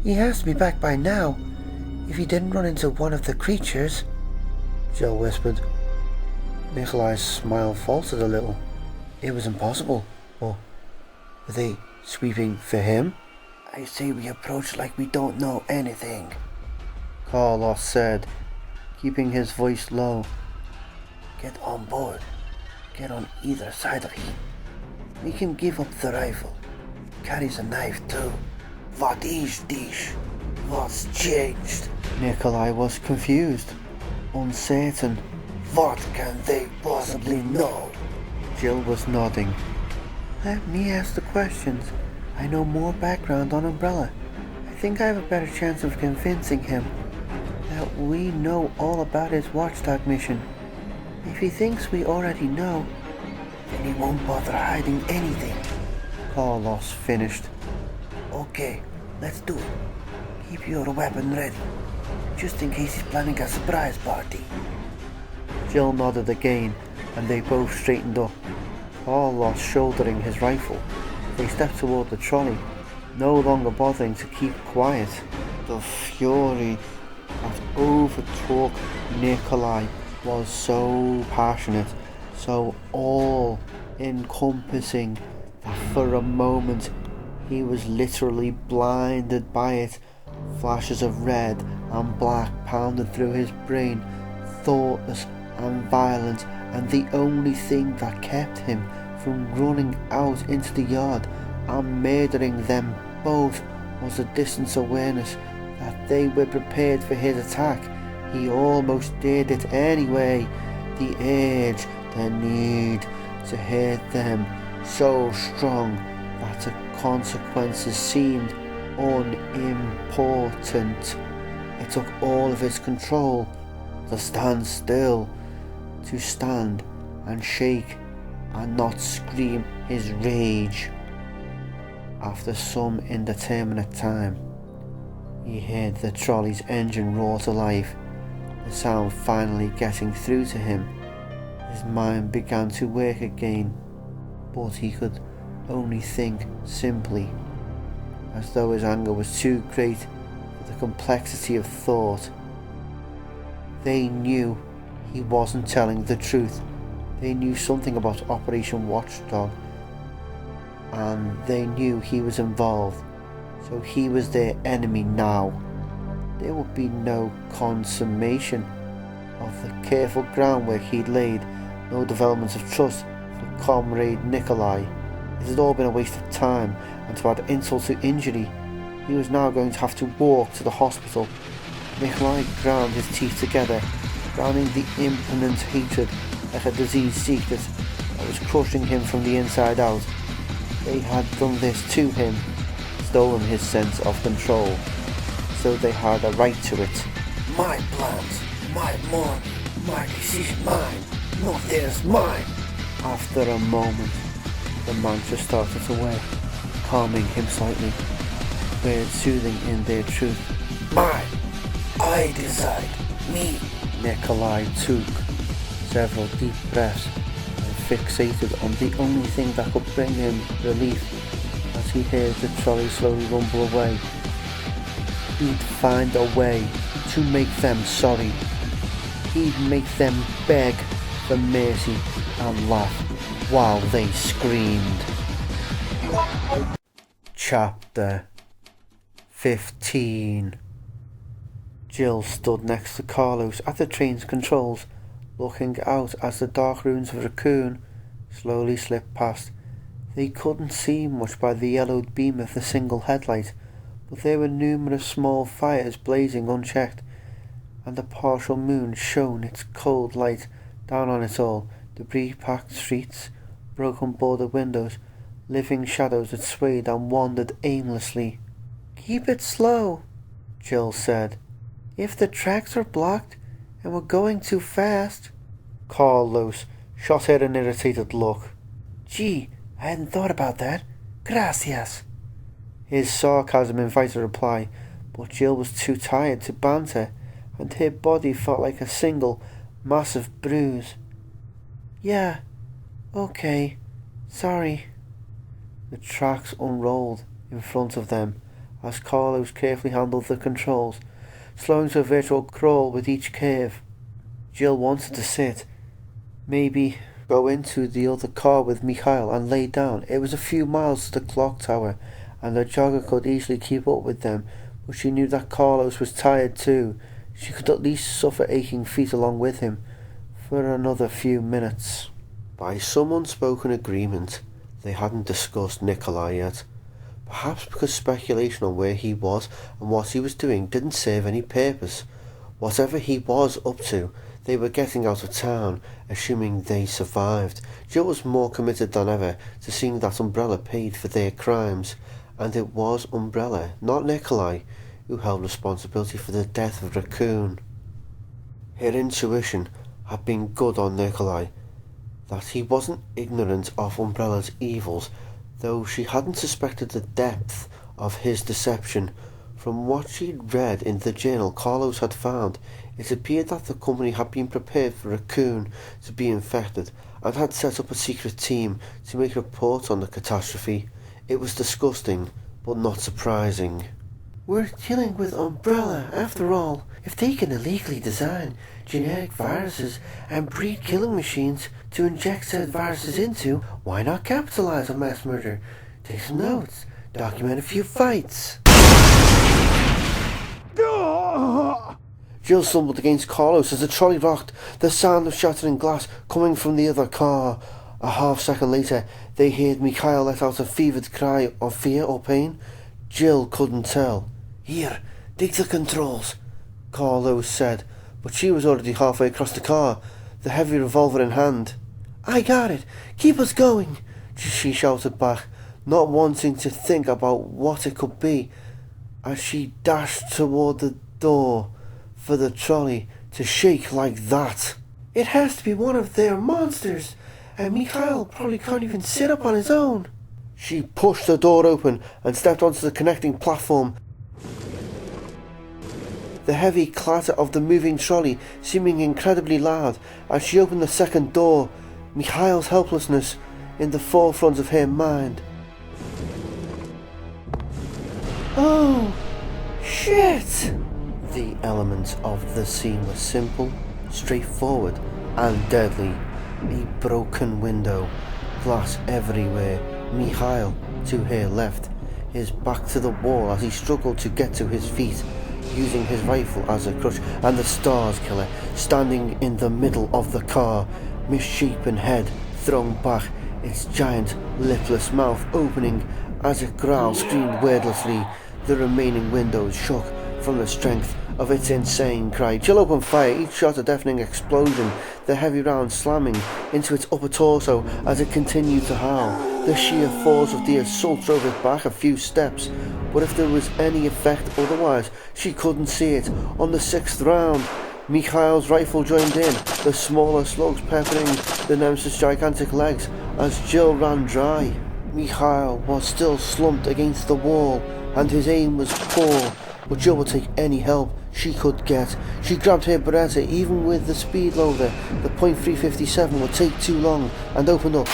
He has to be back by now, if he didn't run into one of the creatures, Jill whispered. Nikolai's smile faltered a little. It was impossible. Or were they sweeping for him? I say we approach like we don't know anything, Carlos said, keeping his voice low. Get on board. Get on either side of him. Make him give up the rifle. Carries a knife too. What is this? What's changed? Nikolai was confused, uncertain. What can they possibly know? Jill was nodding. Let me ask the questions. I know more background on Umbrella. I think I have a better chance of convincing him that we know all about his Watchdog mission. If he thinks we already know, then he won't bother hiding anything. Carlos finished. Okay, let's do it. Keep your weapon ready, just in case he's planning a surprise party. Jill nodded again, and they both straightened up, Carlos shouldering his rifle. They stepped toward the trolley, no longer bothering to keep quiet. The fury that overtook Nikolai was so passionate, so all-encompassing, that for a moment he was literally blinded by it. Flashes of red and black pounded through his brain, thoughtless and violent, and the only thing that kept him from running out into the yard and murdering them both was the distant awareness that they were prepared for his attack. He almost did it anyway. The urge, the need to hurt them, so strong that the consequences seemed unimportant. It took all of his control to stand still, to stand and shake and not scream his rage. After some indeterminate time, he heard the trolley's engine roar to life, the sound finally getting through to him. His mind began to work again, but he could only think simply, as though his anger was too great for the complexity of thought. They knew he wasn't telling the truth. They knew something about Operation Watchdog, and they knew he was involved, so he was their enemy now. There would be no consummation of the careful groundwork he'd laid, no development of trust for comrade Nikolai. It had all been a waste of time, and to add insult to injury, he was now going to have to walk to the hospital. Nikolai ground his teeth together, drowning the impotent hatred like a diseased secret that was crushing him from the inside out. They had done this to him, stolen his sense of control, so they had a right to it. My plans, my money, my decision, mine, not theirs, mine. After a moment, the mantra started to work, calming him slightly, words soothing in their truth. Mine, I decide, me. Nikolai took several deep breaths and fixated on the only thing that could bring him relief as he heard the trolley slowly rumble away. He'd find a way to make them sorry. He'd make them beg for mercy and laugh while they screamed. Chapter 15. Jill stood next to Carlos at the train's controls, looking out as the dark ruins of Raccoon slowly slipped past. They couldn't see much by the yellowed beam of the single headlight, but there were numerous small fires blazing unchecked, and the partial moon shone its cold light down on it all. Debris-packed streets, broken boarded windows, living shadows that swayed and wandered aimlessly. "Keep it slow," Jill said. "If the tracks are blocked and we're going too fast..." Carlos shot her an irritated look. "Gee, I hadn't thought about that. Gracias." His sarcasm invited a reply, but Jill was too tired to banter, and her body felt like a single, massive bruise. "Yeah, okay, sorry." The tracks unrolled in front of them as Carlos carefully handled the controls, slowing to a virtual crawl with each curve. Jill wanted to sit, maybe go into the other car with Mikhail and lay down. It was a few miles to the clock tower, and the jogger could easily keep up with them, but she knew that Carlos was tired too. She could at least suffer aching feet along with him for another few minutes. By some unspoken agreement, they hadn't discussed Nikolai yet. Perhaps because speculation on where he was and what he was doing didn't serve any purpose. Whatever he was up to, they were getting out of town, assuming they survived. Jill was more committed than ever to seeing that Umbrella paid for their crimes, and it was Umbrella, not Nikolai, who held responsibility for the death of Raccoon. Her intuition had been good on Nikolai, that he wasn't ignorant of Umbrella's evils, though she hadn't suspected the depth of his deception. From what she'd read in the journal Carlos had found, it appeared that the company had been prepared for Raccoon to be infected and had set up a secret team to make reports on the catastrophe. It was disgusting, but not surprising. "We're dealing with Umbrella, after all. If they can illegally design genetic viruses and breed killing machines to inject said viruses into, why not capitalize on mass murder? Take some notes, document a few fights." Jill stumbled against Carlos as the trolley rocked, the sound of shattering glass coming from the other car. A half-second later, they heard Mikhail let out a fevered cry of fear or pain. Jill couldn't tell. "Here, take the controls," Carlos said, but she was already halfway across the car, the heavy revolver in hand. "I got it! Keep us going!" she shouted back, not wanting to think about what it could be, as she dashed toward the door for the trolley to shake like that. "It has to be one of their monsters, and Mikhail probably can't even sit up on his own." She pushed the door open and stepped onto the connecting platform, the heavy clatter of the moving trolley seeming incredibly loud as she opened the second door, Mikhail's helplessness in the forefront of her mind. "Oh, shit!" The elements of the scene were simple, straightforward, and deadly. A broken window, glass everywhere, Mikhail to her left, his back to the wall as he struggled to get to his feet, using his rifle as a crutch, and the Stars Killer standing in the middle of the car, misshapen head thrown back, its giant lipless mouth opening as it growled, screamed wordlessly. The remaining windows shook from the strength of its insane cry. Jill opened fire, each shot a deafening explosion, the heavy round slamming into its upper torso as it continued to howl. The sheer force of the assault drove it back a few steps, but if there was any effect otherwise, she couldn't see it. On the sixth round, Mikhail's rifle joined in, the smaller slugs peppering the Nemesis' gigantic legs as Jill ran dry. Mikhail was still slumped against the wall, and his aim was poor, but Jill would take any help she could get. She grabbed her Beretta. Even with the speed loader, the .357 would take too long, and opened up,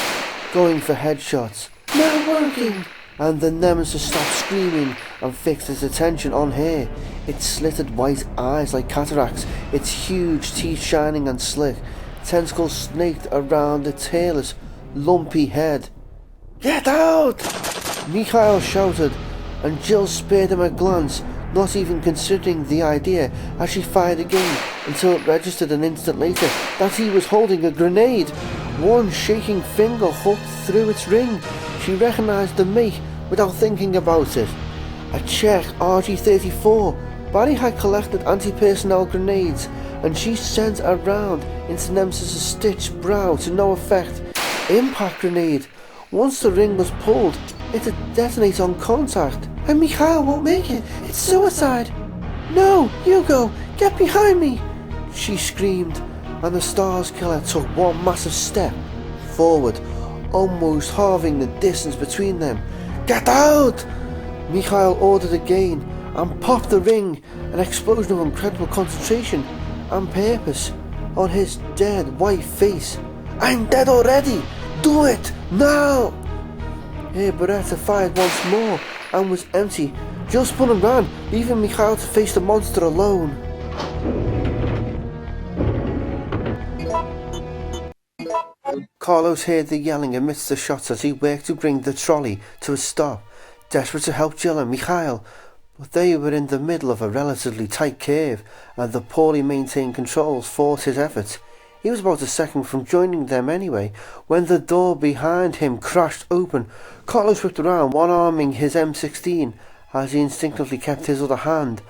going for headshots. Not working! And the Nemesis stopped screaming and fixed its attention on her. Its slitted white eyes like cataracts, its huge teeth shining and slick, tentacles snaked around its hairless, lumpy head. Get out! Mikhail shouted, and Jill spared him a glance, not even considering the idea, as she fired again until it registered an instant later that he was holding a grenade. One shaking finger hooked through its ring. She recognised the make without thinking about it. A Czech RG-34. Barry had collected anti-personnel grenades, and she sent a round into Nemesis' stitched brow to no effect. Impact grenade. Once the ring was pulled, it would detonate on contact. And Mikhail won't make it. It's suicide. No, Hugo, get behind me, she screamed, and the Stars Killer took one massive step forward, almost halving the distance between them. Get out! Mikhail ordered again, and popped the ring, an explosion of incredible concentration and purpose on his dead white face. I'm dead already! Do it! Now! Her Beretta fired once more, and was empty. Jill spun and ran, leaving Mikhail to face the monster alone. Carlos heard the yelling amidst the shots as he worked to bring the trolley to a stop, desperate to help Jill and Mikhail, but they were in the middle of a relatively tight curve, and the poorly maintained controls forced his efforts. He was about a second from joining them anyway, when the door behind him crashed open. Carlos whipped around, one-arming his M16, as he instinctively kept his other hand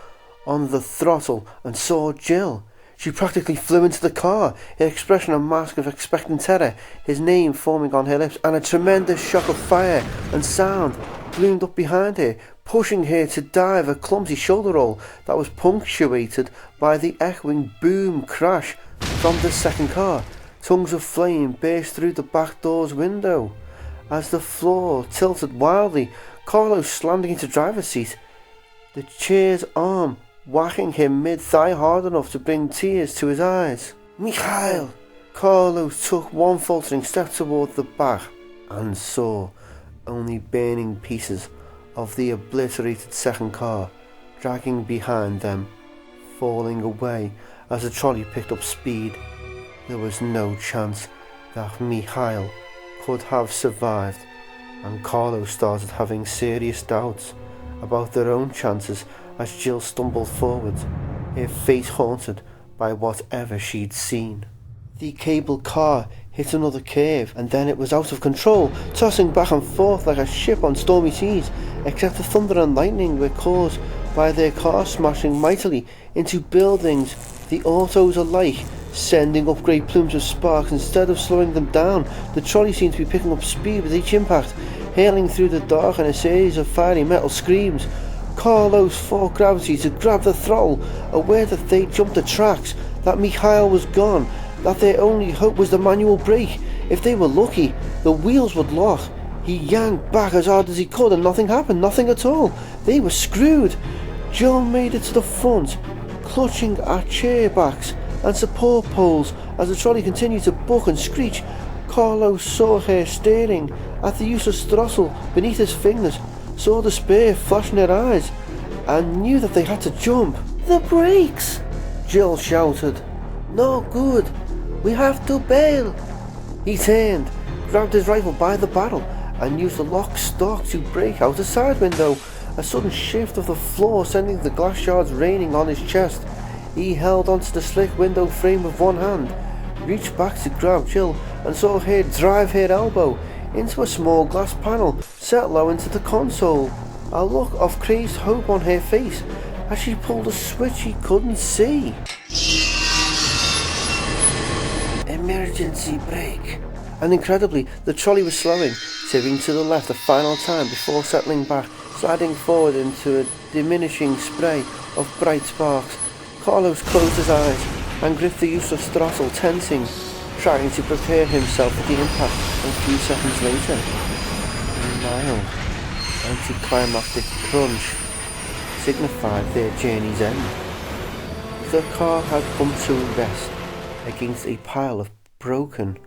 on the throttle, and saw Jill. She practically flew into the car, her expression a mask of expectant terror, his name forming on her lips, and a tremendous shock of fire and sound loomed up behind her, pushing her to dive a clumsy shoulder roll that was punctuated by the echoing boom crash from the second car. Tongues of flame burst through the back door's window as the floor tilted wildly, Carlos slammed into the driver's seat, the chair's arm whacking him mid-thigh hard enough to bring tears to his eyes. Mikhail! Carlos took one faltering step toward the back and saw only burning pieces of the obliterated second car dragging behind them, falling away as the trolley picked up speed. There was no chance that Mikhail could have survived, and Carlos started having serious doubts about their own chances as Jill stumbled forward, her face haunted by whatever she'd seen. The cable car hit another curve, and then it was out of control, tossing back and forth like a ship on stormy seas, except the thunder and lightning were caused by their car smashing mightily into buildings, the autos alike sending up great plumes of sparks instead of slowing them down. The trolley seemed to be picking up speed with each impact, hailing through the dark in a series of fiery metal screams. Carlos fought gravity to grab the throttle, aware that they jumped the tracks, that Mikhail was gone, that their only hope was the manual brake. If they were lucky, the wheels would lock. He yanked back as hard as he could and nothing happened, nothing at all. They were screwed. Jill made it to the front, clutching at chair backs and support poles as the trolley continued to buck and screech. Carlos saw her staring at the useless throttle beneath his fingers, saw despair flash in her eyes, and knew that they had to jump. The brakes! Jill shouted. No good. We have to bail. He turned, grabbed his rifle by the barrel, and used the lock stock to break out a side window. A sudden shift of the floor sending the glass shards raining on his chest. He held onto the slick window frame with one hand, reached back to grab Jill, and saw her drive her elbow into a small glass panel set low into the console, a look of crazed hope on her face as she pulled a switch she couldn't see. Emergency brake. And incredibly, the trolley was slowing, tipping to the left a final time before settling back, sliding forward into a diminishing spray of bright sparks. Carlos closed his eyes and gripped the useless throttle, tensing, trying to prepare himself for the impact. A few seconds later, a mild, anticlimactic crunch signified their journey's end. The car had come to rest against a pile of broken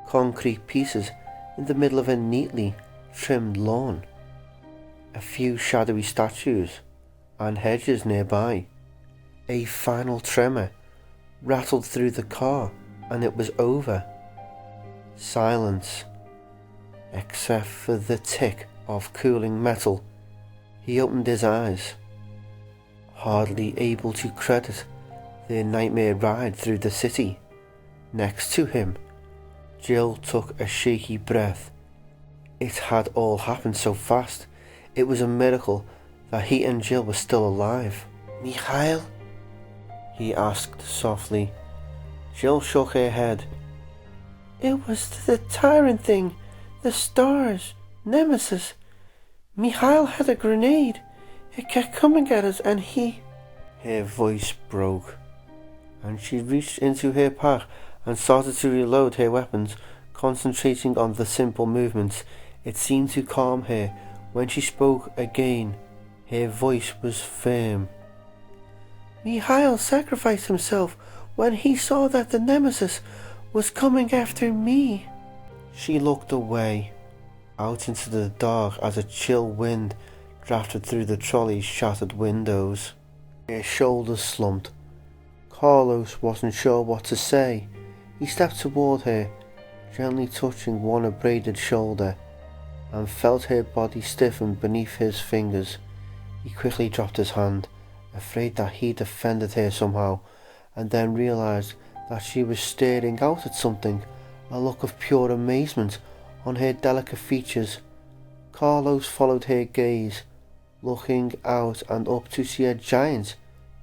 concrete pieces in the middle of a neatly trimmed lawn. A few shadowy statues and hedges nearby. A final tremor rattled through the car and it was over. Silence, except for the tick of cooling metal. He opened his eyes, hardly able to credit their nightmare ride through the city. Next to him, Jill took a shaky breath. It had all happened so fast. It was a miracle that he and Jill were still alive. "Mikhail?" he asked softly. Jill shook her head. "It was the tyrant thing, the stars, Nemesis. Mikhail had a grenade. It kept coming at us and he..." Her voice broke, and she reached into her pack and started to reload her weapons, concentrating on the simple movements. It seemed to calm her when she spoke again. Her voice was firm. "Mikhail sacrificed himself when he saw that the Nemesis was coming after me." She looked away, out into the dark as a chill wind drafted through the trolley's shattered windows. Her shoulders slumped. Carlos wasn't sure what to say. He stepped toward her, gently touching one abraded shoulder, and felt her body stiffen beneath his fingers. He quickly dropped his hand, afraid that he'd offended her somehow, and then realized that she was staring out at something, a look of pure amazement on her delicate features. Carlos followed her gaze, looking out and up to see a giant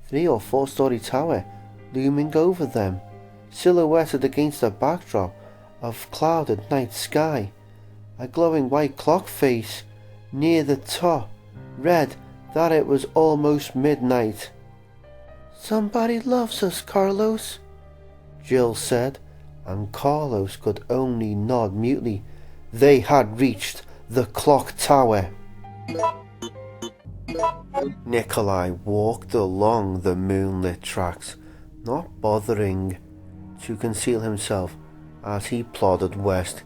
3 or 4-story tower looming over them, silhouetted against a backdrop of clouded night sky. A glowing white clock face near the top read that it was almost midnight. "Somebody loves us, Carlos," Jill said, and Carlos could only nod mutely. They had reached the clock tower. Nikolai walked along the moonlit tracks, not bothering to conceal himself as he plodded west.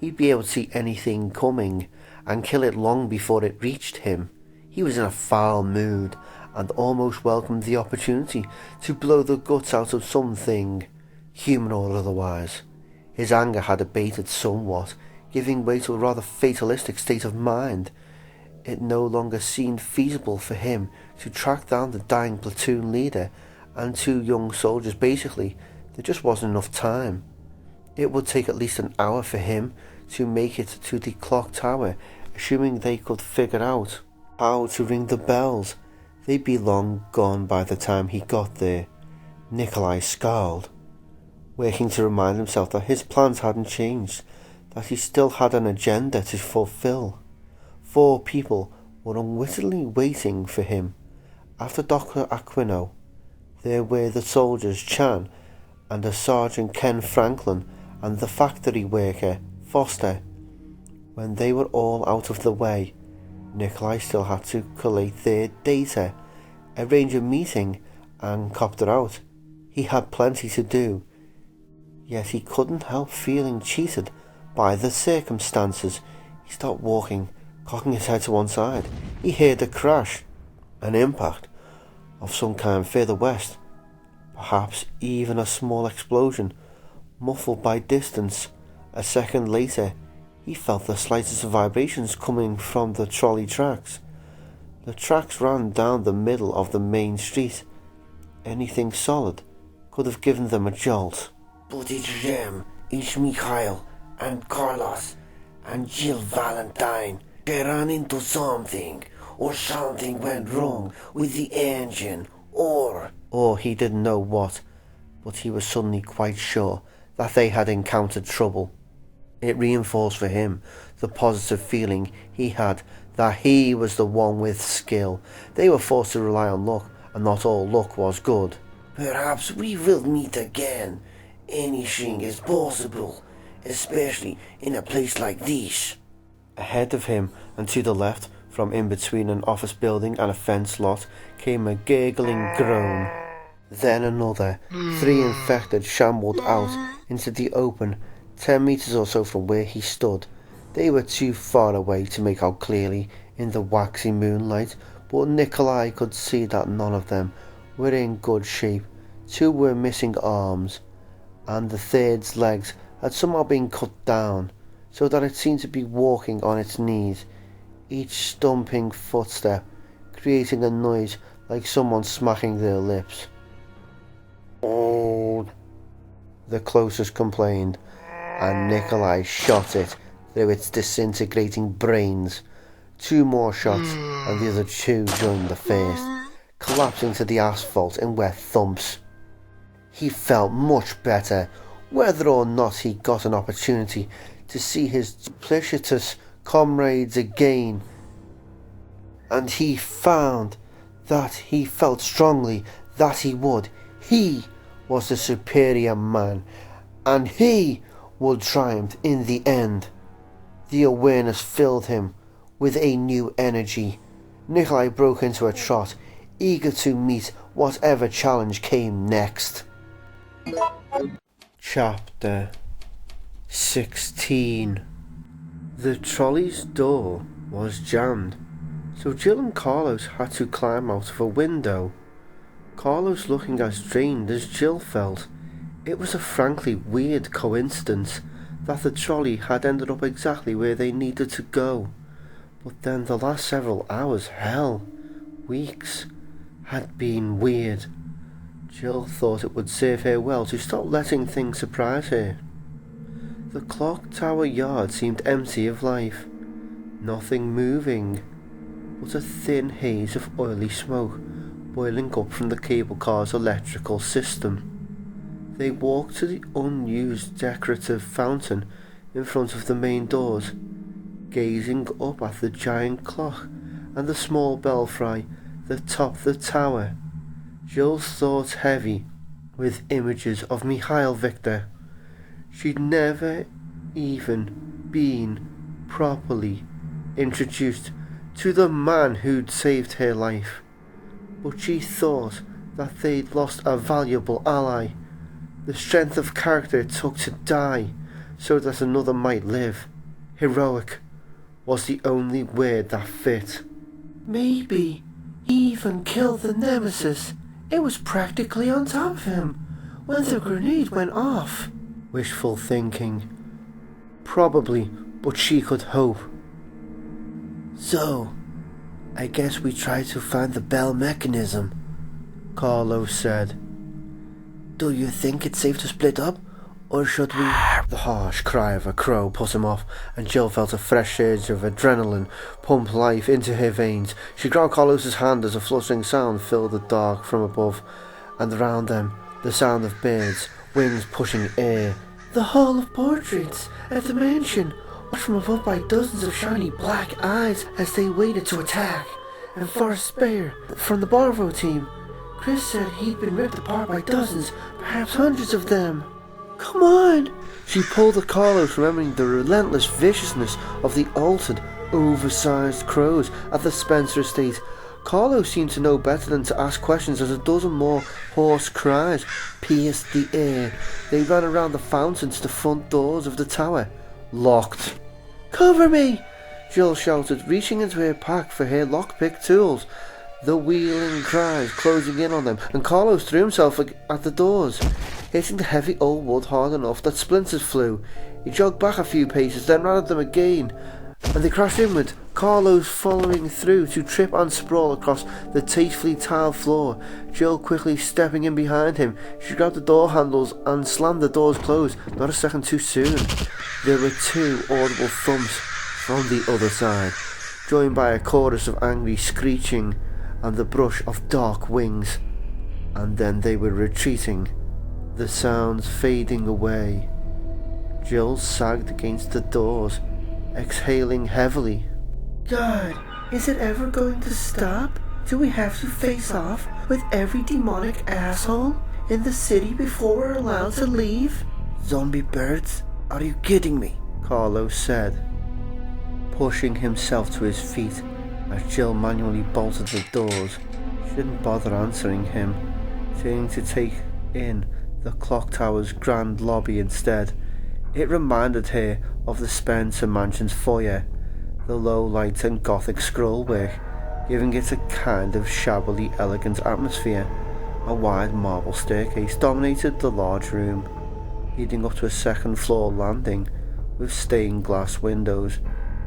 He'd be able to see anything coming and kill it long before it reached him. He was in a foul mood and almost welcomed the opportunity to blow the guts out of something, human or otherwise. His anger had abated somewhat, giving way to a rather fatalistic state of mind. It no longer seemed feasible for him to track down the dying platoon leader and 2 young soldiers. Basically, there just wasn't enough time. It would take at least an hour for him to make it to the clock tower, assuming they could figure out how to ring the bells. They'd be long gone by the time he got there. Nikolai scowled, working to remind himself that his plans hadn't changed, that he still had an agenda to fulfill. 4 people were unwittingly waiting for him. After Dr. Aquino, there were the soldiers Chan and a Sergeant Ken Franklin and the factory worker Foster. When they were all out of the way, Nikolai still had to collate their data, arrange a meeting and copter out. He had plenty to do, yet he couldn't help feeling cheated by the circumstances. He stopped walking, cocking his head to one side. He heard a crash, an impact of some kind further west, perhaps even a small explosion, muffled by distance. A second later, he felt the slightest of vibrations coming from the trolley tracks. The tracks ran down the middle of the main street. Anything solid could have given them a jolt. But it's them, it's Mikhail and Carlos and Jill Valentine. They ran into something, or something went wrong with the engine, or he didn't know what, but he was suddenly quite sure that they had encountered trouble. It reinforced for him the positive feeling he had that he was the one with skill. They were forced to rely on luck, and not all luck was good. Perhaps we will meet again. Anything is possible, especially in a place like this. Ahead of him and to the left, from in between an office building and a fenced lot, came a gurgling groan. Then another. 3 infected shambled out into the open, 10 meters or so from where he stood. They were too far away to make out clearly in the waxy moonlight, but Nikolai could see that none of them were in good shape. 2 were missing arms, and the third's legs had somehow been cut down, so that it seemed to be walking on its knees, each stumping footstep creating a noise like someone smacking their lips. "Oh," the closest complained, and Nikolai shot it through its disintegrating brains. 2 more shots, and the other 2 joined the first, collapsing to the asphalt in wet thumps. He felt much better, whether or not he got an opportunity to see his duplicitous comrades again, and he found that he felt strongly that he would. He was the superior man, and he would triumph in the end. The awareness filled him with a new energy. Nikolai broke into a trot, eager to meet whatever challenge came next. Chapter 16. The trolley's door was jammed, so Jill and Carlos had to climb out of a window. Carlos looking as drained as Jill felt. It was a frankly weird coincidence that the trolley had ended up exactly where they needed to go. But then the last several hours, hell, weeks, had been weird. Jill thought it would serve her well to stop letting things surprise her. The clock tower yard seemed empty of life. Nothing moving, but a thin haze of oily smoke boiling up from the cable car's electrical system. They walked to the unused decorative fountain in front of the main doors, gazing up at the giant clock and the small belfry that topped the tower. Jill's thoughts heavy with images of Mikhail Victor. She'd never even been properly introduced to the man who'd saved her life, but she thought that they'd lost a valuable ally. The strength of character it took to die so that another might live. Heroic was the only word that fit. Maybe he even killed the Nemesis. It was practically on top of him when the grenade went off. Wishful thinking. Probably, but she could hope. So, I guess we try to find the bell mechanism, Carlos said. Do you think it's safe to split up, or should we? The harsh cry of a crow put him off, and Jill felt a fresh surge of adrenaline pump life into her veins. She grabbed Carlos's hand as a fluttering sound filled the dark from above, and around them, the sound of birds, wings pushing air. The Hall of Portraits at the mansion, watched from above by dozens of shiny black eyes as they waited to attack. And Forrest Spear from the Barvo team. Chris said he'd been ripped apart by dozens, perhaps hundreds of them. Come on! She pulled at Carlos, remembering the relentless viciousness of the altered, oversized crows at the Spencer estate. Carlos seemed to know better than to ask questions as a dozen more hoarse cries pierced the air. They ran around the fountain to the front doors of the tower. Locked. Cover me! Jill shouted, reaching into her pack for her lockpick tools. The wheeling cries closing in on them, and Carlos threw himself at the doors, hitting the heavy old wood hard enough that splinters flew. He jogged back a few paces, then ran at them again, and they crashed inward, Carlos following through to trip and sprawl across the tastefully tiled floor, Jill quickly stepping in behind him. She grabbed the door handles and slammed the doors closed, not a second too soon. There were 2 audible thumps from the other side, joined by a chorus of angry screeching and the brush of dark wings, and then they were retreating, the sounds fading away. Jill sagged against the doors, exhaling heavily. God, is it ever going to stop? Do we have to face off with every demonic asshole in the city before we're allowed to leave? Zombie birds? Are you kidding me? Carlos said, pushing himself to his feet as Jill manually bolted the doors. She didn't bother answering him. turning to take in the clock tower's grand lobby instead. It reminded her of the Spencer Mansion's foyer, the low lights and gothic scrollwork, giving it a kind of shabbily elegant atmosphere. A wide marble staircase dominated the large room, leading up to a second-floor landing with stained glass windows.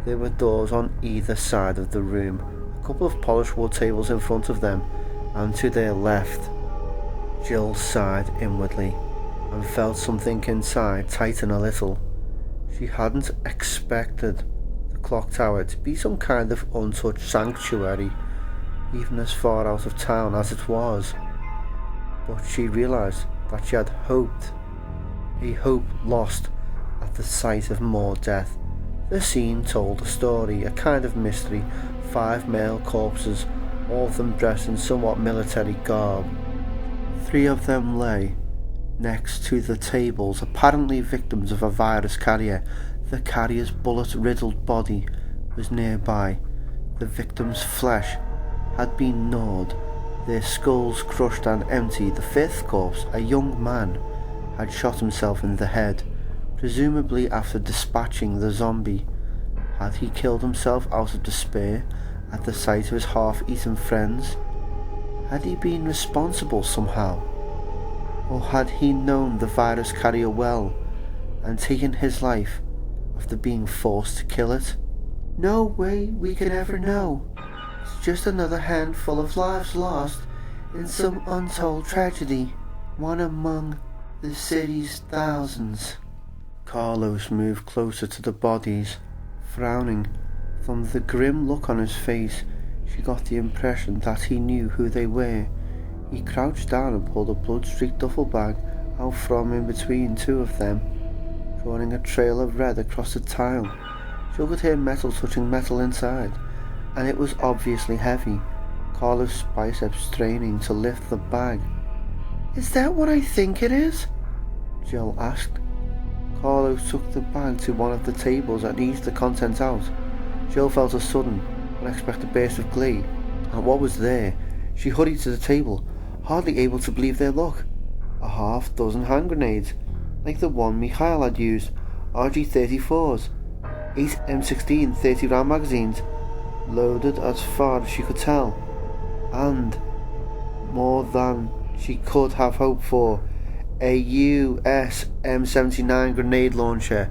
There were doors on either side of the room, a couple of polished wood tables in front of them, and to their left. Jill sighed inwardly and felt something inside tighten a little. She hadn't expected the clock tower to be some kind of untouched sanctuary, even as far out of town as it was. But she realised that she had hoped, a hope lost at the sight of more death. The scene told a story, a kind of mystery. 5 male corpses, all of them dressed in somewhat military garb. 3 of them lay next to the tables, apparently victims of a virus carrier. The carrier's bullet-riddled body was nearby. The victims' flesh had been gnawed, their skulls crushed and empty. The 5th corpse, a young man, had shot himself in the head, presumably after dispatching the zombie. Had he killed himself out of despair at the sight of his half-eaten friends? Had he been responsible somehow? Or had he known the virus carrier well and taken his life after being forced to kill it? No way we can ever know. It's just another handful of lives lost in some untold tragedy, one among the city's thousands. Carlos moved closer to the bodies, frowning. From the grim look on his face, she got the impression that he knew who they were. He crouched down and pulled a blood-streaked duffel bag out from in between 2 of them, drawing a trail of red across the tile. She could hear metal touching metal inside, and it was obviously heavy. Carlos' biceps straining to lift the bag. "Is that what I think it is?" Jill asked. Carlos took the bag to one of the tables and eased the contents out. Jill felt a sudden, unexpected burst of glee at what was there. She hurried to the table, hardly able to believe their luck. A half-dozen hand grenades, like the one Mikhail had used, RG-34s, 8 M16 30-round magazines, loaded as far as she could tell, and more than she could have hoped for, a US M79 grenade launcher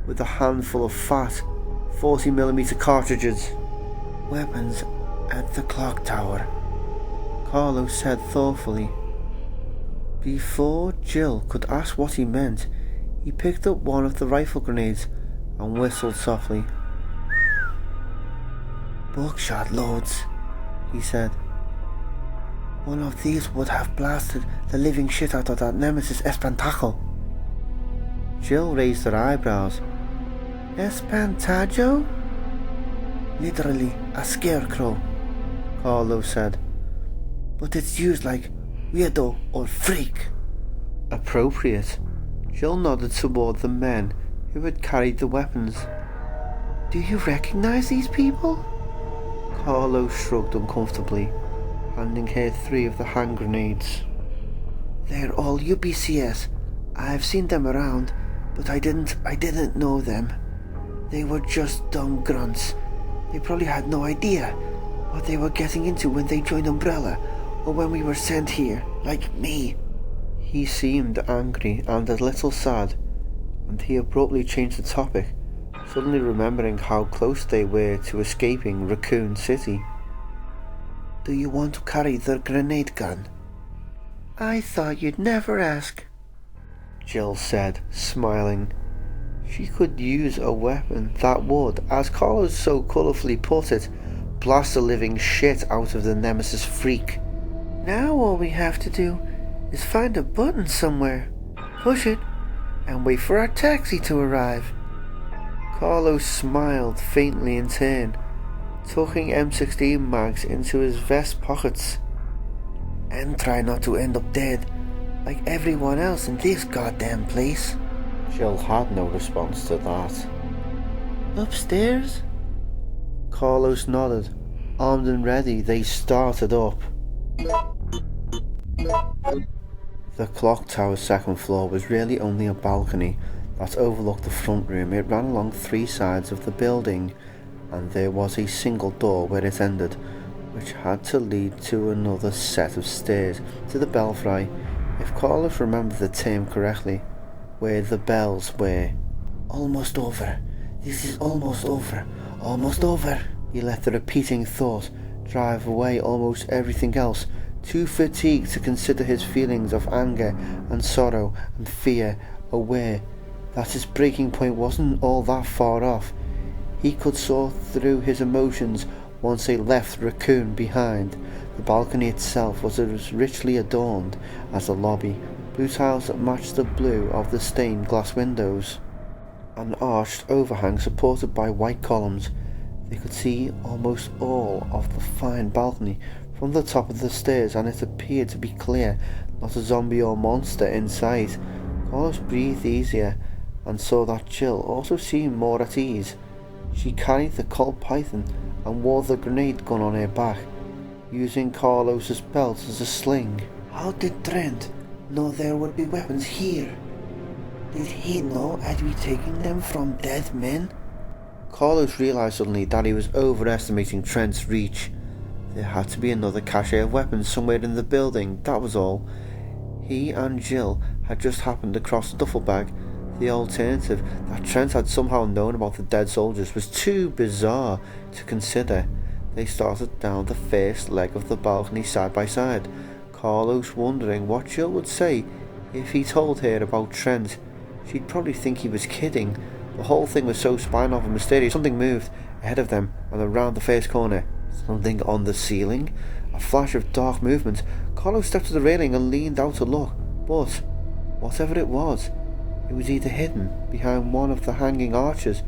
with a handful of fat 40mm cartridges. "Weapons at the clock tower," Carlos said thoughtfully. Before Jill could ask what he meant, he picked up one of the rifle grenades and whistled softly. "Buckshot loads," he said. "One of these would have blasted the living shit out of that Nemesis espantajo." Jill raised her eyebrows. "Espantajo?" "Literally a scarecrow," Carlos said. "But it's used like weirdo or freak." "Appropriate." Jill nodded toward the men who had carried the weapons. "Do you recognize these people?" Carlos shrugged uncomfortably, handing her 3 of the hand grenades. "They're all UBCS. I've seen them around, but I didn't know them. They were just dumb grunts. They probably had no idea what they were getting into when they joined Umbrella, or when we were sent here, like me." He seemed angry and a little sad, and he abruptly changed the topic, suddenly remembering how close they were to escaping Raccoon City. "Do you want to carry the grenade gun?" "I thought you'd never ask," Jill said, smiling. She could use a weapon that would, as Carlos so colourfully put it, blast the living shit out of the Nemesis freak. "Now all we have to do is find a button somewhere, push it, and wait for our taxi to arrive." Carlos smiled faintly in turn, tucking M16 mags into his vest pockets. "And try not to end up dead, like everyone else in this goddamn place." Jill had no response to that. "Upstairs?" Carlos nodded. Armed and ready, they started up. The clock tower's second floor was really only a balcony that overlooked the front room. It ran along 3 sides of the building, and there was a single door where it ended, which had to lead to another set of stairs to the belfry, if Carlos remembered the term correctly, where the bells were. Almost over. This is almost over. Almost over. He let the repeating thought drive away almost everything else, too fatigued to consider his feelings of anger and sorrow and fear, aware that his breaking point wasn't all that far off. He could sort through his emotions once they left Raccoon behind. The balcony itself was as richly adorned as the lobby, blue tiles that matched the blue of the stained glass windows. An arched overhang supported by white columns. They could see almost all of the fine balcony from the top of the stairs, and it appeared to be clear, not a zombie or monster in sight. Carlos breathed easier and saw that Jill also seemed more at ease. She carried the Colt Python and wore the grenade gun on her back, using Carlos's belt as a sling. How did Trent know there would be weapons here? Did he know I'd be taking them from dead men? Carlos realised suddenly that he was overestimating Trent's reach. There had to be another cache of weapons somewhere in the building, that was all. He and Jill had just happened across the duffel bag. The alternative, that Trent had somehow known about the dead soldiers, was too bizarre to consider. They started down the first leg of the balcony side by side, Carlos wondering what Jill would say if he told her about Trent. She'd probably think he was kidding. The whole thing was so spinal and mysterious. Something moved ahead of them and around the first corner. Something on the ceiling? A flash of dark movement. Carlos stepped to the railing and leaned out to look. But whatever it was either hidden behind one of the hanging arches,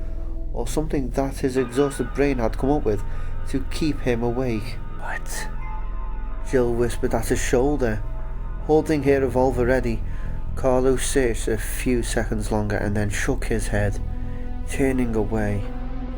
or something that his exhausted brain had come up with to keep him awake. What? Jill whispered at his shoulder. Holding her revolver ready, Carlos searched a few seconds longer and then shook his head, turning away.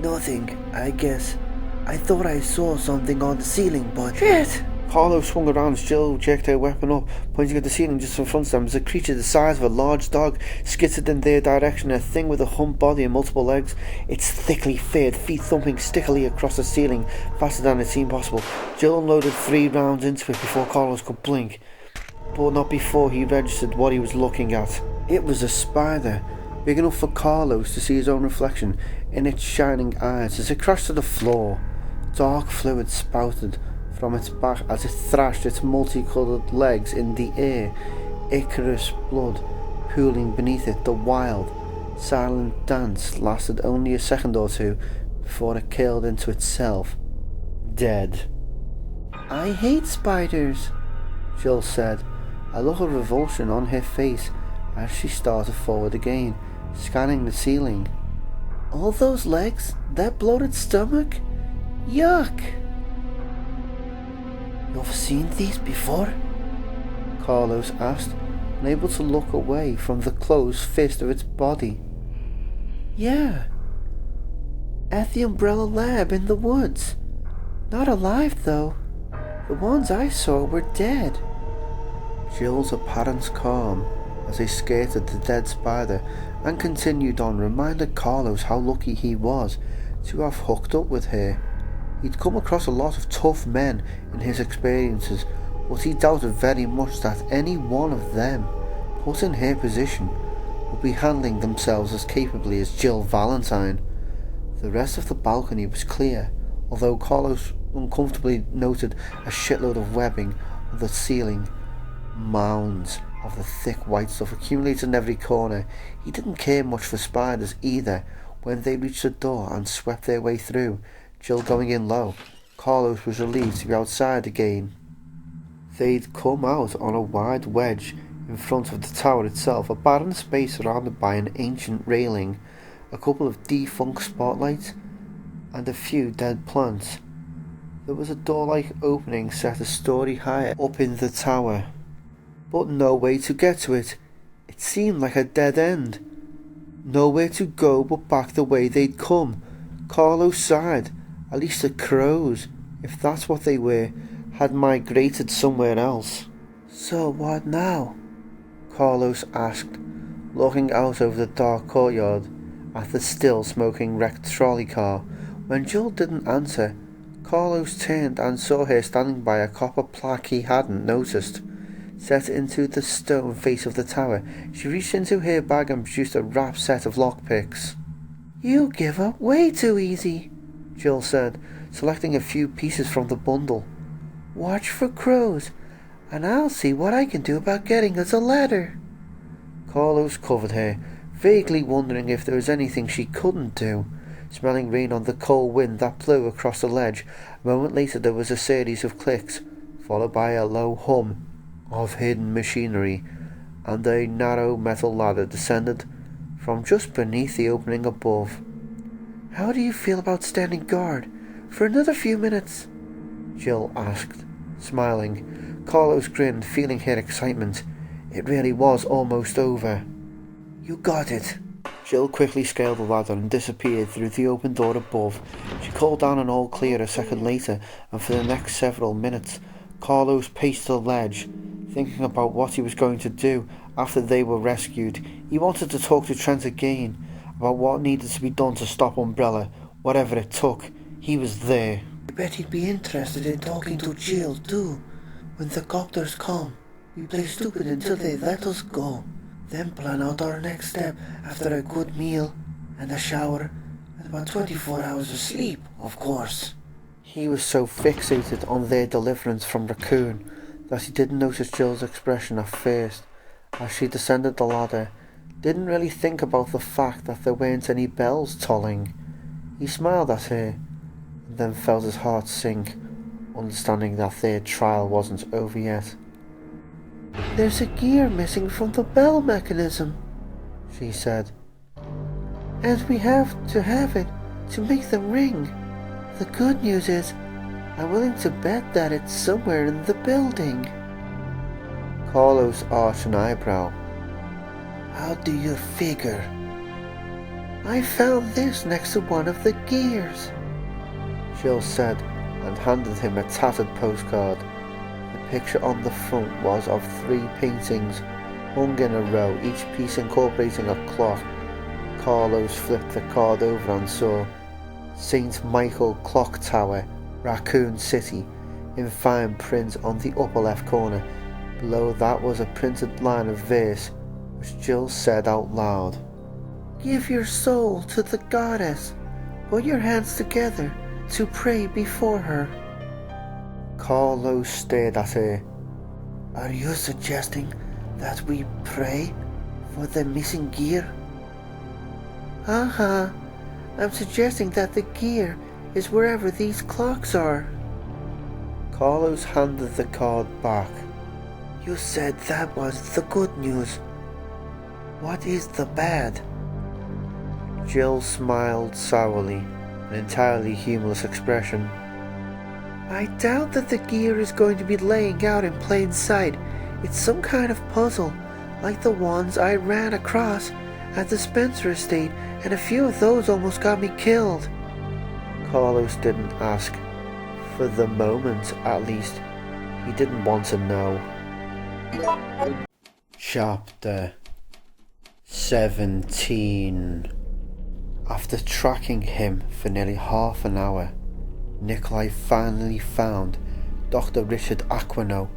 Nothing, I guess. I thought I saw something on the ceiling, but... Shit! Carlos swung around as Jill jerked her weapon up, pointing at the ceiling just in front of them as a creature the size of a large dog skittered in their direction, a thing with a humped body and multiple legs, its thickly furred feet thumping stickily across the ceiling faster than it seemed possible. Jill unloaded 3 rounds into it before Carlos could blink, but not before he registered what he was looking at. It was a spider, big enough for Carlos to see his own reflection in its shining eyes as it crashed to the floor. Dark fluid spouted from its back as it thrashed its multicoloured legs in the air, ichorous blood pooling beneath it. The wild, silent dance lasted only a second or two before it curled into itself, dead. I hate spiders, Jill said, a look of revulsion on her face as she started forward again, scanning the ceiling. All those legs, that bloated stomach? Yuck! You've seen these before? Carlos asked, unable to look away from the closed fist of its body. Yeah. At the Umbrella Lab in the woods. Not alive, though. The ones I saw were dead. Jill's apparent calm as they skirted the dead spider and continued on reminded Carlos how lucky he was to have hooked up with her. He'd come across a lot of tough men in his experiences, but he doubted very much that any one of them, put in her position, would be handling themselves as capably as Jill Valentine. The rest of the balcony was clear, although Carlos uncomfortably noted a shitload of webbing on the ceiling. Mounds of the thick white stuff accumulated in every corner. He didn't care much for spiders either. When they reached the door and swept their way through, Jill going in low, Carlos was relieved to be outside again. They'd come out on a wide wedge in front of the tower itself, a barren space surrounded by an ancient railing, a couple of defunct spotlights, and a few dead plants. There was a door-like opening set a story higher up in the tower, but no way to get to it. It seemed like a dead end. Nowhere to go but back the way they'd come. Carlos sighed. At least the crows, if that's what they were, had migrated somewhere else. So what now? Carlos asked, looking out over the dark courtyard at the still smoking wrecked trolley car. When Jill didn't answer, Carlos turned and saw her standing by a copper plaque he hadn't noticed, set into the stone face of the tower. She reached into her bag and produced a wrapped set of lockpicks. You give up way too easy, Jill said, selecting a few pieces from the bundle. Watch for crows, and I'll see what I can do about getting us a ladder. Carlos covered her, vaguely wondering if there was anything she couldn't do. Smelling rain on the cold wind that blew across the ledge, a moment later there was a series of clicks, followed by a low hum of hidden machinery, and a narrow metal ladder descended from just beneath the opening above. How do you feel about standing guard for another few minutes? Jill asked, smiling. Carlos grinned, feeling her excitement. It really was almost over. You got it. Jill quickly scaled the ladder and disappeared through the open door above. She called down an all clear a second later, and for the next several minutes Carlos paced the ledge, thinking about what he was going to do after they were rescued. He wanted to talk to Trent again about what needed to be done to stop Umbrella, whatever it took. He was there. I bet he'd be interested in talking to Jill too. When the copters come, we play stupid until they let us go. Then plan out our next step after a good meal and a shower and about 24 hours of sleep, of course. He was so fixated on their deliverance from Raccoon that he didn't notice Jill's expression at first as she descended the ladder. Didn't really think about the fact that there weren't any bells tolling. He smiled at her and then felt his heart sink, understanding that their trial wasn't over yet. There's a gear missing from the bell mechanism, she said, and we have to have it to make them ring. The good news is, I'm willing to bet that it's somewhere in the building. Carlos arched an eyebrow. How do you figure? I found this next to one of the gears, Jill said, and handed him a tattered postcard. The picture on the front was of 3 paintings hung in a row, each piece incorporating a clock. Carlos flipped the card over and saw St. Michael Clock Tower, Raccoon City, in fine print on the upper left corner. Below that was a printed line of verse, which Jill said out loud. Give your soul to the goddess. Put your hands together to pray before her. Carlos stared at her. Are you suggesting that we pray for the missing gear? Uh-huh. I'm suggesting that the gear is wherever these clocks are. Carlos handed the card back. You said that was the good news. What is the bad? Jill smiled sourly, an entirely humorless expression. I doubt that the gear is going to be laying out in plain sight. It's some kind of puzzle, like the ones I ran across at the Spencer estate, and a few of those almost got me killed. Carlos didn't ask. For the moment, at least, he didn't want to know. Chapter 17. After tracking him for nearly half an hour, Nikolai finally found Dr. Richard Aquino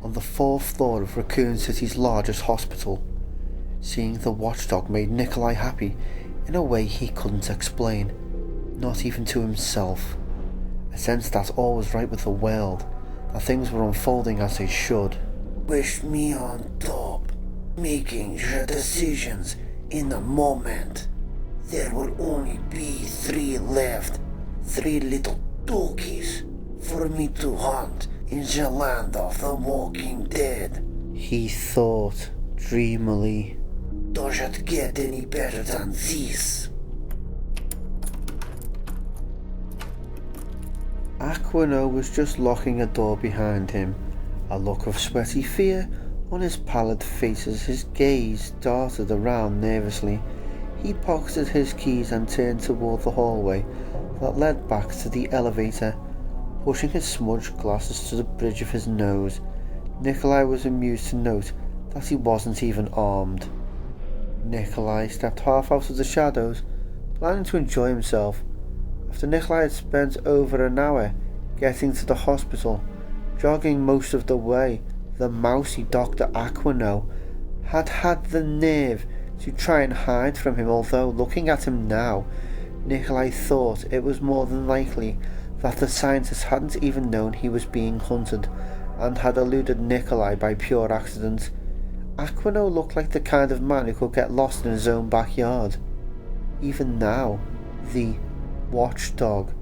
on the 4th floor of Raccoon City's largest hospital. Seeing the Watchdog made Nikolai happy in a way he couldn't explain, not even to himself. A sense that all was right with the world, that things were unfolding as they should. Wish me on top, making your decisions in a moment. There will only be 3 left, 3 little doggies for me to hunt in the land of the walking dead, he thought dreamily. Does it get any better than this? Aquino was just locking a door behind him, a look of sweaty fear on his pallid face as his gaze darted around nervously. He pocketed his keys and turned toward the hallway that led back to the elevator, pushing his smudged glasses to the bridge of his nose. Nikolai was amused to note that he wasn't even armed. Nikolai stepped half out of the shadows, planning to enjoy himself. After Nikolai had spent over an hour getting to the hospital, jogging most of the way, the mousy Dr. Aquino had the nerve to try and hide from him, although looking at him now, Nikolai thought it was more than likely that the scientist hadn't even known he was being hunted and had eluded Nikolai by pure accident. Aquino looked like the kind of man who could get lost in his own backyard. Even now, the Watchdog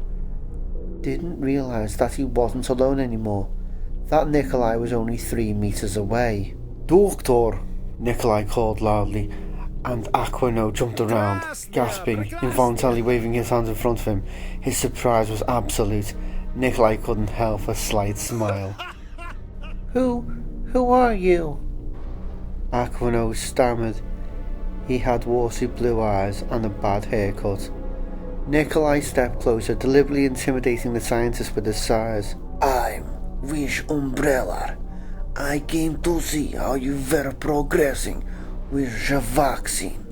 didn't realise that he wasn't alone anymore, that Nikolai was only 3 meters away. "Doctor!" Nikolai called loudly, and Aquino jumped around, gasping, involuntarily waving his hands in front of him. His surprise was absolute. Nikolai couldn't help a slight smile. Who are you?" Aquino stammered. He had watery blue eyes and a bad haircut. Nikolai stepped closer, deliberately intimidating the scientist with his size. I'm Wish Umbrella. I came to see how you were progressing with the vaccine,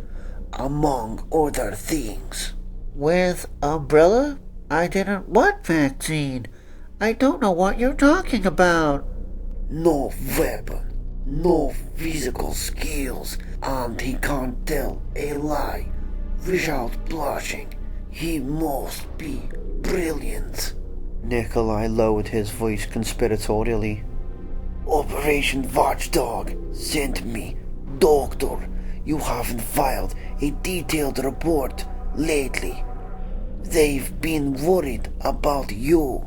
among other things. With Umbrella? I didn't want vaccine. I don't know what you're talking about. No weapon, no physical skills, and he can't tell a lie without blushing. He must be brilliant. Nikolai lowered his voice conspiratorially. Operation Watchdog sent me. Doctor, you haven't filed a detailed report lately. They've been worried about you.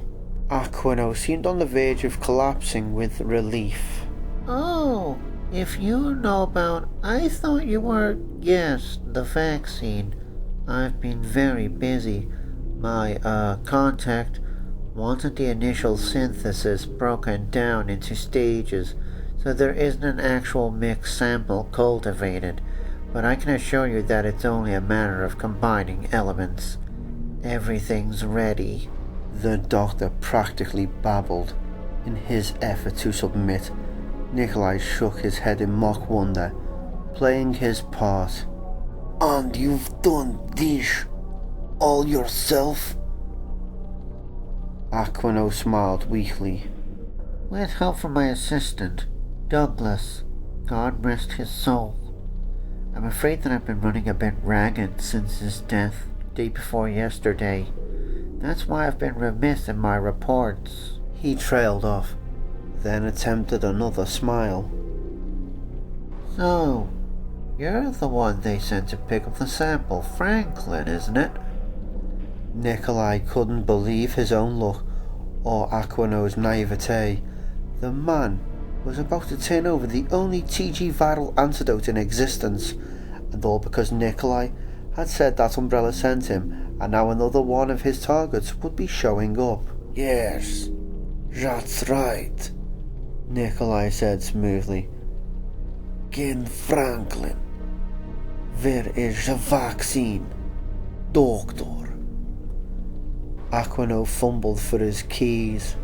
Aquino seemed on the verge of collapsing with relief. Oh, if you know about... I thought you were... Yes, the vaccine. I've been very busy. My, contact wanted the initial synthesis broken down into stages, so there isn't an actual mixed sample cultivated, but I can assure you that it's only a matter of combining elements. Everything's ready. The doctor practically babbled. In his effort to submit, Nikolai shook his head in mock wonder, playing his part. And you've done this all yourself? Aquino smiled weakly. With help from my assistant, Douglas. God rest his soul. I'm afraid that I've been running a bit ragged since his death, day before yesterday. That's why I've been remiss in my reports. He trailed off, then attempted another smile. So, you're the one they sent to pick up the sample, Franklin, isn't it? Nikolai couldn't believe his own luck, or Aquino's naivete. The man was about to turn over the only TG viral antidote in existence, and all because Nikolai had said that Umbrella sent him, and now another one of his targets would be showing up. Yes, that's right, Nikolai said smoothly. Ken Franklin, where is the vaccine, Doctor? Aquino fumbled for his keys.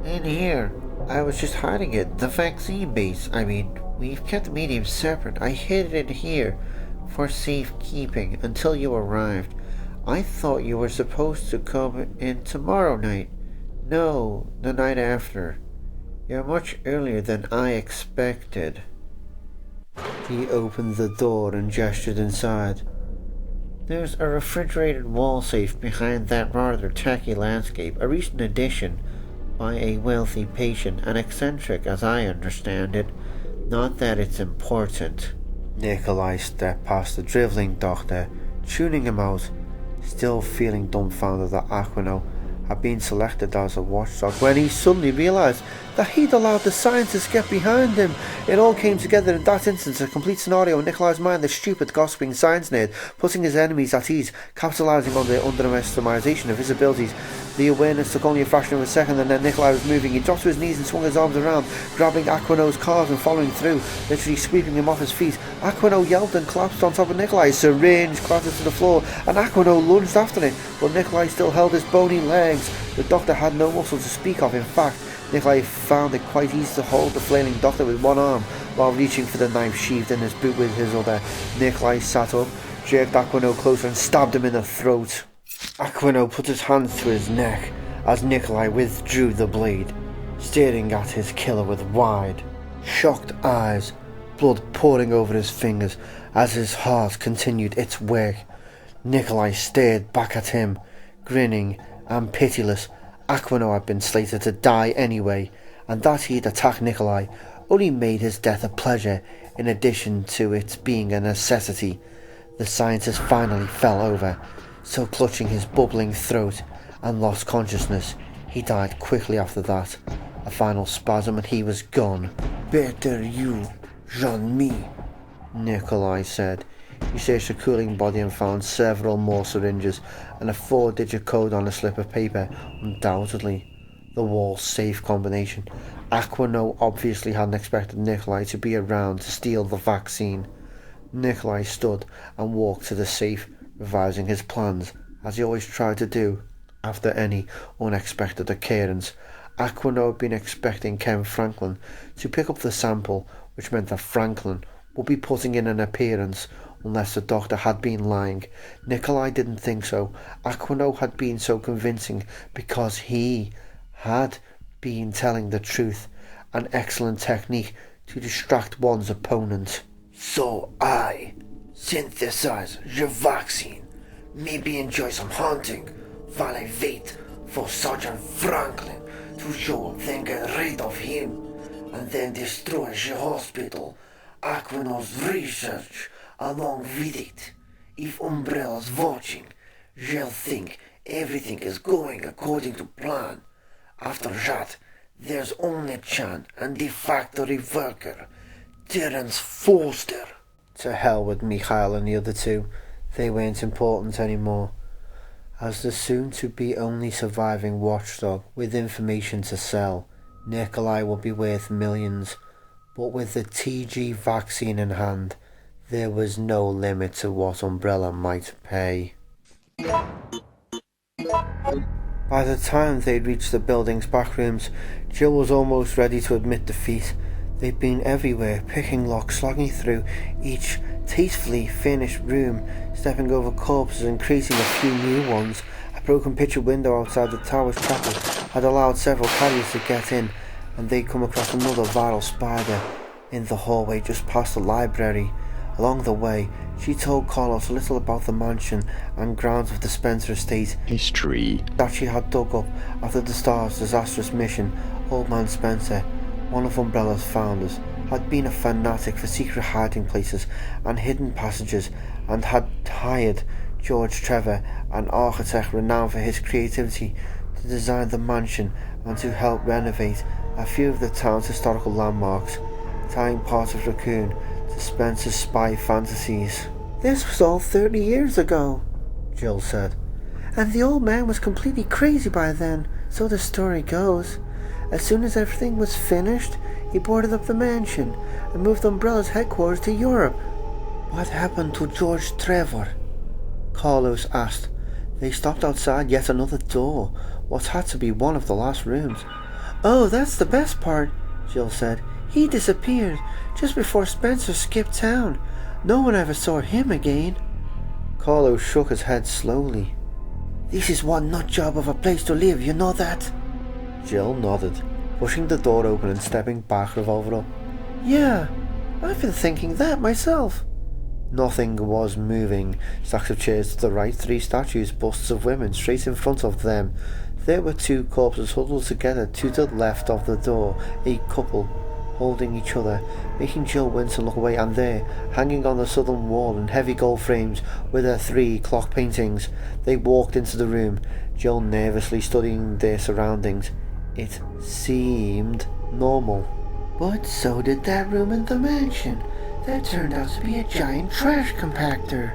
In here. I was just hiding it. The vaccine base. I mean, we've kept the medium separate. I hid it in here for safekeeping until you arrived. I thought you were supposed to come in tomorrow night. No, the night after. You're much earlier than I expected. He opened the door and gestured inside. There's a refrigerated wall safe behind that rather tacky landscape, a recent addition by a wealthy patient, an eccentric as I understand it. Not that it's important. Nikolai stepped past the drivelling doctor, tuning him out, still feeling dumbfounded that Aquino had been selected as a watchdog, when he suddenly realised that he'd allowed the scientists get behind him. It all came together in that instant, a complete scenario in Nikolai's mind, the stupid, gossiping science nerd, putting his enemies at ease, capitalising on their underestimation of his abilities. The awareness took only a fraction of a second, and then Nikolai was moving. He dropped to his knees and swung his arms around, grabbing Aquino's cars and following through, literally sweeping him off his feet. Aquino yelled and collapsed on top of Nikolai. His syringe clattered to the floor, and Aquino lunged after it, but Nikolai still held his bony legs. The doctor had no muscle to speak of. In fact, Nikolai found it quite easy to hold the flailing doctor with one arm, while reaching for the knife sheathed in his boot with his other. Nikolai sat up, jerked Aquino closer and stabbed him in the throat. Aquino put his hands to his neck as Nikolai withdrew the blade, staring at his killer with wide, shocked eyes, blood pouring over his fingers as his heart continued its work. Nikolai stared back at him, grinning and pitiless. Aquino had been slated to die anyway, and that he had attacked Nikolai only made his death a pleasure in addition to it being a necessity. The scientist finally fell over, so clutching his bubbling throat, and lost consciousness. He died quickly after that. A final spasm and he was gone. "Better you than me," Nikolai said. He searched the cooling body and found several more syringes and a 4-digit code on a slip of paper. Undoubtedly the wall's safe combination. Aquino obviously hadn't expected Nikolai to be around to steal the vaccine. Nikolai stood and walked to the safe, revising his plans, as he always tried to do after any unexpected occurrence. Aquino had been expecting Ken Franklin to pick up the sample, which meant that Franklin would be putting in an appearance, unless the doctor had been lying. Nikolai didn't think so. Aquino had been so convincing because he had been telling the truth, an excellent technique to distract one's opponent. "So I synthesize the vaccine, maybe enjoy some hunting, while I wait for Sergeant Franklin to show up, then get rid of him, and then destroy the hospital. Aquino's research along with it. If Umbrella's watching, they'll think everything is going according to plan. After that, there's only Chan and the factory worker, Terence Foster." To hell with Mikhail and the other two. They weren't important anymore. As the soon-to-be only surviving Watchdog with information to sell, Nikolai would be worth millions. But with the TG vaccine in hand, there was no limit to what Umbrella might pay. By the time they'd reached the building's back rooms, Jill was almost ready to admit defeat. They'd been everywhere, picking locks, slogging through each tastefully finished room, stepping over corpses and creating a few new ones. A broken picture window outside the tower's chapel had allowed several carriers to get in, and they'd come across another viral spider in the hallway just past the library. Along the way, she told Carlos a little about the mansion and grounds of the Spencer estate History that she had dug up after the Star's disastrous mission. Old Man Spencer, one of Umbrella's founders, had been a fanatic for secret hiding places and hidden passages, and had hired George Trevor, an architect renowned for his creativity, to design the mansion and to help renovate a few of the town's historical landmarks, tying parts of Raccoon to Spencer's spy fantasies. "This was all 30 years ago," Jill said, "and the old man was completely crazy by then, so the story goes. As soon as everything was finished, he boarded up the mansion and moved Umbrella's headquarters to Europe." "What happened to George Trevor?" Carlos asked. They stopped outside yet another door, what had to be one of the last rooms. "Oh, that's the best part," Jill said. "He disappeared just before Spencer skipped town. No one ever saw him again." Carlos shook his head slowly. "This is one nut job of a place to live, you know that?" Jill nodded, pushing the door open and stepping back, revolver up. "Yeah, I've been thinking that myself." Nothing was moving. Stacks of chairs to the right, 3 statues, busts of women straight in front of them. There were 2 corpses huddled together to the left of the door, a couple holding each other, making Jill wince and look away. And there, hanging on the southern wall in heavy gold frames, were their 3 clock paintings. They walked into the room, Jill nervously studying their surroundings. It seemed normal. But so did that room in the mansion. That turned out to be a giant trash compactor.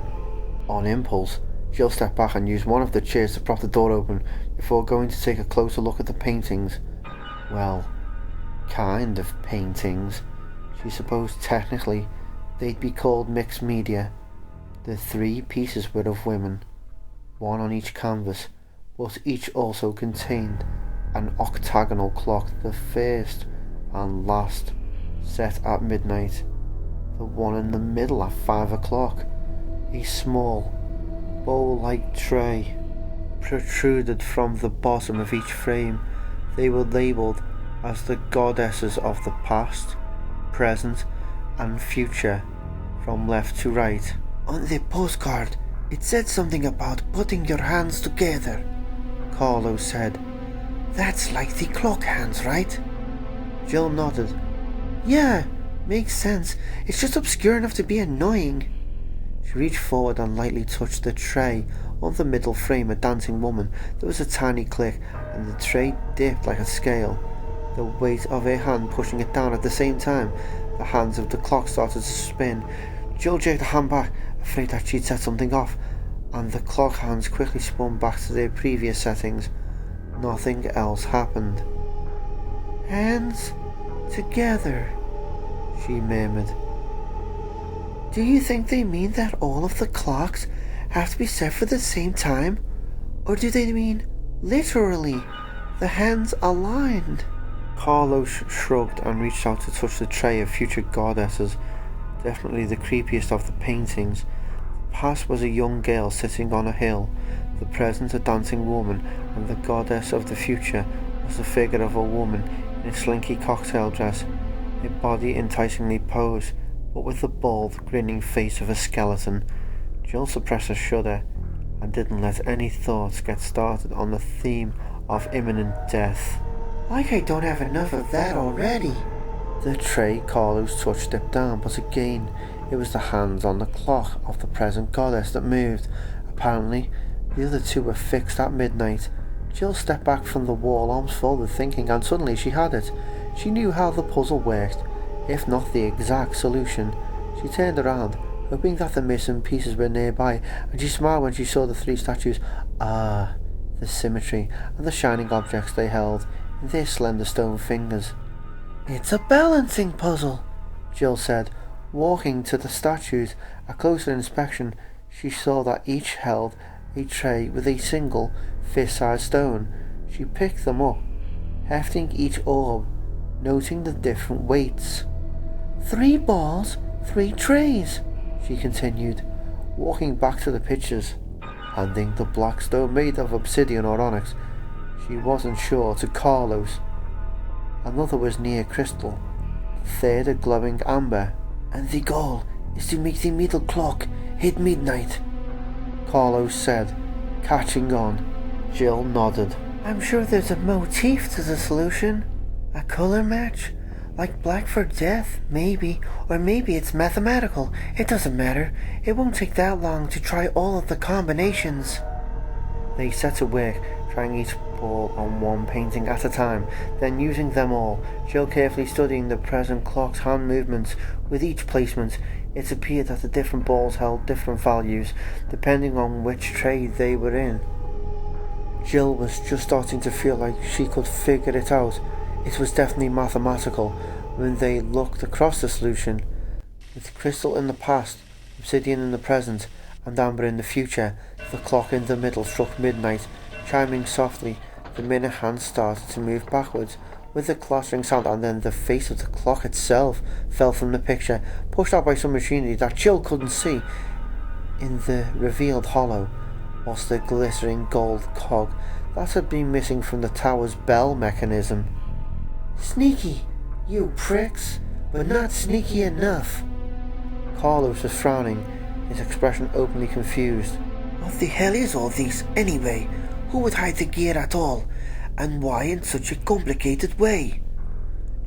On impulse, Jill stepped back and used one of the chairs to prop the door open before going to take a closer look at the paintings. Well, kind of paintings. She supposed technically they'd be called mixed media. The 3 pieces were of women, one on each canvas, but each also contained an octagonal clock, the first and last set at midnight, the one in the middle at 5 o'clock. A small, bowl-like tray protruded from the bottom of each frame. They were labelled as the goddesses of the past, present and future from left to right. On the postcard, it said something about putting your hands together, Carlo said. That's like the clock hands, right? Jill nodded. Yeah, makes sense. It's just obscure enough to be annoying. She reached forward and lightly touched the tray. On the middle frame, a dancing woman. There was a tiny click, and the tray dipped like a scale, the weight of her hand pushing it down at the same time. The hands of the clock started to spin. Jill jerked a hand back, afraid that she'd set something off, and the clock hands quickly spun back to their previous settings. Nothing else happened. Hands together, she murmured. Do you think they mean that all of the clocks have to be set for the same time? Or do they mean, literally, the hands aligned? Carlos shrugged and reached out to touch the tray of future goddesses. Definitely the creepiest of the paintings. The past was a young girl sitting on a hill, the present a dancing woman, and the goddess of the future was the figure of a woman in a slinky cocktail dress, her body enticingly posed, but with the bald, grinning face of a skeleton. Jill suppressed a shudder and didn't let any thoughts get started on the theme of imminent death. Like I don't have enough of that already. The tray Carlos touched dipped down, but again it was the hands on the clock of the present goddess that moved. Apparently the other 2 were fixed at midnight. Jill stepped back from the wall, arms folded, thinking, and suddenly she had it. She knew how the puzzle worked, if not the exact solution. She turned around, hoping that the missing pieces were nearby, and she smiled when she saw the 3 statues. Ah, the symmetry, and the shining objects they held in their slender stone fingers. It's a balancing puzzle, Jill said, walking to the statues. At closer inspection, she saw that each held a tray with a single fist-sized stone. She picked them up, hefting each orb, noting the different weights. 3 balls, 3 trays, she continued, walking back to the pictures, handing the black stone made of obsidian or onyx, she wasn't sure, to Carlos. Another was near crystal, the third a glowing amber. And the goal is to make the middle clock hit midnight, Carlos said, catching on. Jill nodded. I'm sure there's a motif to the solution. A color match? Like black for death, maybe. Or maybe it's mathematical. It doesn't matter. It won't take that long to try all of the combinations. They set to work, trying each ball on one painting at a time, then using them all. Jill carefully studying the present clock's hand movements. With each placement, it appeared that the different balls held different values, depending on which tray they were in. Jill was just starting to feel like she could figure it out. It was definitely mathematical when they looked across the solution. With crystal in the past, obsidian in the present, and amber in the future, the clock in the middle struck midnight. Chiming softly, the minute hand started to move backwards with a clattering sound, and then the face of the clock itself fell from the picture, pushed out by some machinery that Jill couldn't see. In the revealed hollow was the glittering gold cog that had been missing from the tower's bell mechanism. Sneaky, you pricks, but not sneaky enough. Carlos was frowning, his expression openly confused. What the hell is all this, anyway? Who would hide the gear at all? And why in such a complicated way?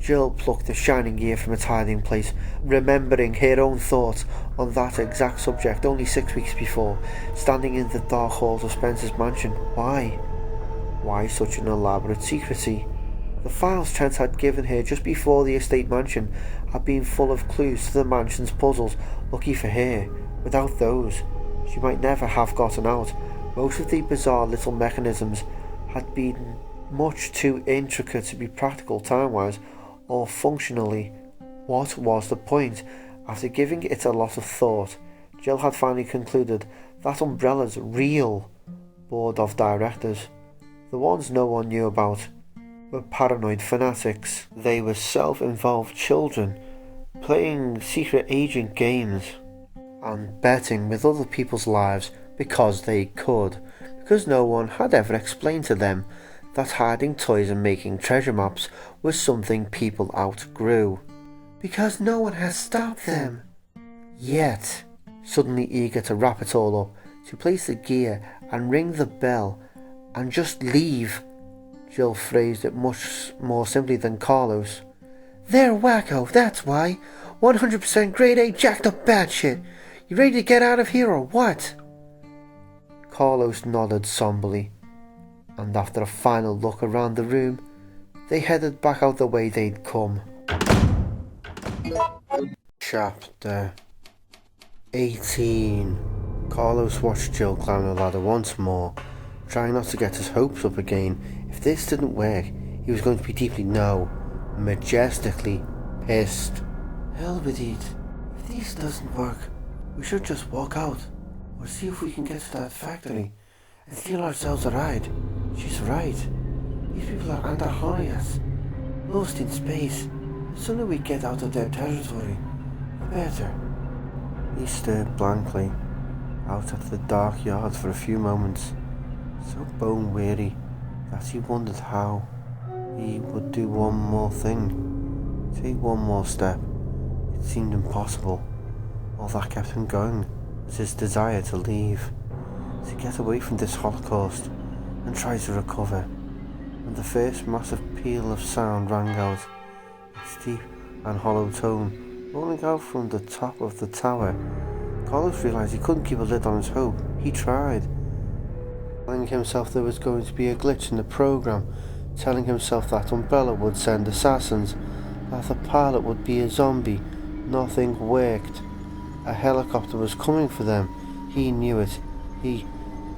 Jill plucked the shining gear from its hiding place, remembering her own thoughts on that exact subject only 6 weeks before, standing in the dark halls of Spencer's mansion. Why? Why such an elaborate secrecy? The files Trent had given her just before the estate mansion had been full of clues to the mansion's puzzles. Lucky for her, without those, She might never have gotten out. Most of the bizarre little mechanisms had been much too intricate to be practical time-wise or functionally. What was the point? After giving it a lot of thought, Jill had finally concluded that Umbrella's real board of directors, the ones no one knew about, were paranoid fanatics. They were self-involved children playing secret agent games and betting with other people's lives because they could, because no one had ever explained to them that hiding toys and making treasure maps was something people outgrew, because no one had stopped them yet. Suddenly eager to wrap it all up, to place the gear and ring the bell and just leave, Jill phrased it much more simply than Carlos. "They're wacko, that's why. 100% grade A jacked up bad shit. You ready to get out of here or what?" Carlos nodded somberly, and after a final look around the room, they headed back out the way they'd come. Chapter 18. Carlos watched Jill climb the ladder once more, trying not to get his hopes up again. If this didn't work, he was going to be deeply, majestically pissed. Hell with it. If this doesn't work, we should just walk out, or see if we can get to that factory and steal ourselves a ride. She's right. These people are under us, lost in space. The sooner we get out of their territory, the better. He stared blankly out at the dark yard for a few moments, so bone-weary that he wondered how he would do one more thing, take one more step. It seemed impossible. All that kept him going was his desire to leave, to get away from this Holocaust and try to recover. When the first massive peal of sound rang out, its deep and hollow tone rolling out from the top of the tower, Carlos realised he couldn't keep a lid on his hope. He tried, telling himself there was going to be a glitch in the program, telling himself that Umbrella would send assassins, that the pilot would be a zombie. Nothing worked. A helicopter was coming for them. He knew it. He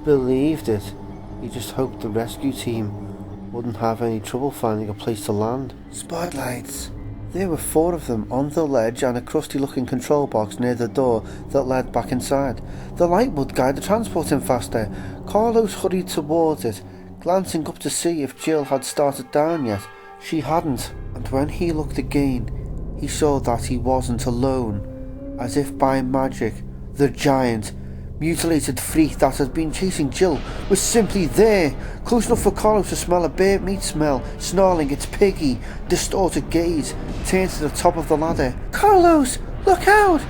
believed it. He just hoped the rescue team wouldn't have any trouble finding a place to land. Spotlights. There were 4 of them on the ledge and a crusty-looking control box near the door that led back inside. The light would guide the transport in faster. Carlos hurried towards it, glancing up to see if Jill had started down yet. She hadn't, and when he looked again, he saw that he wasn't alone. As if by magic, the giant, mutilated freak that had been chasing Jill was simply there, close enough for Carlos to smell a bare meat smell, snarling its piggy, distorted gaze, turned to the top of the ladder. "Carlos, look out!"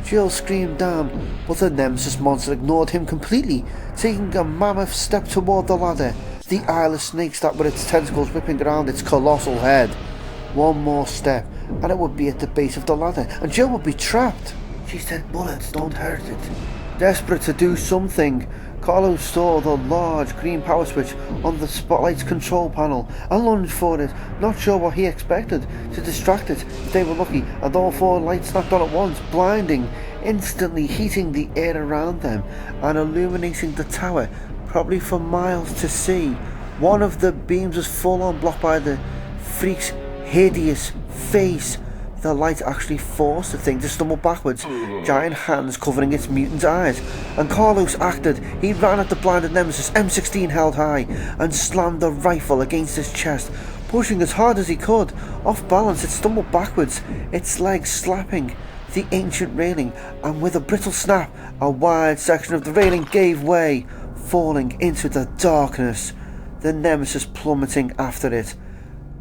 Jill screamed down, but the Nemesis monster ignored him completely, taking a mammoth step toward the ladder, the eyeless snakes that were its tentacles whipping around its colossal head. One more step, and it would be at the base of the ladder, and Jill would be trapped. She said bullets don't hurt it. Desperate to do something, Carlos saw the large green power switch on the Spotlight's control panel and lunged for it, not sure what he expected, to distract it if they were lucky, and all 4 lights snapped on at once, blinding, instantly heating the air around them and illuminating the tower, probably for miles to see. One of the beams was full on blocked by the freak's hideous face. The light actually forced the thing to stumble backwards, giant hands covering its mutant eyes, and Carlos acted. He ran at the blinded Nemesis, M16 held high, and slammed the rifle against his chest, pushing as hard as he could. Off balance, it stumbled backwards, its legs slapping the ancient railing, and with a brittle snap, a wide section of the railing gave way, falling into the darkness, the Nemesis plummeting after it.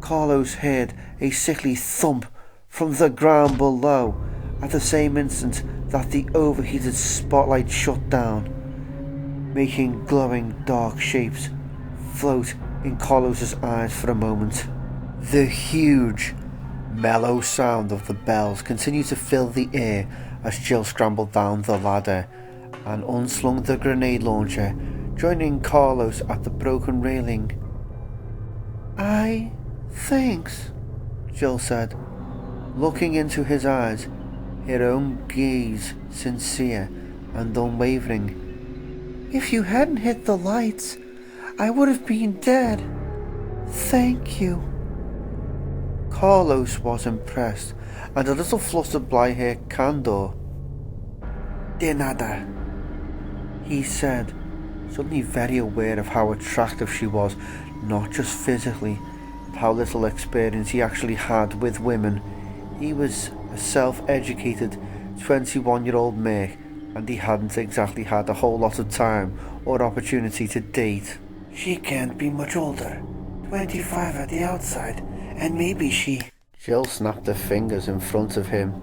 Carlos heard a sickly thump from the ground below at the same instant that the overheated spotlight shut down, making glowing dark shapes float in Carlos's eyes for a moment. The huge, mellow sound of the bells continued to fill the air as Jill scrambled down the ladder and unslung the grenade launcher, joining Carlos at the broken railing. "Thanks," Jill said, looking into his eyes, her own gaze sincere and unwavering. If you hadn't hit the lights, I would have been dead. Thank you. Carlos was impressed, and a little flustered black-haired Candor. De nada, he said, suddenly very aware of how attractive she was, not just physically, but how little experience he actually had with women. He was a self-educated 21-year-old merc, and he hadn't exactly had a whole lot of time or opportunity to date. She can't be much older. 25 at the outside, and maybe she... Jill snapped her fingers in front of him,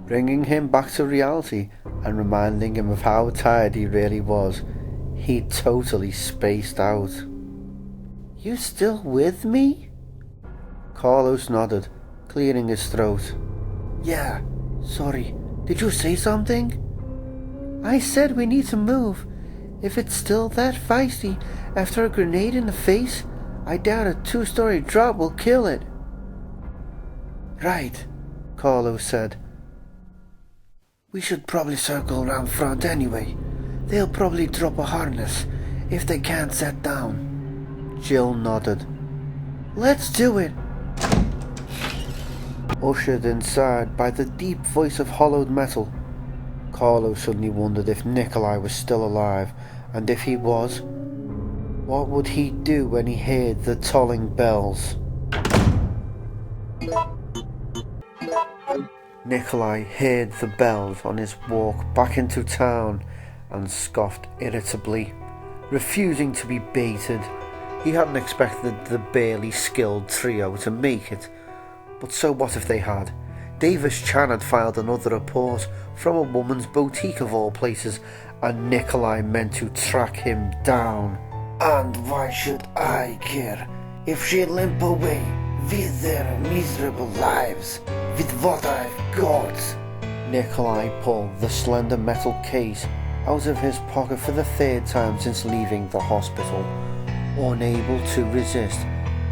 bringing him back to reality and reminding him of how tired he really was. He'd totally spaced out. You still with me? Carlos nodded, clearing his throat. Yeah, sorry, did you say something? I said we need to move. If it's still that feisty after a grenade in the face, I doubt a 2-story drop will kill it. Right, Carlos said. We should probably circle around front anyway. They'll probably drop a harness if they can't set down. Jill nodded. Let's do it. Ushered inside by the deep voice of hollowed metal, Carlos suddenly wondered if Nikolai was still alive, and if he was, what would he do when he heard the tolling bells? Nikolai heard the bells on his walk back into town and scoffed irritably, refusing to be baited. He hadn't expected the barely skilled trio to make it, but so what if they had? Davis Chan had filed another report from a woman's boutique of all places, and Nikolai meant to track him down. And why should I care if she limp away with their miserable lives, with what I've got? Nikolai pulled the slender metal case out of his pocket for the 3rd time since leaving the hospital. Unable to resist,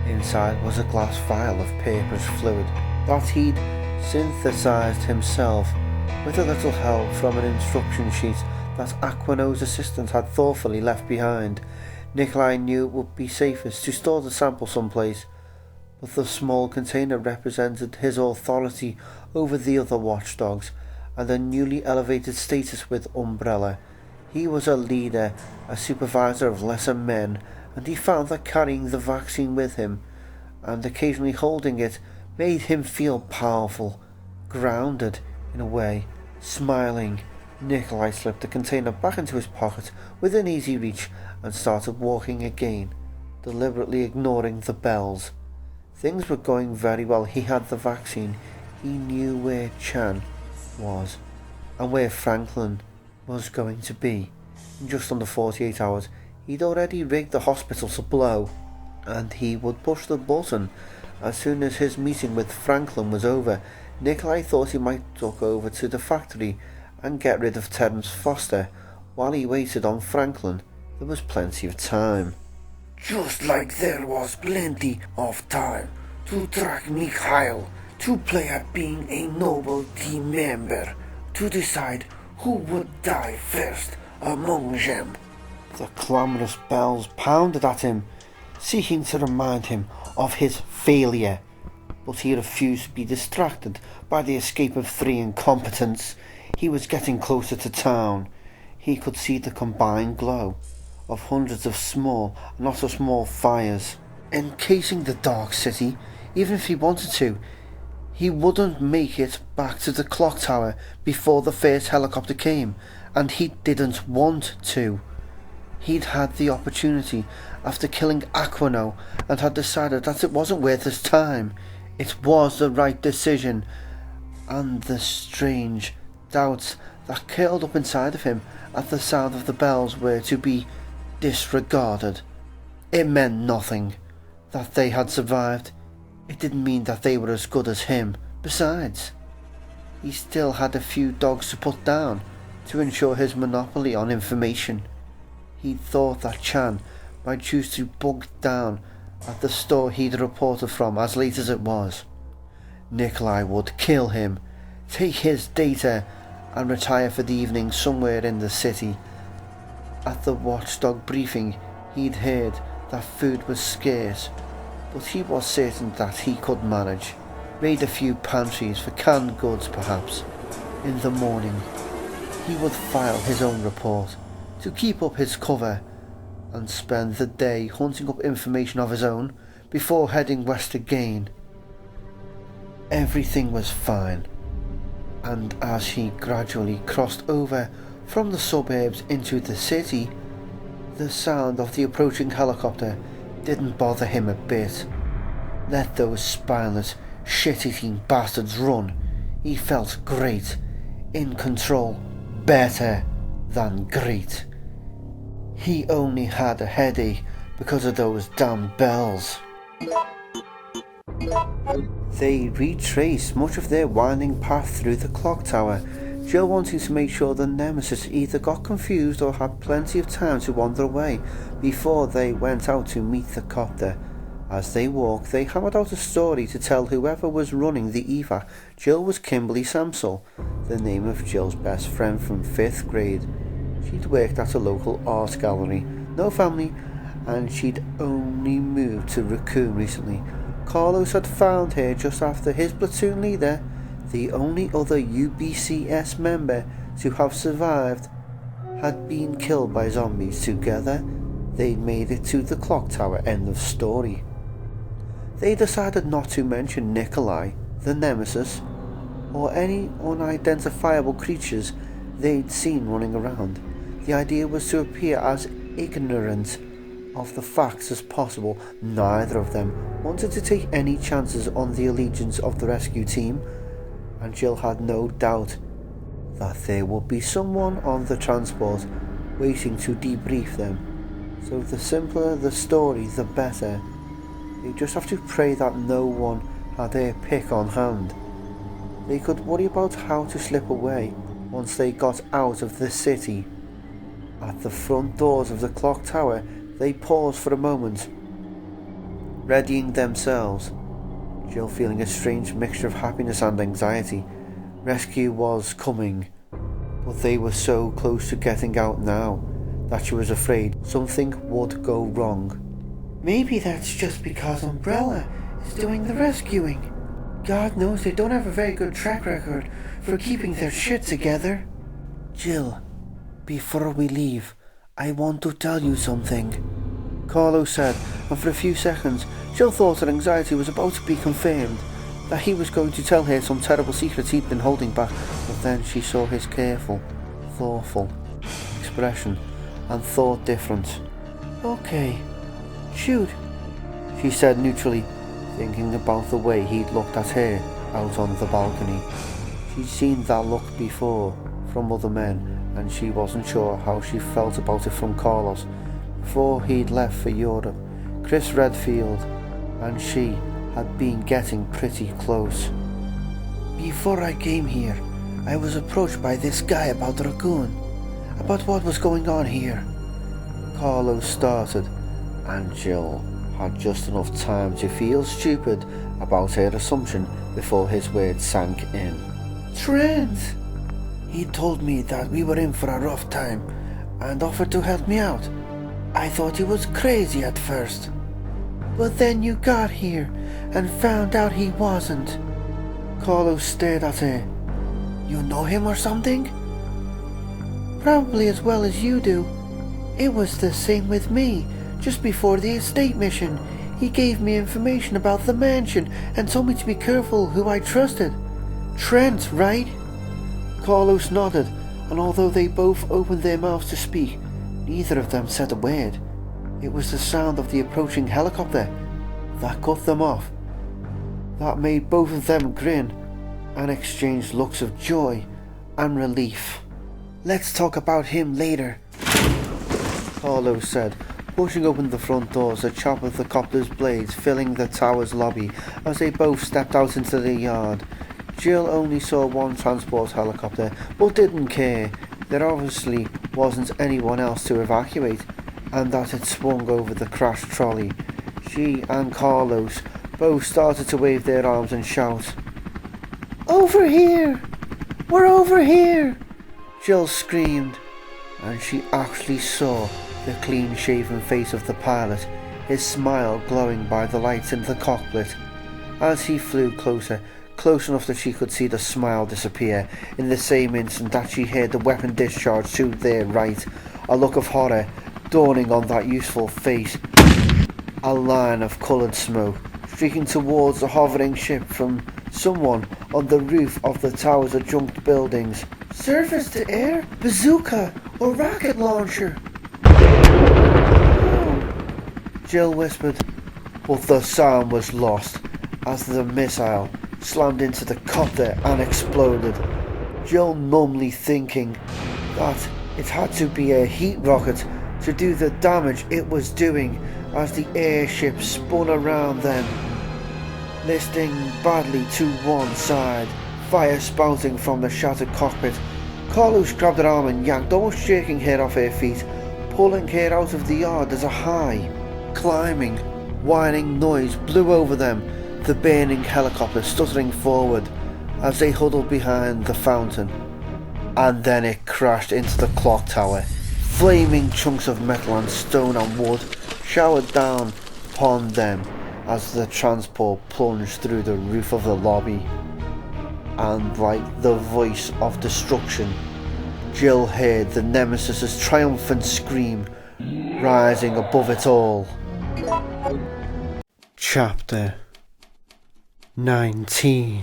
inside was a glass vial of paper's fluid that he'd synthesized himself with a little help from an instruction sheet that Aquino's assistant had thoughtfully left behind. Nikolai knew it would be safest to store the sample someplace, but the small container represented his authority over the other watchdogs and a newly elevated status with Umbrella. He was a leader, a supervisor of lesser men, and he found that carrying the vaccine with him, and occasionally holding it, made him feel powerful, grounded in a way. Smiling, Nikolai slipped the container back into his pocket within easy reach and started walking again, deliberately ignoring the bells. Things were going very well. He had the vaccine. He knew where Chan was and where Franklin was going to be. In just under 48 hours, he'd already rigged the hospital to blow, and he would push the button as soon as his meeting with Franklin was over. Nikolai thought he might duck over to the factory and get rid of Terence Foster while he waited on Franklin. There was plenty of time. Just like there was plenty of time to track Mikhail, to play at being a noble team member, to decide who would die first among them. The clamorous bells pounded at him, seeking to remind him of his failure, but he refused to be distracted by the escape of 3 incompetents. He was getting closer to town. He could see the combined glow of hundreds of small and not so small fires encasing the dark city. Even if he wanted to, he wouldn't make it back to the clock tower before the first helicopter came, and he didn't want to. He'd had the opportunity after killing Aquino and had decided that it wasn't worth his time. It was the right decision, and the strange doubts that curled up inside of him at the sound of the bells were to be disregarded. It meant nothing that they had survived. It didn't mean that they were as good as him. Besides, he still had a few dogs to put down to ensure his monopoly on information. He thought that Chan might choose to bug down at the store he'd reported from as late as it was. Nikolai would kill him, take his data, and retire for the evening somewhere in the city. At the Watchdog briefing, he'd heard that food was scarce, but he was certain that he could manage. Raid a few pantries for canned goods perhaps. In the morning, he would file his own report to keep up his cover and spend the day hunting up information of his own before heading west again. Everything was fine, and as he gradually crossed over from the suburbs into the city, the sound of the approaching helicopter didn't bother him a bit. Let those spineless, shit-eating bastards run. He felt great, in control, better than great. He only had a headache because of those damn bells. They retraced much of their winding path through the clock tower, Jill wanting to make sure the Nemesis either got confused or had plenty of time to wander away before they went out to meet the copter. As they walked, they hammered out a story to tell whoever was running the evac. Jill was Kimberly Samsel, the name of Jill's best friend from 5th grade. She'd worked at a local art gallery, no family, and she'd only moved to Raccoon recently. Carlos had found her just after his platoon leader, the only other UBCS member to have survived, had been killed by zombies. Together, they'd made it to the clock tower. End of story. They decided not to mention Nikolai, the Nemesis, or any unidentifiable creatures they'd seen running around. The idea was to appear as ignorant of the facts as possible. Neither of them wanted to take any chances on the allegiance of the rescue team, and Jill had no doubt that there would be someone on the transport waiting to debrief them. So the simpler the story, the better. They just have to pray that no one had their pick on hand. They could worry about how to slip away once they got out of the city. At the front doors of the clock tower, they paused for a moment, readying themselves. Jill feeling a strange mixture of happiness and anxiety. Rescue was coming, but they were so close to getting out now that she was afraid something would go wrong. Maybe that's just because Umbrella is doing the rescuing. God knows they don't have a very good track record for keeping their shit together. Jill, before we leave, I want to tell you something, Carlos said, and for a few seconds Jill thought that anxiety was about to be confirmed, that he was going to tell her some terrible secret he'd been holding back, but then she saw his careful, thoughtful expression and thought different. Okay, shoot, she said neutrally, thinking about the way he'd looked at her out on the balcony. She'd seen that look before from other men, and she wasn't sure how she felt about it from Carlos. Before he'd left for Europe, Chris Redfield and she had been getting pretty close. Before I came here, I was approached by this guy about Raccoon, about what was going on here. Carlos started, and Jill had just enough time to feel stupid about her assumption before his words sank in. Trent! He told me that we were in for a rough time and offered to help me out. I thought he was crazy at first. But then you got here and found out he wasn't. Carlos stared at her. You know him or something? Probably as well as you do. It was the same with me. Just before the estate mission, he gave me information about the mansion and told me to be careful who I trusted. Trent, right? Carlos nodded, and although they both opened their mouths to speak, neither of them said a word. It was the sound of the approaching helicopter that cut them off, that made both of them grin and exchange looks of joy and relief. Let's talk about him later, Carlos said, pushing open the front doors, a chop of the copter's blades filling the tower's lobby as they both stepped out into the yard. Jill only saw one transport helicopter, but didn't care. There obviously wasn't anyone else to evacuate, and that had swung over the crashed trolley. She and Carlos both started to wave their arms and shout. Over here! We're over here! Jill screamed, and she actually saw the clean-shaven face of the pilot, his smile glowing by the lights in the cockpit. As he flew closer, close enough that she could see the smile disappear, in the same instant that she heard the weapon discharge to their right, a look of horror dawning on that youthful face. A line of coloured smoke streaking towards the hovering ship from someone on the roof of the tower's adjunct buildings. Surface to air, bazooka, or rocket launcher. Jill whispered, but the sound was lost as the missile slammed into the copter and exploded. Jill numbly thinking that it had to be a heat rocket to do the damage it was doing as the airship spun around them, listing badly to one side, fire spouting from the shattered cockpit. Carlos grabbed her arm and yanked, almost shaking her off her feet, pulling her out of the yard as a high, climbing, whining noise blew over them, the burning helicopter stuttering forward as they huddled behind the fountain. And then it crashed into the clock tower. Flaming chunks of metal and stone and wood showered down upon them as the transport plunged through the roof of the lobby. And like the voice of destruction, Jill heard the Nemesis's triumphant scream rising above it all. Chapter 19.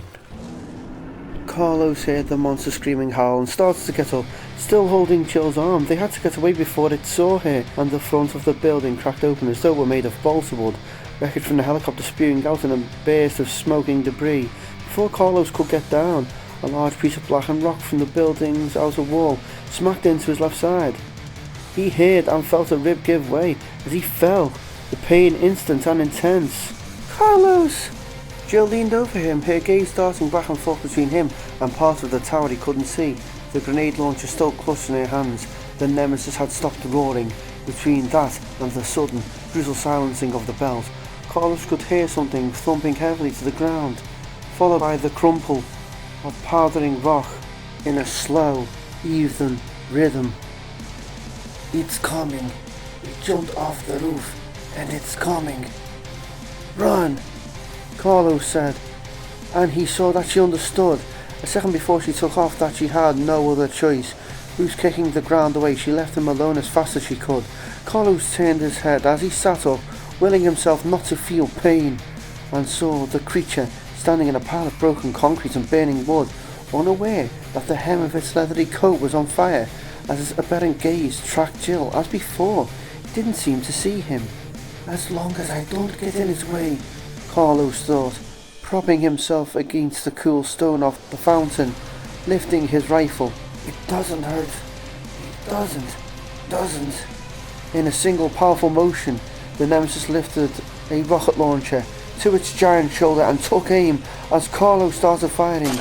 Carlos heard the monster screaming howl and started to get up, still holding Jill's arm. They had to get away before it saw her, and the front of the building cracked open as though it were made of balsa wood, wreckage from the helicopter spewing out in a burst of smoking debris. Before Carlos could get down, a large piece of blackened rock from the building's outer wall smacked into his left side. He heard and felt a rib give way as he fell, the pain instant and intense. Carlos! Jill leaned over him, her gaze darting back and forth between him and part of the tower he couldn't see. The grenade launcher still clutched in her hands. The Nemesis had stopped roaring. Between that and the sudden, brutal silencing of the bells, Carlos could hear something thumping heavily to the ground, followed by the crumple of powdering rock in a slow, even rhythm. It's coming. It jumped off the roof, and it's coming. Run! Carlos said, and he saw that she understood. A second before she took off that she had no other choice. Loose kicking the ground away, she left him alone as fast as she could. Carlos turned his head as he sat up, willing himself not to feel pain, and saw the creature standing in a pile of broken concrete and burning wood, unaware that the hem of its leathery coat was on fire. As his aberrant gaze tracked Jill as before, he didn't seem to see him. As long as I don't get in his way, Carlos thought, propping himself against the cool stone of the fountain, lifting his rifle. It doesn't hurt. It doesn't. In a single powerful motion, the Nemesis lifted a rocket launcher to its giant shoulder and took aim as Carlos started firing.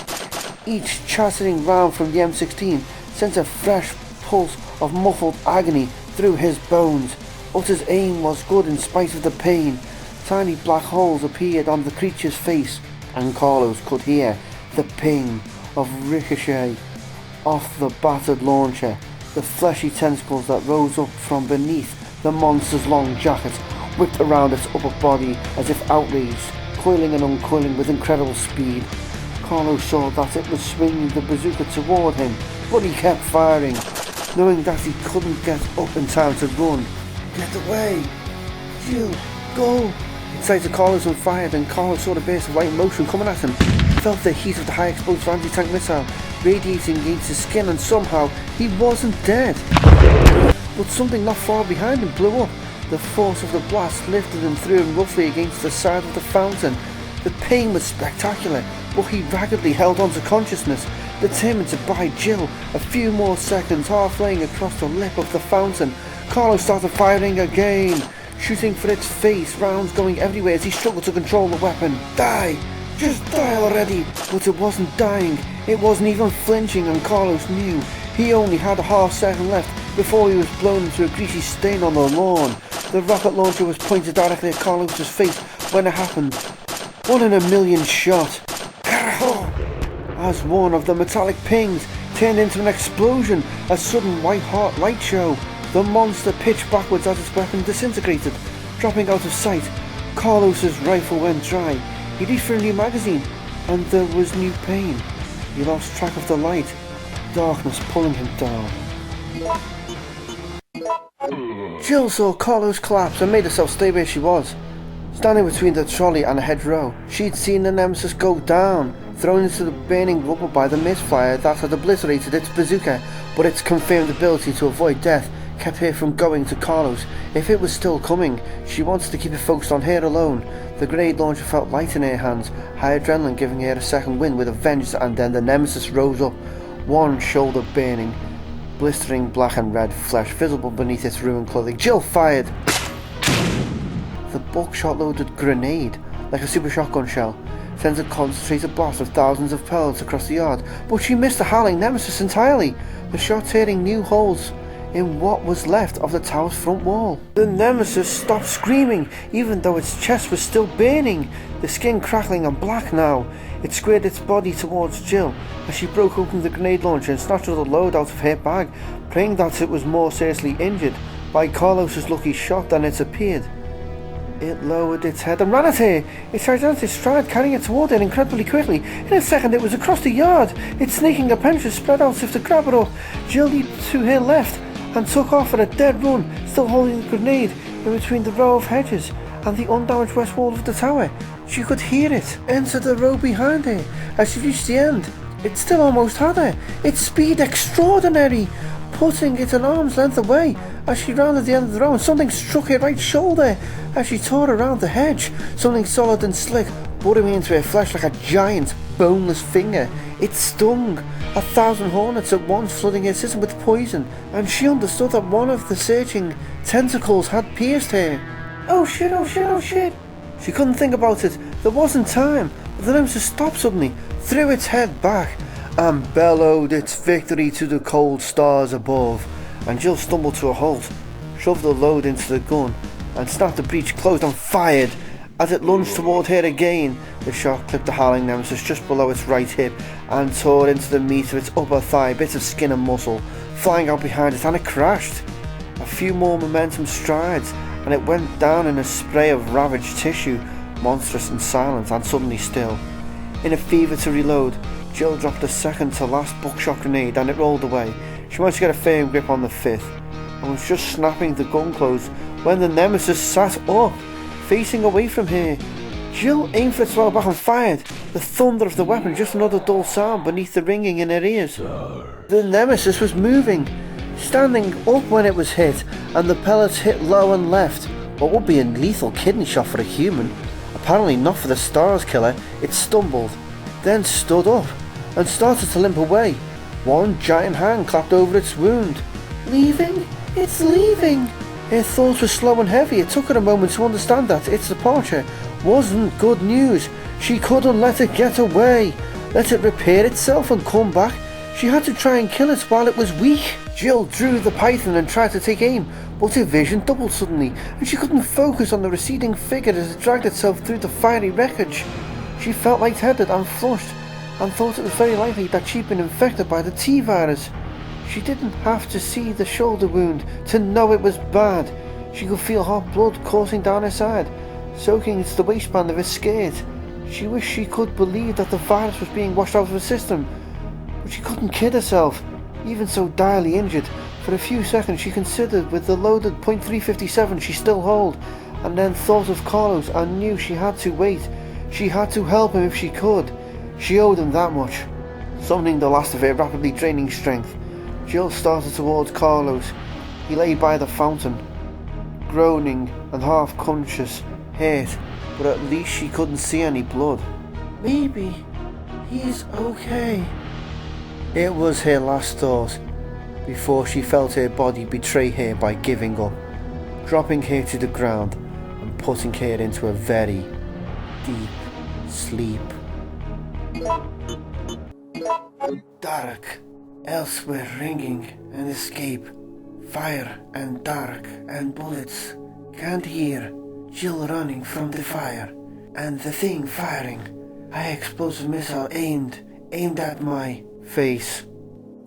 Each chattering round from the M16 sent a fresh pulse of muffled agony through his bones, but his aim was good in spite of the pain. Tiny black holes appeared on the creature's face, and Carlos could hear the ping of ricochet off the battered launcher. The fleshy tentacles that rose up from beneath the monster's long jacket whipped around its upper body as if outraged, coiling and uncoiling with incredible speed. Carlos saw that it was swinging the bazooka toward him, but he kept firing, knowing that he couldn't get up in time to run. Get away! Jill, go! Inside the Carlos and fired, and Carlos saw the burst of white motion coming at him. He felt the heat of the high explosive anti-tank missile radiating against his skin, and somehow he wasn't dead. But something not far behind him blew up. The force of the blast lifted and threw him roughly against the side of the fountain. The pain was spectacular, but he raggedly held on to consciousness, determined to buy Jill a few more seconds. Half laying across the lip of the fountain, Carlos started firing again, shooting for its face, rounds going everywhere as he struggled to control the weapon. Die! Just die already! But it wasn't dying, it wasn't even flinching, and Carlos knew he only had a half second left before he was blown into a greasy stain on the lawn. The rocket launcher was pointed directly at Carlos's face when it happened. 1 in a million shot. As one of the metallic pings turned into an explosion, a sudden white-hot light show. The monster pitched backwards as its weapon disintegrated, dropping out of sight. Carlos's rifle went dry. He reached for a new magazine, and there was new pain. He lost track of the light, darkness pulling him down. Jill saw Carlos collapse and made herself stay where she was. Standing between the trolley and a hedgerow, she'd seen the Nemesis go down, thrown into the burning rubble by the misfire that had obliterated its bazooka, but its confirmed ability to avoid death kept her from going to Carlos. If it was still coming, she wanted to keep it focused on her alone. The grenade launcher felt light in her hands, high adrenaline giving her a second wind with a vengeance, and then the Nemesis rose up, one shoulder burning, blistering black and red flesh visible beneath its ruined clothing. Jill fired the buckshot-loaded grenade, like a super shotgun shell, sends a concentrated blast of thousands of pellets across the yard, but she missed the howling Nemesis entirely, the shot tearing new holes in what was left of the tower's front wall. The Nemesis stopped screaming, even though its chest was still burning, the skin crackling and black now. It squared its body towards Jill as she broke open the grenade launcher and snatched the load out of her bag, praying that it was more seriously injured by Carlos's lucky shot than it appeared. It lowered its head and ran at her, its gigantic stride carrying it toward her incredibly quickly. In a second it was across the yard, its sneaking appendages spread out as if to grab it up. Jill leaped to her left and took off at a dead run, still holding the grenade in between the row of hedges and the undamaged west wall of the tower. She could hear it enter the row behind her as she reached the end. It still almost had her, its speed extraordinary, putting it an arm's length away as she rounded the end of the row, and something struck her right shoulder as she tore around the hedge, something solid and slick, burrowing into her flesh like a giant, boneless finger. It stung, 1,000 hornets at once flooding her system with poison, and she understood that one of the searching tentacles had pierced her. Oh shit, oh shit, oh shit! She couldn't think about it. There wasn't time. The Nemesis stopped suddenly, threw its head back, and bellowed its victory to the cold stars above. And Jill stumbled to a halt, shoved the load into the gun, and snapped the breech closed and fired. As it lunged toward her again, the shot clipped the howling Nemesis just below its right hip and tore into the meat of its upper thigh, bits of skin and muscle flying out behind it, and it crashed. A few more momentum strides, and it went down in a spray of ravaged tissue, monstrous and silent and suddenly still. In a fever to reload, Jill dropped a second to last buckshot grenade and it rolled away. She managed to get a firm grip on the fifth and was just snapping the gun closed when the Nemesis sat up, facing away from her. Jill aimed for its lower back and fired. The thunder of the weapon just another dull sound beneath the ringing in her ears. The Nemesis was moving, standing up when it was hit, and the pellets hit low and left. What would be a lethal kidney shot for a human, apparently not for the Stars Killer. It stumbled, then stood up and started to limp away. One giant hand clapped over its wound. Leaving? It's leaving! Her thoughts were slow and heavy. It took her a moment to understand that its departure wasn't good news. She couldn't let it get away, let it repair itself and come back. She had to try and kill it while it was weak. Jill drew the python and tried to take aim, but her vision doubled suddenly, and she couldn't focus on the receding figure as it dragged itself through the fiery wreckage. She felt lightheaded and flushed, and thought it was very likely that she'd been infected by the T-virus. She didn't have to see the shoulder wound to know it was bad. She could feel hot blood coursing down her side, soaking into the waistband of her skirt. She wished she could believe that the virus was being washed out of her system, but she couldn't kid herself, even so direly injured. For a few seconds she considered with the loaded .357 she still held, and then thought of Carlos and knew she had to wait. She had to help him if she could. She owed him that much. Summoning the last of her rapidly draining strength, Jill started towards Carlos. He lay by the fountain, groaning and half conscious, hurt, but at least she couldn't see any blood. Maybe he's okay. It was her last thought, before she felt her body betray her by giving up, dropping her to the ground and putting her into a very deep sleep. Dark, elsewhere ringing and escape, fire and dark and bullets. Can't hear, Jill running from the fire, and the thing firing. High explosive missile aimed at my face.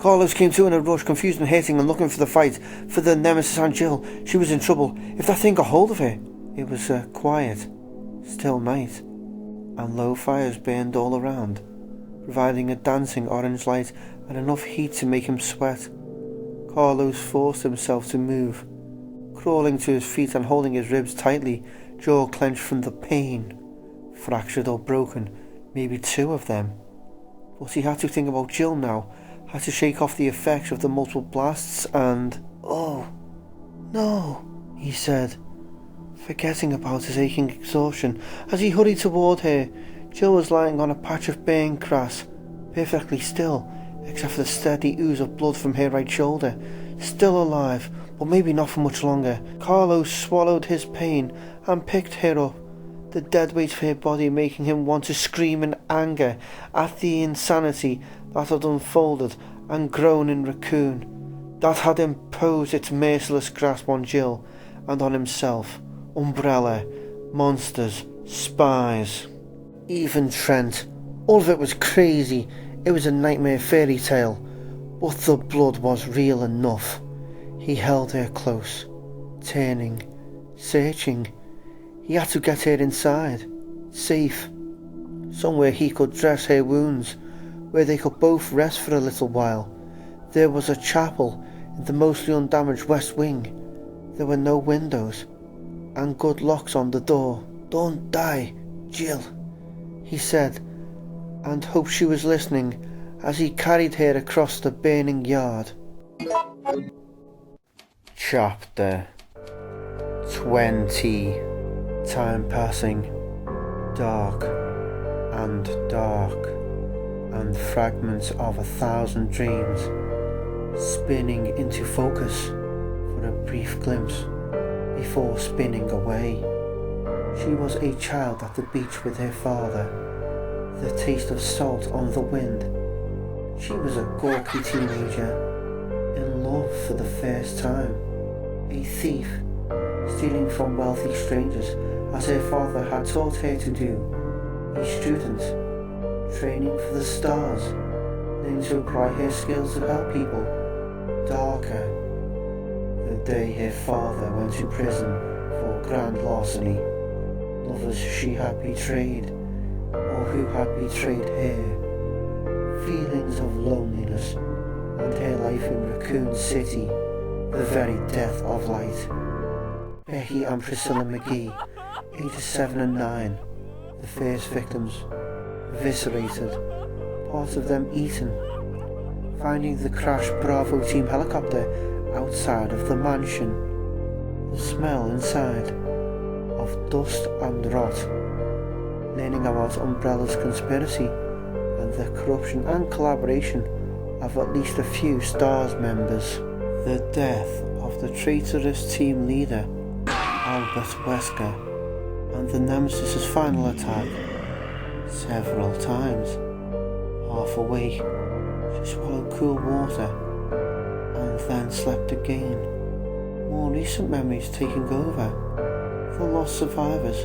Carlos came to in a rush, confused and hating and looking for the fight, for the Nemesis and Jill. She was in trouble. If that thing got hold of her. It was a quiet, still night, and low fires burned all around, providing a dancing orange light and enough heat to make him sweat. Carlos forced himself to move, crawling to his feet and holding his ribs tightly, jaw clenched from the pain. Fractured or broken, maybe two of them. But he had to think about Jill now, had to shake off the effects of the multiple blasts and... "Oh, no," he said, forgetting about his aching exhaustion. As he hurried toward her, Jill was lying on a patch of burnt grass, perfectly still, except for the steady ooze of blood from her right shoulder. Still alive, but maybe not for much longer. Carlos swallowed his pain and picked her up, the dead weight of her body making him want to scream in anger at the insanity that had unfolded and grown in Raccoon, that had imposed its merciless grasp on Jill and on himself. Umbrella, monsters, spies, even Trent. All of it was crazy. It was a nightmare fairy tale, but the blood was real enough. He held her close, turning, searching. He had to get her inside, safe, somewhere he could dress her wounds, where they could both rest for a little while. There was a chapel in the mostly undamaged west wing. There were no windows, and good locks on the door. "Don't die, Jill," he said, and hoped she was listening as he carried her across the burning yard. Chapter 20. Time passing, dark, and fragments of 1,000 dreams spinning into focus for a brief glimpse before spinning away. She was a child at the beach with her father, the taste of salt on the wind. She was a gawky teenager, in love for the first time, a thief, stealing from wealthy strangers as her father had taught her to do, a student, training for the stars, learning to apply her skills to help people. Darker, the day her father went to prison for grand larceny, lovers she had betrayed, or who had betrayed her, feelings of loneliness, and her life in Raccoon City, the very death of light. Becky and Priscilla McGee, ages 7 and 9, the first victims, eviscerated, part of them eaten, finding the crashed Bravo team helicopter outside of the mansion, the smell inside of dust and rot, learning about Umbrella's conspiracy and the corruption and collaboration of at least a few STARS members, the death of the traitorous team leader Albert Wesker, and the Nemesis' final attack. Several times, half awake, she swallowed cool water and then slept again. More recent memories taking over, the lost survivors,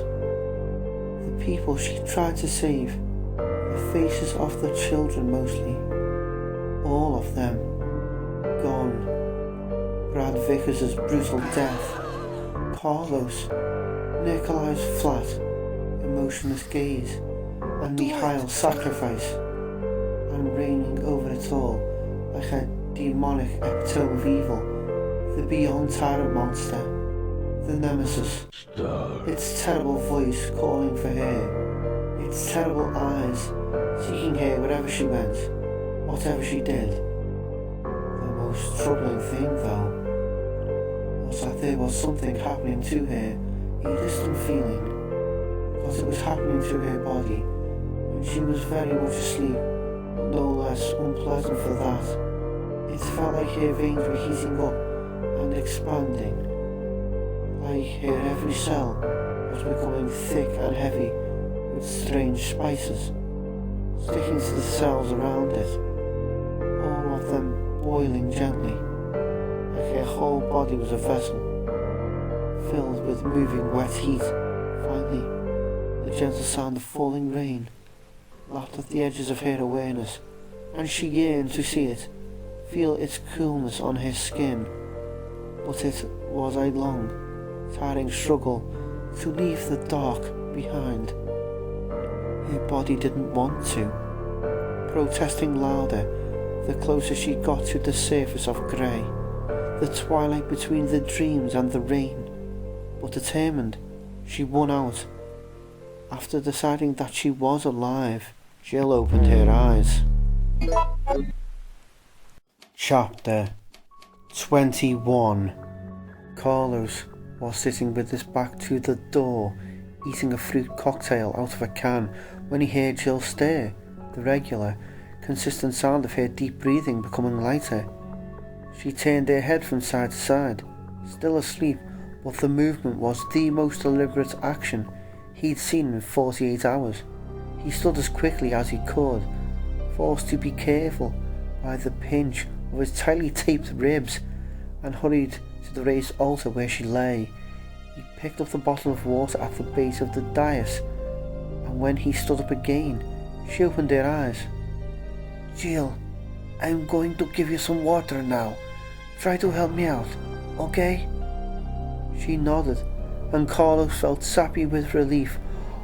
the people she tried to save, the faces of the children mostly, all of them gone. Brad Vickers' brutal death, Carlos, Nikolai's flat, emotionless gaze, and Mikhail's sacrifice, and reigning over it all like a demonic epitome of evil, the beyond tyrant monster, the Nemesis, its terrible voice calling for her, its terrible eyes seeking her wherever she went, whatever she did. The most troubling thing, though, was that there was something happening to her, a distant feeling, because it was happening to her body when she was very much asleep, but no less unpleasant for that. It felt like her veins were heating up and expanding, like her every cell was becoming thick and heavy with strange spices, sticking to the cells around it, all of them boiling gently, like her whole body was a vessel, filled with moving wet heat. Finally, the gentle sound of falling rain lapped at the edges of her awareness, and she yearned to see it, feel its coolness on his skin, but it was a long, tiring struggle to leave the dark behind. Her body didn't want to, protesting louder the closer she got to the surface of grey, the twilight between the dreams and the rain. But determined, she won out. After deciding that she was alive, Jill opened her eyes. Chapter 21. Carlos was sitting with his back to the door, eating a fruit cocktail out of a can, when he heard Jill stir, the regular, consistent sound of her deep breathing becoming lighter. She turned her head from side to side, still asleep, but the movement was the most deliberate action he'd seen in 48 hours. He stood as quickly as he could, forced to be careful by the pinch of his tightly taped ribs, and hurried to the raised altar where she lay. He picked up the bottle of water at the base of the dais, and when he stood up again, she opened her eyes. "Jill, I'm going to give you some water now. Try to help me out, okay?" She nodded, and Carlos felt sappy with relief,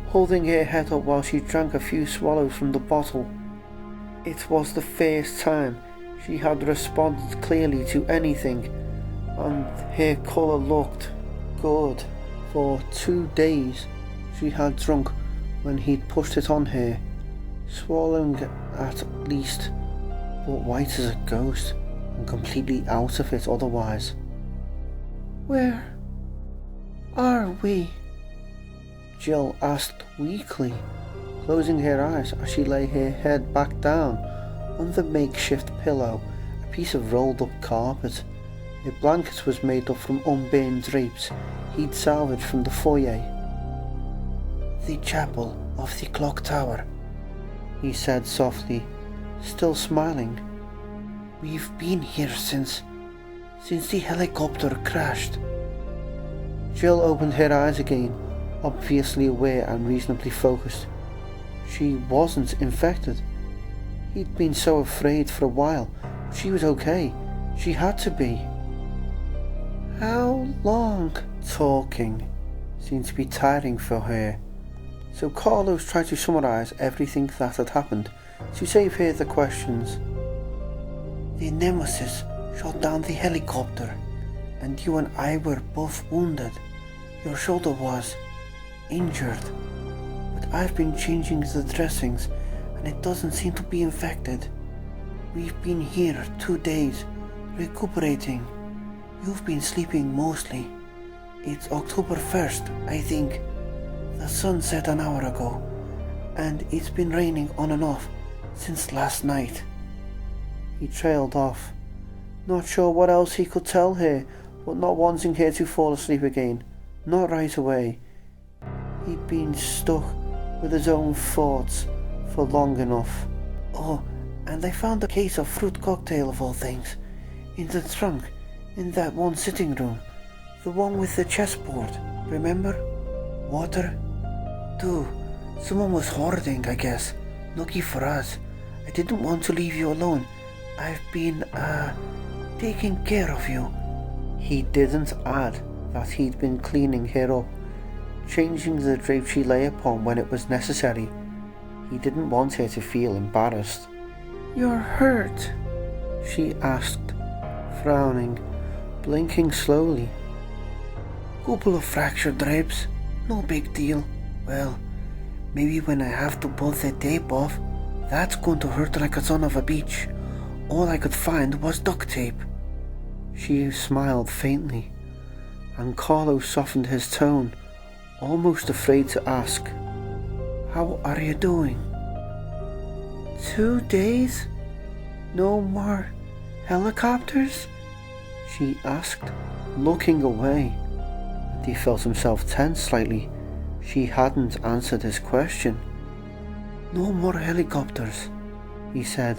holding her head up while she drank a few swallows from the bottle. It was the first time she had responded clearly to anything, and her colour looked good. For 2 days she had drunk when he'd pushed it on her, swallowing at least, but white as a ghost, and completely out of it otherwise. "Where are we?" Jill asked weakly, closing her eyes as she lay her head back down on the makeshift pillow, a piece of rolled up carpet. Her blanket was made up from unburned drapes he'd salvaged from the foyer. "The chapel of the clock tower," he said softly, still smiling. "We've been here since the helicopter crashed." Jill opened her eyes again, obviously aware and reasonably focused. She wasn't infected. He'd been so afraid for a while, but she was okay. She had to be. How long? Talking seemed to be tiring for her, so Carlos tried to summarize everything that had happened to save her the questions. "The Nemesis shot down the helicopter, and you and I were both wounded. Your shoulder was injured, but I've been changing the dressings and it doesn't seem to be infected. We've been here 2 days, recuperating. You've been sleeping mostly. It's October 1st, I think. The sun set an hour ago, and it's been raining on and off since last night." He trailed off, not sure what else he could tell her, but not wanting her to fall asleep again. Not right away. He'd been stuck with his own thoughts for long enough. "Oh, and I found a case of fruit cocktail of all things, in the trunk, in that one sitting room, the one with the chessboard, remember? Water? Too. Someone was hoarding, I guess. Lucky for us. I didn't want to leave you alone. I've been, taking care of you." He didn't add that he'd been cleaning her up, changing the drape she lay upon when it was necessary. He didn't want her to feel embarrassed. "You're hurt?" she asked, frowning, blinking slowly. "Couple of fractured ribs, no big deal. Well, maybe when I have to pull the tape off, that's going to hurt like a son of a bitch. All I could find was duct tape." She smiled faintly, and Carlos softened his tone, almost afraid to ask, "How are you doing?" 2 days? No more helicopters? She asked, looking away, and he felt himself tense slightly. She hadn't answered his question. "No more helicopters," he said,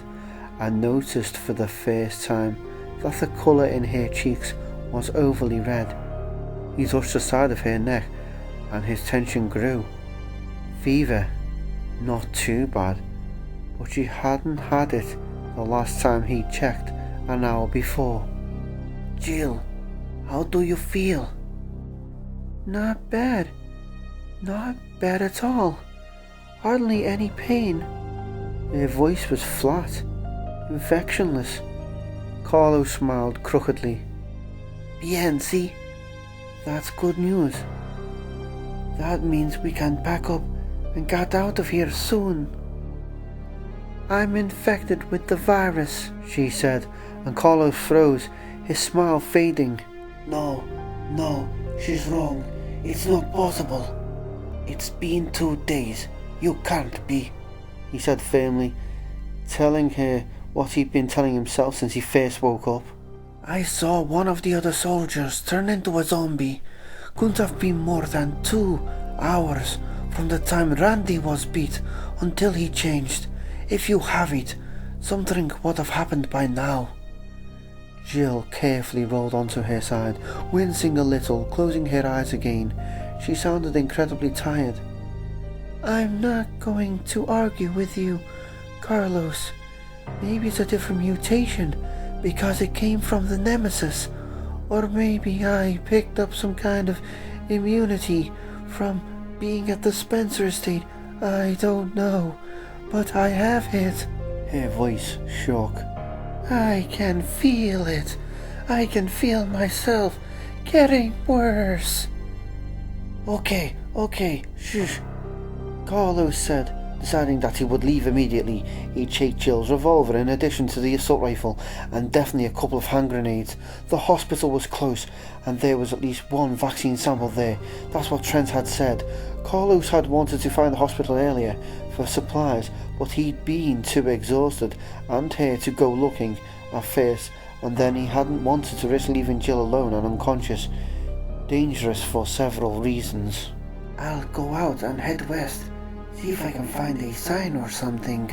and noticed for the first time that the colour in her cheeks was overly red. He touched the side of her neck, and his tension grew. Fever, not too bad, but she hadn't had it the last time he checked an hour before. Jill, how do you feel? Not bad. Not bad at all. Hardly any pain. Her voice was flat, infectionless. Carlo smiled crookedly. Bien, see? That's good news. That means we can pack up and get out of here soon. I'm infected with the virus, she said, and Carlo froze, his smile fading. No, she's wrong. It's not possible. It's been 2 days. You can't be, he said firmly, telling her what he'd been telling himself since he first woke up. I saw one of the other soldiers turn into a zombie. Couldn't have been more than 2 hours from the time Randy was beat until he changed. If you have it, something would have happened by now. Jill carefully rolled onto her side, wincing a little, closing her eyes again. She sounded incredibly tired. I'm not going to argue with you, Carlos. Maybe it's a different mutation because it came from the Nemesis. Or maybe I picked up some kind of immunity from being at the Spencer estate. I don't know, but I have it. Her voice shook. I can feel it. I can feel myself getting worse. Okay, shush, Carlos said, deciding that he would leave immediately. He'd take Jill's revolver in addition to the assault rifle, and definitely a couple of hand grenades. The hospital was close, and there was at least one vaccine sample there. That's what Trent had said. Carlos had wanted to find the hospital earlier for supplies, but he'd been too exhausted and hurt to go looking at first, and then he hadn't wanted to risk leaving Jill alone and unconscious. Dangerous for several reasons. I'll go out and head west. See if I can find a sign or something.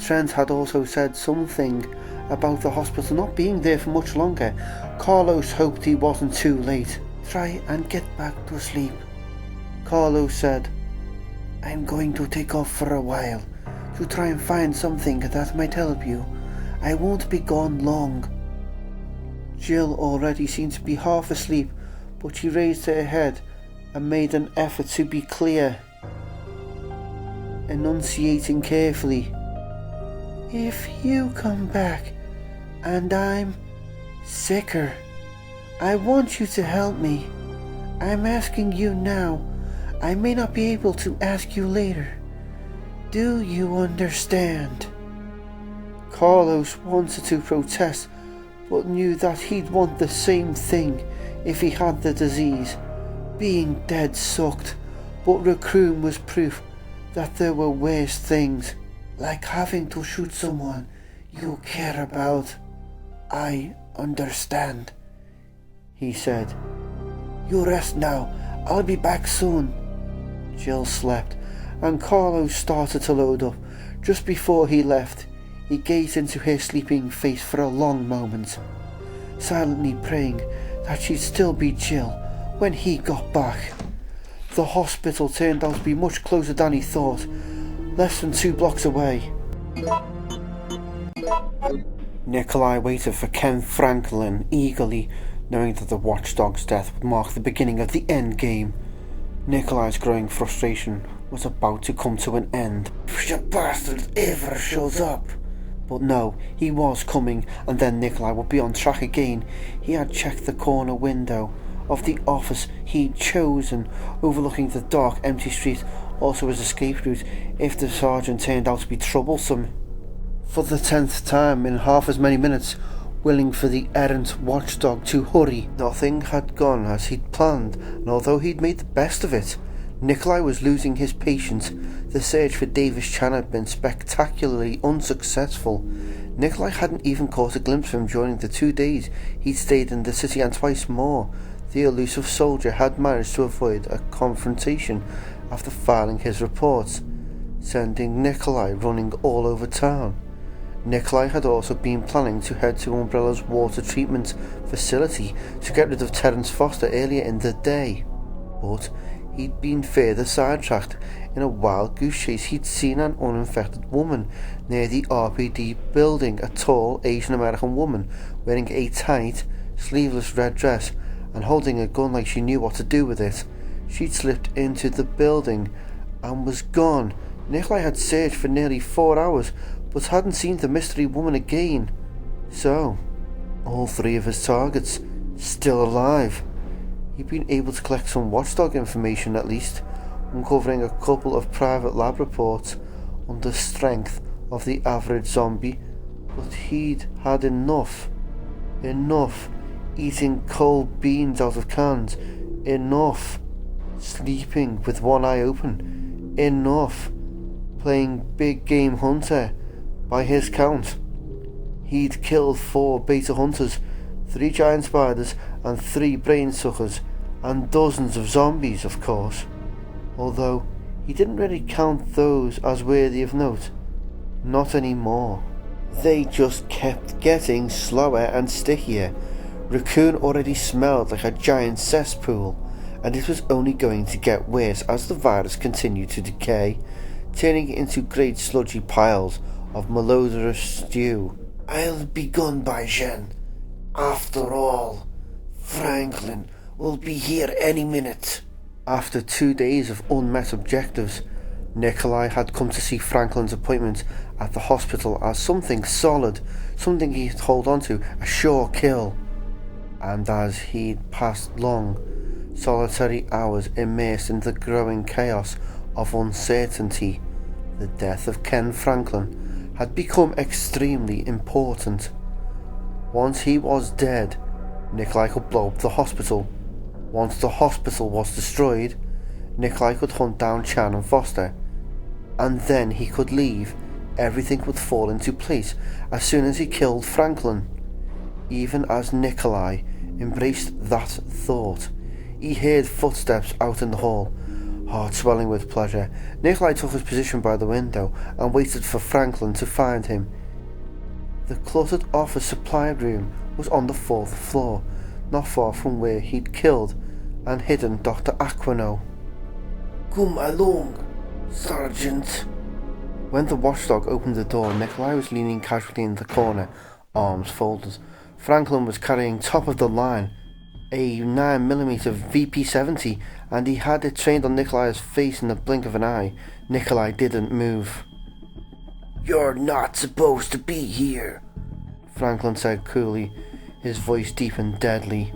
Trent had also said something about the hospital not being there for much longer. Carlos hoped he wasn't too late. Try and get back to sleep. Carlos said, I'm going to take off for a while to try and find something that might help you. I won't be gone long. Jill already seemed to be half asleep, but she raised her head and made an effort to be clear, enunciating carefully. If you come back and I'm sicker, I want you to help me. I'm asking you now. I may not be able to ask you later. Do you understand? Carlos wanted to protest, but knew that he'd want the same thing if he had the disease. Being dead sucked, but Raccoon was proof that there were worse things. Like having to shoot someone you care about. I understand, he said. You rest now. I'll be back soon. Jill slept, and Carlos started to load up. Just before he left, he gazed into her sleeping face for a long moment, silently praying that she'd still be Jill when he got back. The hospital turned out to be much closer than he thought, less than 2 blocks away. Nikolai waited for Ken Franklin eagerly, knowing that the Watchdog's death would mark the beginning of the endgame. Nikolai's growing frustration was about to come to an end. If the bastard ever shows up. But no, he was coming, and then Nikolai would be on track again. He had checked the corner window of the office he'd chosen, overlooking the dark, empty street, also his escape route if the sergeant turned out to be troublesome. For the 10th time in half as many minutes, willing for the errant watchdog to hurry. Nothing had gone as he'd planned, and although he'd made the best of it, Nikolai was losing his patience. The search for Davis Chan had been spectacularly unsuccessful. Nikolai hadn't even caught a glimpse of him during the 2 days he'd stayed in the city, and twice more the elusive soldier had managed to avoid a confrontation after filing his reports, sending Nikolai running all over town. Nikolai had also been planning to head to Umbrella's water treatment facility to get rid of Terence Foster earlier in the day, but he'd been further sidetracked in a wild goose chase. He'd seen an uninfected woman near the RPD building, a tall Asian American woman wearing a tight, sleeveless red dress and holding a gun like she knew what to do with it. She'd slipped into the building and was gone. Nikolai had searched for nearly 4 hours but hadn't seen the mystery woman again. So, all 3 of his targets still alive. He'd been able to collect some Watchdog information at least, uncovering a couple of private lab reports on the strength of the average zombie, but he'd had enough. Enough eating cold beans out of cans. Enough sleeping with one eye open. Enough playing big game hunter. By his count, he'd killed 4 beta hunters, 3 giant spiders and 3 brain suckers, and dozens of zombies, of course, although he didn't really count those as worthy of note. Not anymore. They just kept getting slower and stickier. Raccoon already smelled like a giant cesspool, and it was only going to get worse as the virus continued to decay, turning it into great sludgy piles of malodorous stew. I'll be gone by then. After all, Franklin will be here any minute. After 2 days of unmet objectives, Nikolai had come to see Franklin's appointment at the hospital as something solid, something he'd hold on to, a sure kill. And as he'd passed long, solitary hours immersed in the growing chaos of uncertainty, the death of Ken Franklin had become extremely important. Once he was dead, Nikolai could blow up the hospital. Once the hospital was destroyed, Nikolai could hunt down Chan and Foster. And then he could leave. Everything would fall into place as soon as he killed Franklin. Even as Nikolai embraced that thought, he heard footsteps out in the hall. Heart swelling with pleasure, Nikolai took his position by the window and waited for Franklin to find him. The cluttered office supply room was on the 4th floor, not far from where he'd killed and hidden Dr. Aquino. Come along, Sergeant. When the Watchdog opened the door, Nikolai was leaning casually in the corner, arms folded. Franklin was carrying top of the line, a 9mm VP-70, and he had it trained on Nikolai's face in the blink of an eye. Nikolai didn't move. You're not supposed to be here, Franklin said coolly, his voice deep and deadly.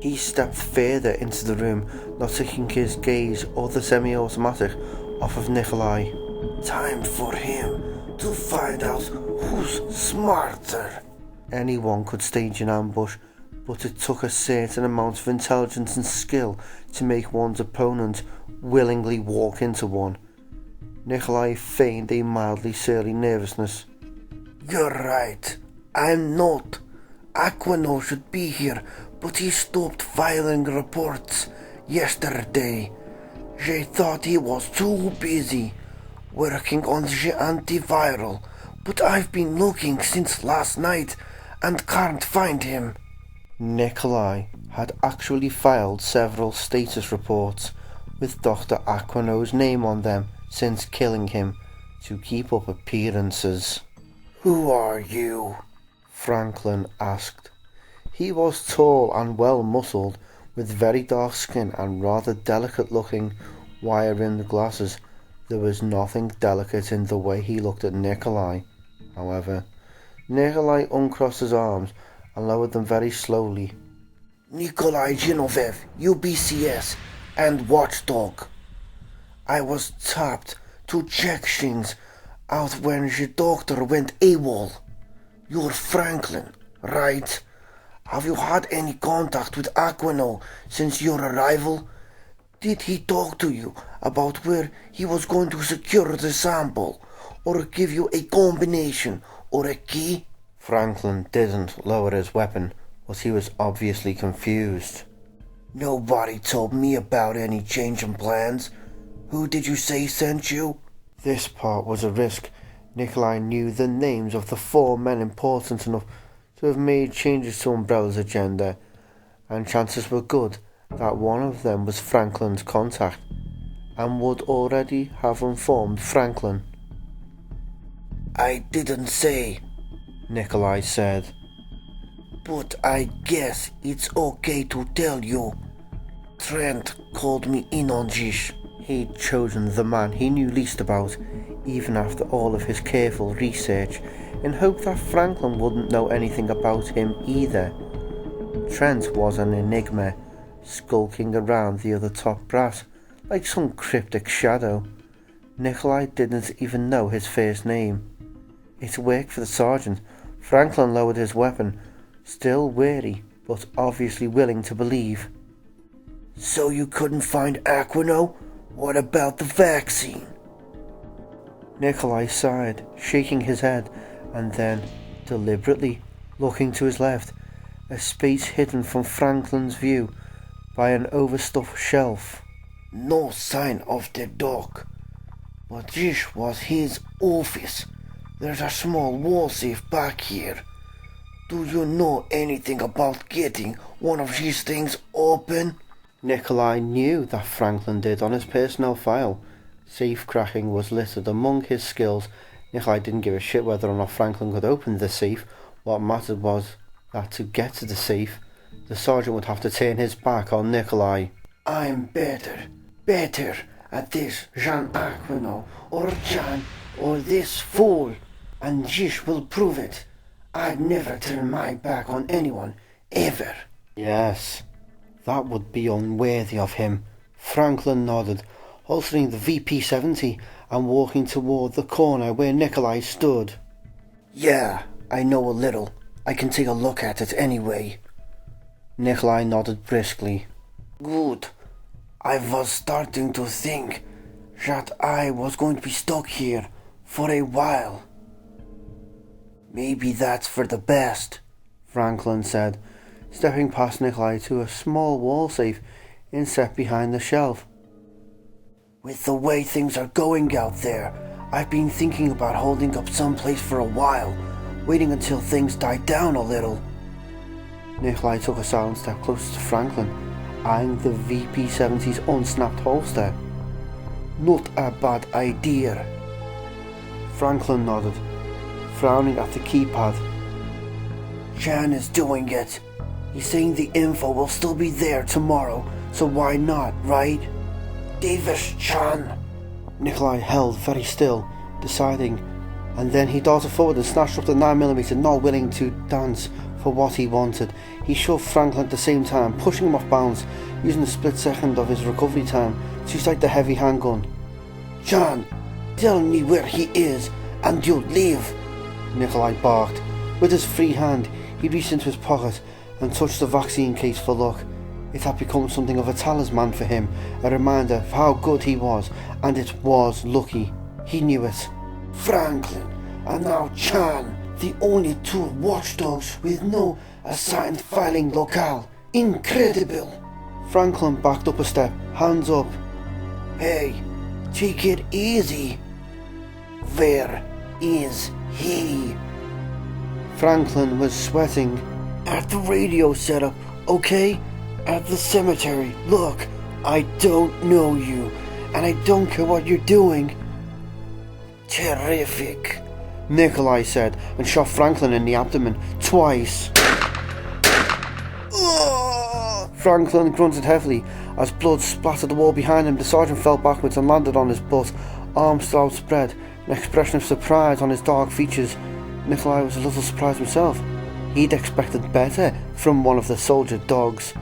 He stepped further into the room, not taking his gaze or the semi-automatic off of Nikolai. Time for him to find out who's smarter. Anyone could stage an ambush, but it took a certain amount of intelligence and skill to make one's opponent willingly walk into one. Nikolai feigned a mildly surly nervousness. You're right. I'm not. Aquino should be here, but he stopped filing reports yesterday. They thought he was too busy working on the antiviral, but I've been looking since last night and can't find him. Nikolai had actually filed several status reports with Dr. Aquino's name on them since killing him to keep up appearances. Who are you? Franklin asked. He was tall and well-muscled, with very dark skin and rather delicate-looking wire-rimmed glasses. There was nothing delicate in the way he looked at Nikolai, however. Nikolai uncrossed his arms and lowered them very slowly. Nikolai Genevieve, UBCS, and Watchdog. I was tapped to check things out when the doctor went AWOL. You're Franklin, right? Have you had any contact with Aquino since your arrival? Did he talk to you about where he was going to secure the sample, or give you a combination or a key? Franklin didn't lower his weapon, but he was obviously confused. Nobody told me about any change in plans. Who did you say sent you? This part was a risk. Nikolai knew the names of the 4 men important enough to have made changes to Umbrella's agenda, and chances were good that one of them was Franklin's contact, and would already have informed Franklin. I didn't say, Nikolai said. but I guess it's okay to tell you. Trent called me in on this. He'd chosen the man he knew least about, even after all of his careful research, in hope that Franklin wouldn't know anything about him either. Trent was an enigma, skulking around the other top brass, like some cryptic shadow. Nikolai didn't even know his first name. It worked for the sergeant. Franklin lowered his weapon, still wary, but obviously willing to believe. So you couldn't find Aquino? What about the vaccine? Nikolai sighed, shaking his head, and then, deliberately, looking to his left, a space hidden from Franklin's view by an overstuffed shelf. No sign of the dog. But this was his office. There's a small wall safe back here. Do you know anything about getting one of these things open? Nikolai knew that Franklin did on his personnel file. Safe cracking was listed among his skills. Nikolai didn't give a shit whether or not Franklin could open the safe. What mattered was that to get to the safe, the sergeant would have to turn his back on Nikolai. I'm better at this than Aquino, or John, or this fool, and this will prove it. I'd never turn my back on anyone, ever. Yes, that would be unworthy of him. Franklin nodded, holstering the VP-70 and walking toward the corner where Nikolai stood. Yeah, I know a little. I can take a look at it anyway. Nikolai nodded briskly. Good. I was starting to think that I was going to be stuck here for a while. Maybe that's for the best, Franklin said, stepping past Nikolai to a small wall safe inset behind the shelf. With the way things are going out there, I've been thinking about holding up someplace for a while, waiting until things die down a little. Nikolai took a silent step closer to Franklin, eyeing the VP-70's unsnapped holster. Not a bad idea. Franklin nodded, frowning at the keypad. Chan is doing it. He's saying the info will still be there tomorrow, so why not, right? Davis Chan. Nikolai held very still, deciding, and then he darted forward and snatched up the 9mm, not willing to dance for what he wanted. He shoved Franklin at the same time, pushing him off bounds, using the split second of his recovery time to sight the heavy handgun. Chan, tell me where he is, and you'll leave. Nikolai barked. With his free hand, he reached into his pocket and touched the vaccine case for luck. It had become something of a talisman for him, a reminder of how good he was, and it was lucky. He knew it. Franklin, and now Chan, the only two watchdogs with no assigned filing locale. Incredible! Franklin backed up a step, hands up. Hey, take it easy. Where is he? Franklin was sweating. At the radio setup, okay? At the cemetery. Look, I don't know you, and I don't care what you're doing. Terrific, Nikolai said, and shot Franklin in the abdomen twice. Franklin grunted heavily as blood splattered the wall behind him. The sergeant fell backwards and landed on his butt, arms still outspread, an expression of surprise on his dark features. Nikolai was a little surprised himself. He'd expected better from one of the soldier dogs.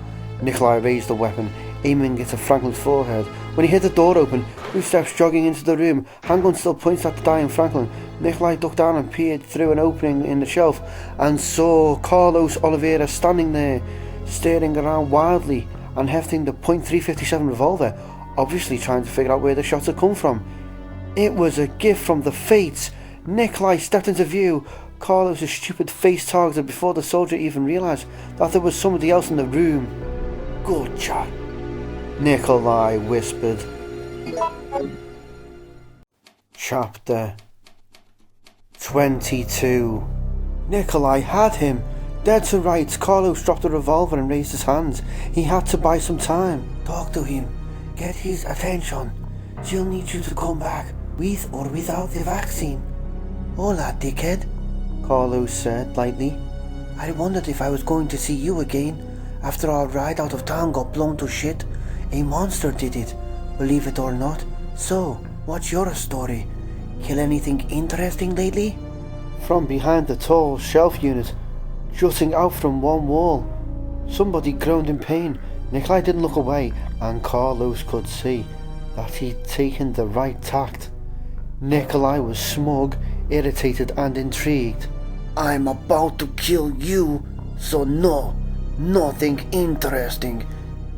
Nikolai raised the weapon, aiming it at Franklin's forehead. When he heard the door open, 2 steps jogging into the room, handgun still pointed at the dying Franklin. Nikolai ducked down and peered through an opening in the shelf and saw Carlos Oliveira standing there, staring around wildly and hefting the .357 revolver, obviously trying to figure out where the shots had come from. It was a gift from the fates. Nikolai stepped into view, Carlos' stupid face targeted before the soldier even realised that there was somebody else in the room. Good shot, Nikolai whispered. Chapter 22. Nikolai had him. Dead to rights, Carlos dropped the revolver and raised his hands. He had to buy some time. Talk to him. Get his attention. She'll need you to come back, with or without the vaccine. Hola, dickhead, Carlos said lightly. I wondered if I was going to see you again. After our ride out of town got blown to shit, a monster did it, believe it or not. So, what's your story? Kill anything interesting lately? From behind the tall shelf unit, jutting out from one wall, somebody groaned in pain. Nikolai didn't look away, and Carlos could see that he'd taken the right tact. Nikolai was smug, irritated and intrigued. I'm about to kill you, so no, nothing interesting.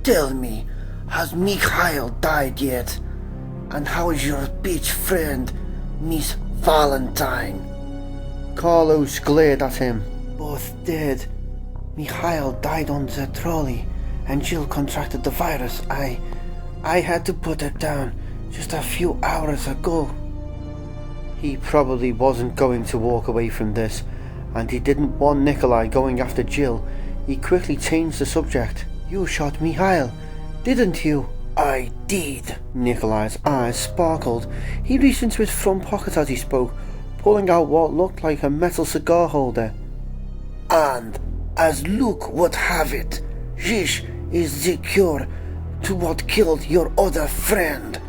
Tell me, has Mikhail died yet? And how is your bitch friend, Miss Valentine? Carlos glared at him. Both dead. Mikhail died on the trolley, and Jill contracted the virus. I had to put her down just a few hours ago. He probably wasn't going to walk away from this, and he didn't want Nikolai going after Jill. He quickly changed the subject. You shot Mikhail, didn't you? I did. Nikolai's eyes sparkled. He reached into his front pocket as he spoke, pulling out what looked like a metal cigar holder. And as luck would have it, this is the cure to what killed your other friend.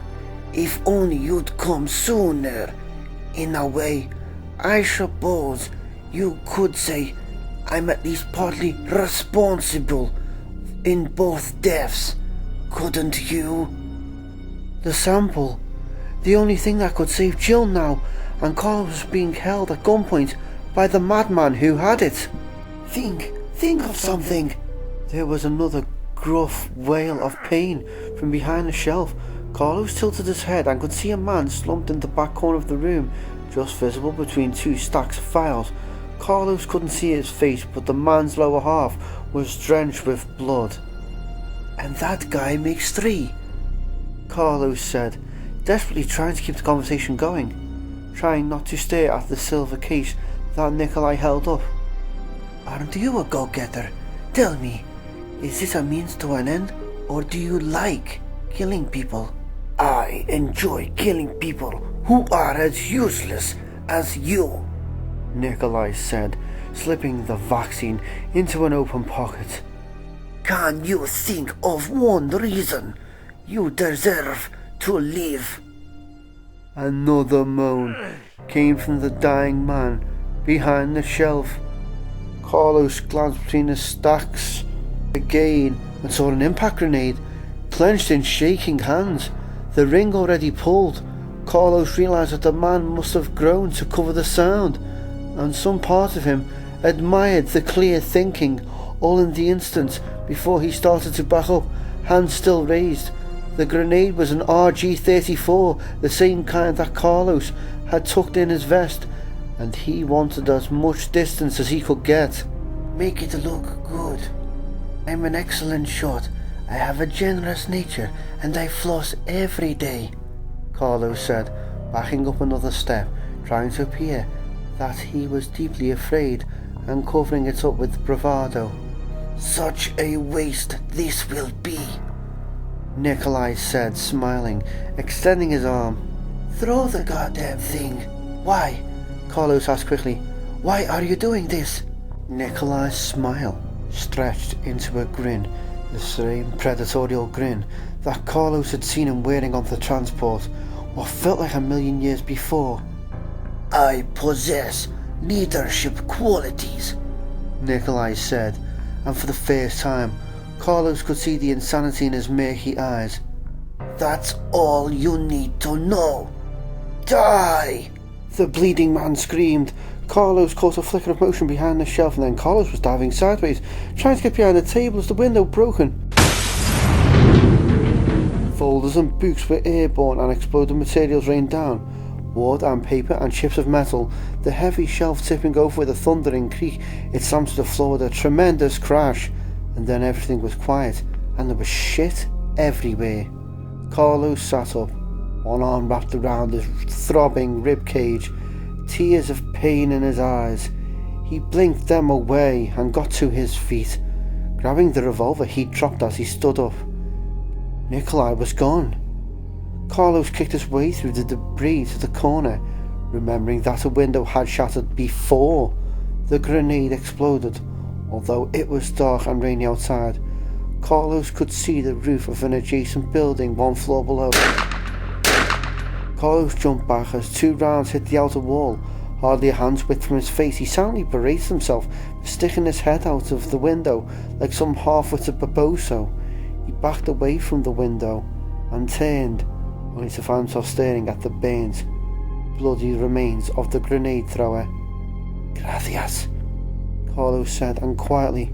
If only you'd come sooner. In a way, I suppose you could say I'm at least partly responsible in both deaths, couldn't you? The sample. The only thing that could save Jill now, and Carlos was being held at gunpoint by the madman who had it. Think of something. There was another gruff wail of pain from behind the shelf. Carlos tilted his head and could see a man slumped in the back corner of the room, just visible between two stacks of files. Carlos couldn't see his face, but the man's lower half was drenched with blood. And that guy makes 3, Carlos said, desperately trying to keep the conversation going, trying not to stare at the silver case that Nikolai held up. Aren't you a go-getter? Tell me, is this a means to an end, or do you like killing people? I enjoy killing people who are as useless as you, Nikolai said, slipping the vaccine into an open pocket. Can you think of one reason you deserve to live? Another moan came from the dying man behind the shelf. Carlos glanced between the stacks again and saw an impact grenade clenched in shaking hands. The ring already pulled. Carlos realised that the man must have groaned to cover the sound, and some part of him admired the clear thinking, all in the instant before he started to back up, hands still raised. The grenade was an RG-34, the same kind that Carlos had tucked in his vest, and he wanted as much distance as he could get. Make it look good. I'm an excellent shot. I have a generous nature, and I floss every day, Carlos said, backing up another step, trying to appear that he was deeply afraid and covering it up with bravado. Such a waste this will be, Nikolai said, smiling, extending his arm. Throw the goddamn thing. Why? Carlos asked quickly. Why are you doing this? Nikolai's smile stretched into a grin, the same predatorial grin that Carlos had seen him wearing on the transport, what felt like a million years before. I possess leadership qualities, Nikolai said, and for the first time, Carlos could see the insanity in his murky eyes. That's all you need to know. Die! The bleeding man screamed. Carlos caught a flicker of motion behind the shelf, and then Carlos was diving sideways, trying to get behind the table as the window broken. Folders and books were airborne and exploding materials rained down. Wood and paper and chips of metal, the heavy shelf tipping over with a thundering creak. It slammed to the floor with a tremendous crash, and then everything was quiet, and there was shit everywhere. Carlos sat up, one arm wrapped around his throbbing rib cage, tears of pain in his eyes. He blinked them away and got to his feet, grabbing the revolver he'd dropped as he stood up. Nikolai was gone. Carlos kicked his way through the debris to the corner, remembering that a window had shattered before the grenade exploded. Although it was dark and rainy outside, Carlos could see the roof of an adjacent building 1 floor below. Carlos jumped back as 2 rounds hit the outer wall. Hardly a hand's width from his face, he silently berated himself for sticking his head out of the window like some half-witted baboso. He backed away from the window and turned, only to find himself staring at the burnt, bloody remains of the grenade thrower. "Gracias," Carlos said, and quietly.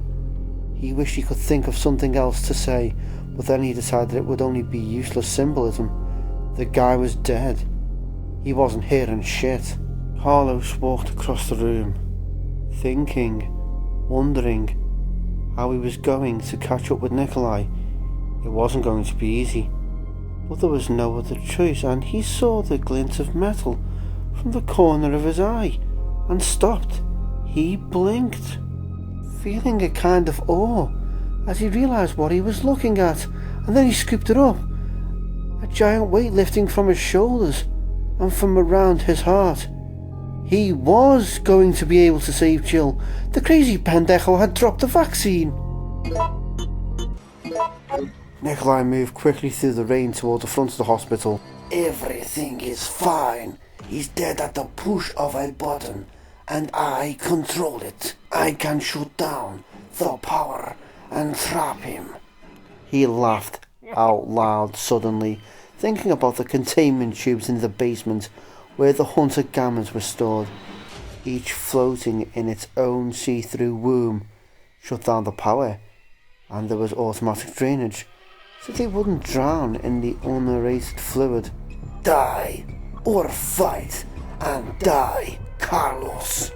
He wished he could think of something else to say, but then he decided it would only be useless symbolism. The guy was dead. He wasn't hearing shit. Carlos walked across the room, thinking, wondering how he was going to catch up with Nikolai. It wasn't going to be easy, but there was no other choice, and he saw the glint of metal from the corner of his eye and stopped. He blinked, feeling a kind of awe as he realised what he was looking at, and then he scooped it up. A giant weight lifting from his shoulders and from around his heart. He was going to be able to save Jill. The crazy pendejo had dropped the vaccine. Nikolai moved quickly through the rain toward the front of the hospital. Everything is fine. He's dead at the push of a button, and I control it. I can shoot down the power and trap him. He laughed out loud suddenly, thinking about the containment tubes in the basement where the hunter gammas were stored, each floating in its own see-through womb. Shut down the power, and there was automatic drainage, so they wouldn't drown in the unaerated fluid. Die, or fight, and die, Carlos.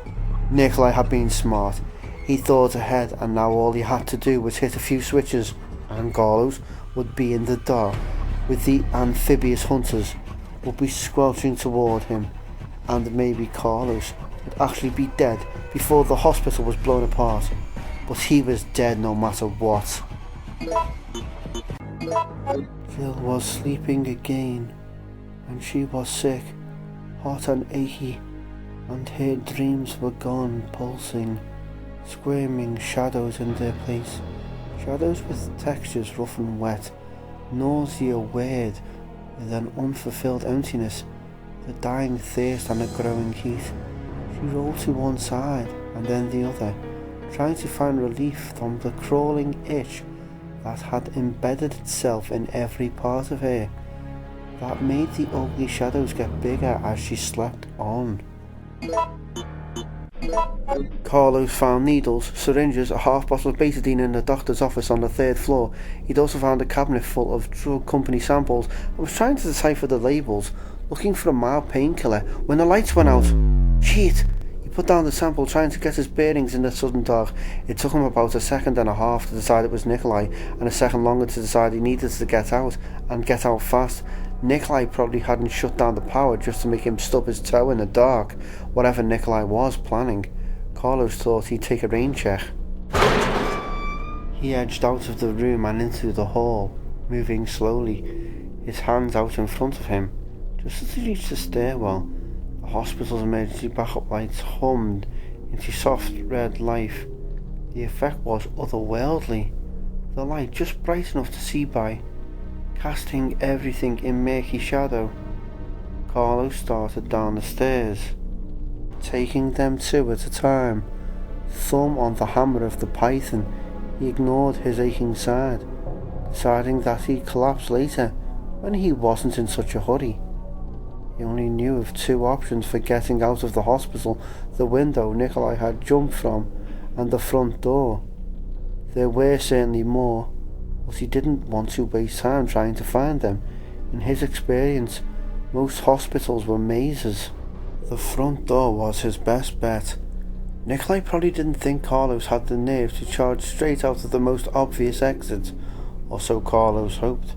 Nikolai had been smart. He thought ahead, and now all he had to do was hit a few switches, and Carlos would be in the dark, with the amphibious hunters would be squelching toward him, and maybe Carlos would actually be dead before the hospital was blown apart. But he was dead no matter what. Jill was sleeping again, and she was sick, hot and achy, and her dreams were gone, pulsing, squirming shadows in their place, shadows with textures rough and wet, nausea weird with an unfulfilled emptiness, the dying thirst and a growing heat. She rolled to one side and then the other, trying to find relief from the crawling itch that had embedded itself in every part of her, that made the ugly shadows get bigger as she slept on. Carlos found needles, syringes, a half bottle of betadine in the doctor's office on the 3rd floor. He'd also found a cabinet full of drug company samples and was trying to decipher the labels, looking for a mild painkiller when the lights went out. Shit! He put down the sample, trying to get his bearings in the sudden dark. It took him about a second and a half to decide it was Nikolai, and a second longer to decide he needed to get out, and get out fast. Nikolai probably hadn't shut down the power just to make him stub his toe in the dark. Whatever Nikolai was planning, Carlos thought he'd take a rain check. He edged out of the room and into the hall, moving slowly, his hands out in front of him. Just as he reached the stairwell, the hospital's emergency backup lights hummed into soft red light. The effect was otherworldly, the light just bright enough to see by, casting everything in murky shadow. Carlos started down the stairs, taking them 2 at a time, thumb on the hammer of the python. He ignored his aching side, deciding that he'd collapse later when he wasn't in such a hurry. He only knew of 2 options for getting out of the hospital: the window Nikolai had jumped from and the front door. There were certainly more, but he didn't want to waste time trying to find them. In his experience, most hospitals were mazes. The front door was his best bet. Nikolai probably didn't think Carlos had the nerve to charge straight out of the most obvious exit, or so Carlos hoped.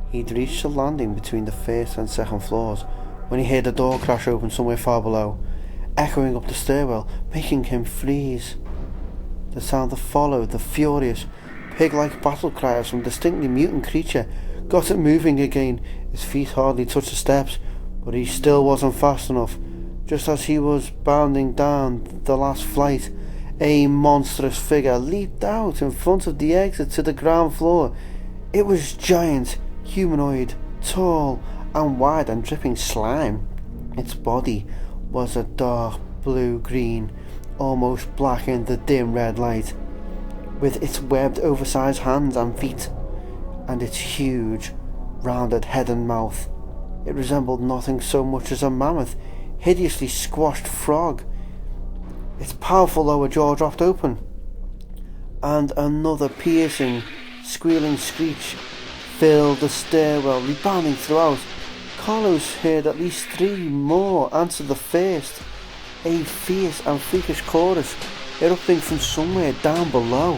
He'd reached the landing between the 1st and 2nd floors when he heard a door crash open somewhere far below. echoing up the stairwell, making him freeze. The sound that followed, the furious, pig-like battle cry of some distinctly mutant creature, got it moving again. His feet hardly touched the steps, but he still wasn't fast enough. Just as he was bounding down the last flight, a monstrous figure leaped out in front of the exit to the ground floor. It was giant, humanoid, tall and wide and dripping slime. Its body was a dark blue-green, almost black in the dim red light, with its webbed oversized hands and feet, and its huge, rounded head and mouth. It resembled nothing so much as a mammoth, hideously squashed frog. Its powerful lower jaw dropped open, and another piercing, squealing screech filled the stairwell, rebounding throughout. Carlos heard at least 3 more answer the first, a fierce and freakish chorus erupting from somewhere down below.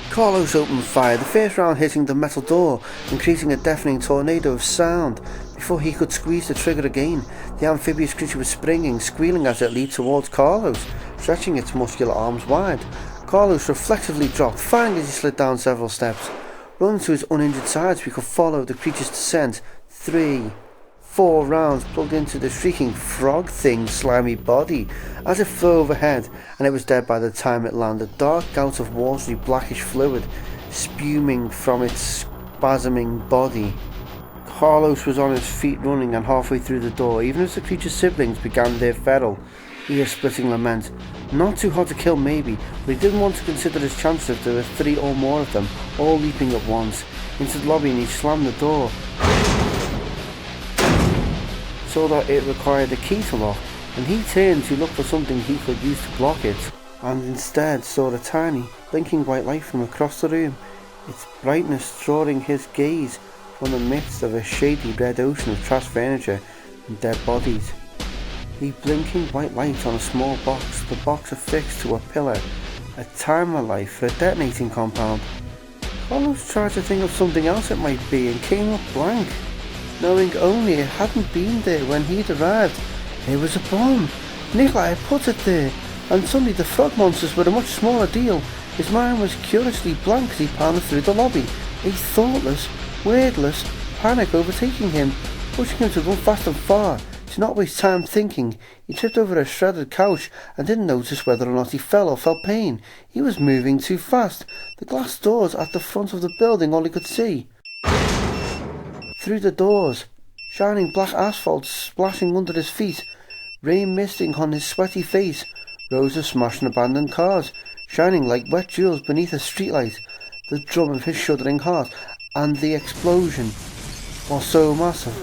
Carlos opened fire, the first round hitting the metal door and creating a deafening tornado of sound. Before he could squeeze the trigger again, the amphibious creature was springing, squealing as it leaped towards Carlos, stretching its muscular arms wide. Carlos reflexively dropped, firing as he slid down several steps. Running to his uninjured sides, we could follow the creature's descent. 3, 4 rounds plugged into the shrieking frog thing's slimy body as it flew overhead, and it was dead by the time it landed. Dark gouts of watery blackish fluid spuming from its spasming body. Carlos was on his feet, running, and halfway through the door, even as the creature's siblings began their feral, ear-splitting lament. Not too hard to kill maybe, but he didn't want to consider his chances if there were 3 or more of them, all leaping at once into the lobby, and he slammed the door, so that it required a key to lock, and he turned to look for something he could use to block it, and instead saw a tiny, blinking white light from across the room, its brightness drawing his gaze from the midst of a shady red ocean of trash furniture and dead bodies. The blinking white light on a small box, the box affixed to a pillar, a timer light for a detonating compound. Carlos tried to think of something else it might be and came up blank, knowing only it hadn't been there when he'd arrived. It was a bomb. Nikolai had put it there, and suddenly the frog monsters were a much smaller deal. His mind was curiously blank as he pounded through the lobby, a thoughtless, wordless panic overtaking him, pushing him to run fast and far, to not waste time thinking. He tripped over a shredded couch and didn't notice whether or not he fell or felt pain. He was moving too fast. The glass doors at the front of the building all he could see. Through the doors, shining black asphalt splashing under his feet, rain misting on his sweaty face, rows of smashed and abandoned cars, shining like wet jewels beneath a streetlight, the drum of his shuddering heart, and the explosion was so massive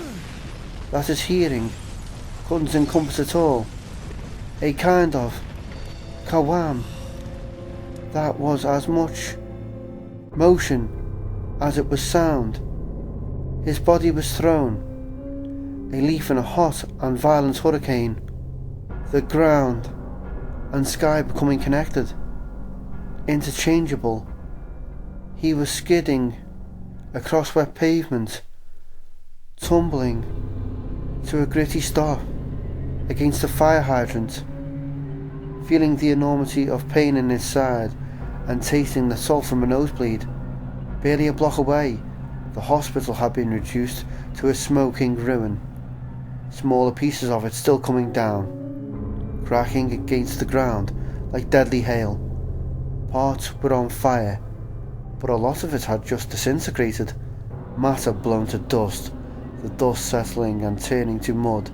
that his hearing couldn't encompass it all. A kind of kawam that was as much motion as it was sound. His body was thrown, a leaf in a hot and violent hurricane, the ground and sky becoming connected, interchangeable. He was skidding across wet pavement, tumbling to a gritty stop against a fire hydrant, feeling the enormity of pain in his side and tasting the salt from a nosebleed. Barely a block away, the hospital had been reduced to a smoking ruin, smaller pieces of it still coming down, cracking against the ground like deadly hail. Parts were on fire, but a lot of it had just disintegrated, matter blown to dust, the dust settling and turning to mud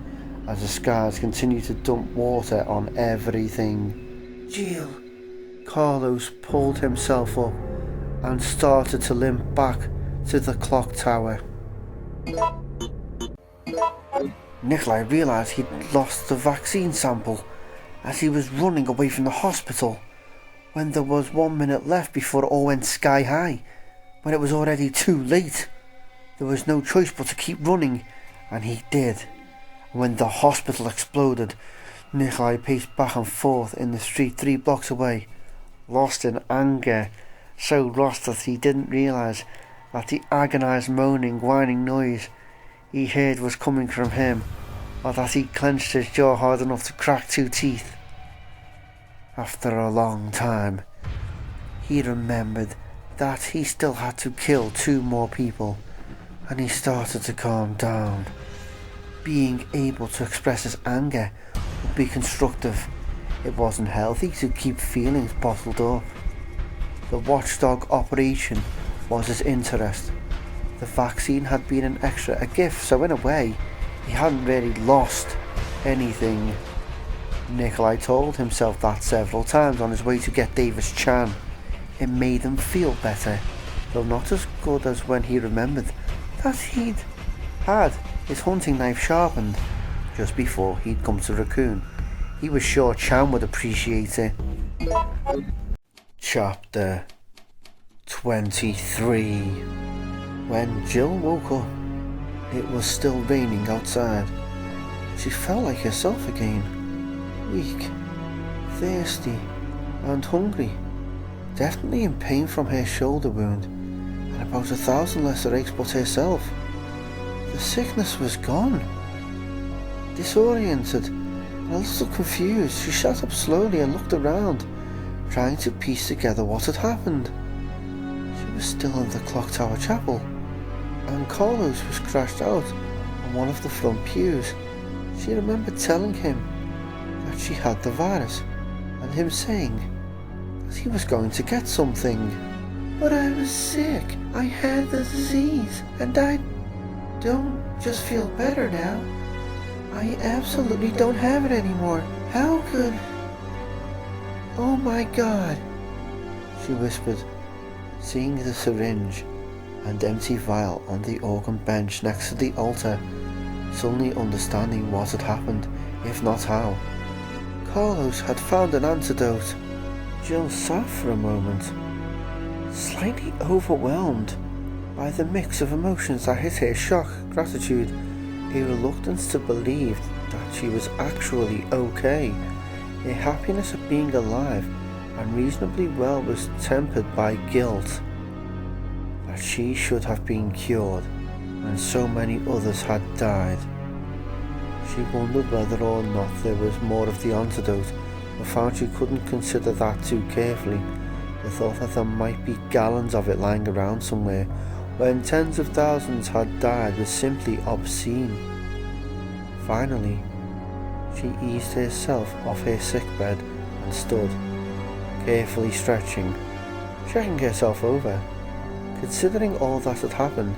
as the skies continued to dump water on everything. Jill! Carlos pulled himself up and started to limp back to the clock tower. Nikolai realised he'd lost the vaccine sample as he was running away from the hospital, when there was 1 minute left before it all went sky high, when it was already too late. There was no choice but to keep running, and he did. When the hospital exploded, Nikolai paced back and forth in the street 3 blocks away, lost in anger, so lost that he didn't realise that the agonised moaning, whining noise he heard was coming from him. or that he clenched his jaw hard enough to crack 2 teeth. After a long time, he remembered that he still had to kill 2 more people, and he started to calm down. Being able to express his anger would be constructive. It wasn't healthy to keep feelings bottled up. The Watchdog operation was his interest. The vaccine had been an extra, a gift, so in a way, he hadn't really lost anything. Nikolai told himself that several times on his way to get Davis Chan. It made him feel better, though not as good as when he remembered that he'd had his hunting knife sharpened just before he'd come to Raccoon. He was sure Chan would appreciate it. Chapter 23. When Jill woke up, it was still raining outside. She felt like herself again, weak, thirsty and hungry, definitely in pain from her shoulder wound, and about 1,000 lesser aches but herself. The sickness was gone. Disoriented and a little confused, she sat up slowly and looked around, trying to piece together what had happened. She was still in the Clock Tower Chapel, and Carlos was crashed out on one of the front pews. She remembered telling him that she had the virus, and him saying that he was going to get something. But I was sick. I had the disease, and I don't just feel better now. I absolutely don't have it anymore. How could... Oh my God, she whispered, seeing the syringe and empty vial on the organ bench next to the altar, suddenly understanding what had happened, if not how. Carlos had found an antidote. Jill sat for a moment, slightly overwhelmed by the mix of emotions that hit her: shock, gratitude, a reluctance to believe that she was actually okay. A happiness at being alive and reasonably well was tempered by guilt that she should have been cured when so many others had died. She wondered whether or not there was more of the antidote, but found she couldn't consider that too carefully. The thought that there might be gallons of it lying around somewhere when tens of thousands had died was simply obscene. Finally, she eased herself off her sickbed and stood, carefully stretching, checking herself over. Considering all that had happened,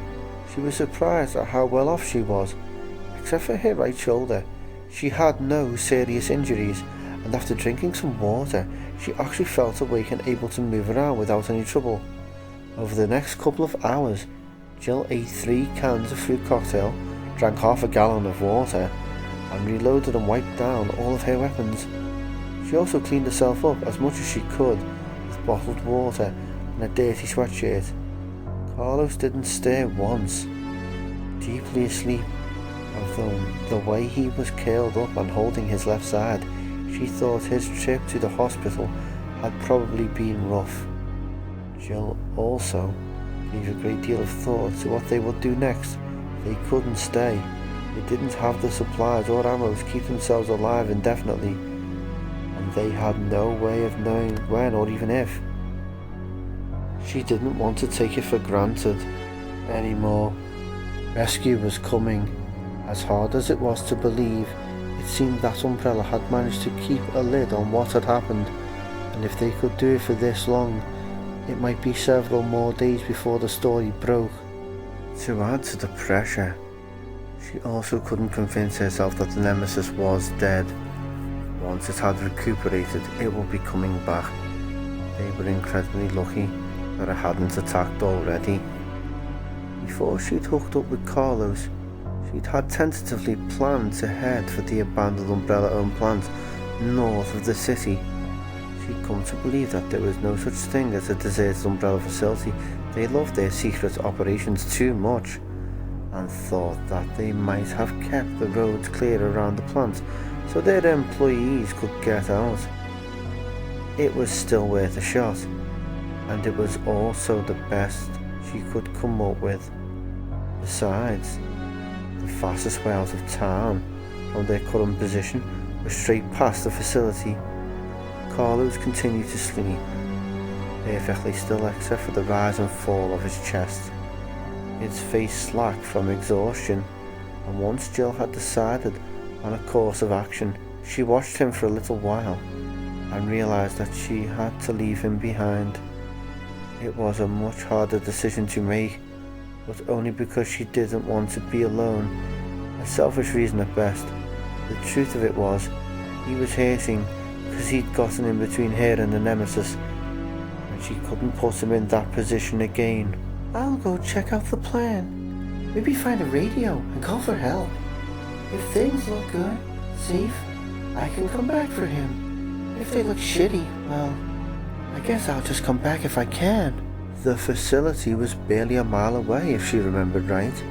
she was surprised at how well off she was. Except for her right shoulder, she had no serious injuries, and after drinking some water, she actually felt awake and able to move around without any trouble. Over the next couple of hours, Jill ate 3 cans of fruit cocktail, drank half a gallon of water, and reloaded and wiped down all of her weapons. She also cleaned herself up as much as she could with bottled water and a dirty sweatshirt. Carlos didn't stir once, deeply asleep, although the way he was curled up and holding his left side, she thought his trip to the hospital had probably been rough. Jill also gave a great deal of thought to what they would do next. They couldn't stay. They didn't have the supplies or ammo to keep themselves alive indefinitely, and they had no way of knowing when or even if. She didn't want to take it for granted anymore. Rescue was coming. As hard as it was to believe, it seemed that Umbrella had managed to keep a lid on what had happened, and if they could do it for this long, it might be several more days before the story broke. To add to the pressure, she also couldn't convince herself that the Nemesis was dead. Once it had recuperated, it would be coming back. They were incredibly lucky that it hadn't attacked already. Before she'd hooked up with Carlos, she'd had tentatively planned to head for the abandoned Umbrella-owned plant north of the city. She'd come to believe that there was no such thing as a deserted Umbrella facility. They loved their secret operations too much, and thought that they might have kept the roads clear around the plant so their employees could get out. It was still worth a shot, and it was also the best she could come up with. Besides, the fastest way out of town from their current position was straight past the facility. Carlos continued to sleep, perfectly still except for the rise and fall of his chest. His face slack from exhaustion, and once Jill had decided on a course of action, she watched him for a little while and realized that she had to leave him behind. It was a much harder decision to make, but only because she didn't want to be alone. A selfish reason at best. The truth of it was, he was hurting because he'd gotten in between her and the Nemesis, and she couldn't put him in that position again. I'll go check out the plan. Maybe find a radio and call for help. If things look good, safe, I can come back for him. If they look shitty, well, I guess I'll just come back if I can. The facility was barely a mile away, if she remembered right.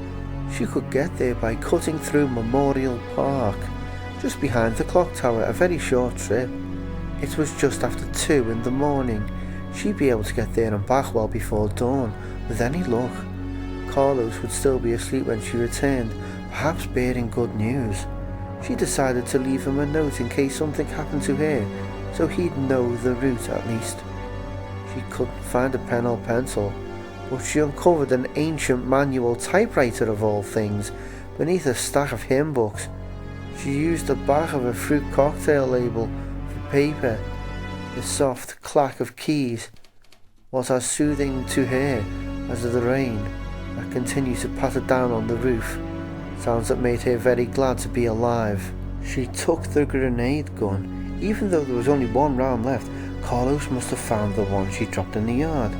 She could get there by cutting through Memorial Park, just behind the clock tower, a very short trip. It was just after 2 in the morning. She'd be able to get there and back well before dawn, with any luck. Carlos would still be asleep when she returned, perhaps bearing good news. She decided to leave him a note in case something happened to her, so he'd know the route at least. She couldn't find a pen or pencil, but she uncovered an ancient manual typewriter of all things beneath a stack of hymn books. She used the back of a fruit cocktail label for paper. The soft clack of keys was as soothing to her as the rain that continued to patter down on the roof, sounds that made her very glad to be alive. She took the grenade gun. Even though there was only 1 round left, Carlos must have found the one she dropped in the yard,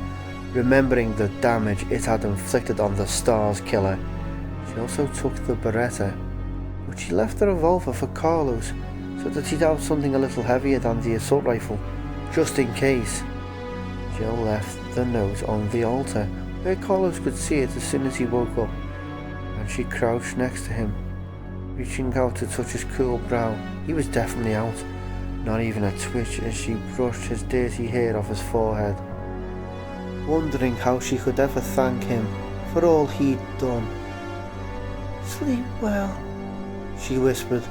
remembering the damage it had inflicted on the Stars killer. She also took the Beretta, but she left the revolver for Carlos so that he'd have something a little heavier than the assault rifle, just in case. Jill left the note on the altar, where Carlos could see it as soon as he woke up, and she crouched next to him, reaching out to touch his cool brow. He was definitely out, not even a twitch as she brushed his dirty hair off his forehead, wondering how she could ever thank him for all he'd done. Sleep well, she whispered,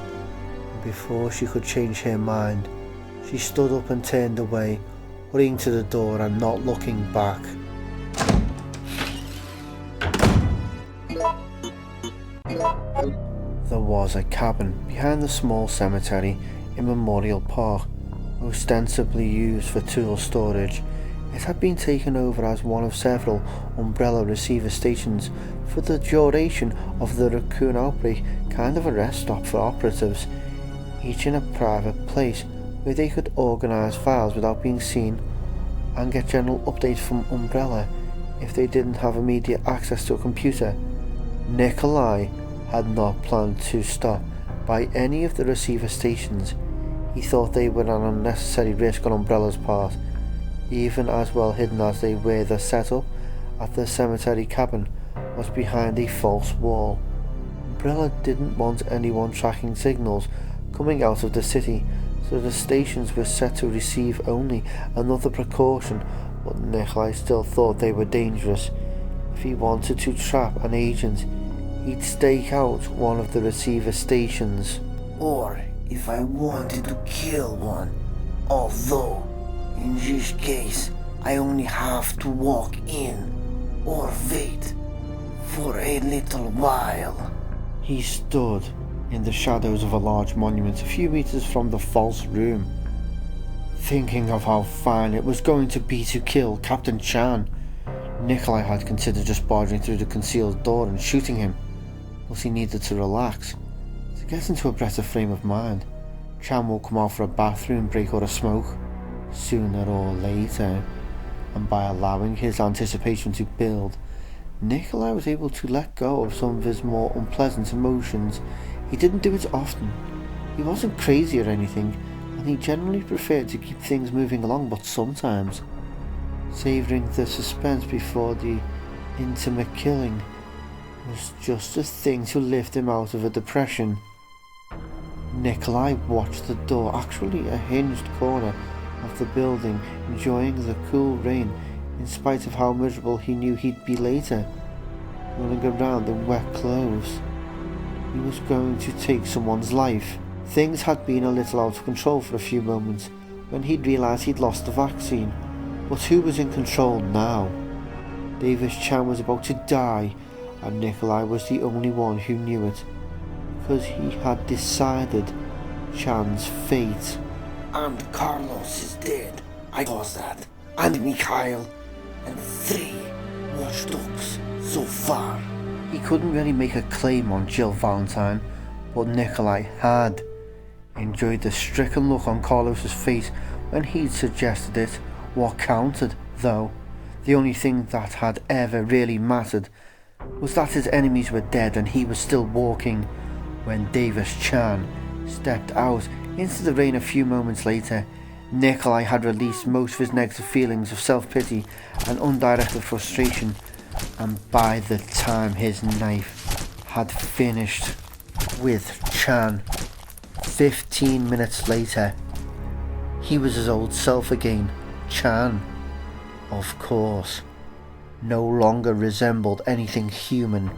and before she could change her mind, she stood up and turned away, hurrying to the door and not looking back. There was a cabin behind the small cemetery in Memorial Park, ostensibly used for tool storage. It had been taken over as one of several Umbrella receiver stations for the duration of the Raccoon outbreak, kind of a rest stop for operatives, each in a private place where they could organise files without being seen and get general updates from Umbrella if they didn't have immediate access to a computer. Nikolai had not planned to stop by any of the receiver stations. He thought they were an unnecessary risk on Umbrella's part. Even as well hidden as they were, the setup at the cemetery cabin was behind a false wall. Umbrella didn't want anyone tracking signals coming out of the city, so the stations were set to receive only, another precaution, but Nikolai still thought they were dangerous. If he wanted to trap an agent, he'd stake out one of the receiver stations. Or if I wanted to kill one, although in this case I only have to walk in or wait for a little while. He stood in the shadows of a large monument a few meters from the false room, thinking of how fine it was going to be to kill Captain Chan. Nikolai had considered just barging through the concealed door and shooting him, but he needed to relax, to get into a better frame of mind. Chan will come out for a bathroom break or a smoke, sooner or later, and by allowing his anticipation to build, Nikolai was able to let go of some of his more unpleasant emotions. He didn't do it often. He wasn't crazy or anything, and he generally preferred to keep things moving along, but sometimes savouring the suspense before the intimate killing was just a thing to lift him out of a depression. Nikolai watched the door, actually a hinged corner of the building, enjoying the cool rain in spite of how miserable he knew he'd be later, running around in wet clothes. He was going to take someone's life. Things had been a little out of control for a few moments when he'd realised he'd lost the vaccine. But who was in control now? Davis Chan was about to die, and Nikolai was the only one who knew it, because he had decided Chan's fate. And Carlos is dead. I caused that. And Mikhail. And 3 watchdogs so far. He couldn't really make a claim on Jill Valentine, but Nikolai had. Enjoyed the stricken look on Carlos's face when he'd suggested it. What counted, though, the only thing that had ever really mattered, was that his enemies were dead and he was still walking. When Davis Chan stepped out into the rain a few moments later, Nikolai had released most of his negative feelings of self-pity and undirected frustration, and by the time his knife had finished with Chan, 15 minutes later, he was his old self again. Chan, of course, no longer resembled anything human,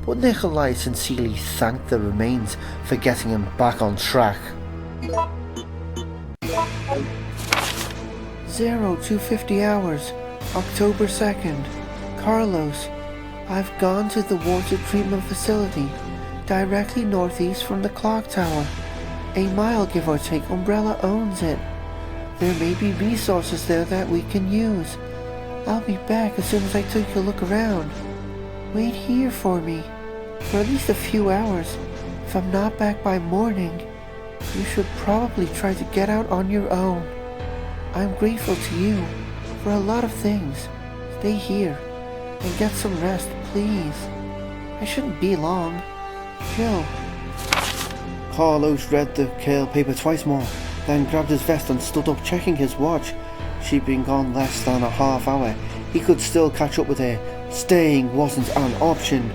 but Nikolai sincerely thanked the remains for getting him back on track. 0250 hours, October 2nd. Carlos, I've gone to the water treatment facility, directly northeast from the clock tower. A mile give or take. Umbrella owns it. There may be resources there that we can use. I'll be back as soon as I take a look around. Wait here for me, for at least a few hours. If I'm not back by morning, you should probably try to get out on your own. I'm grateful to you for a lot of things. Stay here and get some rest, please. I shouldn't be long. Jill. Carlos read the curl paper twice more, then grabbed his vest and stood up, checking his watch. She'd been gone less than a half hour. He could still catch up with her. Staying wasn't an option.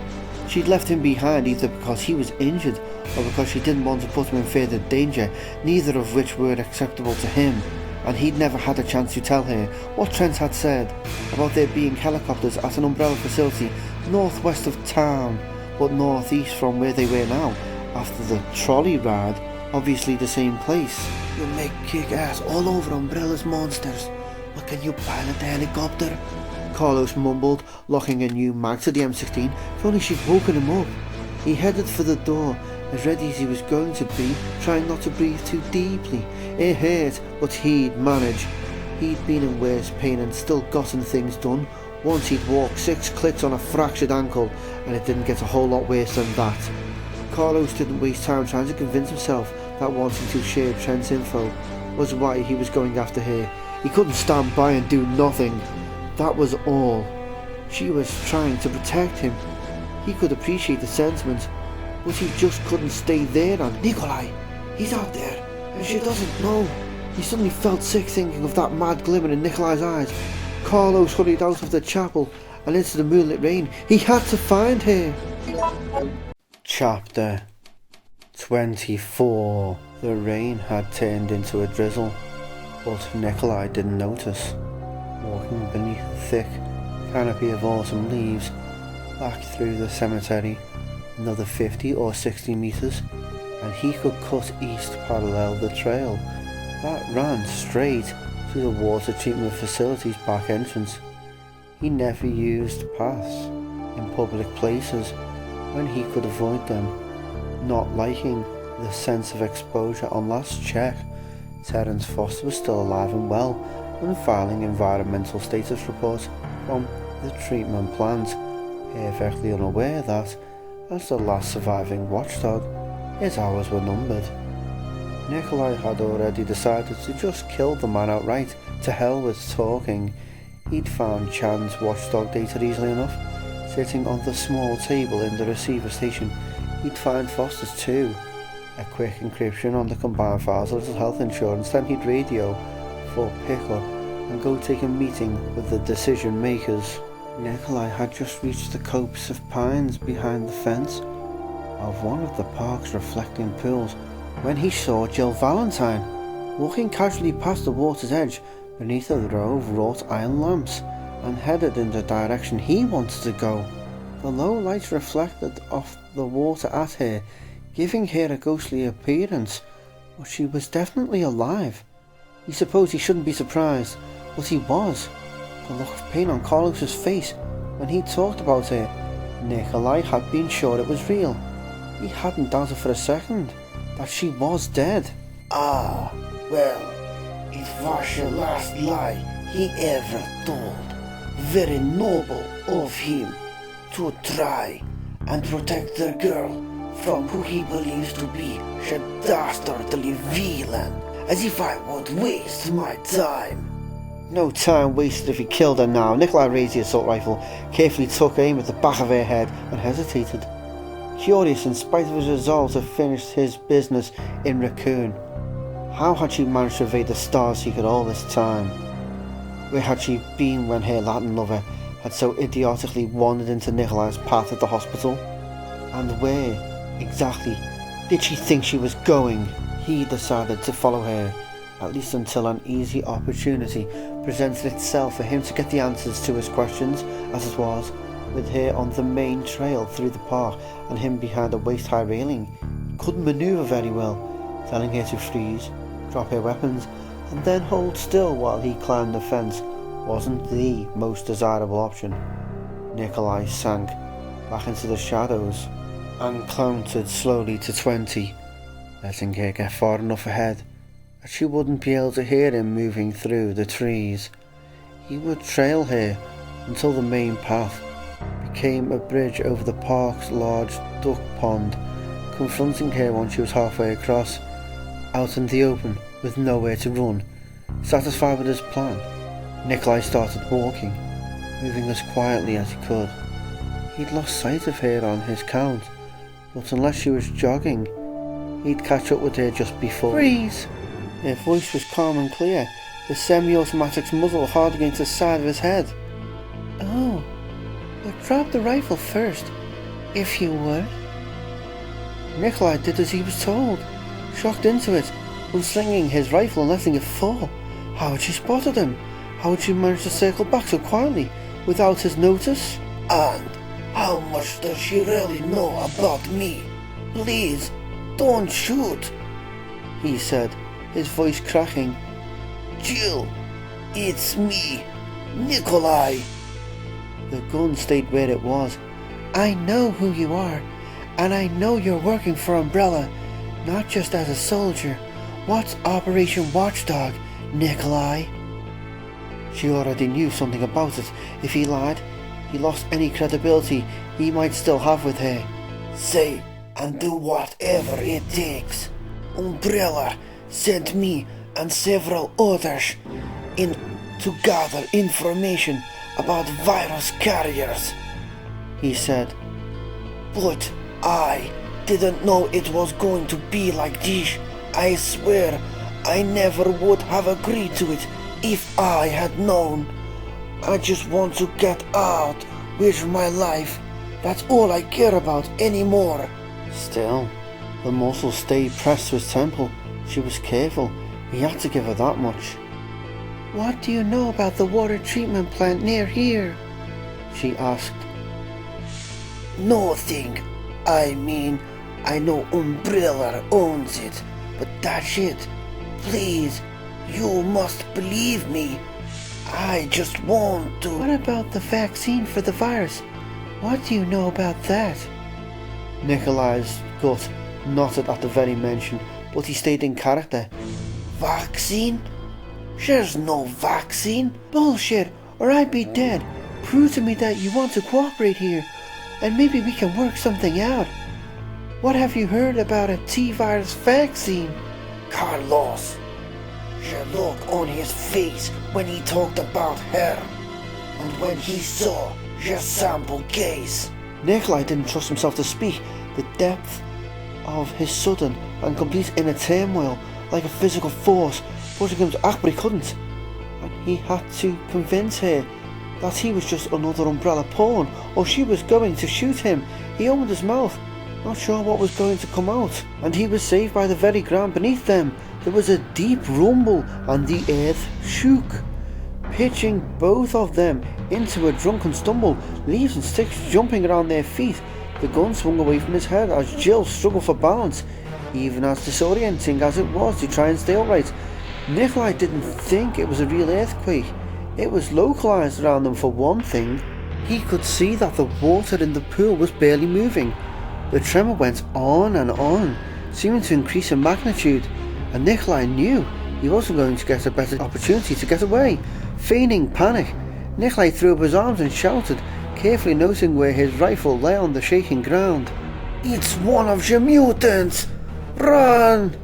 She'd left him behind either because he was injured or because she didn't want to put him in further danger, neither of which were acceptable to him. And he'd never had a chance to tell her what Trent had said about there being helicopters at an umbrella facility northwest of town, but northeast from where they were now, after the trolley ride, obviously the same place. You make kick ass all over Umbrella's monsters, but can you pilot the helicopter? Carlos mumbled, locking a new mag to the M16, if only she'd woken him up. He headed for the door, as ready as he was going to be, trying not to breathe too deeply. It hurt, but he'd manage. He'd been in worse pain and still gotten things done. Once he'd walked 6 clicks on a fractured ankle, and it didn't get a whole lot worse than that. Carlos didn't waste time trying to convince himself that wanting to share Trent's info was why he was going after her. He couldn't stand by and do nothing. That was all. She was trying to protect him. He could appreciate the sentiment, but he just couldn't stay there. And Nikolai, he's out there, and she doesn't know. He suddenly felt sick thinking of that mad glimmer in Nikolai's eyes. Carlos hurried out of the chapel and into the moonlit rain. He had to find her. Chapter 24. The rain had turned into a drizzle, but Nikolai didn't notice. Walking beneath a thick canopy of autumn leaves, back through the cemetery, another 50 or 60 meters, and he could cut east parallel the trail that ran straight to the water treatment facility's back entrance. He never used paths in public places when he could avoid them, not liking the sense of exposure. On last check, Terence Foster was still alive and well when filing environmental status reports from the treatment plant, perfectly unaware that, as the last surviving watchdog, his hours were numbered. Nikolai had already decided to just kill the man outright. To hell with talking. He'd found Chan's watchdog data easily enough, sitting on the small table in the receiver station. He'd find Foster's too. A quick encryption on the combined files of his health insurance, then he'd radio for pickup and go take a meeting with the decision makers. Nikolai had just reached the copse of pines behind the fence of one of the park's reflecting pools when he saw Jill Valentine walking casually past the water's edge beneath a row of wrought iron lamps and headed in the direction he wanted to go. The low light reflected off the water at her, giving her a ghostly appearance, but she was definitely alive. He supposed he shouldn't be surprised, but he was. The look of pain on Carlos's face when he talked about her. Nikolai had been sure it was real. He hadn't doubted for a second that she was dead. Ah, well, it was the last lie he ever told. Very noble of him to try and protect the girl from who he believes to be a dastardly villain, as if I would waste my time. No time wasted if he killed her now. Nikolai raised the assault rifle, carefully took aim at the back of her head and hesitated. Curious in spite of his resolve to finish his business in Raccoon. How had she managed to evade the Star Secret all this time? Where had she been when her Latin lover had so idiotically wandered into Nikolai's path at the hospital? And where, exactly, did she think she was going? He decided to follow her, at least until an easy opportunity presented itself for him to get the answers to his questions. As it was, with her on the main trail through the park and him behind a waist-high railing, he couldn't maneuver very well, telling her to freeze, drop her weapons, and then hold still while he climbed the fence wasn't the most desirable option. Nikolai sank back into the shadows and counted slowly to 20, letting her get far enough ahead that she wouldn't be able to hear him moving through the trees. He would trail her until the main path became a bridge over the park's large duck pond, confronting her once she was halfway across, out in the open with nowhere to run. Satisfied with his plan, Nikolai started walking, moving as quietly as he could. He'd lost sight of her on his count, but unless she was jogging, he'd catch up with her just before. Freeze! Her voice was calm and clear, the semi-automatic's muzzle hard against the side of his head. Oh, but drop the rifle first, if you would. Nikolai did as he was told, shocked into it, unslinging his rifle and letting it fall. How had she spotted him? How had she managed to circle back so quietly, without his notice? And how much does she really know about me? Please, don't shoot, he said, his voice cracking. Jill, it's me, Nikolai. The gun stayed where it was. I know who you are, and I know you're working for Umbrella, not just as a soldier. What's Operation Watchdog, Nikolai? She already knew something about it. If he lied, he lost any credibility he might still have with her. Say and do whatever it takes. Umbrella sent me and several others in to gather information about virus carriers, he said. But I didn't know it was going to be like this. I swear I never would have agreed to it if I had known. I just want to get out with my life. That's all I care about anymore. Still, the muscle stayed pressed to his temple. She was careful. He had to give her that much. What do you know about the water treatment plant near here? She asked. Nothing. I mean, I know Umbrella owns it, but that's it. Please, you must believe me. I just want to... What about the vaccine for the virus? What do you know about that? Nikolai's gut knotted at the very mention, but he stayed in character. Vaccine? There's no vaccine. Bullshit, or I'd be dead. Prove to me that you want to cooperate here, and maybe we can work something out. What have you heard about a T-virus vaccine? Carlos. The look on his face when he talked about her, and when he saw the sample case. Nikolai didn't trust himself to speak. The depth of his sudden and complete inner turmoil, like a physical force, pushing him to act, but he couldn't. And he had to convince her that he was just another Umbrella pawn, or she was going to shoot him. He opened his mouth, not sure what was going to come out, and he was saved by the very ground beneath them. There was a deep rumble, and the earth shook. pitching both of them into a drunken stumble, leaves and sticks jumping around their feet. The gun swung away from his head as Jill struggled for balance, even as disorienting as it was to try and stay upright. Nikolai didn't think it was a real earthquake. It was localized around them for one thing. He could see that the water in the pool was barely moving. The tremor went on, seeming to increase in magnitude, and Nikolai knew he wasn't going to get a better opportunity to get away. Feigning panic, Nikolai threw up his arms and shouted, carefully noting where his rifle lay on the shaking ground. "It's one of your mutants! Run!"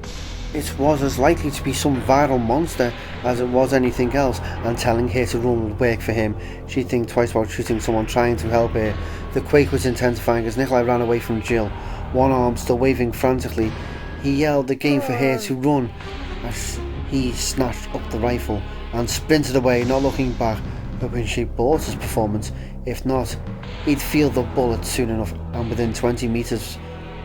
It was as likely to be some viral monster as it was anything else, and telling her to run would work for him. She'd think twice about shooting someone trying to help her. The quake was intensifying as Nikolai ran away from Jill, one arm still waving frantically. He yelled again for her to run as he snatched up the rifle and sprinted away, not looking back, hoping she bought his performance. If not, he'd feel the bullet soon enough, and within 20 meters,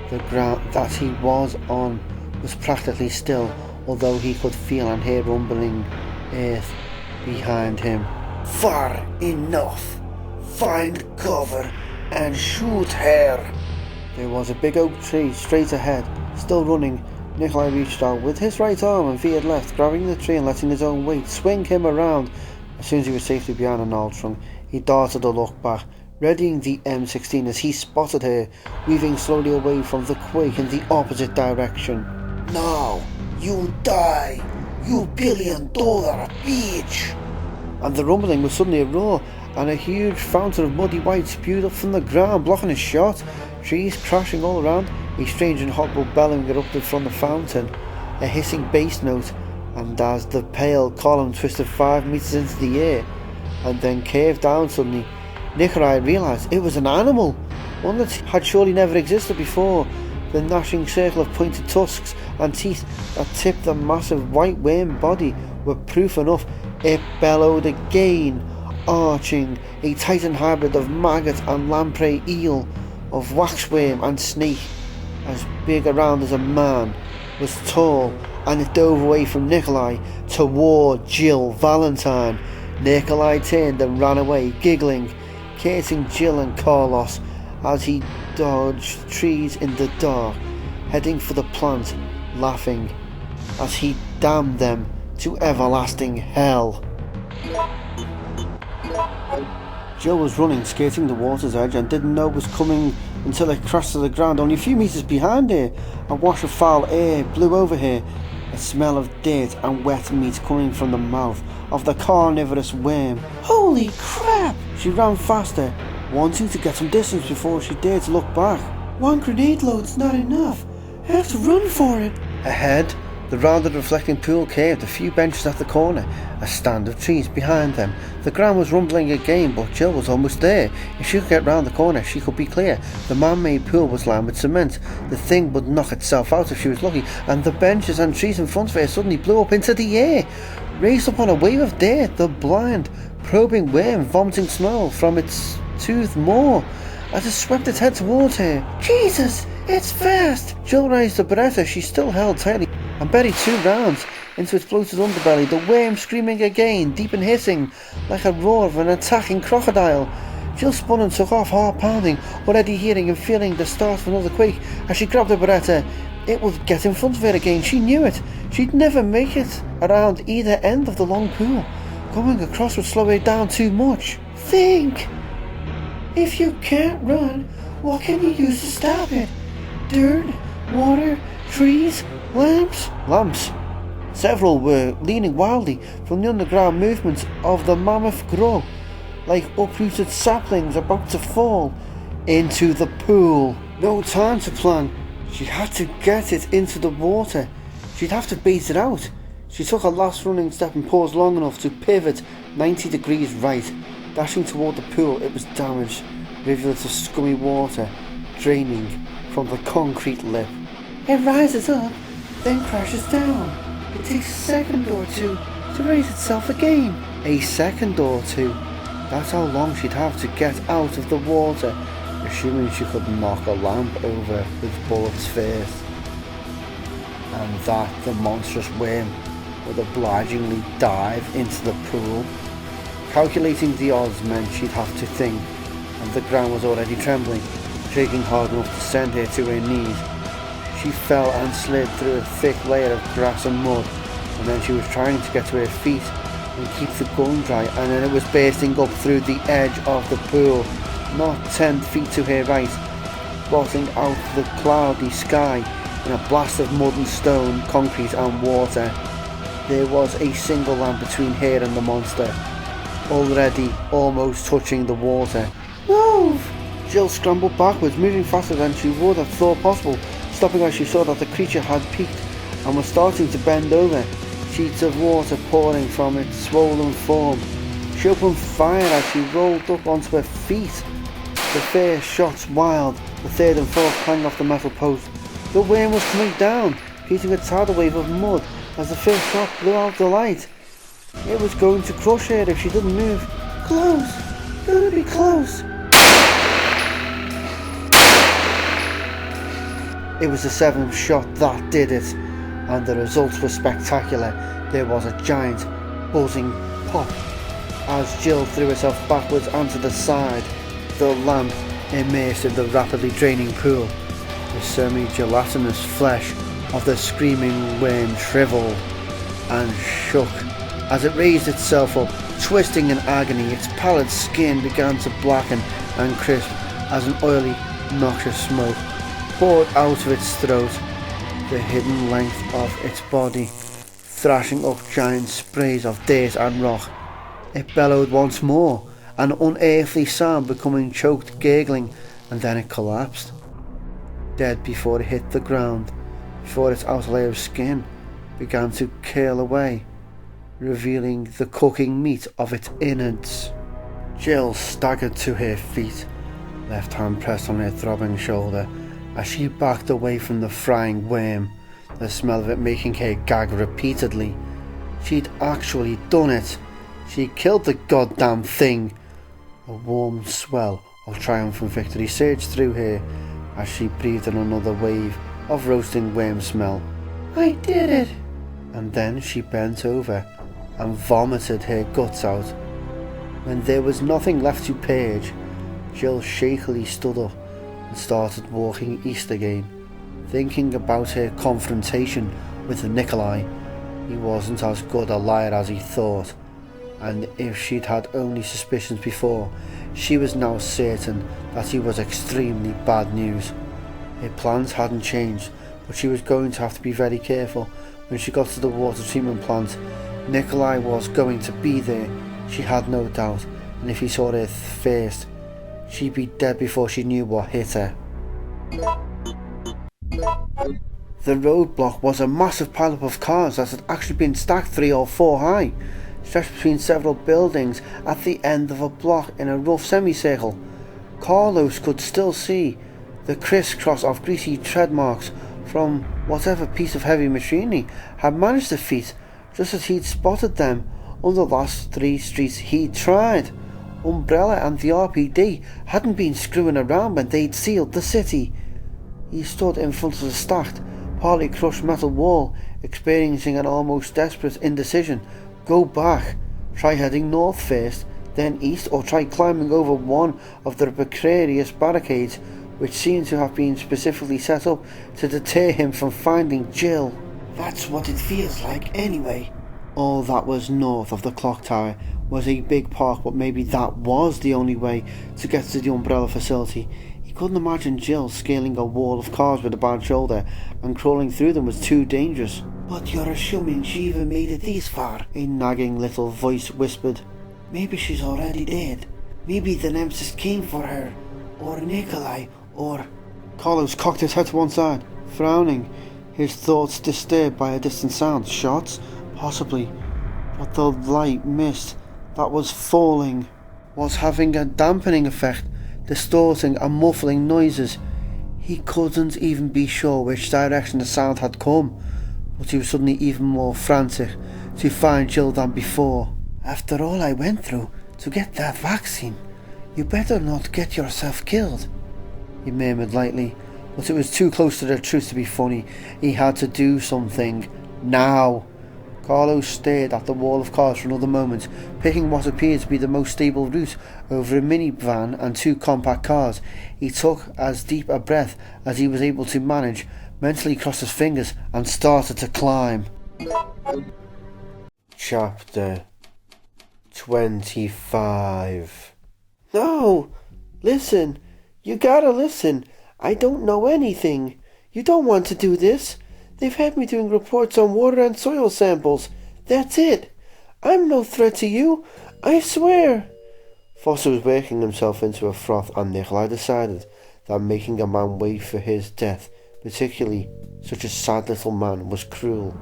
the ground that he was on was practically still, although he could feel and hear rumbling earth behind him. "Far enough! Find cover and shoot her!" There was a big oak tree straight ahead, still running. Nikolai reached out with his right arm and veered left, grabbing the tree and letting his own weight swing him around. As soon as he was safely behind a gnarled trunk, he darted a look back, readying the M16 as he spotted her, weaving slowly away from the quake in the opposite direction. "Now, you die, you $1 billion bitch!" And the rumbling was suddenly a roar, and a huge fountain of muddy white spewed up from the ground, blocking his shot. Trees crashing all around, a strange and horrible bellowing erupted from the fountain, a hissing bass note, and as the pale column twisted 5 meters into the air, and then curved down suddenly, Nikolai realized it was an animal, one that had surely never existed before. The gnashing circle of pointed tusks and teeth that tipped the massive white worm body were proof enough. It bellowed again, arching, a titan hybrid of maggot and lamprey eel, of waxworm and snake, as big around as a man, was tall, and it dove away from Nikolai toward Jill Valentine. Nikolai turned and ran away, giggling, cursing Jill and Carlos as he dodged trees in the dark, heading for the plant, laughing as he damned them to everlasting hell. Jill was running, skating the water's edge, and didn't know it was coming until it crashed to the ground only a few meters behind her. A wash of foul air blew over her, a smell of dirt and wet meat coming from the mouth of the carnivorous worm. Holy crap! She ran faster, wanting to get some distance before she dared to look back. One grenade load's not enough. I have to run for it. Ahead, the rounded reflecting pool curved, a few benches at the corner, a stand of trees behind them. The ground was rumbling again, but Jill was almost there. If she could get round the corner, she could be clear. The man-made pool was lined with cement. The thing would knock itself out if she was lucky, and the benches and trees in front of her suddenly blew up into the air. Raised up on a wave of dirt, the blind, probing worm vomiting smell from its tooth more as it swept its head towards her. Jesus, it's fast! Jill raised the Beretta she still held tightly and buried 2 rounds into its bloated underbelly, the worm screaming again, deep and hissing, like a roar of an attacking crocodile. Jill spun and took off, heart pounding, already hearing and feeling the start of another quake. As she grabbed the Beretta, it would get in front of her again. She knew it. She'd never make it around either end of the long pool. Going across would slow her down too much. Think! If you can't run, what can you use to stop it? Dirt? Water? Trees? Lamps? Lamps. Several were leaning wildly from the underground movements of the mammoth grow, like uprooted saplings about to fall into the pool. No time to plan. She had to get it into the water. She'd have to bait it out. She took a last running step and paused long enough to pivot 90 degrees right. Dashing toward the pool, it was damaged, rivulets of scummy water draining from the concrete lip. It rises up, then crashes down. It takes a second or two to raise itself again. A second or two. That's how long she'd have to get out of the water, assuming she could knock a lamp over with bullets first. And that the monstrous worm would obligingly dive into the pool Calculating the odds meant she'd have to think, and the ground was already trembling, shaking hard enough to send her to her knees. She fell and slid through a thick layer of grass and mud, and then she was trying to get to her feet and keep the gun dry, and then it was bursting up through the edge of the pool, not 10 feet to her right, blotting out the cloudy sky in a blast of mud and stone, concrete and water. There was a single lamp between her and the monster, already almost touching the water. Move! Jill scrambled backwards, moving faster than she would have thought possible, stopping as she saw that the creature had peaked and was starting to bend over, sheets of water pouring from its swollen form. She opened fire as she rolled up onto her feet. The first shots wild, the third and fourth clanged off the metal post. The worm was coming down, hitting a tidal wave of mud as the first shot blew out the light. It was going to crush her if she didn't move. Close! Gonna be close! It was the 7th shot that did it, and the results were spectacular. There was a giant, buzzing pop as Jill threw herself backwards onto the side. The lamp immersed in the rapidly draining pool. The semi-gelatinous flesh of the screaming worm shriveled and shook as it raised itself up, twisting in agony. Its pallid skin began to blacken and crisp as an oily, noxious smoke poured out of its throat, the hidden length of its body, thrashing up giant sprays of dirt and rock. It bellowed once more, an unearthly sound becoming choked gurgling, and then it collapsed, dead before it hit the ground, before its outer layer of skin began to curl away, revealing the cooking meat of its innards. Jill staggered to her feet, left hand pressed on her throbbing shoulder, as she backed away from the frying worm, the smell of it making her gag repeatedly. She'd actually done it. She killed the goddamn thing. A warm swell of triumph and victory surged through her as she breathed in another wave of roasting worm smell. I did it! And then she bent over and vomited her guts out. When there was nothing left to purge, Jill shakily stood up and started walking east again, thinking about her confrontation with Nikolai. He wasn't as good a liar as he thought, and if she'd had only suspicions before, she was now certain that he was extremely bad news. Her plans hadn't changed, but she was going to have to be very careful when she got to the water treatment plant. Nikolai was going to be there, she had no doubt, and if he saw her first, she'd be dead before she knew what hit her. The roadblock was a massive pileup of cars that had actually been stacked 3 or 4 high, stretched between several buildings at the end of a block in a rough semicircle. Carlos could still see the crisscross of greasy tread marks from whatever piece of heavy machinery had managed the feat, just as he'd spotted them on the last 3 streets he'd tried. Umbrella and the RPD hadn't been screwing around when they'd sealed the city. He stood in front of the stacked, partly crushed metal wall, experiencing an almost desperate indecision. Go back, try heading north first, then east, or try climbing over one of the precarious barricades which seemed to have been specifically set up to deter him from finding Jill. That's what it feels like anyway. All that was north of the clock tower was a big park, but maybe that was the only way to get to the Umbrella facility. He couldn't imagine Jill scaling a wall of cars with a bad shoulder, and crawling through them was too dangerous. But you're assuming she even made it this far, a nagging little voice whispered. Maybe she's already dead. Maybe the Nemesis came for her, or Nikolai, or... Carlos cocked his head to one side, frowning, his thoughts disturbed by a distant sound. Shots? Possibly. But the light mist that was falling was having a dampening effect, distorting and muffling noises. He couldn't even be sure which direction the sound had come, but he was suddenly even more frantic to find Jill than before. After all I went through to get that vaccine, you better not get yourself killed, he murmured lightly, but it was too close to the truth to be funny. He had to do something. Now. Carlo stared at the wall of cars for another moment, picking what appeared to be the most stable route over a minivan and 2 compact cars. He took as deep a breath as he was able to manage, mentally crossed his fingers, and started to climb. Chapter 25. No! Listen! You gotta listen! I don't know anything! You don't want to do this! They've had me doing reports on water and soil samples. That's it. I'm no threat to you. I swear. Foster was working himself into a froth, and Nikolai decided that making a man wait for his death, particularly such a sad little man, was cruel.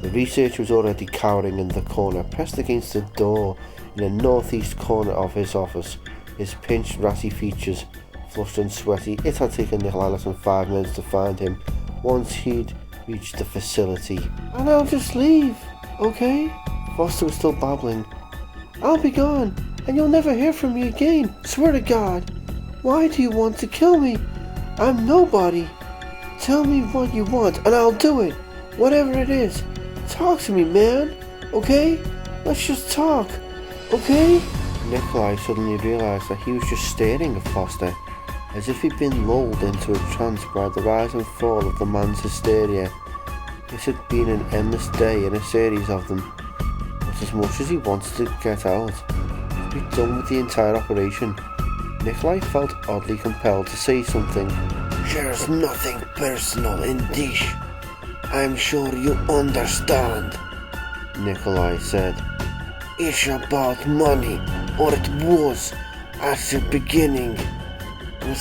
The researcher was already cowering in the corner, pressed against the door in the northeast corner of his office, his pinched, ratty features flushed and sweaty. It had taken Nikolai less than 5 minutes to find him once he'd reached the facility. And I'll just leave, okay? Foster was still babbling. I'll be gone, and you'll never hear from me again, swear to God. Why do you want to kill me? I'm nobody. Tell me what you want, and I'll do it, whatever it is. Talk to me, man, okay? Let's just talk, okay? Nikolai suddenly realised that he was just staring at Foster, as if he'd been lulled into a trance by the rise and fall of the man's hysteria. This had been an endless day in a series of them, but as much as he wanted to get out, to be done with the entire operation, Nikolai felt oddly compelled to say something. There's nothing personal in this. I'm sure you understand, Nikolai said. It's about money, or it was at the beginning.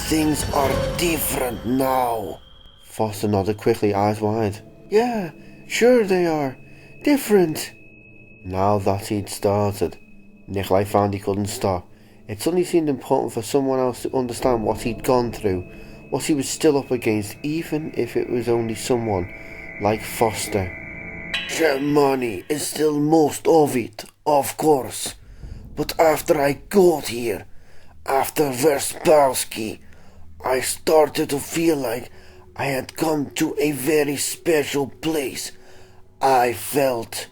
Things are different now. Foster nodded quickly, eyes wide. Yeah, sure they are. Different. Now that he'd started, Nikolai found he couldn't stop. It suddenly seemed important for someone else to understand what he'd gone through, what he was still up against, even if it was only someone like Foster. The money is still most of it, of course. But after I got here, after Verspowski, I started to feel like I had come to a very special place. I felt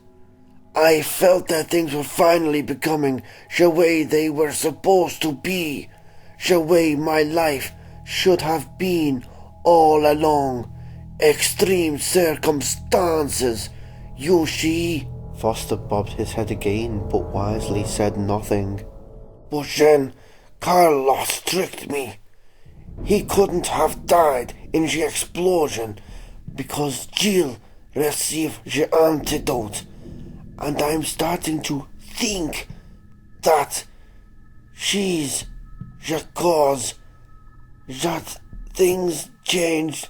that things were finally becoming the way they were supposed to be, the way my life should have been all along. Extreme circumstances, you see. Foster bobbed his head again, but wisely said nothing. But then Carlos tricked me. He couldn't have died in the explosion because Jill received the antidote, and I'm starting to think that she's the cause, that things changed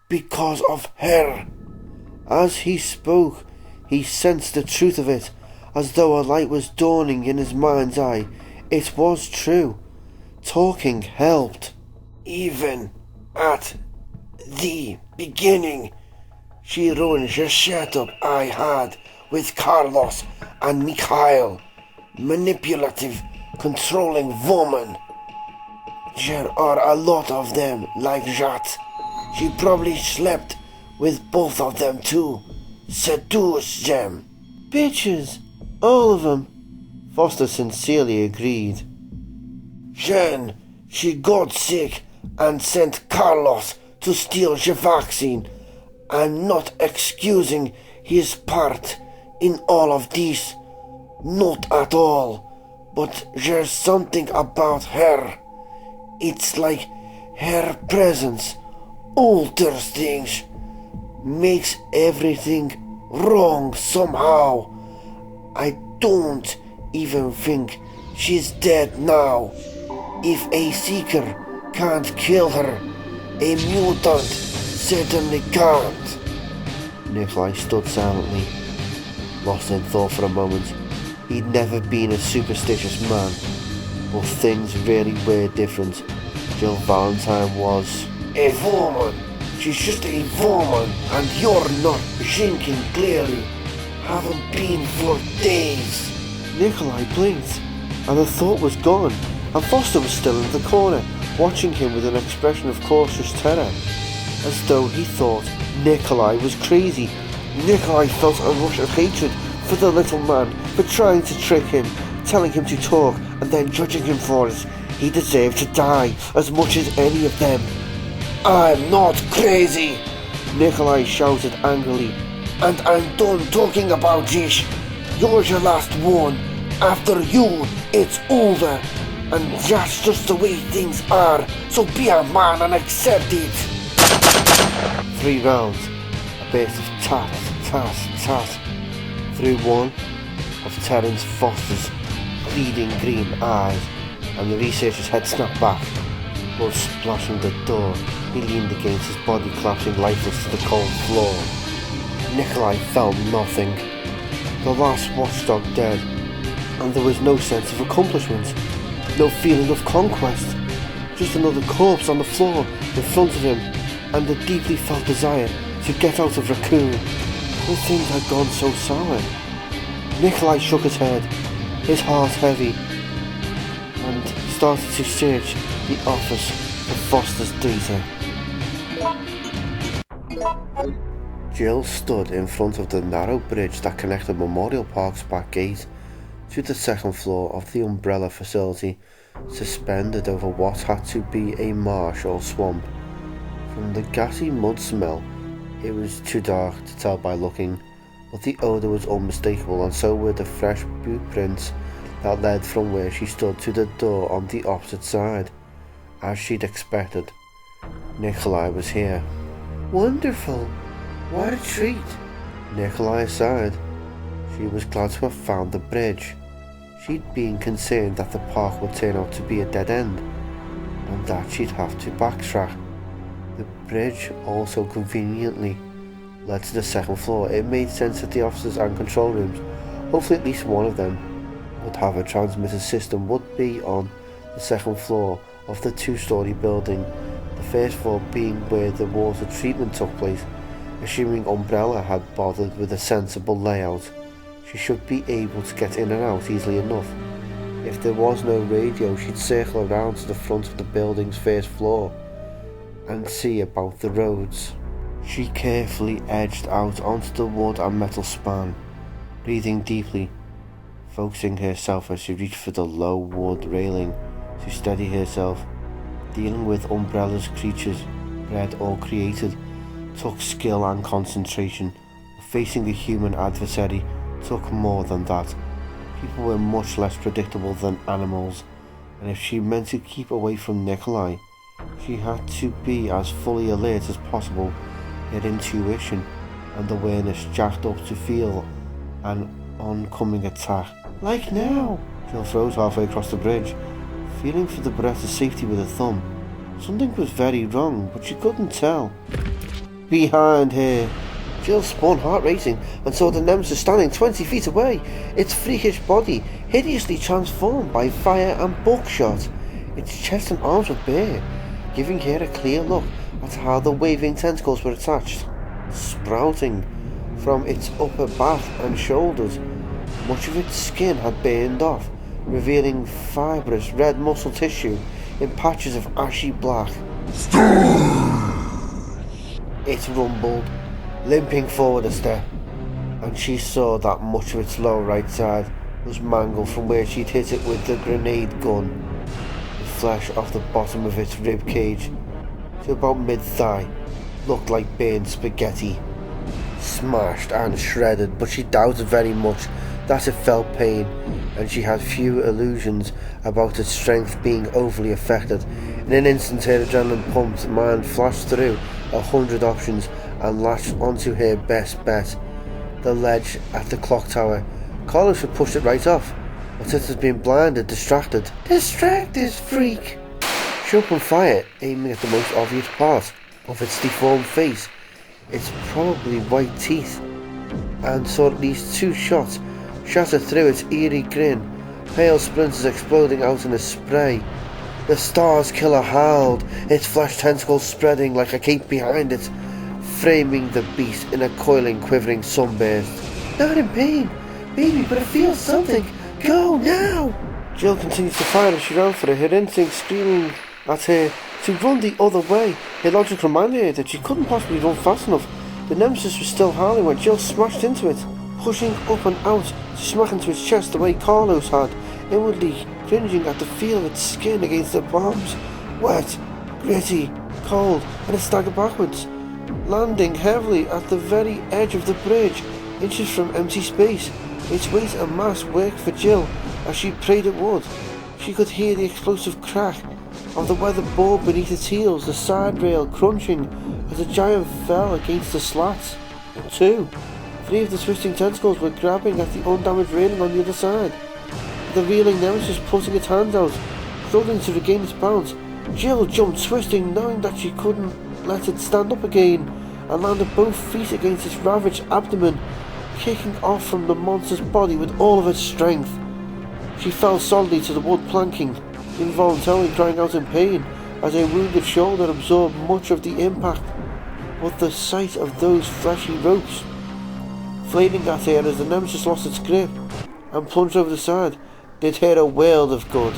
because of her. As he spoke, he sensed the truth of it, as though a light was dawning in his mind's eye. It was true. Talking helped. Even at the beginning, she ruined the setup I had with Carlos and Mikhail. Manipulative, controlling woman. There are a lot of them like that. She probably slept with both of them too. Seduced them. Bitches, all of them. Foster sincerely agreed. Then she got sick and sent Carlos to steal the vaccine. I'm not excusing his part in all of this, not at all. But there's something about her. It's like her presence alters things, makes everything wrong somehow. I don't even think she's dead now. If a seeker can't kill her, a mutant certainly can't. Nikolai stood silently, lost in thought for a moment. He'd never been a superstitious man, but things really were different. Jill Valentine was a woman. She's just a woman, and you're not thinking clearly. Haven't been for days. Nikolai blinked, and the thought was gone, and Foster was still in the corner, watching him with an expression of cautious terror, as though he thought Nikolai was crazy, Nikolai felt a rush of hatred for the little man for trying to trick him, telling him to talk and then judging him for it. He deserved to die as much as any of them. "I'm not crazy," Nikolai shouted angrily, "and I'm done talking about this. You're your last one. After you, it's over. And that's just the way things are, so be a man and accept it." 3 rounds, a burst of tat, tat, tat, through one of Terence Foster's bleeding green eyes, and the researcher's head snapped back. Blood splashing the door, he leaned against his body, collapsing lifeless to the cold floor. Nikolai felt nothing. The last watchdog dead, and there was no sense of accomplishment, no feeling of conquest. Just another corpse on the floor in front of him, and a deeply felt desire to get out of Raccoon, where things had gone so sour. Nikolai shook his head, his heart heavy, and started to search the office for Foster's data. Jill stood in front of the narrow bridge that connected Memorial Park's back gate to the second floor of the Umbrella facility, suspended over what had to be a marsh or swamp. From the gassy mud smell, it was too dark to tell by looking, but the odour was unmistakable, and so were the fresh boot prints that led from where she stood to the door on the opposite side. As she'd expected, Nikolai was here. "Wonderful! What a treat!" Nikolai sighed. She was glad to have found the bridge. She'd been concerned that the park would turn out to be a dead end, and that she'd have to backtrack. The bridge also conveniently led to the second floor. It made sense that the offices and control rooms, hopefully at least one of them, would have a transmitter system, would be on the second floor of the 2-story building, the first floor being where the water treatment took place. Assuming Umbrella had bothered with a sensible layout, she should be able to get in and out easily enough. If there was no radio, she'd circle around to the front of the building's first floor and see about the roads. She carefully edged out onto the wood and metal span, breathing deeply, focusing herself as she reached for the low wood railing to steady herself. Dealing with Umbrella's creatures, bred or created, took skill and concentration. Facing the human adversary took more than that. People were much less predictable than animals, and if she meant to keep away from Nikolai, she had to be as fully alert as possible. Her intuition and awareness jacked up to feel an oncoming attack. Like now! Jill froze halfway across the bridge, feeling for the breath of safety with her thumb. Something was very wrong, but she couldn't tell. Behind her, Jill spun, heart racing, and saw the Nemesis standing 20 feet away, its freakish body hideously transformed by fire and buckshot. Its chest and arms were bare, giving her a clear look at how the waving tentacles were attached, sprouting from its upper back and shoulders. Much of its skin had burned off, revealing fibrous red muscle tissue in patches of ashy black. It rumbled, limping forward a step, and she saw that much of its lower right side was mangled from where she'd hit it with the grenade gun. The flesh off the bottom of its rib cage to about mid-thigh looked like burnt spaghetti, smashed and shredded, but she doubted very much that it felt pain, and she had few illusions about its strength being overly affected. In an instant her adrenaline-pumped mind flashed through 100 options and latched onto her best bet, the ledge at the clock tower. Carlos had pushed it right off, but it had been blinded, distracted. Distract this freak! She opened fire, aiming at the most obvious part of its deformed face, its probably white teeth, and saw at least 2 shots shatter through its eerie grin, pale splinters exploding out in a spray. The Stars Killer howled, its flesh tentacles spreading like a cape behind it, framing the beast in a coiling, quivering sunburst. Not in pain, baby, but I feel something. Go now! Jill continued to fire as she ran for it, her instinct screaming at her to run the other way. Her logic reminded her that she couldn't possibly run fast enough, The Nemesis was still howling when Jill smashed into it, pushing up and out to smack into its chest the way Carlos had, inwardly cringing at the feel of its skin against the bombs. Wet, gritty, cold, and it staggered backwards, landing heavily at the very edge of the bridge, inches from empty space. Its weight and mass worked for Jill, as she prayed it would. She could hear the explosive crack of the weatherboard beneath its heels, the side rail crunching as the giant fell against the slats. 2. 3 of the twisting tentacles were grabbing at the undamaged railing on the other side. The reeling Nemesis putting its hands out, struggling to regain its balance. Jill jumped, twisting, knowing that she couldn't let it stand up again, and landed both feet against its ravaged abdomen, kicking off from the monster's body with all of its strength. She fell solidly to the wood planking, involuntarily crying out in pain as a wounded shoulder absorbed much of the impact. But the sight of those fleshy ropes flailing at her as the Nemesis lost its grip and plunged over the side did her a world of good.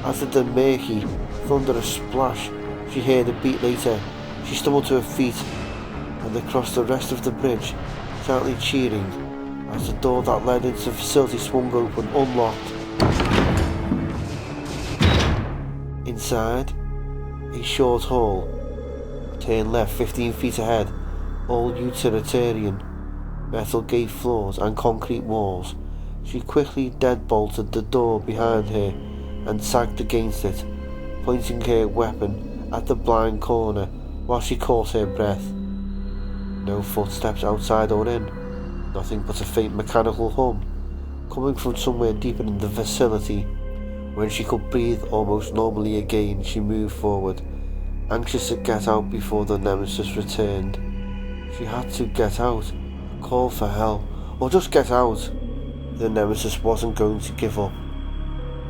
As the murky, thunderous splash she heard a beat later, she stumbled to her feet and across the rest of the bridge, silently cheering as the door that led into the facility swung open, unlocked. Inside, a short hall. Turn left 15 feet ahead, all utilitarian, metal gate floors and concrete walls. She quickly deadbolted the door behind her and sagged against it, pointing her weapon at the blind corner while she caught her breath. No footsteps outside or in, nothing but a faint mechanical hum, coming from somewhere deeper in the facility. When she could breathe almost normally again, she moved forward, anxious to get out before the Nemesis returned. She had to get out, call for help, or just get out. The Nemesis wasn't going to give up,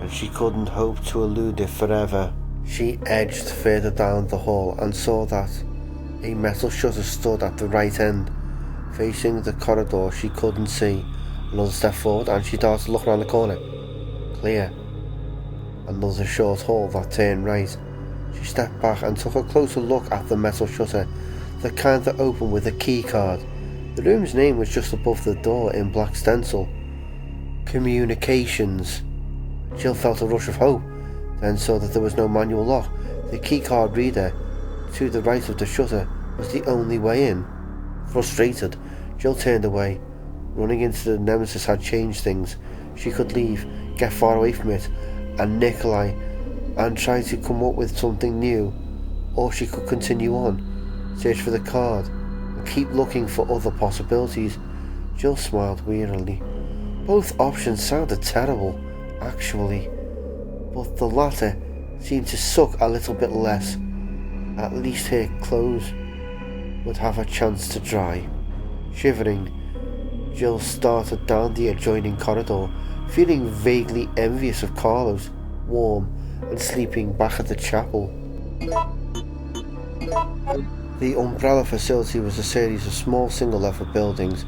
and she couldn't hope to elude it forever. She edged further down the hall and saw that a metal shutter stood at the right end, facing the corridor she couldn't see. Another step forward and she started to look around the corner. Clear. Another short hall that turned right. She stepped back and took a closer look at the metal shutter, the kind that opened with a key card. The room's name was just above the door in black stencil. Communications. Jill felt a rush of hope, then saw that there was no manual lock. The keycard reader to the right of the shutter was the only way in. Frustrated, Jill turned away. Running into the Nemesis had changed things. She could leave, get far away from it and Nikolai, and try to come up with something new, or she could continue on, search for the card, and keep looking for other possibilities. Jill smiled wearily. Both options sounded terrible, actually, but the latter seemed to suck a little bit less. At least her clothes would have a chance to dry. Shivering, Jill started down the adjoining corridor, feeling vaguely envious of Carlos, warm and sleeping back at the chapel. The Umbrella facility was a series of small single-level buildings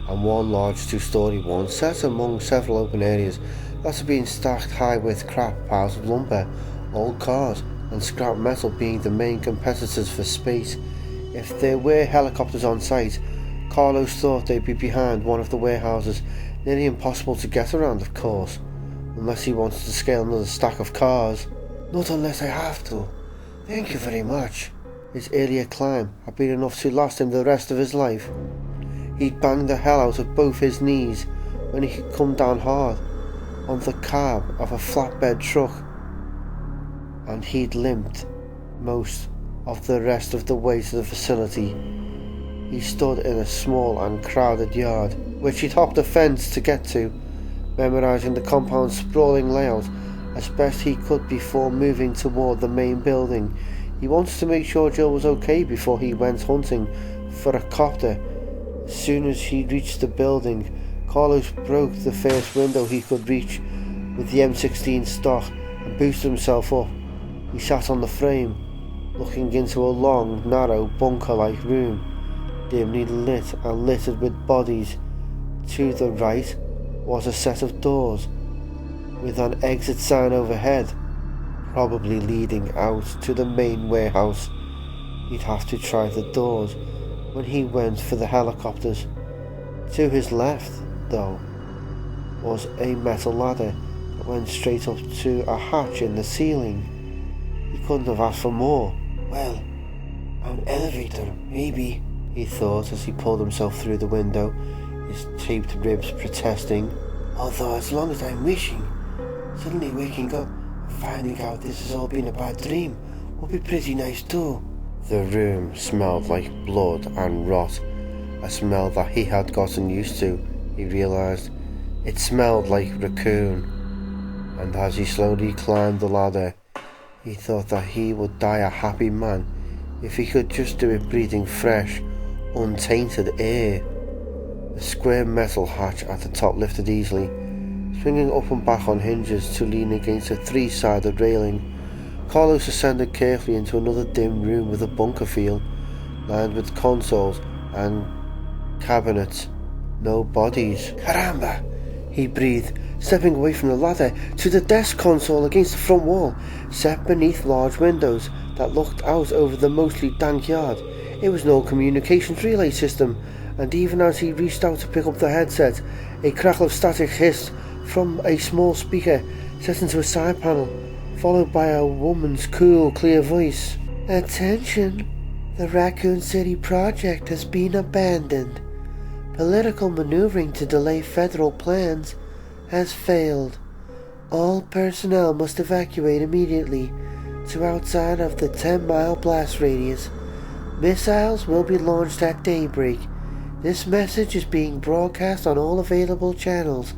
and one large two-storey one set among several open areas that had been stacked high with crap piles of lumber, old cars and scrap metal being the main competitors for space. If there were helicopters on site, Carlos thought they'd be behind one of the warehouses, nearly impossible to get around of course, unless he wanted to scale another stack of cars. Not unless I have to. Thank you very much. His earlier climb had been enough to last him the rest of his life. He'd banged the hell out of both his knees when he could come down hard on the cab of a flatbed truck, and he'd limped most of the rest of the way to the facility. He stood in a small and crowded yard, which he'd hopped a fence to get to, memorising the compound's sprawling layout as best he could before moving toward the main building. He wanted to make sure Jill was okay before he went hunting for a copter. As soon as he reached the building, Carlos broke the first window he could reach with the M16 stock and boosted himself up. He sat on the frame, looking into a long, narrow, bunker-like room, dimly lit and littered with bodies. To the right was a set of doors, with an exit sign overhead, probably leading out to the main warehouse. He'd have to try the doors, when he went for the helicopters. To his left, though, was a metal ladder that went straight up to a hatch in the ceiling. He couldn't have asked for more. Well, an elevator, maybe, he thought as he pulled himself through the window, his taped ribs protesting. Although as long as I'm wishing, suddenly waking up and finding out this has all been a bad dream would be pretty nice too. The room smelled like blood and rot, a smell that he had gotten used to, he realised. It smelled like Raccoon, and as he slowly climbed the ladder, he thought that he would die a happy man if he could just do it breathing fresh, untainted air. The square metal hatch at the top lifted easily, swinging up and back on hinges to lean against a three-sided railing. Carlos ascended carefully into another dim room with a bunker feel, lined with consoles and cabinets. No bodies. Caramba! He breathed, stepping away from the ladder to the desk console against the front wall, set beneath large windows that looked out over the mostly dank yard. It was an old communications relay system, and even as he reached out to pick up the headset, a crackle of static hissed from a small speaker set into a side panel, followed by a woman's cool, clear voice. Attention! The Raccoon City project has been abandoned. Political maneuvering to delay federal plans has failed. All personnel must evacuate immediately to outside of the 10-mile blast radius. Missiles will be launched at daybreak. This message is being broadcast on all available channels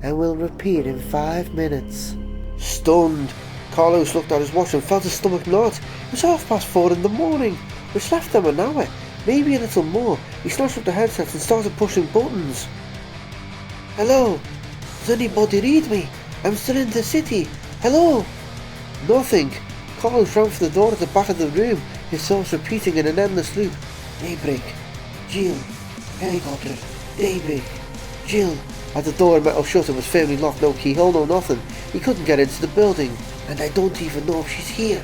and will repeat in 5 minutes. Stunned, Carlos looked at his watch and felt his stomach knot. It was 4:30 in the morning, which left them an hour, maybe a little more. He snatched up the headset and started pushing buttons. Hello? Does anybody read me? I'm still in the city. Hello? Nothing. Carlos ran for the door at the back of the room, his thoughts repeating in an endless loop. Daybreak. Jill. Helicopter. Daybreak. Jill. At the door, a metal shutter was firmly locked, no keyhole, no nothing. He couldn't get into the building. And I don't even know if she's here.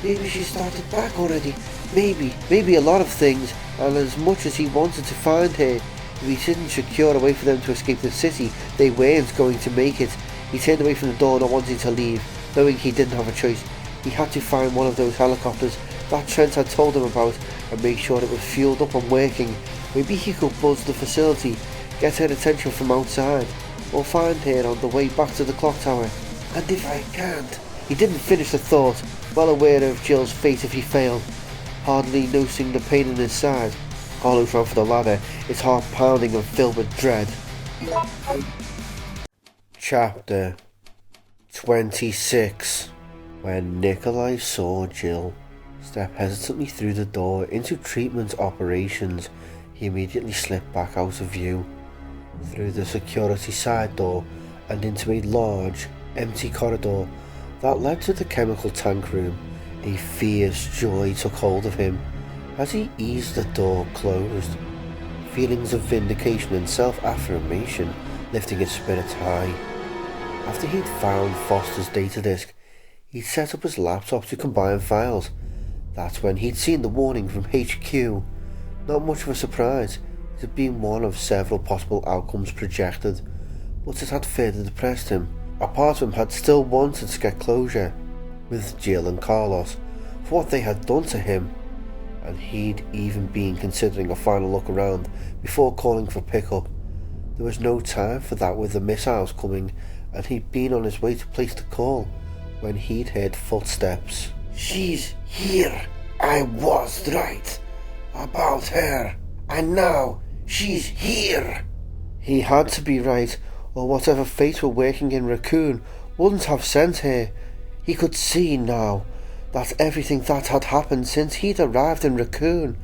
Maybe she started back already. Maybe a lot of things, and as much as he wanted to find her, if he didn't secure a way for them to escape the city, they weren't going to make it. He turned away from the door, not wanting to leave, knowing he didn't have a choice. He had to find one of those helicopters that Trent had told him about and make sure it was fueled up and working. Maybe he could buzz the facility, get her attention from outside, or find her on the way back to the clock tower. And if I can't? He didn't finish the thought, well aware of Jill's fate if he failed. Hardly noticing the pain in his side, Carlos ran for the ladder, his heart pounding and filled with dread. Chapter 26. When Nikolai saw Jill step hesitantly through the door into treatment operations, he immediately slipped back out of view, through the security side door and into a large, empty corridor that led to the chemical tank room. A fierce joy took hold of him as he eased the door closed, feelings of vindication and self-affirmation lifting his spirits high. After he'd found Foster's data disk, he'd set up his laptop to combine files. That's when he'd seen the warning from HQ. Not much of a surprise, it had been one of several possible outcomes projected, but it had further depressed him. A part of him had still wanted to get closure with Jill and Carlos for what they had done to him, and he'd even been considering a final look around before calling for pickup. There was no time for that with the missiles coming, and he'd been on his way to place the call when he'd heard footsteps. She's here. I was right about her, and now she's here. He had to be right, or whatever fate were working in Raccoon wouldn't have sent her. He could see now that everything that had happened since he'd arrived in Raccoon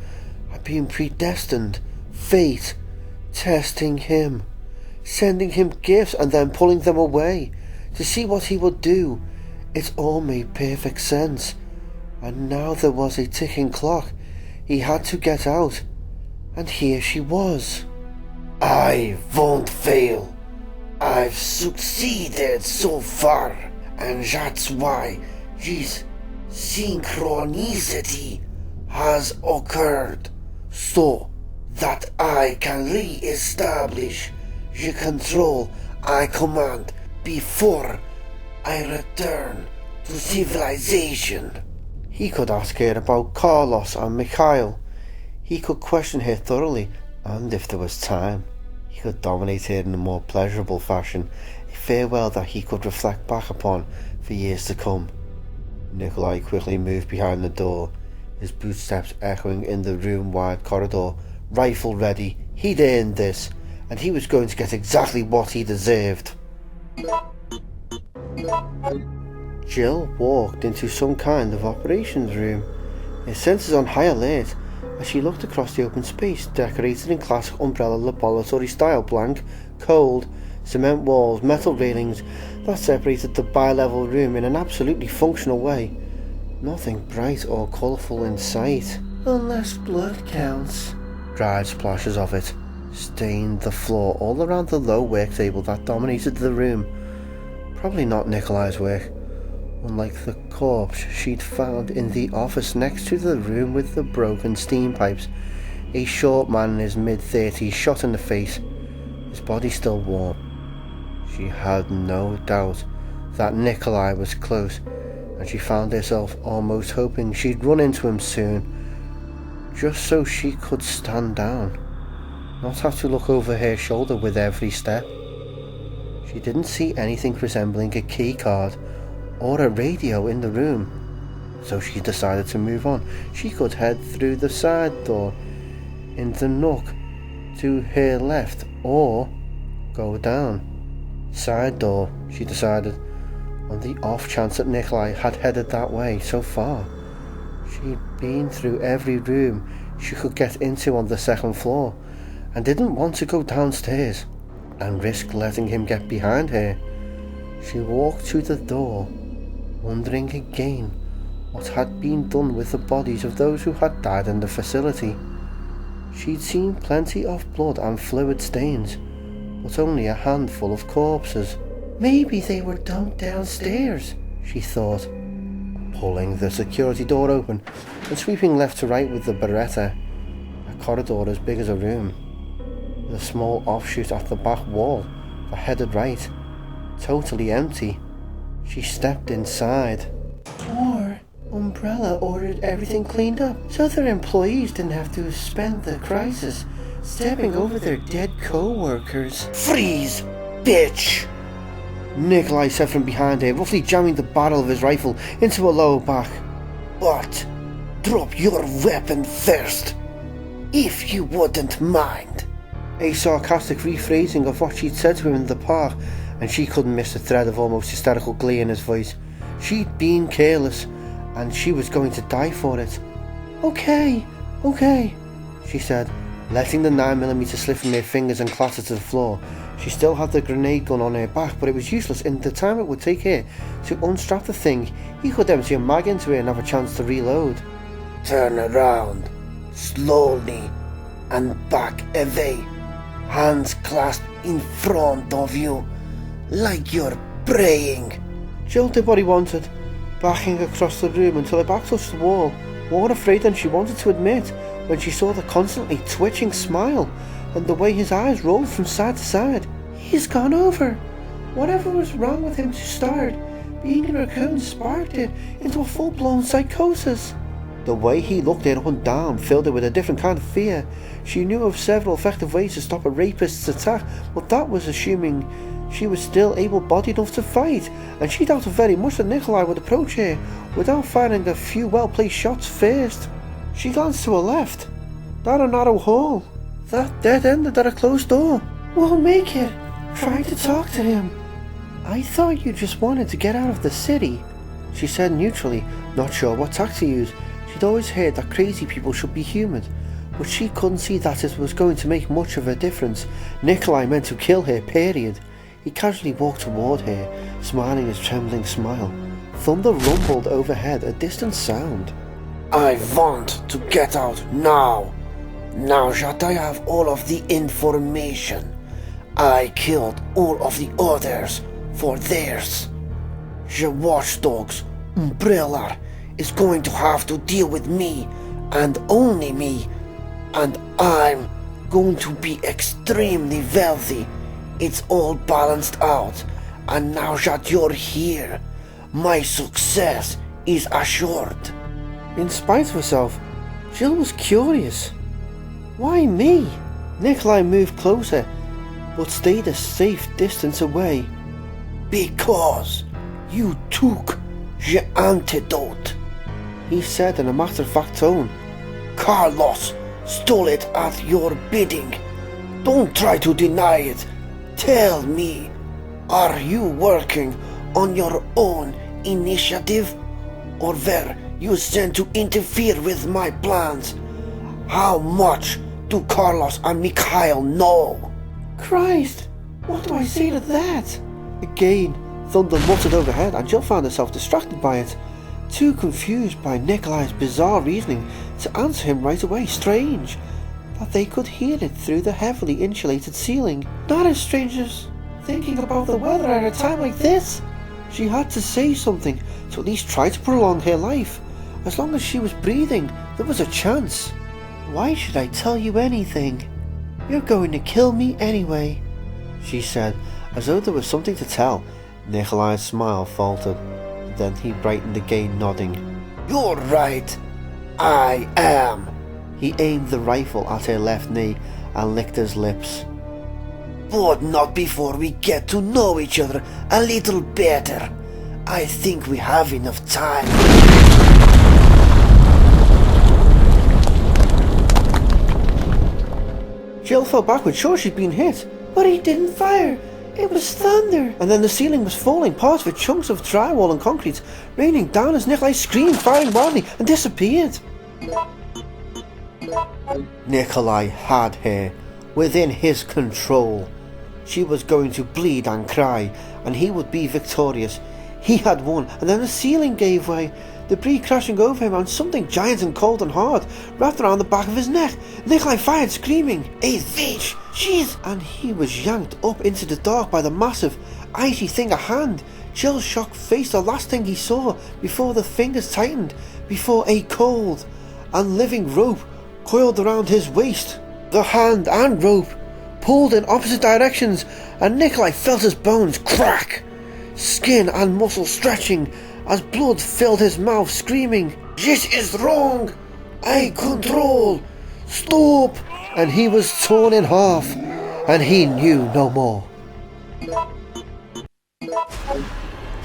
had been predestined. Fate testing him, sending him gifts and then pulling them away to see what he would do. It all made perfect sense. And now there was a ticking clock. He had to get out, and here she was. I won't fail. I've succeeded so far, and that's why this synchronicity has occurred. so that I can re-establish the control I command before I return to civilization. He could ask her about Carlos and Mikhail. He could question her thoroughly, and if there was time, he could dominate her in a more pleasurable fashion, a farewell that he could reflect back upon for years to come. Nikolai quickly moved behind the door, his footsteps echoing in the room-wide corridor. Rifle ready, he'd earned this, and he was going to get exactly what he deserved. Jill walked into some kind of operations room, her senses on high alert as she looked across the open space, decorated in classic Umbrella laboratory style, blank, cold, cement walls, metal railings that separated the bi-level room in an absolutely functional way. Nothing bright or colourful in sight, unless blood counts. Dried splashes of it stained the floor all around the low work table that dominated the room. Probably not Nikolai's work, unlike the corpse she'd found in the office next to the room with the broken steam pipes. A short man in his mid-30s, shot in the face, his body still warm. She had no doubt that Nikolai was close, and she found herself almost hoping she'd run into him soon, just so she could stand down, not have to look over her shoulder with every step. She didn't see anything resembling a key card or a radio in the room, so she decided to move on. She could head through the side door in the nook to her left, or go down. Side door, she decided, on the off chance that Nikolai had headed that way so far. She'd been through every room she could get into on the second floor, and didn't want to go downstairs and risk letting him get behind her. She walked to the door, wondering again what had been done with the bodies of those who had died in the facility. She'd seen plenty of blood and fluid stains, but only a handful of corpses. Maybe they were dumped downstairs, she thought, pulling the security door open and sweeping left to right with the Beretta. A corridor as big as a room, with a small offshoot at the back wall that headed right, totally empty. She stepped inside. Or Umbrella ordered everything cleaned up so their employees didn't have to spend the crisis stepping over their dead co-workers. Freeze, bitch! Nikolai said from behind her, roughly jamming the barrel of his rifle into a lower back. But drop your weapon first, if you wouldn't mind. A sarcastic rephrasing of what she'd said to him in the park, and she couldn't miss the thread of almost hysterical glee in his voice. She'd been careless, and she was going to die for it. Okay, she said, letting the 9mm slip from her fingers and clatter to the floor. She still had the grenade gun on her back, but it was useless in the time it would take her to unstrap the thing. He could empty a mag into it and have a chance to reload. Turn around, slowly, and back away. Hands clasped in front of you, like you're praying. Jill did what he wanted, backing across the room until her back touched the wall, more afraid than she wanted to admit when she saw the constantly twitching smile and the way his eyes rolled from side to side. He's gone over. Whatever was wrong with him to start, being a raccoon sparked it into a full-blown psychosis. The way he looked her up and down filled her with a different kind of fear. She knew of several effective ways to stop a rapist's attack, but that was assuming she was still able-bodied enough to fight, and she doubted very much that Nikolai would approach her without firing a few well-placed shots first. She glanced to her left. Down a narrow hall. That dead-ended at a closed door. Won't make it. Trying to talk to him. I thought you just wanted to get out of the city, she said neutrally, not sure what tack to use. She'd always heard that crazy people should be humoured, but she couldn't see that it was going to make much of a difference. Nikolai meant to kill her, period. He casually walked toward her, smiling his trembling smile. Thunder rumbled overhead, a distant sound. I want to get out now. Now that I have all of the information, I killed all of the others for theirs. The Watchdog's Umbrella is going to have to deal with me, and only me. and I'm going to be extremely wealthy. It's all balanced out, and now that you're here, my success is assured. In spite of herself, Jill was curious. Why me? Nikolai moved closer, but stayed a safe distance away. Because you took the antidote, he said in a matter-of-fact tone. Carlos stole it at your bidding. Don't try to deny it. Tell me, are you working on your own initiative, or were you sent to interfere with my plans? How much do Carlos and Mikhail know? Christ, what do I say to that? Again, thunder muttered overhead, and Jill found herself distracted by it, too confused by Nikolai's bizarre reasoning to answer him right away. Strange that they could hear it through the heavily insulated ceiling. Not as strange as thinking about the weather at a time like this. She had to say something to at least try to prolong her life. As long as she was breathing, there was a chance. Why should I tell you anything? You're going to kill me anyway, she said, as though there was something to tell. Nikolai's smile faltered. Then he brightened again, nodding. You're right. I am. He aimed the rifle at her left knee and licked his lips. But not before we get to know each other a little better. I think we have enough time. Jill fell backward, sure she'd been hit. But he didn't fire. It was thunder. And then the ceiling was falling, parts of it chunks of drywall and concrete, raining down as Nikolai screamed, firing wildly, and disappeared. Nikolai had her within his control. She was going to bleed and cry, and he would be victorious. He had won, and then the ceiling gave way, debris crashing over him, and something giant and cold and hard wrapped around the back of his neck. Nikolai fired, screaming, "A fish! She's..." And he was yanked up into the dark by the massive, icy thing at hand. Jill's shocked face, the last thing he saw before the fingers tightened, before a cold and living rope coiled around his waist. The hand and rope pulled in opposite directions, and Nikolai felt his bones crack, skin and muscle stretching as blood filled his mouth, screaming, "This is wrong! I control! Stop!" And he was torn in half, and he knew no more.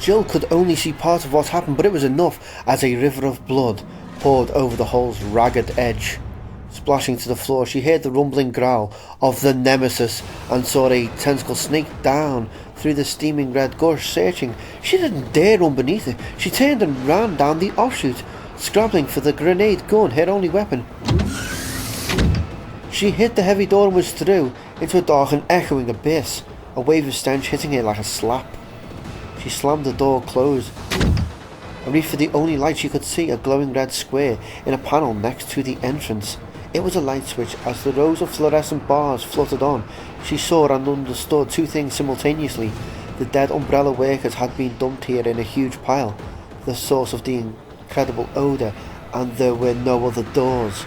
Jill could only see part of what happened, but it was enough as a river of blood poured over the hole's ragged edge. Splashing to the floor, she heard the rumbling growl of the Nemesis and saw a tentacle snake down through the steaming red gush, searching. She didn't dare run beneath it. She turned and ran down the offshoot, scrabbling for the grenade gun, her only weapon. She hit the heavy door and was through into a dark and echoing abyss, a wave of stench hitting her like a slap. She slammed the door closed and reached for the only light she could see, a glowing red square in a panel next to the entrance. It was a light switch. As the rows of fluorescent bars fluttered on, she saw and understood two things simultaneously. The dead umbrella workers had been dumped here in a huge pile, the source of the incredible odour, and there were no other doors.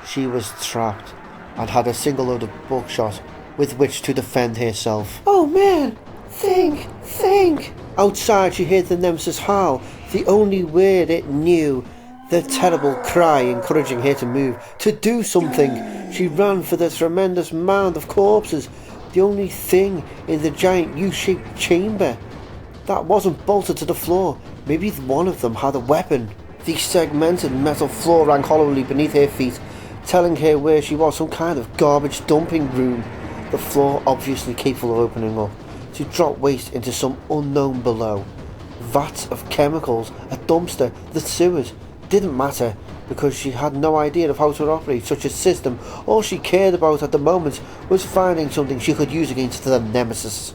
She was trapped and had a single load of buckshot with which to defend herself. "Oh man, think! Outside she heard the Nemesis howl, the only word it knew, the terrible cry encouraging her to move, to do something. She ran for the tremendous mound of corpses, the only thing in the giant U-shaped chamber that wasn't bolted to the floor. Maybe one of them had a weapon. The segmented metal floor rang hollowly beneath her feet, telling her where she was, some kind of garbage dumping room. The floor obviously capable of opening up to drop waste into some unknown below. Vats of chemicals, a dumpster, the sewers. Didn't matter, because she had no idea of how to operate such a system. All she cared about at the moment was finding something she could use against the Nemesis.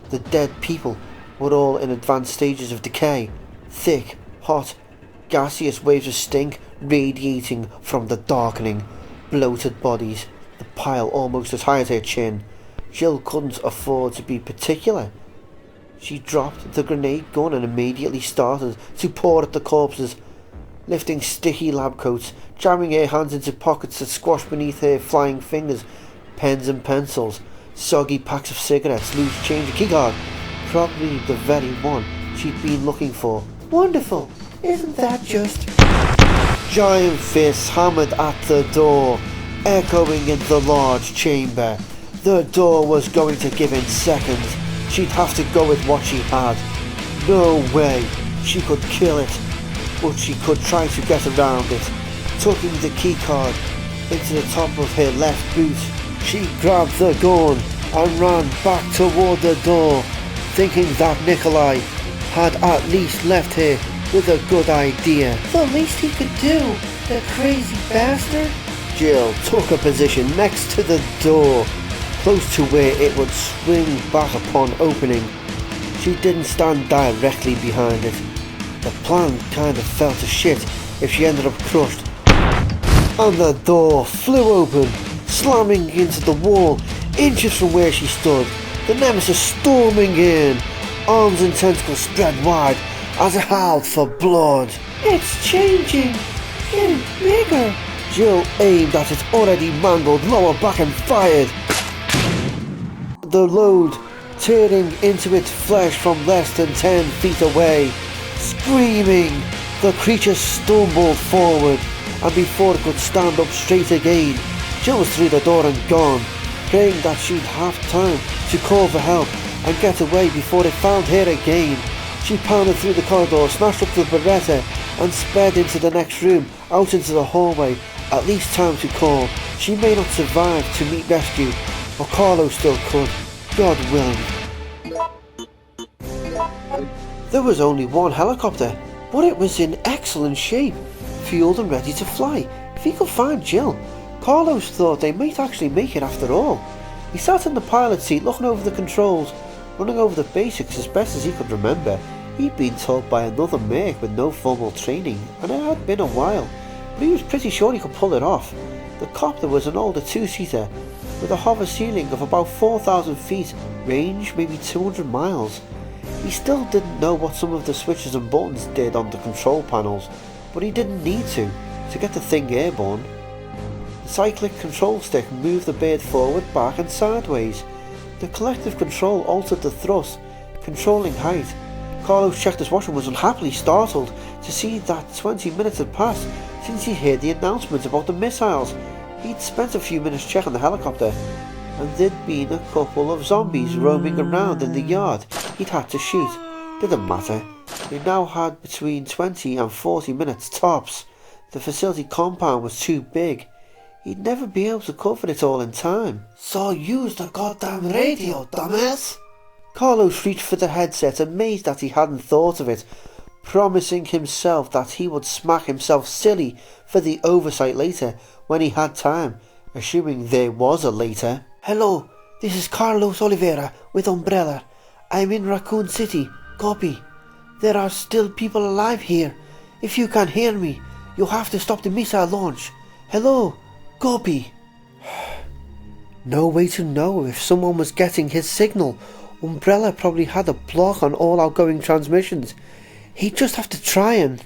The dead people were all in advanced stages of decay, thick, hot, gaseous waves of stink radiating from the darkening, bloated bodies, the pile almost as high as her chin. Jill couldn't afford to be particular. She dropped the grenade gun and immediately started to pour at the corpses. lifting sticky lab coats, jamming her hands into pockets that squash beneath her flying fingers, pens and pencils, soggy packs of cigarettes, loose change, a keycard, probably the very one she'd been looking for. Wonderful, isn't that just? Giant fists hammered at the door, echoing in the large chamber. The door was going to give in seconds. She'd have to go with what she had. No way she could kill it, but she could try to get around it. Tucking the keycard into the top of her left boot, she grabbed the gun and ran back toward the door, thinking that Nikolai had at least left her with a good idea. The least he could do, the crazy bastard. Jill took a position next to the door, close to where it would swing back upon opening. She didn't stand directly behind it. The plan kind of fell to shit if she ended up crushed. And the door flew open, slamming into the wall, inches from where she stood. The Nemesis storming in, arms and tentacles spread wide as it howled for blood. It's changing, getting bigger. Jill aimed at its already mangled lower back and fired. The load tearing into its flesh from less than 10 feet away. Screaming, the creature stumbled forward, and before it could stand up straight again, Jill was through the door and gone, praying that she'd have time to call for help and get away before it found her again. She pounded through the corridor, snatched up the Beretta, and sped into the next room, out into the hallway. At least time to call. She may not survive to meet rescue, but Carlo still could, God willing. There was only one helicopter, but it was in excellent shape, fueled and ready to fly. If he could find Jill, Carlos thought they might actually make it after all. He sat in the pilot seat looking over the controls, running over the basics as best as he could remember. He'd been taught by another mech with no formal training, and it had been a while, but he was pretty sure he could pull it off. The copter was an older two-seater, with a hover ceiling of about 4,000 feet, range maybe 200 miles. He still didn't know what some of the switches and buttons did on the control panels, but he didn't need to get the thing airborne. The cyclic control stick moved the bird forward, back and sideways. The collective control altered the thrust, controlling height. Carlos checked his watch and was unhappily startled to see that 20 minutes had passed since he heard the announcement about the missiles. He'd spent a few minutes checking the helicopter, and there'd been a couple of zombies roaming around in the yard he'd had to shoot. Didn't matter. They now had between 20 and 40 minutes tops. The facility compound was too big. He'd never be able to cover it all in time. So use the goddamn radio, dumbass. Carlos reached for the headset, amazed that he hadn't thought of it, promising himself that he would smack himself silly for the oversight later, when he had time, assuming there was a later. Hello, this is Carlos Oliveira with Umbrella. I'm in Raccoon City. Copy. There are still people alive here. If you can hear me, you'll have to stop the missile launch. Hello. Copy. No way to know if someone was getting his signal. Umbrella probably had a block on all outgoing transmissions. He'd just have to try and...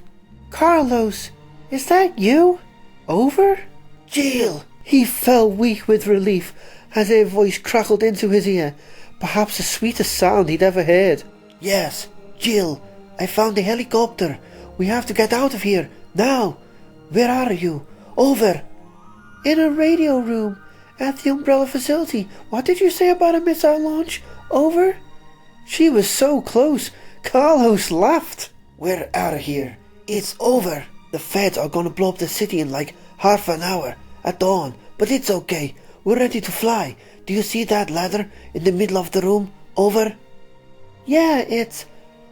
Carlos, is that you? Over? Jill! He fell weak with relief as her voice crackled into his ear, perhaps the sweetest sound he'd ever heard. Yes, Jill, I found a helicopter. We have to get out of here, now. Where are you? Over. In a radio room, at the Umbrella facility. What did you say about a missile launch? Over? She was so close, Carlos laughed. We're out of here. It's over. The feds are gonna blow up the city in like half an hour, at dawn, but it's okay. We're ready to fly. Do you see that ladder in the middle of the room? Over? Yeah,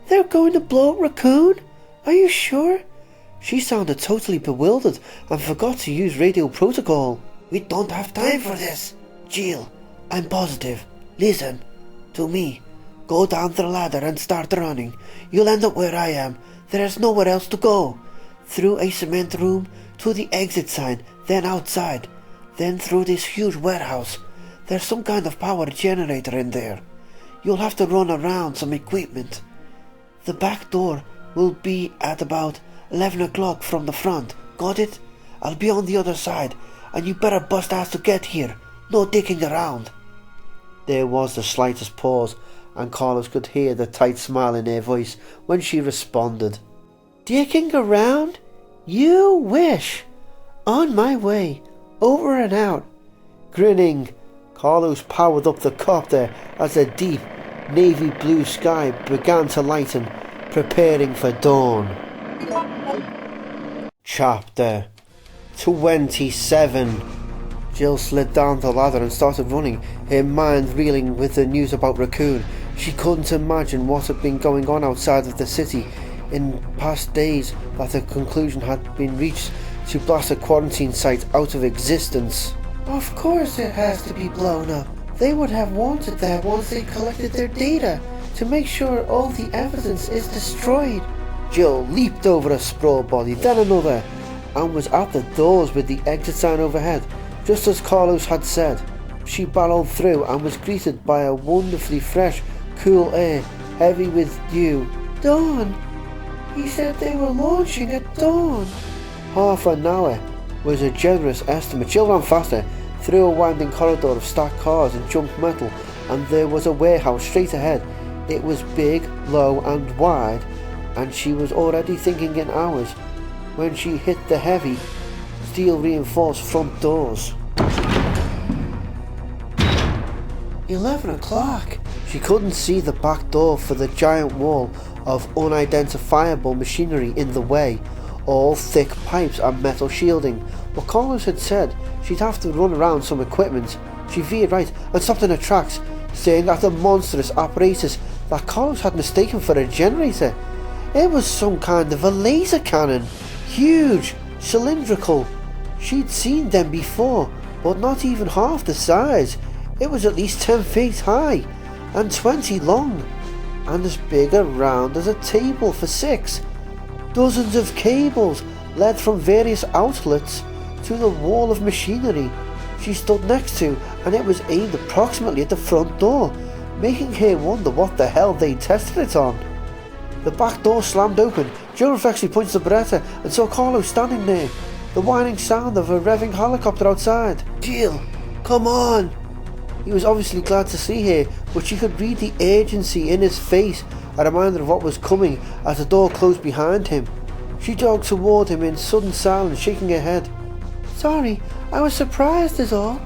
they're going to blow up Raccoon? Are you sure? She sounded totally bewildered and forgot to use radio protocol. We don't have time for this. Jill, I'm positive. Listen to me. Go down the ladder and start running. You'll end up where I am. There's nowhere else to go. Through a cement room to the exit sign, then outside, then through this huge warehouse. There's some kind of power generator in there. You'll have to run around some equipment. The back door will be at about 11 o'clock from the front. Got it? I'll be on the other side, and you better bust ass to get here. No dicking around. There was the slightest pause, and Carlos could hear the tight smile in her voice when she responded. Dicking around? You wish. On my way. Over and out. Grinning, Carlos powered up the copter as the deep navy blue sky began to lighten, preparing for dawn. Chapter 27. Jill slid down the ladder and started running, her mind reeling with the news about Raccoon. She couldn't imagine what had been going on outside of the city in past days that the conclusion had been reached to blast a quarantine site out of existence. Of course it has to be blown up. They would have wanted that once they collected their data, to make sure all the evidence is destroyed. Jill leaped over a sprawl body, then another, and was at the doors with the exit sign overhead, just as Carlos had said. She barreled through and was greeted by a wonderfully fresh, cool air, heavy with dew. Dawn! He said they were launching at dawn. Half an hour was a generous estimate. Jill ran faster, through a winding corridor of stacked cars and junk metal, and there was a warehouse straight ahead. It was big, low and wide, and she was already thinking in hours when she hit the heavy, steel-reinforced front doors. 11 o'clock. She couldn't see the back door for the giant wall of unidentifiable machinery in the way, all thick pipes and metal shielding. But Carlos had said she'd have to run around some equipment. She veered right and stopped in her tracks, staring at the monstrous apparatus that Carlos had mistaken for a generator. It was some kind of a laser cannon, huge, cylindrical. She'd seen them before, but not even half the size. It was at least 10 feet high and 20 long, and as big around as a table for 6. Dozens of cables led from various outlets to the wall of machinery she stood next to, and it was aimed approximately at the front door, making her wonder what the hell they tested it on. The back door slammed open. Jill reflexively pointed to the Beretta and saw Carlos standing there, the whining sound of a revving helicopter outside. Jill, come on! He was obviously glad to see her, but she could read the urgency in his face, a reminder of what was coming as the door closed behind him. She jogged toward him in sudden silence, shaking her head. Sorry, I was surprised is all.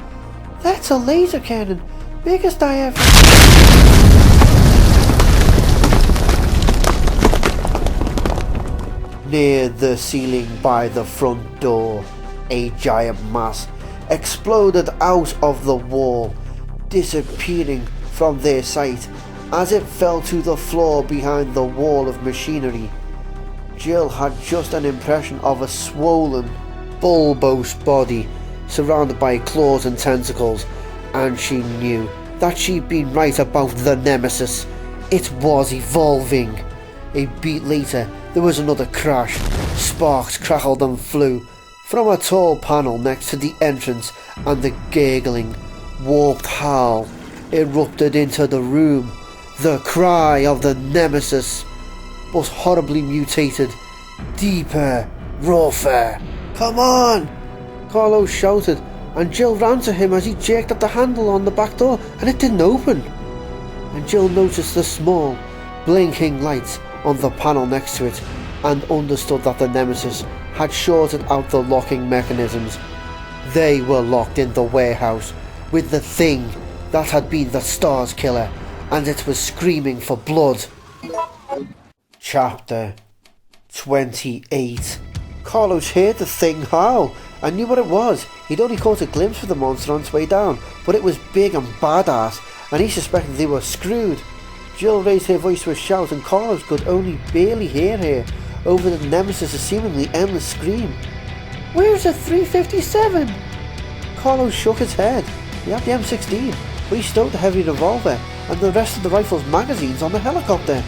That's a laser cannon, biggest I ever... Near the ceiling by the front door, a giant mass exploded out of the wall, disappearing from their sight as it fell to the floor behind the wall of machinery. Jill had just an impression of a swollen, bulbous body surrounded by claws and tentacles, and she knew that she'd been right about the Nemesis. It was evolving. A beat later, there was another crash. Sparks crackled and flew from a tall panel next to the entrance, and the gurgling, warped howl erupted into the room. The cry of the Nemesis was horribly mutated, deeper, rougher. Come on! Carlos shouted, and Jill ran to him as he jerked at the handle on the back door, and it didn't open. And Jill noticed the small, blinking lights on the panel next to it, and understood that the Nemesis had shorted out the locking mechanisms. They were locked in the warehouse with the thing that had been the Star's killer, and it was screaming for blood. Chapter 28. Carlos heard the thing howl and knew what it was. He'd only caught a glimpse of the monster on its way down, but it was big and badass, and he suspected they were screwed. Jill raised her voice to a shout, and Carlos could only barely hear her over the Nemesis' seemingly endless scream. Where's the 357? Carlos shook his head. He had the M16, but he stowed the heavy revolver and the rest of the rifle's magazines on the helicopter.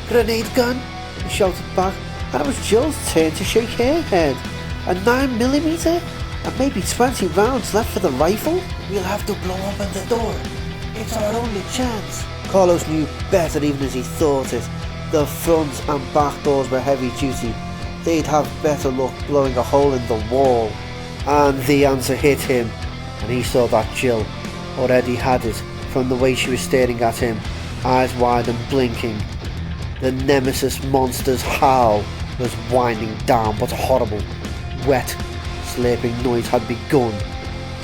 Grenade gun? He shouted back, and it was Jill's turn to shake her head. A 9mm? And maybe 20 rounds left for the rifle? We'll have to blow open the door. It's our only chance. Carlos knew better even as he thought it. The front and back doors were heavy duty, they'd have better luck blowing a hole in the wall. And the answer hit him, and he saw that Jill already had it from the way she was staring at him, eyes wide and blinking. The Nemesis monster's howl was winding down, but a horrible, wet, slurping noise had begun.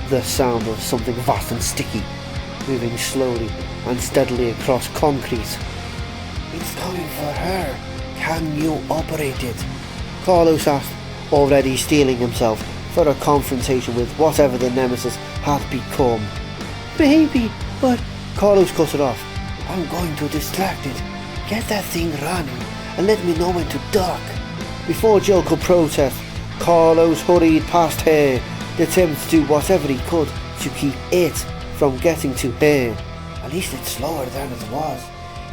The sound of something vast and sticky, moving slowly and steadily across concrete. It's coming for her. Can you operate it? Carlos asked, already steeling himself for a confrontation with whatever the Nemesis had become. Maybe, but Carlos cut it off. I'm going to distract it. Get that thing running and let me know when to duck. Before Jill could protest, Carlos hurried past her, determined to do whatever he could to keep it from getting to her. At least it's slower than it was.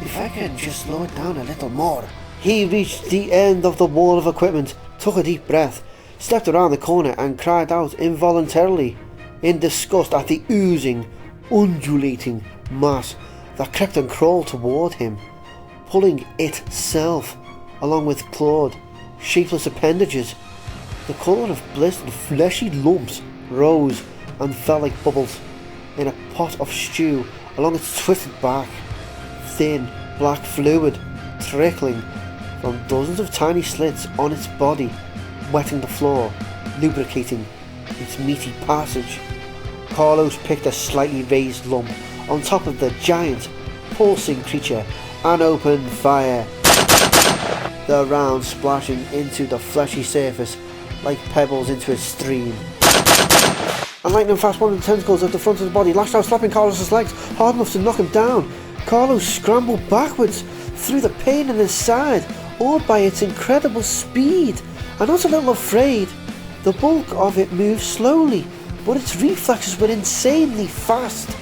If I can just slow it down a little more. He reached the end of the wall of equipment, took a deep breath, stepped around the corner and cried out involuntarily, in disgust at the oozing, undulating mass that crept and crawled toward him, pulling itself, along with clawed, shapeless appendages. The colour of blistered fleshy lumps rose and fell like bubbles in a pot of stew along its twisted back, thin black fluid trickling from dozens of tiny slits on its body, wetting the floor, lubricating its meaty passage. Carlos picked a slightly raised lump on top of the giant, pulsing creature and opened fire, the rounds splashing into the fleshy surface like pebbles into a stream. And lightning fast one of the tentacles at the front of the body lashed out, slapping Carlos's legs hard enough to knock him down. Carlos scrambled backwards through the pain in his side, awed by its incredible speed, and not a little afraid. The bulk of it moved slowly, but its reflexes were insanely fast,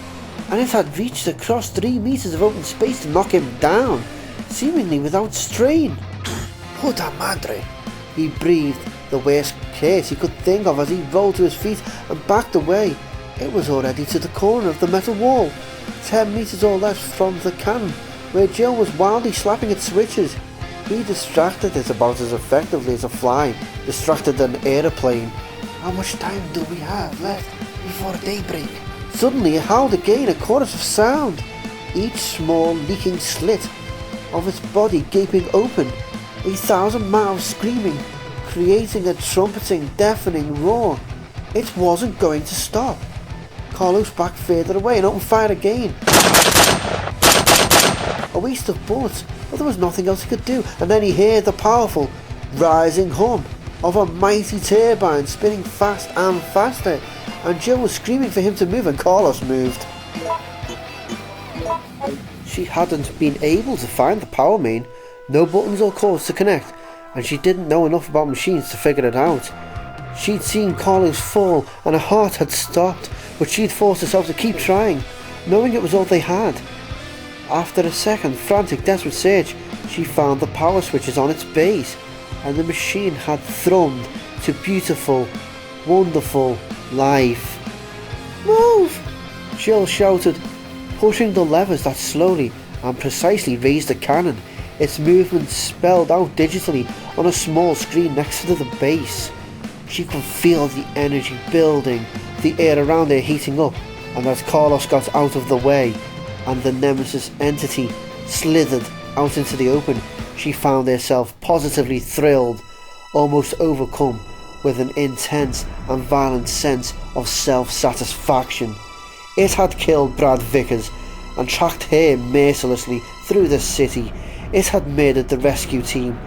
and it had reached across 3 meters of open space to knock him down, seemingly without strain. Puta madre! He breathed the worst curse he could think of as he rolled to his feet and backed away. It was already to the corner of the metal wall, 10 meters or less from the cannon, where Jill was wildly slapping at switches. He distracted it about as effectively as a fly distracted an aeroplane. How much time do we have left before daybreak? Suddenly it howled again, a chorus of sound, each small leaking slit of its body gaping open, 1,000 mouths screaming, creating a trumpeting, deafening roar. It wasn't going to stop. Carlos backed further away and opened fire again. A waste of bullets, but there was nothing else he could do, and then he heard the powerful, rising hum of a mighty turbine spinning fast and faster, and Jill was screaming for him to move, and Carlos moved. She hadn't been able to find the power main, no buttons or cords to connect, and she didn't know enough about machines to figure it out. She'd seen Carlos fall and her heart had stopped, but she'd forced herself to keep trying, knowing it was all they had. After a second frantic, desperate search, she found the power switches on its base, and the machine had thrummed to beautiful, wonderful life. "Move!" Jill shouted, pushing the levers that slowly and precisely raised the cannon, its movement spelled out digitally on a small screen next to the base. She could feel the energy building, the air around her heating up, and as Carlos got out of the way and the Nemesis entity slithered out into the open, she found herself positively thrilled, almost overcome with an intense and violent sense of self-satisfaction. It had killed Brad Vickers and tracked her mercilessly through the city. It had murdered the rescue team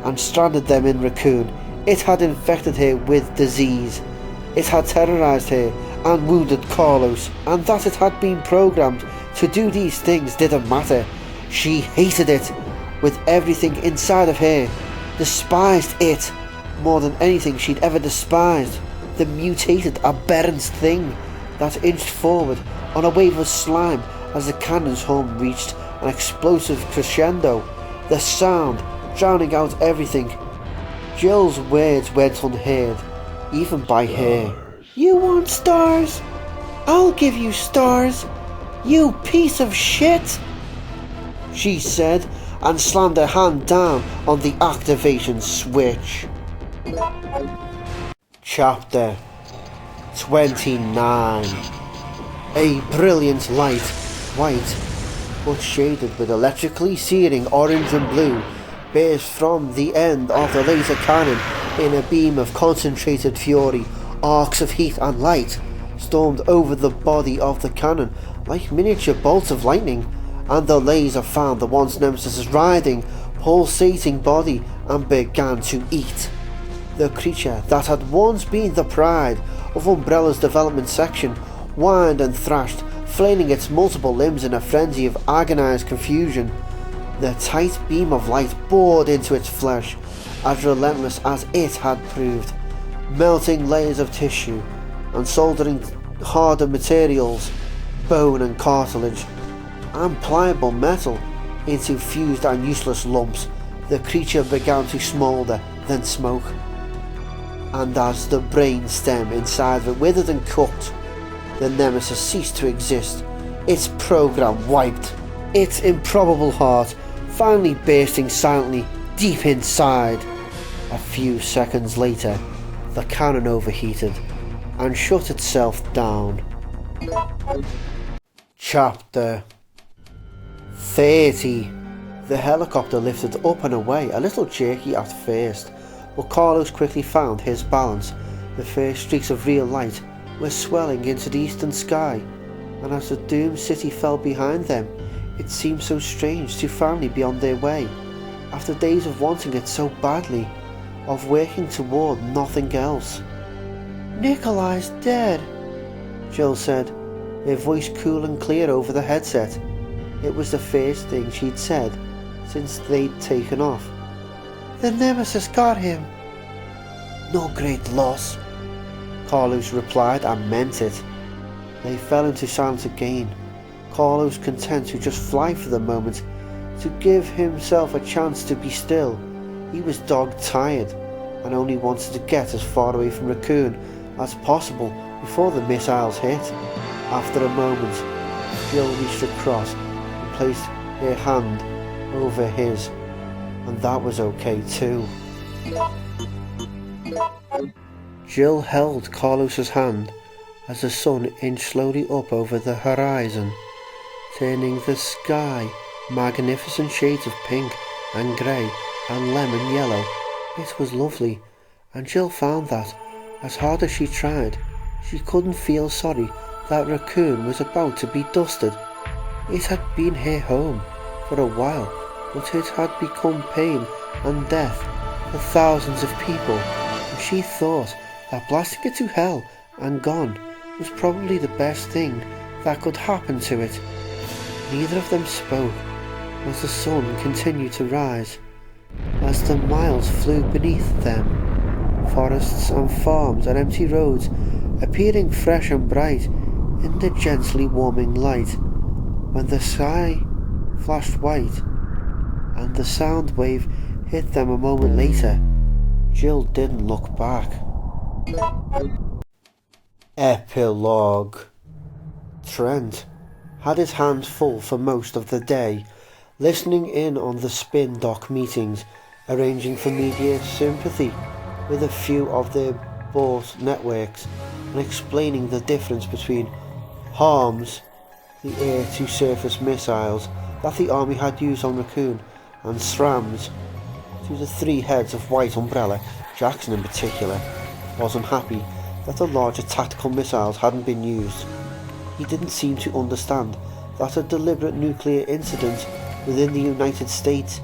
and stranded them in Raccoon. It had infected her with disease. It had terrorized her and wounded Carlos, and that it had been programmed to do these things didn't matter. She hated it with everything inside of her, despised it more than anything she'd ever despised. The mutated, aberrant thing that inched forward on a wave of slime as the cannon's hum reached an explosive crescendo, the sound drowning out everything. Jill's words went unheard, even by her. "You want stars? I'll give you stars, you piece of shit," she said, and slammed her hand down on the activation switch. Chapter 29. A brilliant light, white, but shaded with electrically searing orange and blue, burst from the end of the laser cannon in a beam of concentrated fury. Arcs of heat and light stormed over the body of the cannon like miniature bolts of lightning, and the laser found the once Nemesis' writhing, pulsating body and began to eat. The creature that had once been the pride of Umbrella's development section whined and thrashed, flailing its multiple limbs in a frenzy of agonized confusion. The tight beam of light bored into its flesh, as relentless as it had proved, melting layers of tissue and soldering harder materials, bone and cartilage, and pliable metal into fused and useless lumps. The creature began to smoulder, then smoke, and as the brain stem inside of it withered and cooked, the Nemesis ceased to exist, its program wiped, its improbable heart finally bursting silently deep inside. A few seconds later, the cannon overheated and shut itself down. Chapter 30. The helicopter lifted up and away, a little jerky at first, but Carlos quickly found his balance. The first streaks of real light were swelling into the eastern sky, and as the doomed city fell behind them, it seemed so strange to finally be on their way, after days of wanting it so badly, of working toward nothing else. Nikolai's dead, Jill said, her voice cool and clear over the headset. It was the first thing she'd said since they'd taken off. The Nemesis got him. No great loss, Carlos replied, and meant it. They fell into silence again, Carlos content to just fly for the moment, to give himself a chance to be still. He was dog-tired and only wanted to get as far away from Raccoon as possible before the missiles hit. After a moment, Jill reached across and placed her hand over his, and that was okay too. Jill held Carlos's hand as the sun inched slowly up over the horizon, turning the sky magnificent shades of pink and grey and lemon yellow. It was lovely, and Jill found that, as hard as she tried, she couldn't feel sorry that Raccoon was about to be dusted. It had been her home for a while, but it had become pain and death for thousands of people, and she thought that blasting it to hell and gone was probably the best thing that could happen to it. Neither of them spoke as the sun continued to rise, as the miles flew beneath them, forests and farms and empty roads appearing fresh and bright in the gently warming light. When the sky flashed white and the sound wave hit them a moment later, Jill didn't look back. Epilogue. Trent had his hands full for most of the day, listening in on the spin dock meetings, arranging for media sympathy with a few of their bought networks, and explaining the difference between HARMS, the air-to-surface missiles that the army had used on Raccoon, and SRAMs, to the three heads of White Umbrella. Jackson in particular was unhappy that the larger tactical missiles hadn't been used. He didn't seem to understand that a deliberate nuclear incident within the United States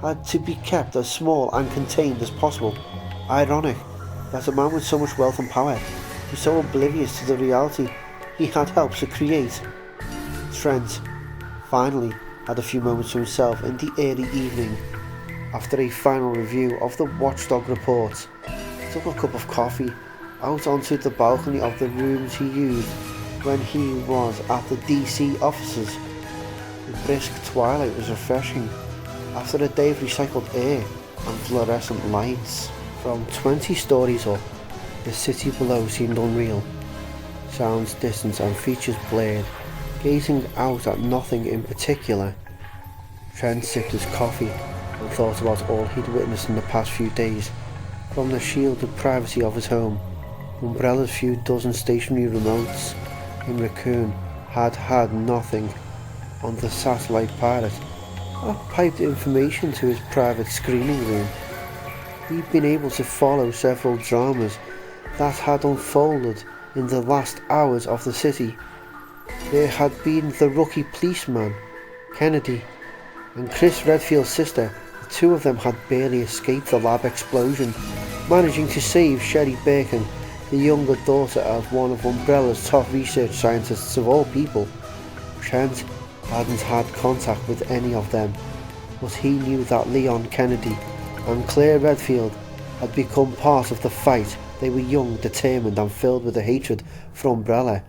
had to be kept as small and contained as possible. Ironic that a man with so much wealth and power was so oblivious to the reality he had helped to create. Trent finally had a few moments to himself in the early evening. After a final review of the Watchdog reports, he took a cup of coffee out onto the balcony of the rooms he used when he was at the DC offices. The brisk twilight was refreshing after a day of recycled air and fluorescent lights. From 20 stories up, the city below seemed unreal. Sounds distant and features blurred, gazing out at nothing in particular. Trent sipped his coffee and thought about all he'd witnessed in the past few days. From the shielded privacy of his home, Umbrella's few dozen stationary remotes in Raccoon had nothing on the satellite pirate that piped information to his private screening room. He'd been able to follow several dramas that had unfolded in the last hours of the city. There had been the rookie policeman, Kennedy, and Chris Redfield's sister. The two of them had barely escaped the lab explosion, managing to save Sherry Birkin, the younger daughter of one of Umbrella's top research scientists of all people. Trent hadn't had contact with any of them, but he knew that Leon Kennedy and Claire Redfield had become part of the fight. They were young, determined, and filled with a hatred for Umbrella.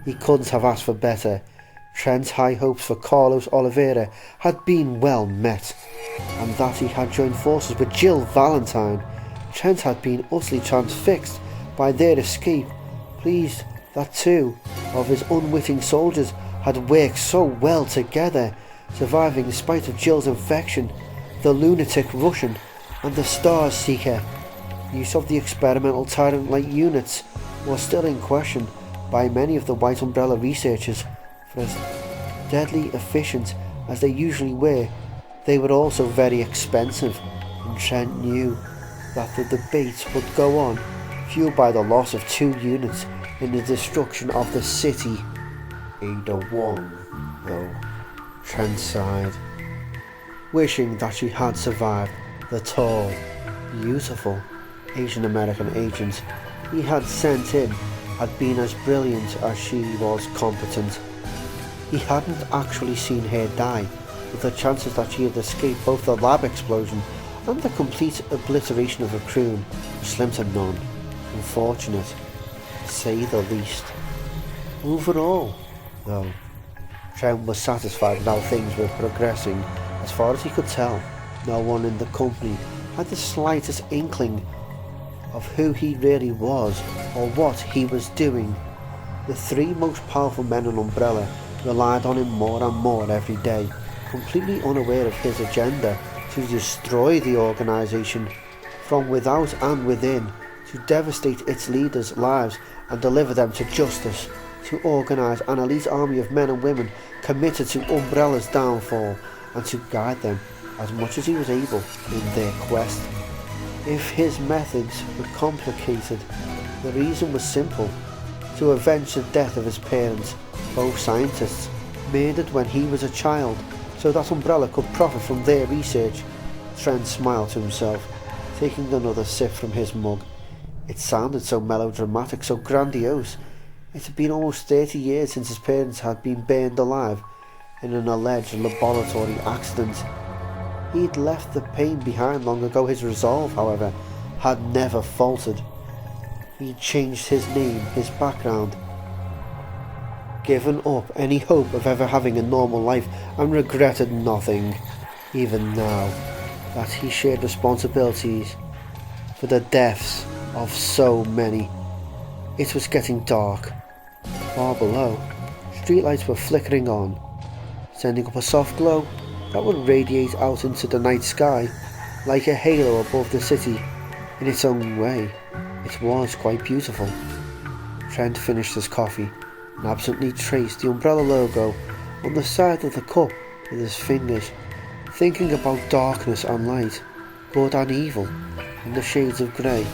He couldn't have asked for better. Trent's high hopes for Carlos Oliveira had been well met, and that he had joined forces with Jill Valentine. Trent had been utterly transfixed by their escape, pleased that two of his unwitting soldiers had worked so well together, surviving in spite of Jill's infection. The lunatic Russian and the Star Seeker. Use of the experimental Tyrant-like units was still in question by many of the White Umbrella researchers. For as deadly efficient as they usually were, they were also very expensive, and Trent knew that the debate would go on, fueled by the loss of 2 units in the destruction of the city. Ada won, though. Trent sighed, wishing that she had survived. The tall, beautiful Asian American agent he had sent in had been as brilliant as she was competent. He hadn't actually seen her die, but the chances that she had escaped both the lab explosion and the complete obliteration of Raccoon were slim to none. Unfortunate, to say the least. Overall, though, Trent was satisfied with how things were progressing. As far as he could tell, no one in the company had the slightest inkling of who he really was or what he was doing. The 3 most powerful men in Umbrella relied on him more and more every day, completely unaware of his agenda to destroy the organisation from without and within, to devastate its leaders' lives and deliver them to justice, to organise an elite army of men and women committed to Umbrella's downfall, and to guide them as much as he was able in their quest. If his methods were complicated, the reason was simple: to avenge the death of his parents, both scientists, murdered when he was a child, so that Umbrella could profit from their research. Trent smiled to himself, taking another sip from his mug. It sounded so melodramatic, so grandiose. It had been almost 30 years since his parents had been burned alive in an alleged laboratory accident. He'd left the pain behind long ago. His resolve, however, had never faltered. He'd changed his name, his background, given up any hope of ever having a normal life, and regretted nothing, even now that he shared responsibilities for the deaths of so many. It was getting dark. Far below, streetlights were flickering on, sending up a soft glow that would radiate out into the night sky like a halo above the city. In its own way, it was quite beautiful. Trent finished his coffee and absently traced the Umbrella logo on the side of the cup with his fingers, thinking about darkness and light, good and evil, and the shades of grey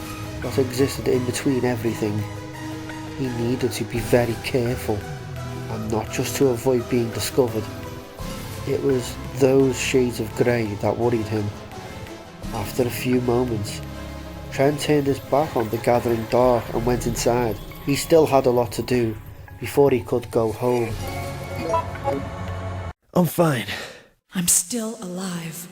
that existed in between everything. He needed to be very careful, and not just to avoid being discovered. It was those shades of grey that worried him. After a few moments, Trent turned his back on the gathering dark and went inside. He still had a lot to do before he could go home. I'm fine. I'm still alive.